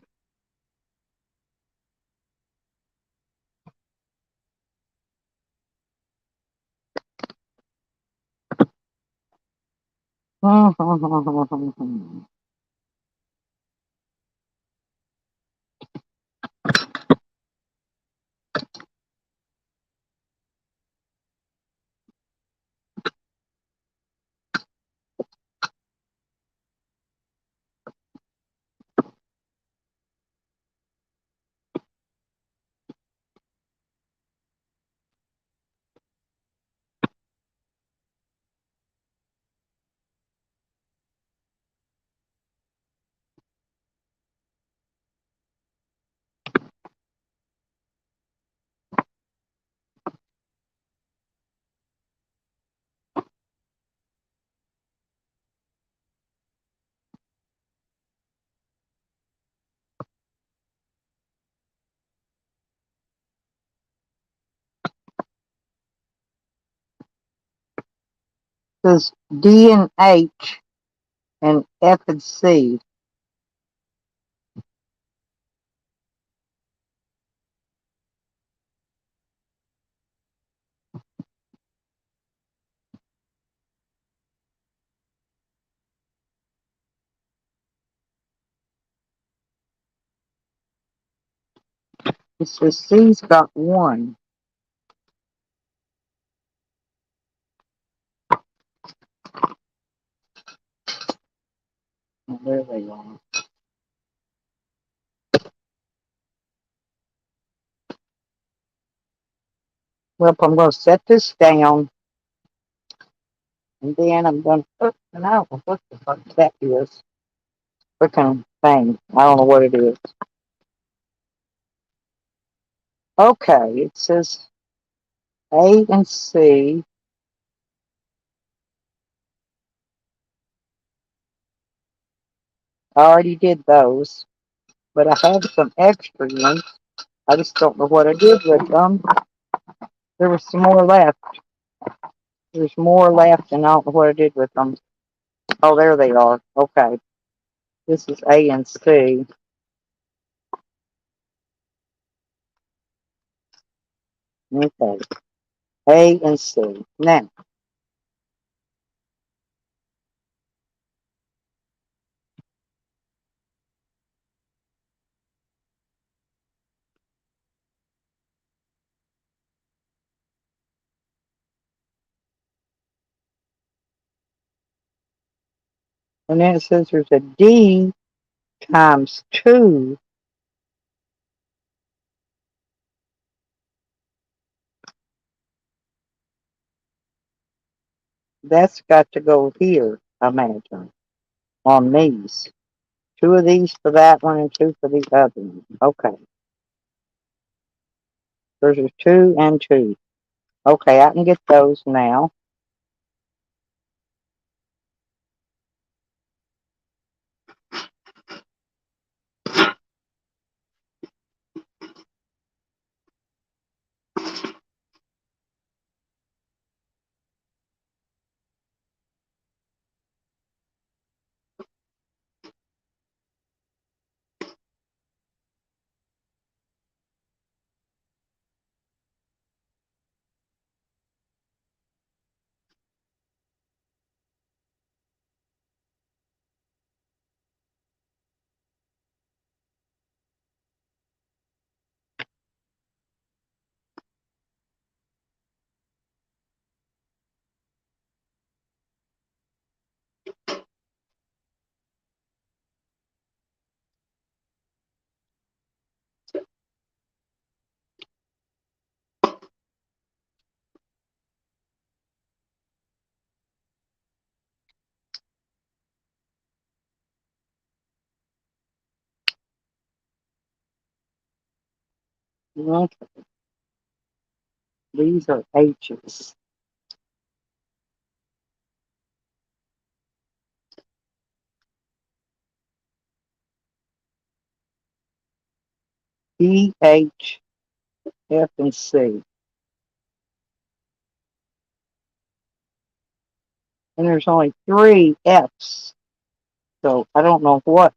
Says D and H and F and C. It says C's got one. Oh, there they are. Well, I'm going to set this down, and then I'm going to, and I don't know what the fuck that is. Freaking thing. I don't know what it is. Okay, it says A and C. I already did those, but I have some extra ones. I just don't know what I did with them. There was some more left. There's more left, and I don't know what I did with them. Oh, there they are. Okay. This is A and C. Okay. A and C. Now, and then it says there's a D times 2. That's got to go here, I imagine, on these. 2 of these for that one and 2 for the other one. Okay. There's a 2 and 2. Okay, I can get those now. Okay, these are H's. E, H, F, and C. And there's only 3 F's. So I don't know what.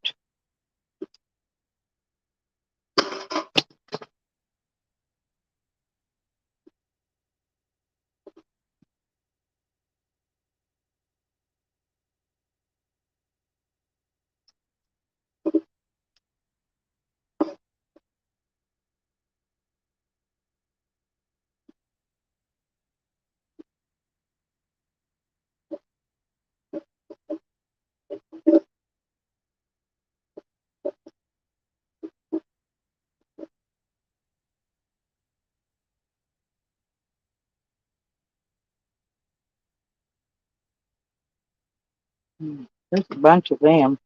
There's a bunch of them.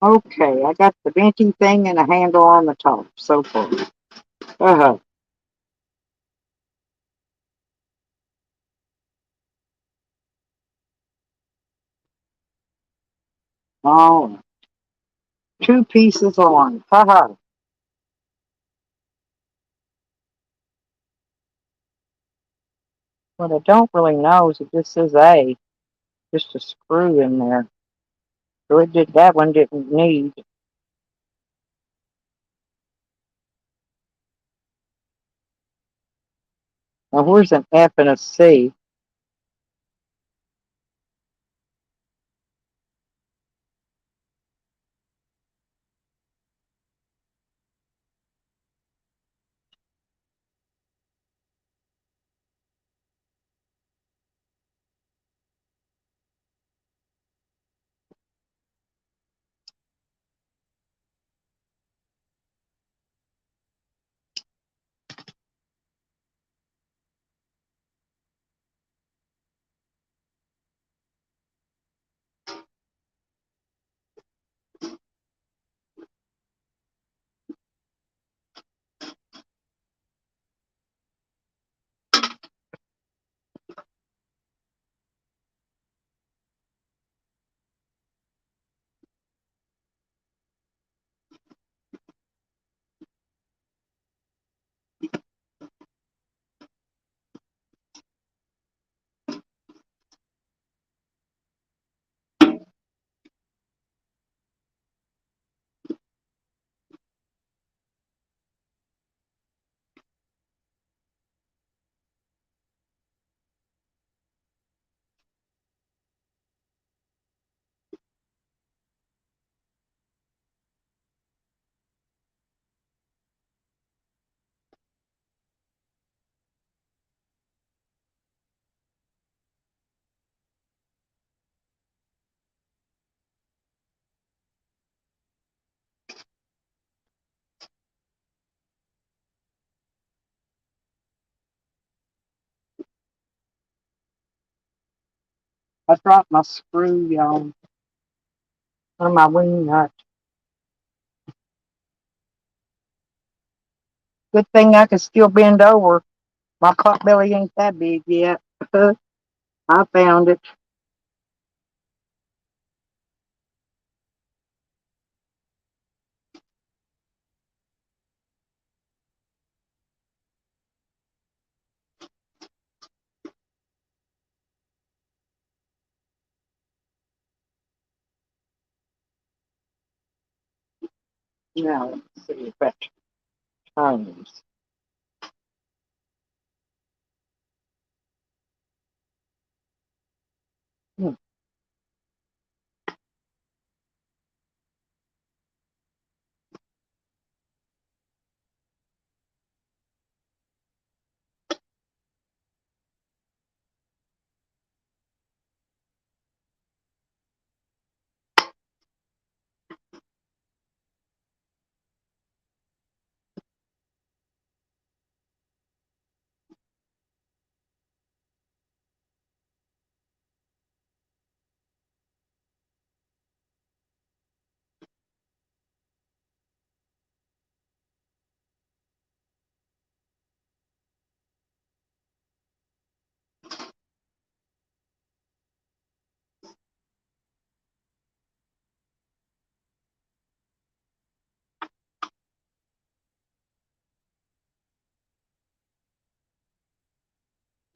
Okay, I got the venting thing and a handle on the top so far. Uh-huh. Oh, two pieces on. Haha. What I don't really know is it just says A, just a screw in there. So it did that one didn't need. Now where's an F and a C? I dropped my screw, y'all, or my wing nut. Good thing I can still bend over. My pot belly ain't that big yet. I found it. Now let's see if that turns. Hmm.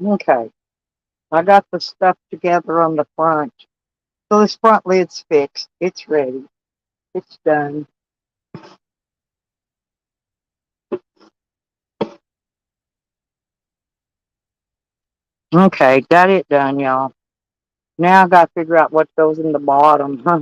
Okay, I got the stuff together on the front. So this front lid's fixed. It's ready. It's done. Okay, got it done, y'all. Now I got to figure out what goes in the bottom. Huh?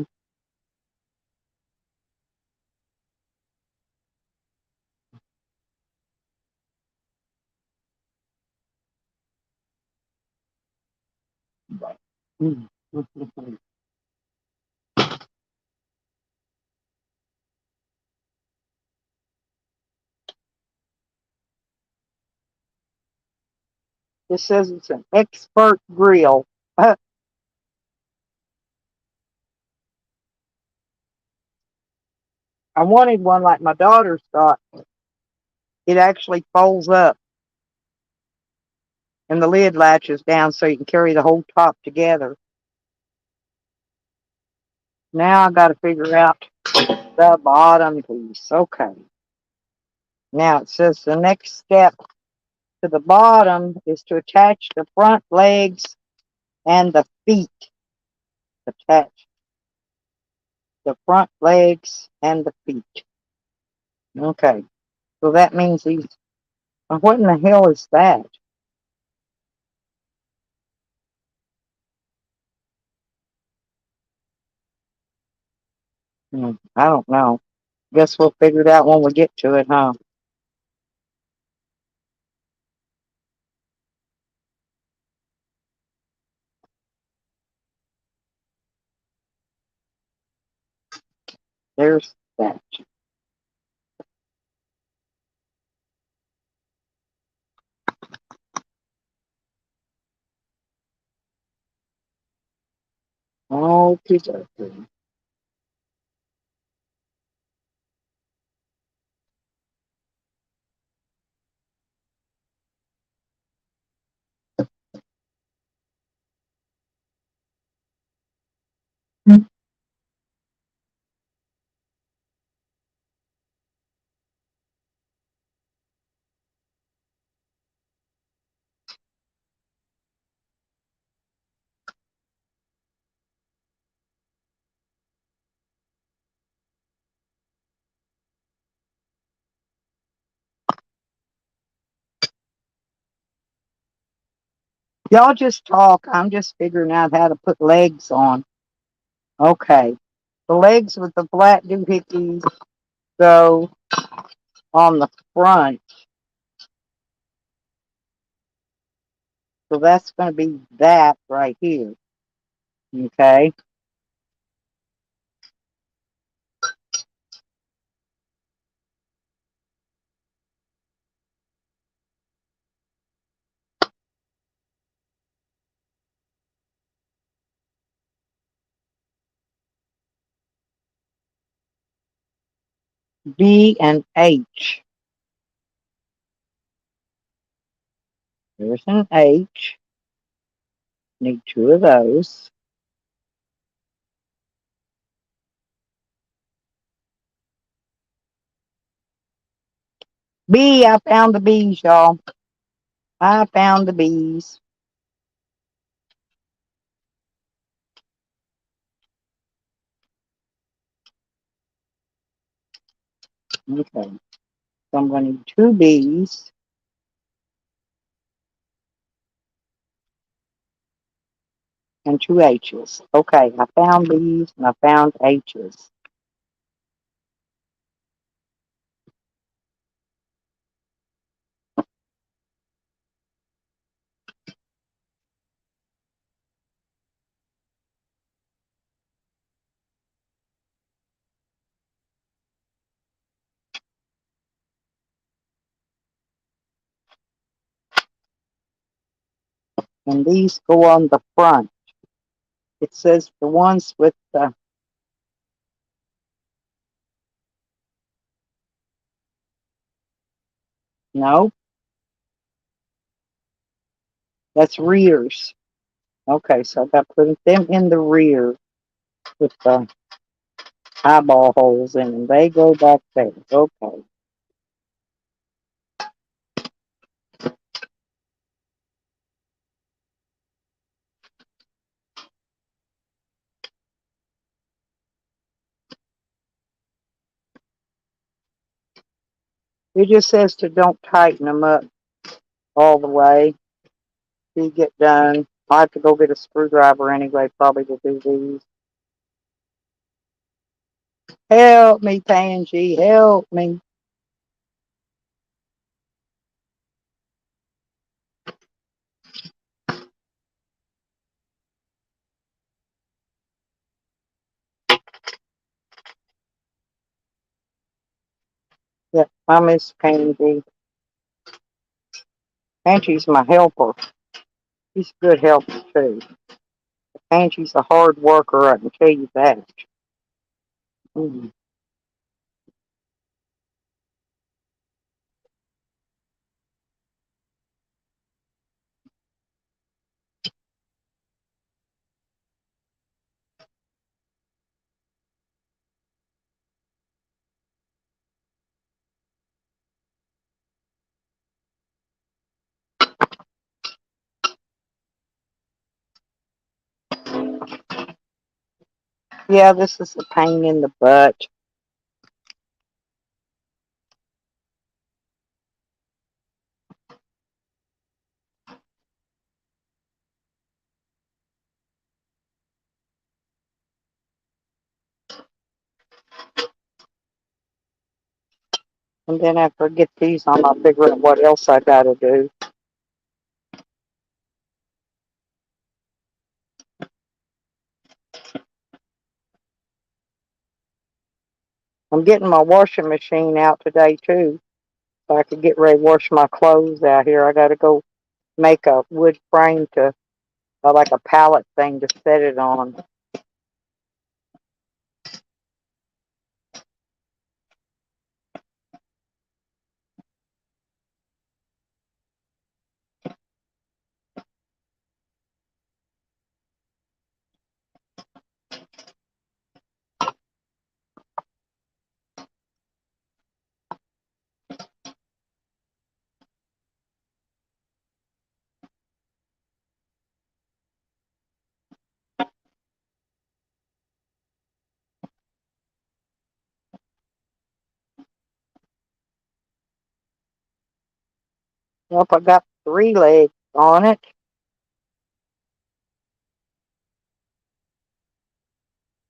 This says it's an expert grill. I wanted one like my daughter's got. It actually folds up and the lid latches down so you can carry the whole top together. Now I got to figure out the bottom piece. Okay. Now it says the next step to the bottom is to attach the front legs and the feet. Attach the front legs and the feet. Okay. So that means these. What in the hell is that? I don't know. Guess we'll figure it out when we get to it, huh? There's that. Okay, okay. Y'all just talk. I'm just figuring out how to put legs on. Okay. The legs with the flat doohickeys go on the front. So that's going to be that right here. Okay. B and H. There's an H. Need two of those. B, I found the B's, y'all. I found the B's. Okay. So I'm going to need two B's and two H's. Okay, I found B's and I found H's. And these go on the front. It says the ones with the, no, that's rears. Okay, so I've got to put them in the rear with the eyeball holes in them. They go back there. Okay. It just says to don't tighten them up all the way. Till you get done. I have to go get a screwdriver anyway, probably to do these. Help me, Pansy. Help me. Yeah, I miss Pansy. Pansy's my helper. He's a good helper, too. Pansy's a hard worker, I can tell you that. Mm. Yeah, this is a pain in the butt. And then after I get these, I'm not figuring what else I gotta do. I'm getting my washing machine out today too, so I could get ready to wash my clothes out here. I gotta go make a wood frame to, like a pallet thing to set it on. Well, I got 3 legs on it.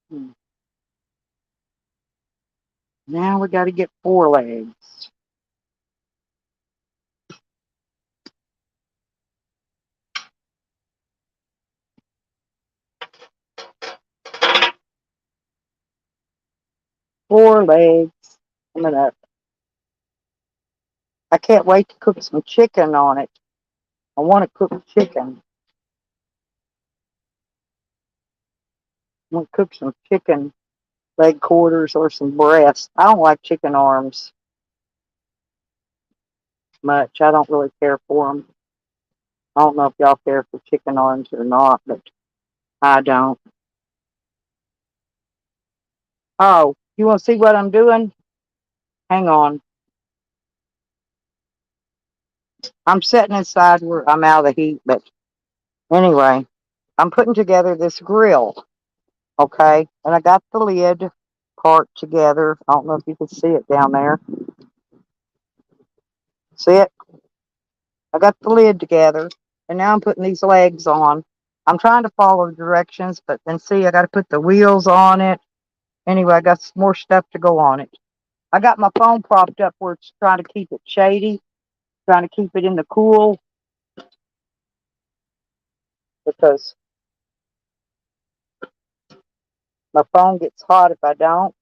Hmm. Now we gotta get 4 legs. 4 legs coming up. I can't wait to cook some chicken on it. I want to cook chicken. I want to cook some chicken leg quarters or some breast. I don't like chicken arms much. I don't really care for them. I don't know if y'all care for chicken arms or not, but I don't. Oh, you want to see what I'm doing? Hang on. I'm sitting inside where I'm out of the heat, but anyway, I'm putting together this grill, okay? And I got the lid part together. I don't know if you can see it down there. See it? I got the lid together, and now I'm putting these legs on. I'm trying to follow the directions, but then see, I got to put the wheels on it. Anyway, I got some more stuff to go on it. I got my phone propped up where it's trying to keep it shady, trying to keep it in the cool because my phone gets hot if I don't.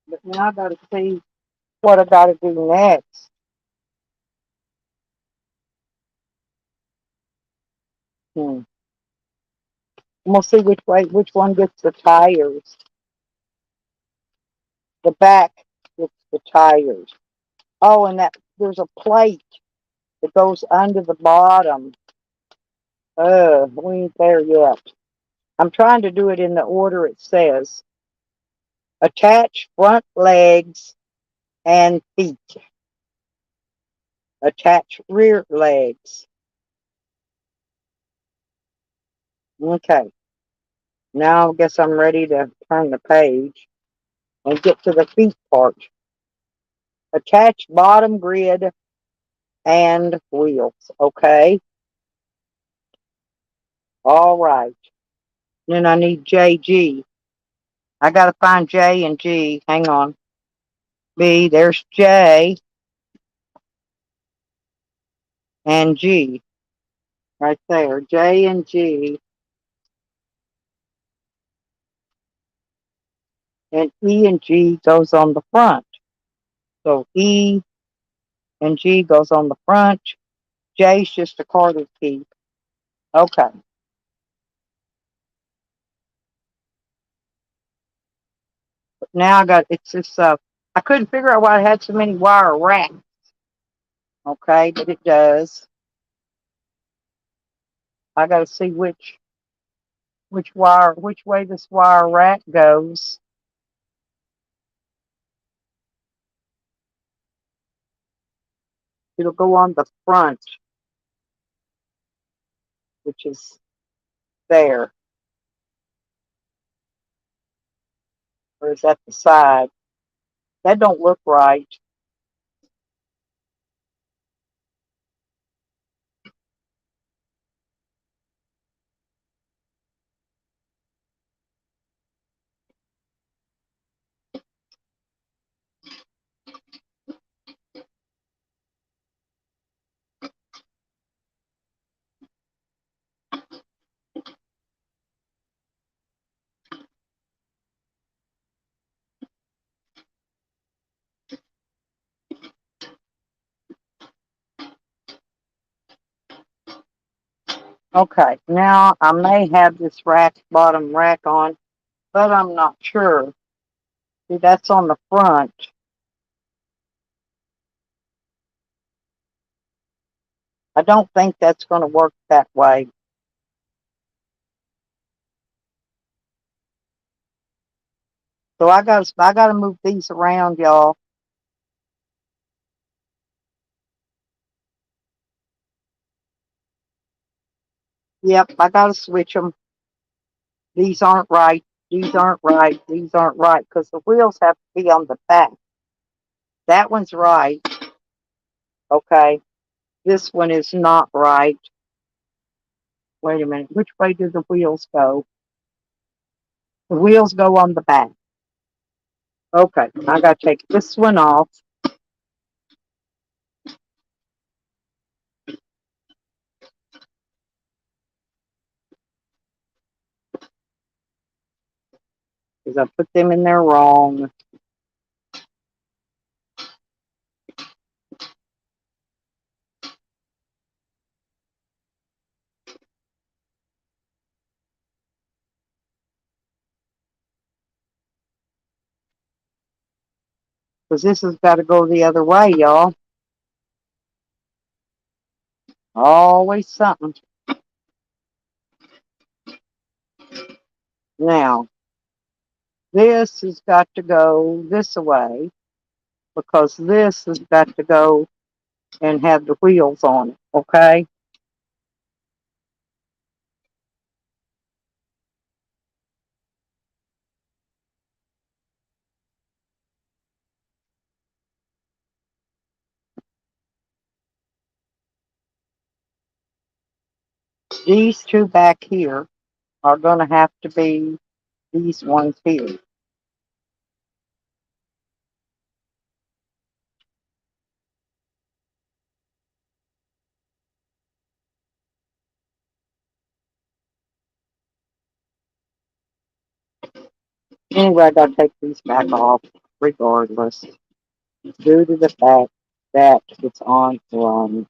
But now I got to see what I got to do next. Hmm. I'm gonna see which one gets the tires. The back gets the tires. Oh, and that there's a plate that goes under the bottom. We ain't there yet. I'm trying to do it in the order it says. Attach front legs and feet. Attach rear legs. Okay. Now I guess I'm ready to turn the page and get to the feet part. Attach bottom grid and wheels. Okay. All right. Then I need JG. I gotta find J and G. Hang on. B, there's J and G. Right there. J and G. And E and G goes on the front. So E and G goes on the front. J's just a quarter key. Okay. now I got it's just I couldn't figure out why it had so many wire racks. Okay, but it does. I got to see which way this wire rack goes. It'll go on the front, which is there, or is that the side? That don't look right. Okay, now I may have this bottom rack on, but I'm not sure. See, that's on the front. I don't think that's going to work that way. So I got to move these around, y'all. Yep, I got to switch them. These aren't right. These aren't right. These aren't right because the wheels have to be on the back. That one's right. Okay. This one is not right. Wait a minute. Which way do the wheels go? The wheels go on the back. Okay. I got to take this one off. Because I put them in there wrong. Because this has got to go the other way, y'all. Always something. Now, this has got to go this way because this has got to go and have the wheels on it, okay? These two back here are going to have to be these ones here. Anyway, I got to take these back off regardless due to the fact that it's on run.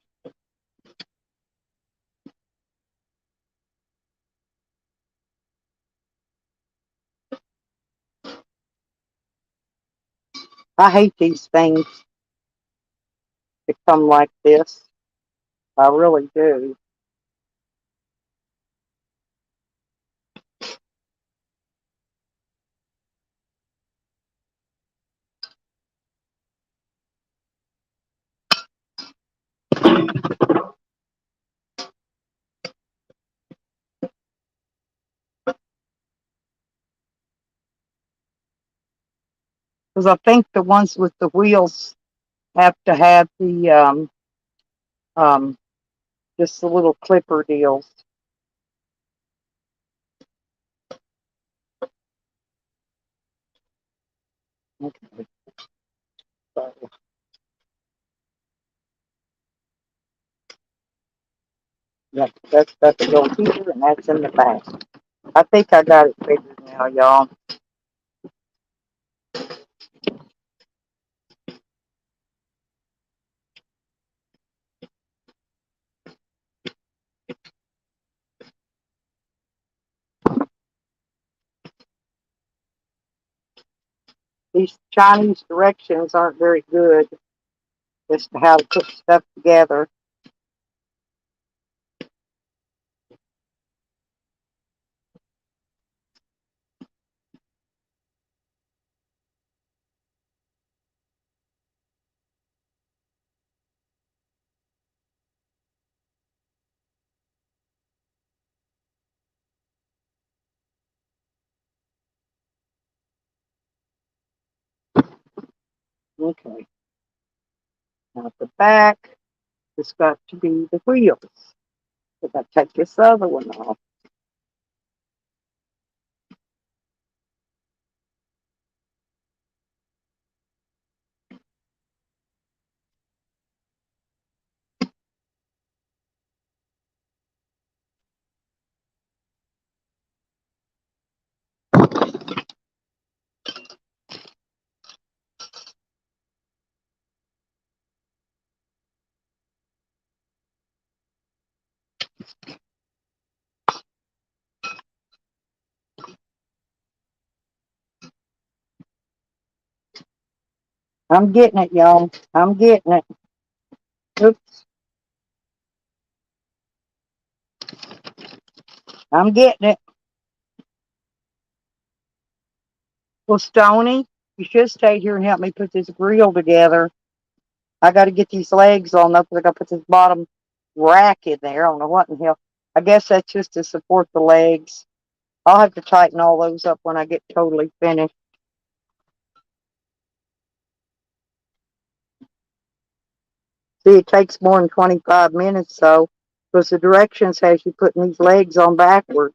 I hate these things that come like this. I really do. Because I think the ones with the wheels have to have the um, just the little clipper deals. Okay. So that's got to go here, and that's in the back. I think I got it figured now, y'all. These Chinese directions aren't very good as to how to put stuff together. Okay. Now at the back, it's got to be the wheels. If I take this other one off. I'm getting it, y'all. I'm getting it. Oops. I'm getting it. Well, Stony, you should stay here and help me put this grill together. I got to get these legs on up. I got to put this bottom rack in there. I don't know what in the hell. I guess that's just to support the legs. I'll have to tighten all those up when I get totally finished. See, it takes more than 25 minutes, so, because the directions has you putting these legs on backward.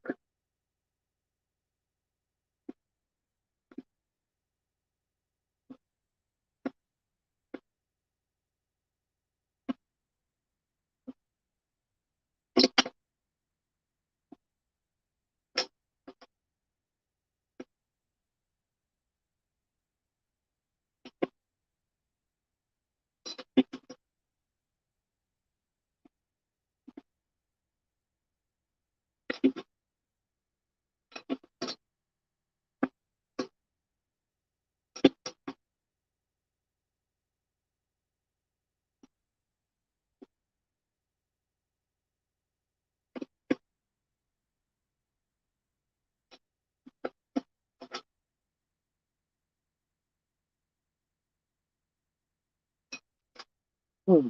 Hmm.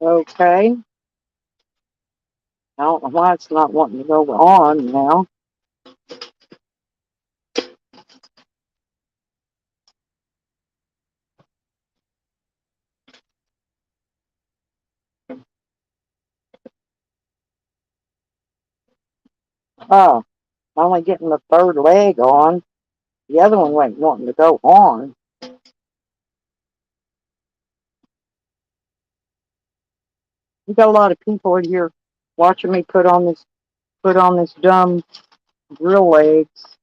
Okay. I don't know why it's not wanting to go on now. Oh, I'm only getting the third leg on. The other one wasn't wanting to go on. We got a lot of people in here watching me put on this dumb grill legs.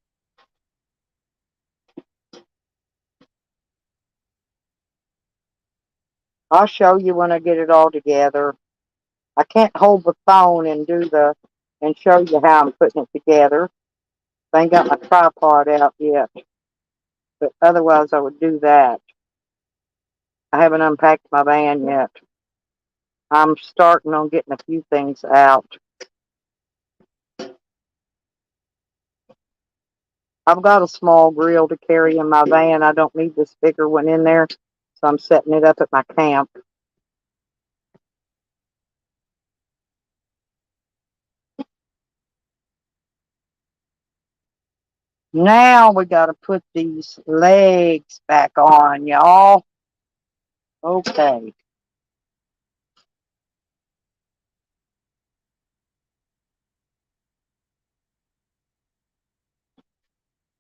I'll show you when I get it all together. I can't hold the phone and and show you how I'm putting it together. I ain't got my tripod out yet, but otherwise I would do that. I haven't unpacked my van yet. I'm starting on getting a few things out. I've got a small grill to carry in my van. I don't need this bigger one in there, so I'm setting it up at my camp. Now we got to put these legs back on, y'all. Okay.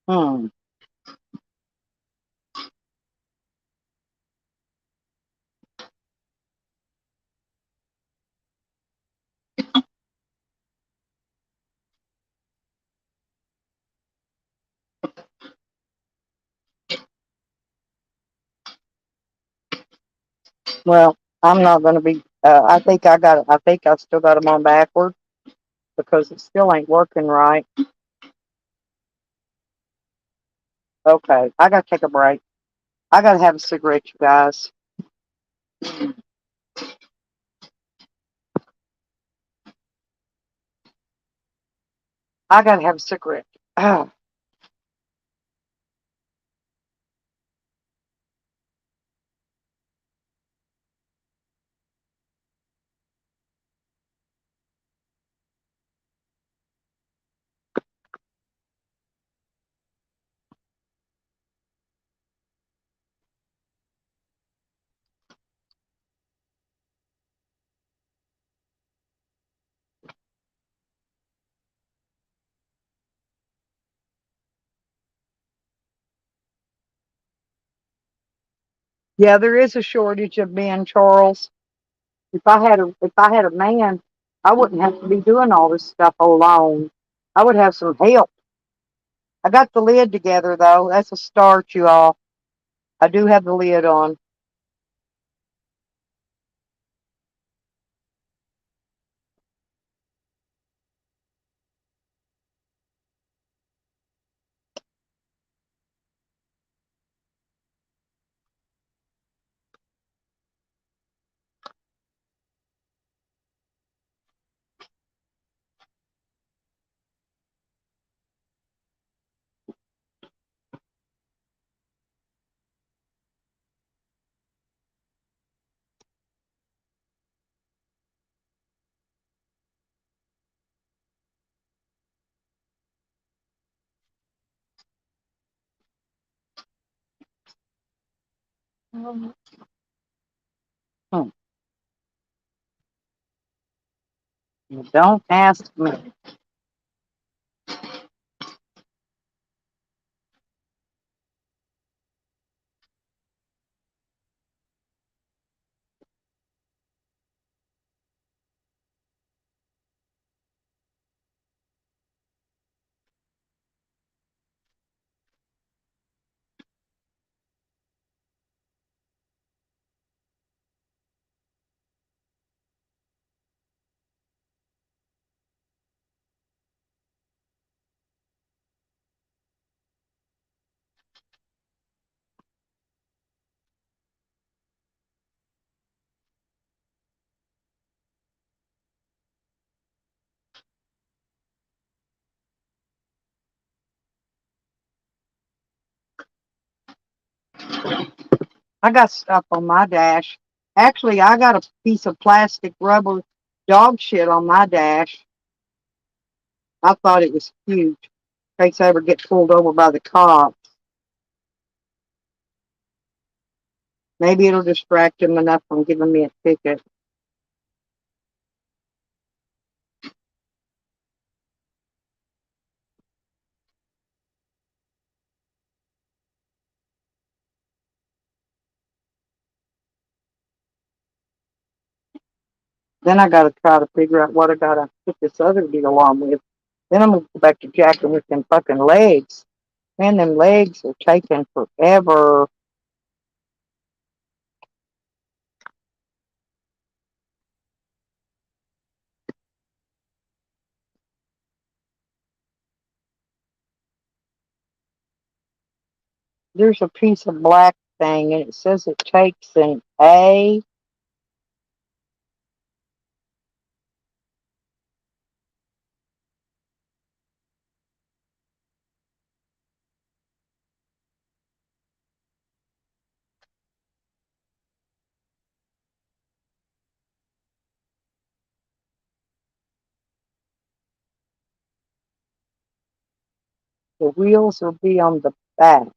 Hmm. Well, I'm not going to be. I think I got. I think I still got them on backward. because it still ain't working right. Okay, I gotta take a break. I gotta have a cigarette, you guys. I gotta have a cigarette. Ah. Yeah, there is a shortage of men, Charles. If I had a man, I wouldn't have to be doing all this stuff alone. I would have some help. I got the lid together though. That's a start, you all. I do have the lid on. Hmm. Don't ask me. I got stuff on my dash. Actually, I got a piece of plastic rubber dog shit on my dash. I thought it was huge in case I ever get pulled over by the cops. Maybe it'll distract them enough from giving me a ticket. Then I got to try to figure out what I got to put this other deal on with. Then I'm going to go back to jacking with them fucking legs. Man, them legs are taking forever. There's a piece of black thing and it says it takes an A. The wheels will be on the back.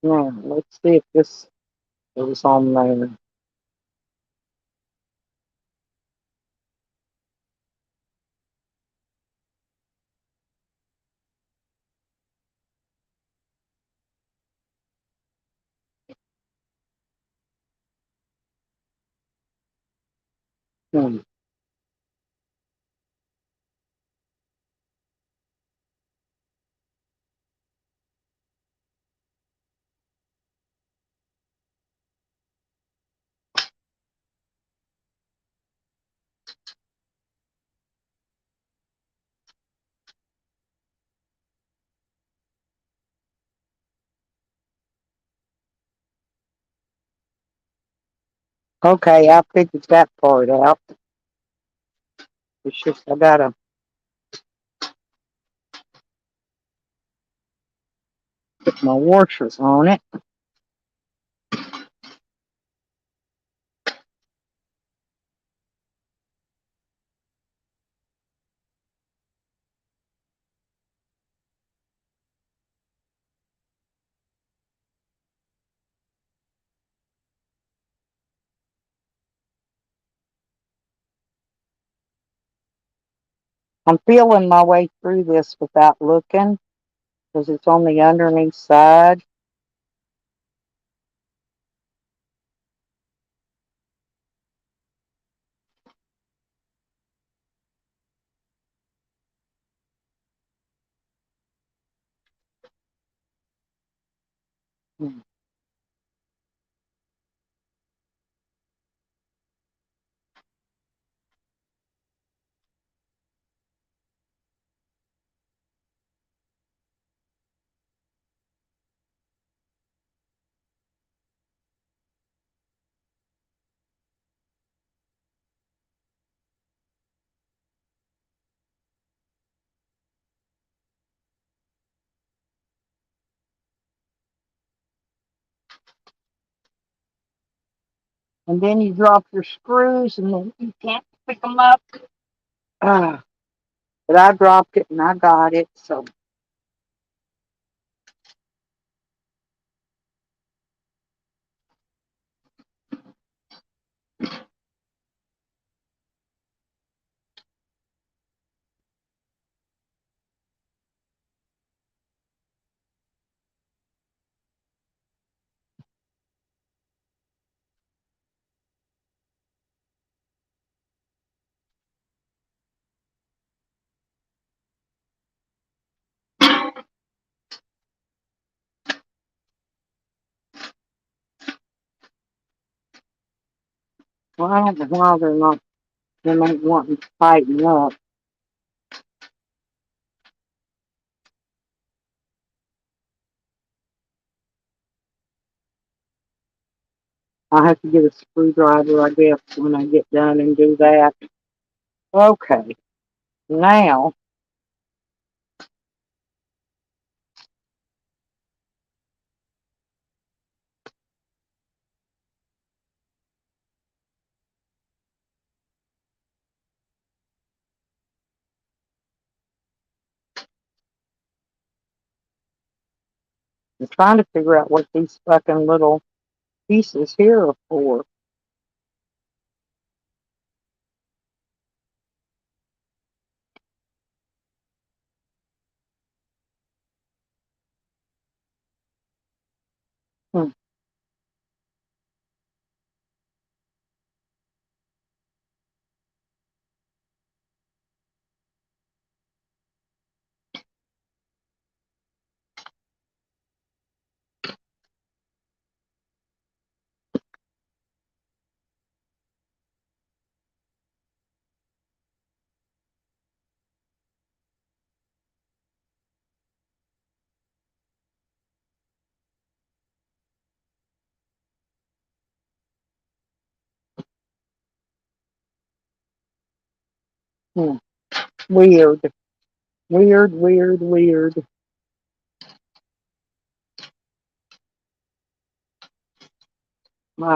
Now, let's see if this It was on there. Hmm. Okay, I figured that part out. It's just I gotta put my washers on it. I'm feeling my way through this without looking because it's on the underneath side. Hmm. And then you drop your screws and then you can't pick them up. Ah, but I dropped it and I got it. So well, I don't know why they're not wanting to tighten up. I have to get a screwdriver, I guess, when I get done and do that. Okay, now I'm trying to figure out what these fucking little pieces here are for. Hmm. Hmm. Weird. Weird, weird, weird.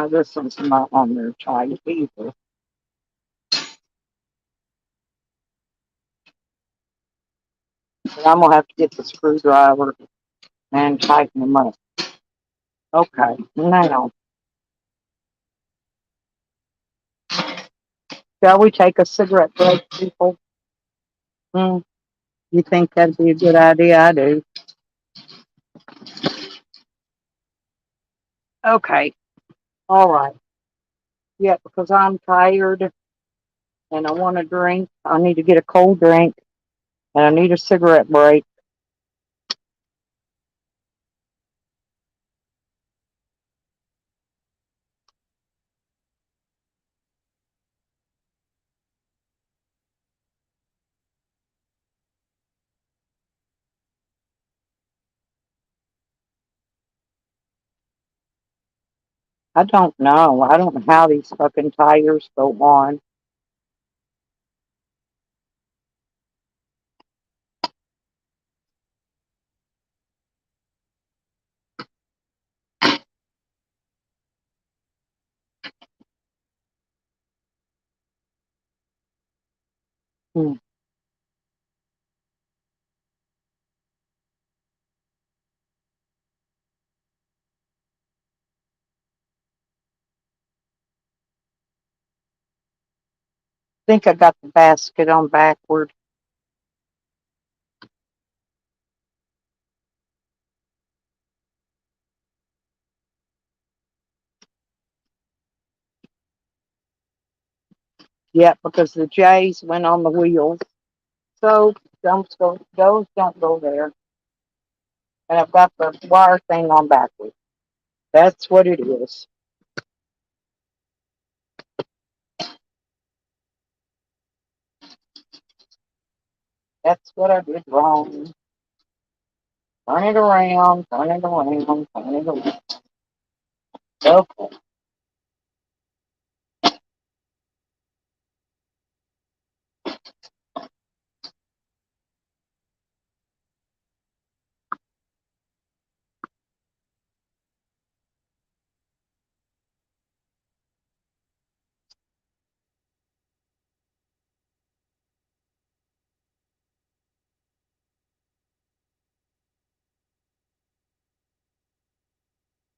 This one's not on there tight either. But I'm gonna have to get the screwdriver and tighten them up. Okay, now Shall we take a cigarette break, people? Hmm. You think that'd be a good idea? I do. Okay. All right. Yeah, because I'm tired and I want a drink. I need to get a cold drink and I need a cigarette break. I don't know. I don't know how these fucking tires go on. Hmm. Think I got the basket on backward. Yep, because the J's went on the wheels. So those don't go there. And I've got the wire thing on backward. That's what it is. That's what I did wrong. Turn it around, turn it around, turn it around. Okay.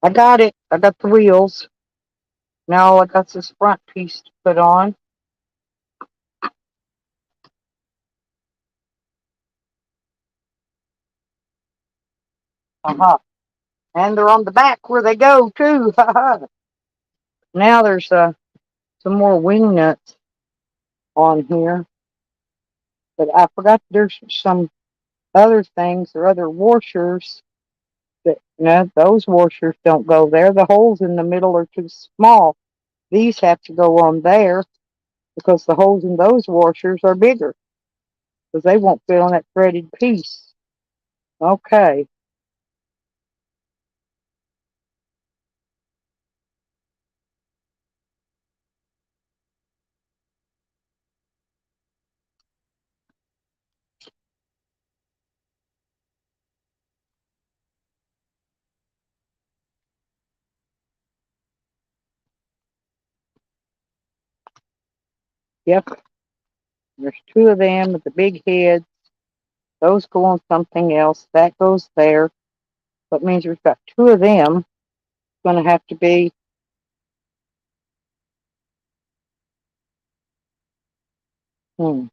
I got it. I got the wheels. Now I got this front piece to put on. Uh-huh. And they're on the back where they go too. Now there's some more wing nuts on here. But I forgot there's some other things or other washers that no, those washers don't go there. The holes in the middle are too small. These have to go on there because the holes in those washers are bigger because they won't fit on that threaded piece. Okay. Yep. There's two of them with the big heads. Those go on something else. That goes there. That means we've got two of them. It's going to have to be. Hmm.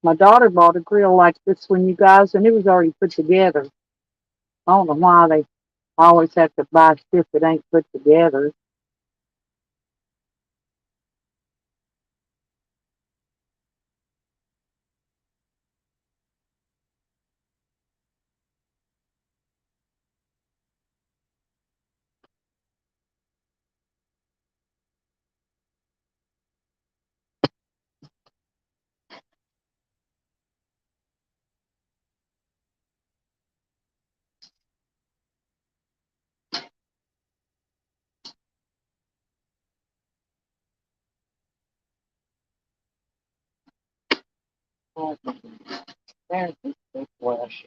My daughter bought a grill like this one, you guys, and it was already put together. I don't know why they always have to buy shit that ain't put together. Oh, there's this big flesh.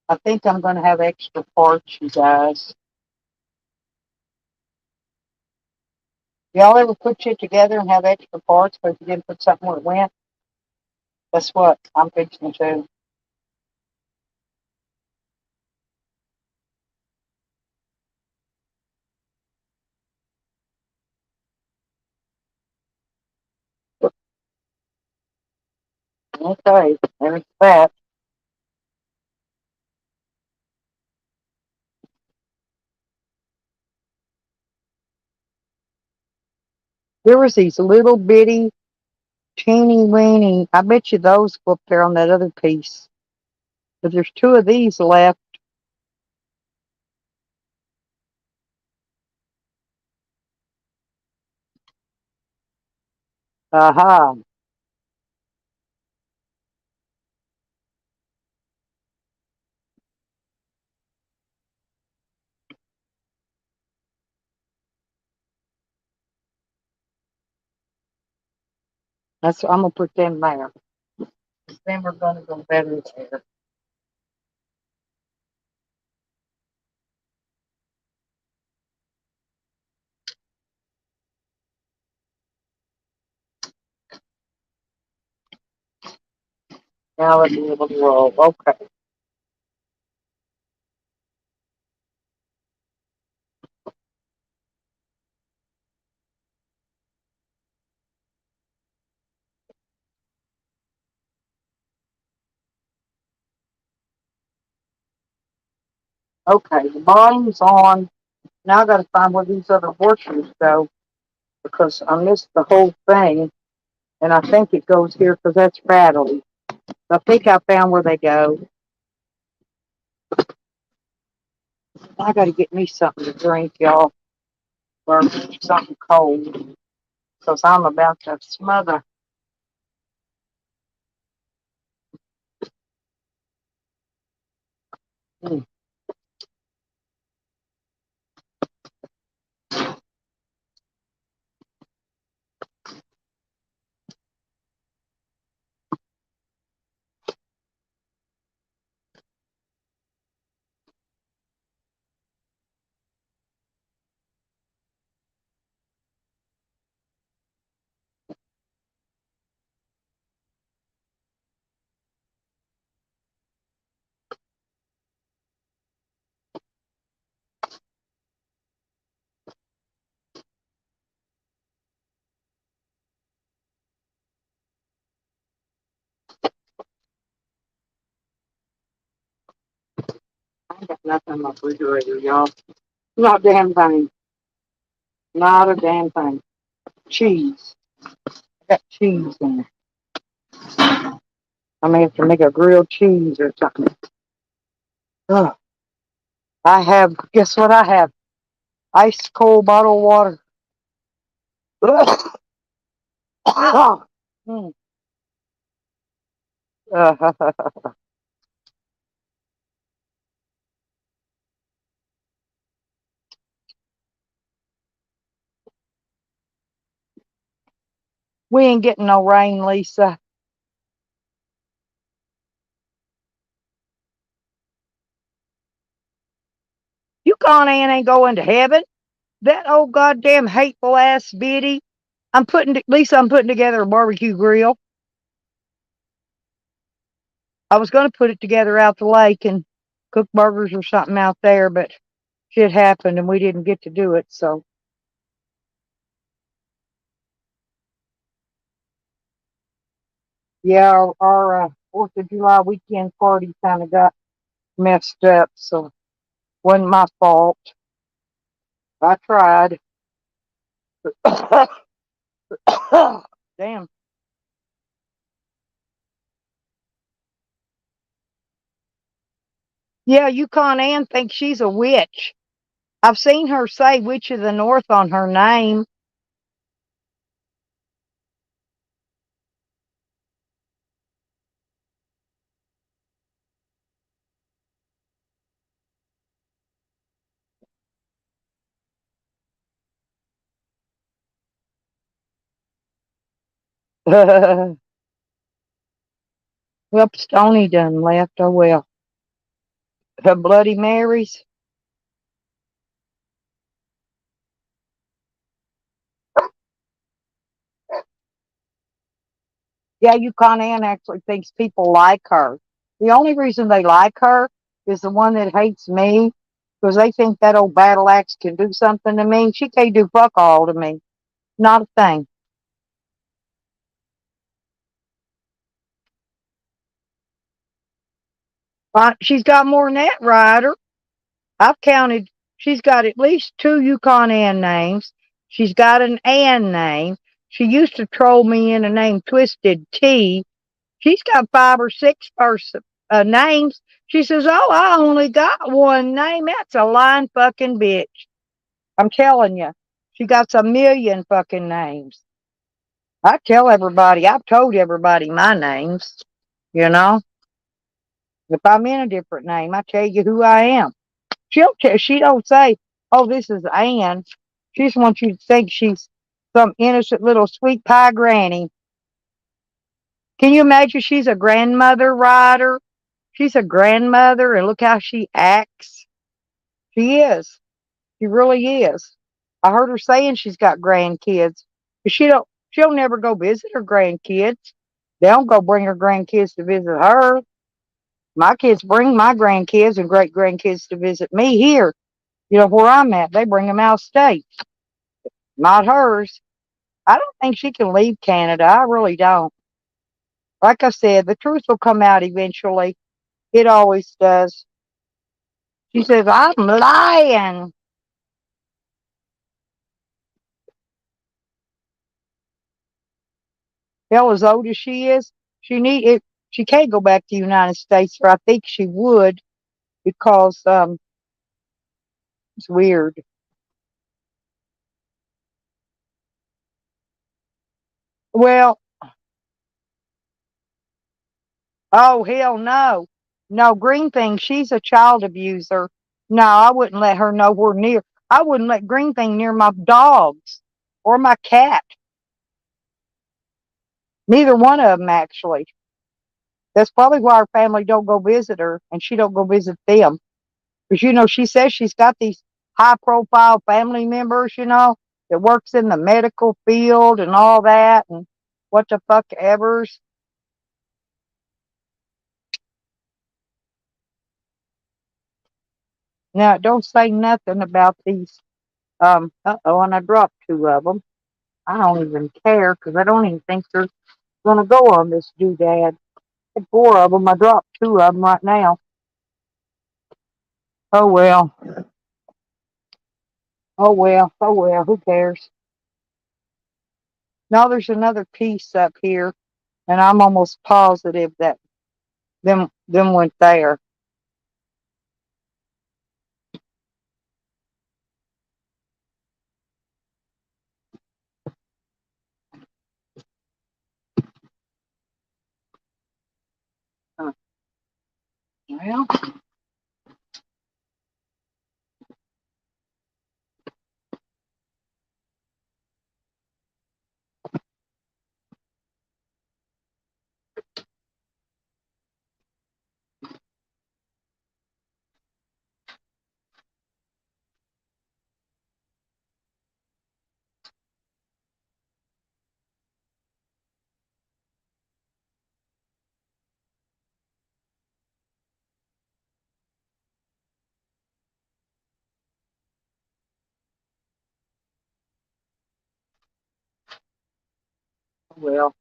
I think I'm going to have extra parts, you guys. Y'all ever put shit together and have extra parts because you didn't put something where it went? Guess what? I'm fixing to. Okay, there's that. There was these little bitty, teeny weeny. I bet you those go up there on that other piece. But there's two of these left. Aha. That's I'm gonna put them there. Them are gonna go better there. Now let me able to roll. Okay. Okay, the bottom's on. Now I gotta find where these other horseshoes go because I missed the whole thing. And I think it goes here because that's rattly. I think I found where they go. I gotta get me something to drink, y'all, or something cold because I'm about to smother. Mm. I ain't got nothing in my refrigerator, y'all. Not a damn thing. Not a damn thing. Cheese. I got cheese in there. I may have to make a grilled cheese or something. Ugh. I have, guess what I have? Ice cold bottled water. Ugh. Mm. We ain't getting no rain, Lisa. You gone in ain't going to heaven. That old goddamn hateful ass biddy. Lisa, I'm putting together a barbecue grill. I was going to put it together out the lake and cook burgers or something out there, but shit happened and we didn't get to do it. So, yeah, our 4th of July weekend party kind of got messed up. So, wasn't my fault. I tried. Damn. Yeah, Yukon Ann thinks she's a witch. I've seen her say Witch of the North on her name. Well, Stony done left. Oh well. Her Bloody Marys. Yeah, Yukon Ann actually thinks people like her. The only reason they like her is the one that hates me because they think that old battle axe can do something to me. She can't do fuck all to me. Not a thing. She's got more than that, Ryder. I've counted. She's got at least two Yukon Ann names. She's got an Ann name. She used to troll me in a name Twisted T. She's got five or six names. She says, "Oh, I only got one name. That's a lying fucking bitch." I'm telling you, she got a million fucking names. I tell everybody, I've told everybody my names. You know, if I'm in a different name, I tell you who I am. She don't say, "Oh, this is Ann." She just wants you to think she's some innocent little sweet pie granny. Can you imagine she's a grandmother Ryder? She's a grandmother, and look how she acts. She is. She really is. I heard her saying she's got grandkids, but She'll never go visit her grandkids. They don't go bring her grandkids to visit her. My kids bring my grandkids and great grandkids to visit me here. You know where I'm at. They bring them out of state. Not hers. I don't think she can leave Canada. I really don't. Like I said, the truth will come out eventually. It always does. She says, "I'm lying." Hell, as old as she is, she need it. She can't go back to the United States, or I think she would because it's weird. Well, oh hell no, no Green Thing. She's a child abuser. No, I wouldn't let her nowhere near. I wouldn't let Green Thing near my dogs or my cat. Neither one of them actually. That's probably why her family don't go visit her, and she don't go visit them. Because she says she's got these high profile family members, that works in the medical field and all that and what the fuck evers. Now don't say nothing about these and I dropped two of them. I don't even care because I don't even think they're gonna go on this doodad. I had four of them. I dropped two of them right now. Oh well. Oh well. Oh well. Who cares? No, there's another piece up here, and I'm almost positive that them went there. Huh. Well, well.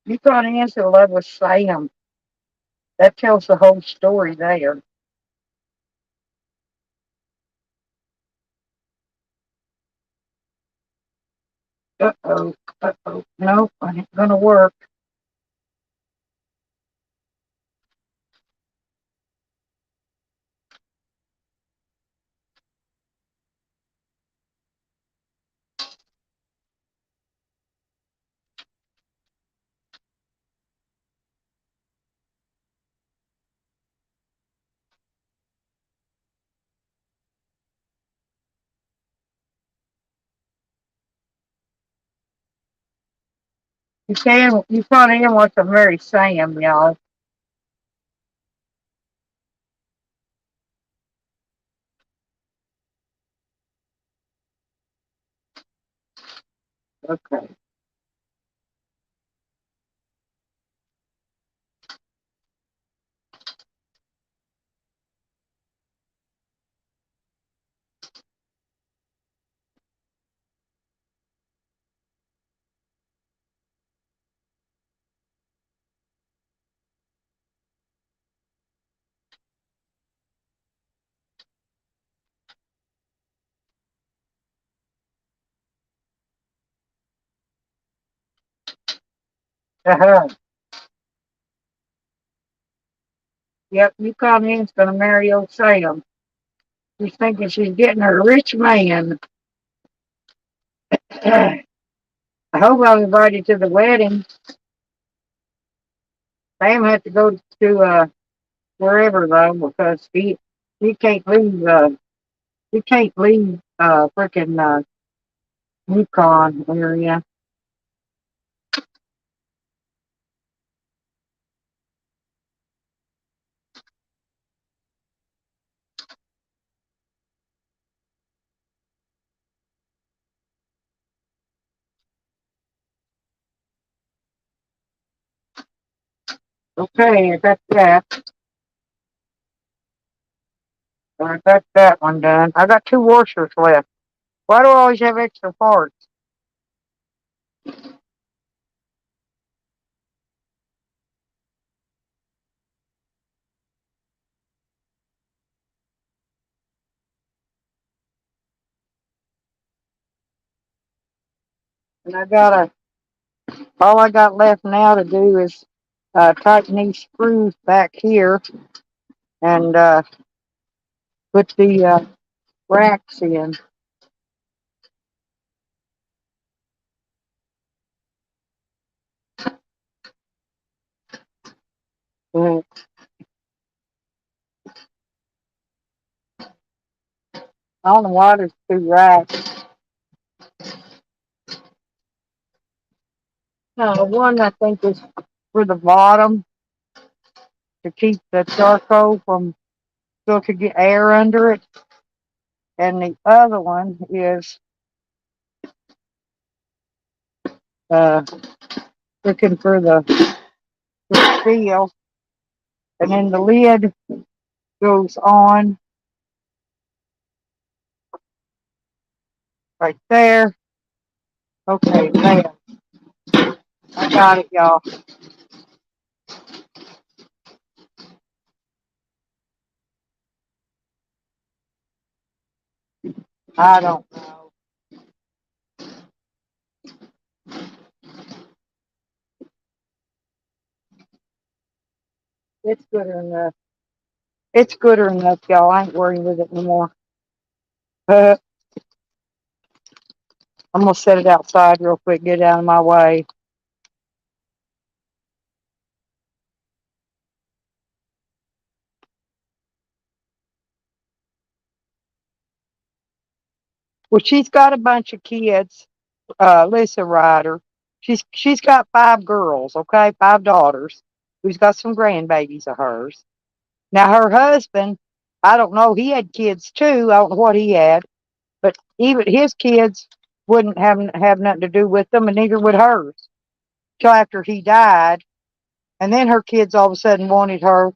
You got into love with Sam. That tells the whole story there. Uh-oh. Uh-oh. Nope, ain't gonna work. You thought Ian wants to marry Sam, y'all. Okay. Uh-huh. Yep, you caught Ian's gonna marry old Sam. She's thinking she's getting her rich man. I hope I'm invited to the wedding. Sam had to go to wherever though because he can't leave frickin' Yukon area. Okay, I got that. I got that one done. I got two washers left. Why do I always have extra parts? And all I got left now to do is tighten these screws back here and put the racks in. Mm, I don't know why there's two racks. No, one I think is for the bottom to keep the charcoal from so it could get air under it, and the other one is uh, looking for the steel, and then the lid goes on right there. Okay, there. I got it, y'all. I don't know. It's gooder enough. It's gooder enough, y'all. I ain't worrying with it no more. I'm gonna set it outside real quick, get it out of my way. Well, she's got a bunch of kids. Lisa Ryder. She's got five girls, okay, five daughters. Who's got some grandbabies of hers. Now her husband, I don't know, he had kids too. I don't know what he had, but even his kids wouldn't have nothing to do with them, and neither would hers. Till after he died, and then her kids all of a sudden wanted her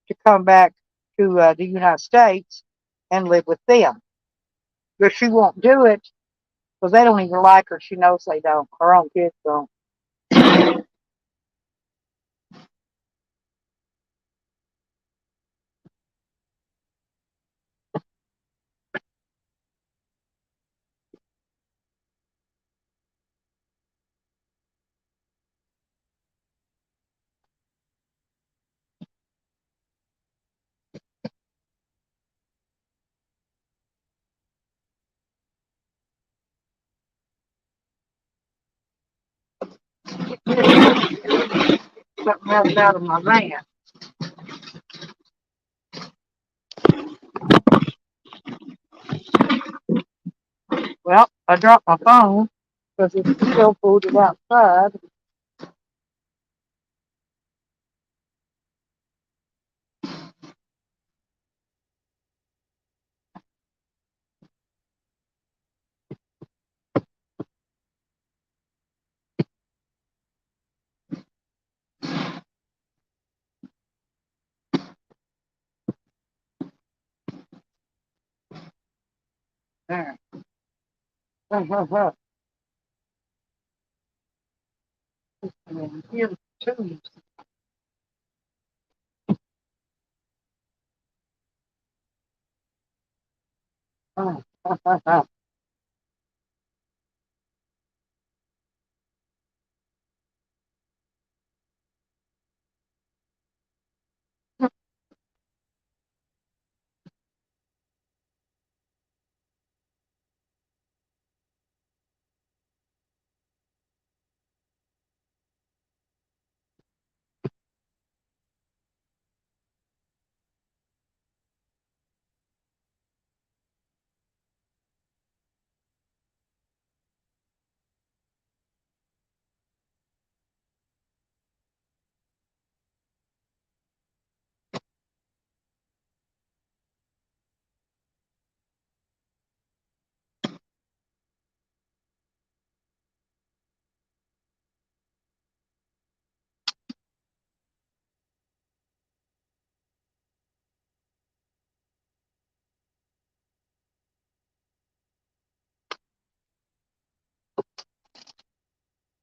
to come back to the United States and live with them, but she won't do it because they don't even like her. She knows they don't. Her own kids don't. something else out of my van. Well, I dropped my phone because it's still folded outside. There. Here's two.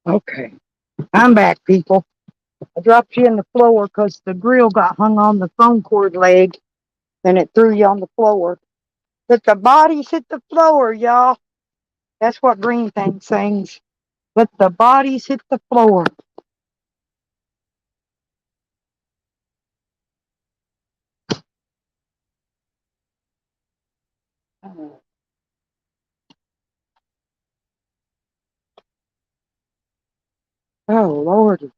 Okay, I'm back, people. I dropped you in the floor because the grill got hung on the phone cord leg and it threw you on the floor. Let the bodies hit the floor, y'all. That's what Green Thing sings. Let the bodies hit the floor. Oh, Lordy.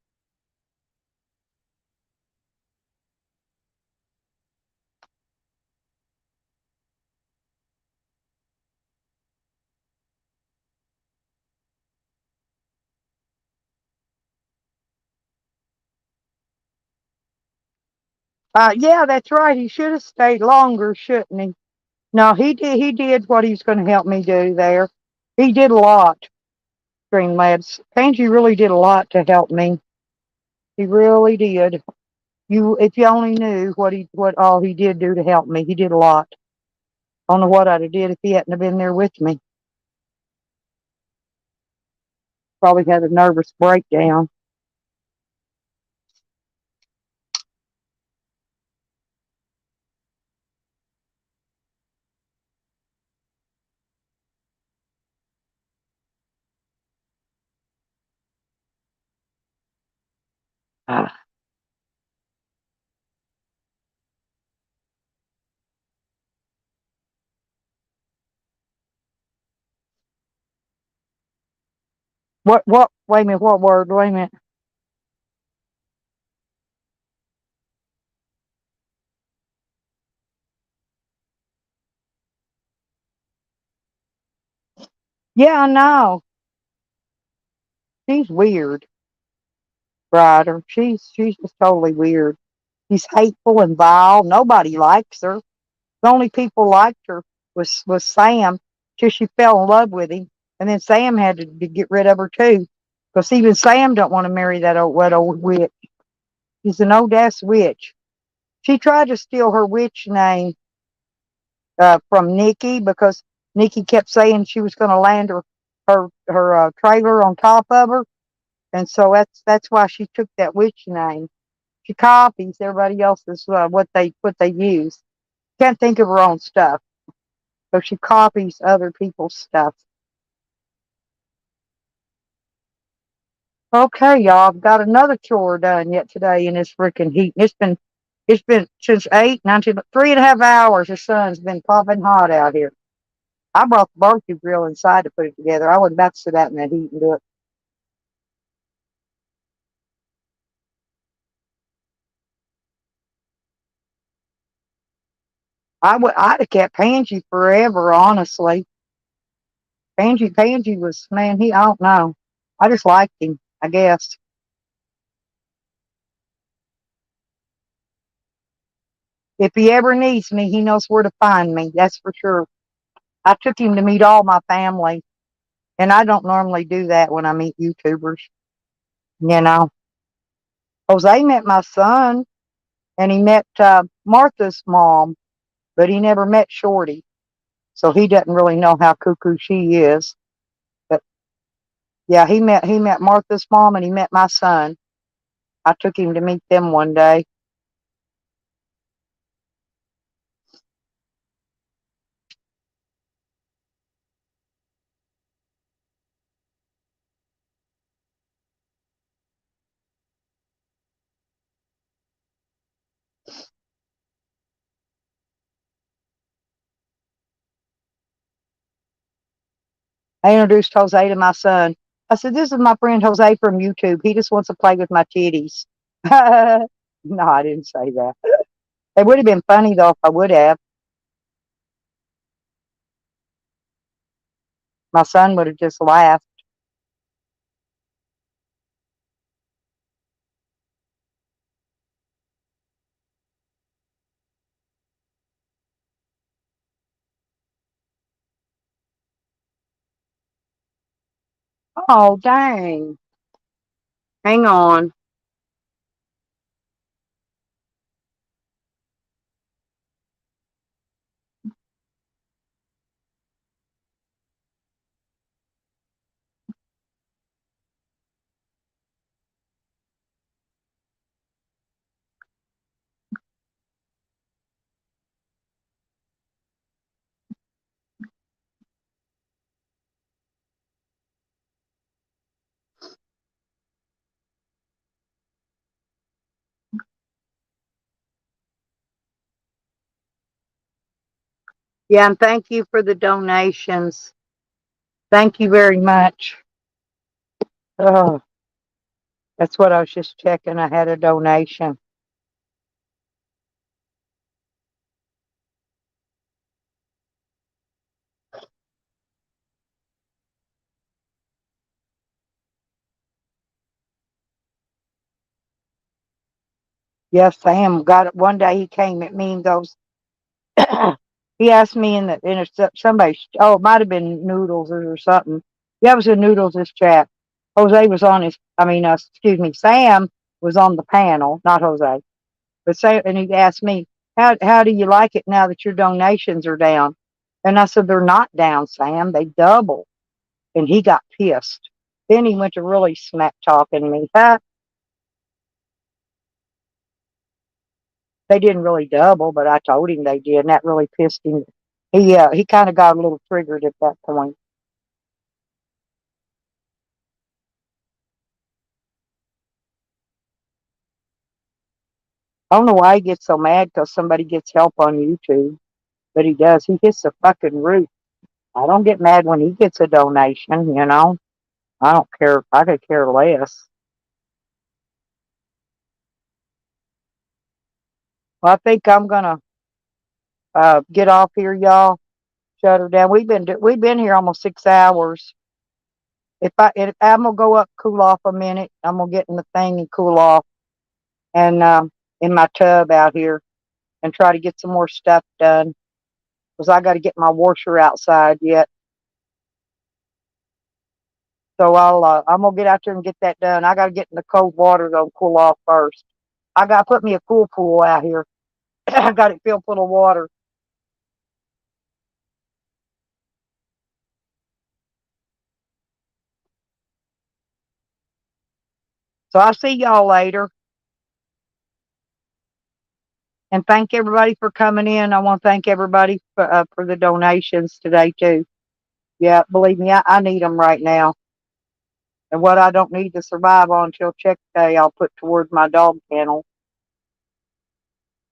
Yeah, that's right. He should have stayed longer, shouldn't he? No, he did. He did what he was going to help me do there. He did a lot, Green Lads. Pangy really did a lot to help me. He really did. If you only knew what all he did do to help me. He did a lot. I don't know what I'd have did if he hadn't have been there with me. Probably had a nervous breakdown. Ah. What? Wait a minute. What word? Wait a minute. Yeah, I know. She's weird, Ryder. She's just totally weird. She's hateful and vile. Nobody likes her. The only people liked her was Sam till she fell in love with him, and then Sam had to get rid of her too, because even Sam don't want to marry that old witch. She's an old ass witch. She tried to steal her witch name from Nikki because Nikki kept saying she was going to land her trailer on top of her, and so that's why she took that witch name. She copies everybody else's what they use. Can't think of her own stuff. So she copies other people's stuff. Okay, y'all. I've got another chore done yet today in this freaking heat. It's been since 3.5 hours. The sun's been popping hot out here. I brought the barbecue grill inside to put it together. I wasn't about to sit out in that heat and do it. I'd have kept Pansy forever, honestly. Pansy was, man, I don't know. I just liked him, I guess. If he ever needs me, he knows where to find me. That's for sure. I took him to meet all my family, and I don't normally do that when I meet YouTubers. You know, Jose met my son, and he met Martha's mom, but he never met Shorty, so he doesn't really know how cuckoo she is. But yeah, he met Martha's mom, and he met my son. I took him to meet them one day. I introduced Jose to my son. I said, "This is my friend Jose from YouTube. He just wants to play with my titties." No, I didn't say that. It would have been funny though if I would have. My son would have just laughed. Oh, dang. Hang on. Yeah, and thank you for the donations. Thank you very much. Oh, that's what I was just checking. I had a donation. Yes, Sam got it. One day he came at me and goes, he asked me somebody, oh, it might have been Noodles or something. Yeah, it was in Noodles, this chat. Jose was on excuse me, Sam was on the panel, not Jose. But Sam, and he asked me, how do you like it now that your donations are down? And I said, they're not down, Sam. They doubled. And he got pissed. Then he went to really smack talking me. They didn't really double, but I told him they did, and that really pissed him. He kind of got a little triggered at that point. I don't know why he gets so mad because somebody gets help on YouTube, but he does. He hits the fucking roof. I don't get mad when he gets a donation, you know. I don't care. I could care less. Well, I think I'm gonna get off here, y'all. Shut her down. We've been here almost 6 hours. If I'm gonna go up, cool off a minute. I'm gonna get in the thing and cool off, and in my tub out here, and try to get some more stuff done because I got to get my washer outside yet. So I'm gonna get out there and get that done. I got to get in the cold water though, and cool off first. I got to put me a cool pool out here. I got it filled full of water. So I'll see y'all later. And thank everybody for coming in. I want to thank everybody for the donations today too. Yeah, believe me, I need them right now. And what I don't need to survive on until check day, I'll put towards my dog kennel.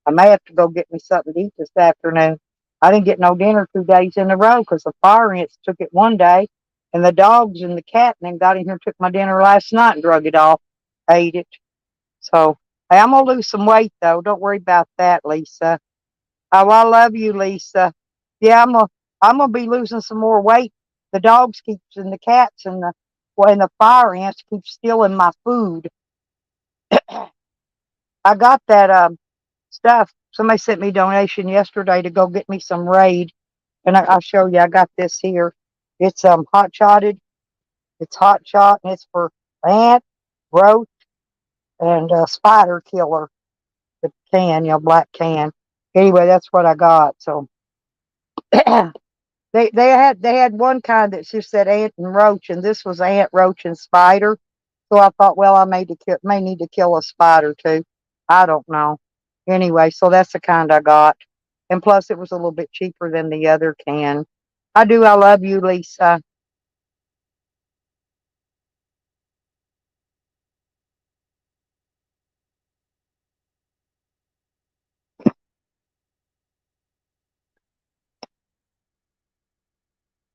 I may have to go get me something to eat this afternoon. I didn't get no dinner 2 days in a row because the fire ants took it one day, and the dogs and the cat and then got in here and took my dinner last night and drug it off, ate it. So, hey, I'm gonna lose some weight though. Don't worry about that, Lisa. Oh, I love you, Lisa. Yeah, I'm gonna be losing some more weight. The dogs keeps and the cats and the fire ants keep stealing my food. I got that stuff. Somebody sent me a donation yesterday to go get me some Raid, and I'll show you. I got this here. It's hot shotted. It's hot shot, and it's for ant, roach, and spider killer. The can, black can. Anyway, that's what I got. So they had one kind that just said ant and roach, and this was ant, roach, and spider. So I thought, well, may need to kill a spider too. I don't know. Anyway, so that's the kind I got, and plus it was a little bit cheaper than the other can. I do. I love you, Lisa.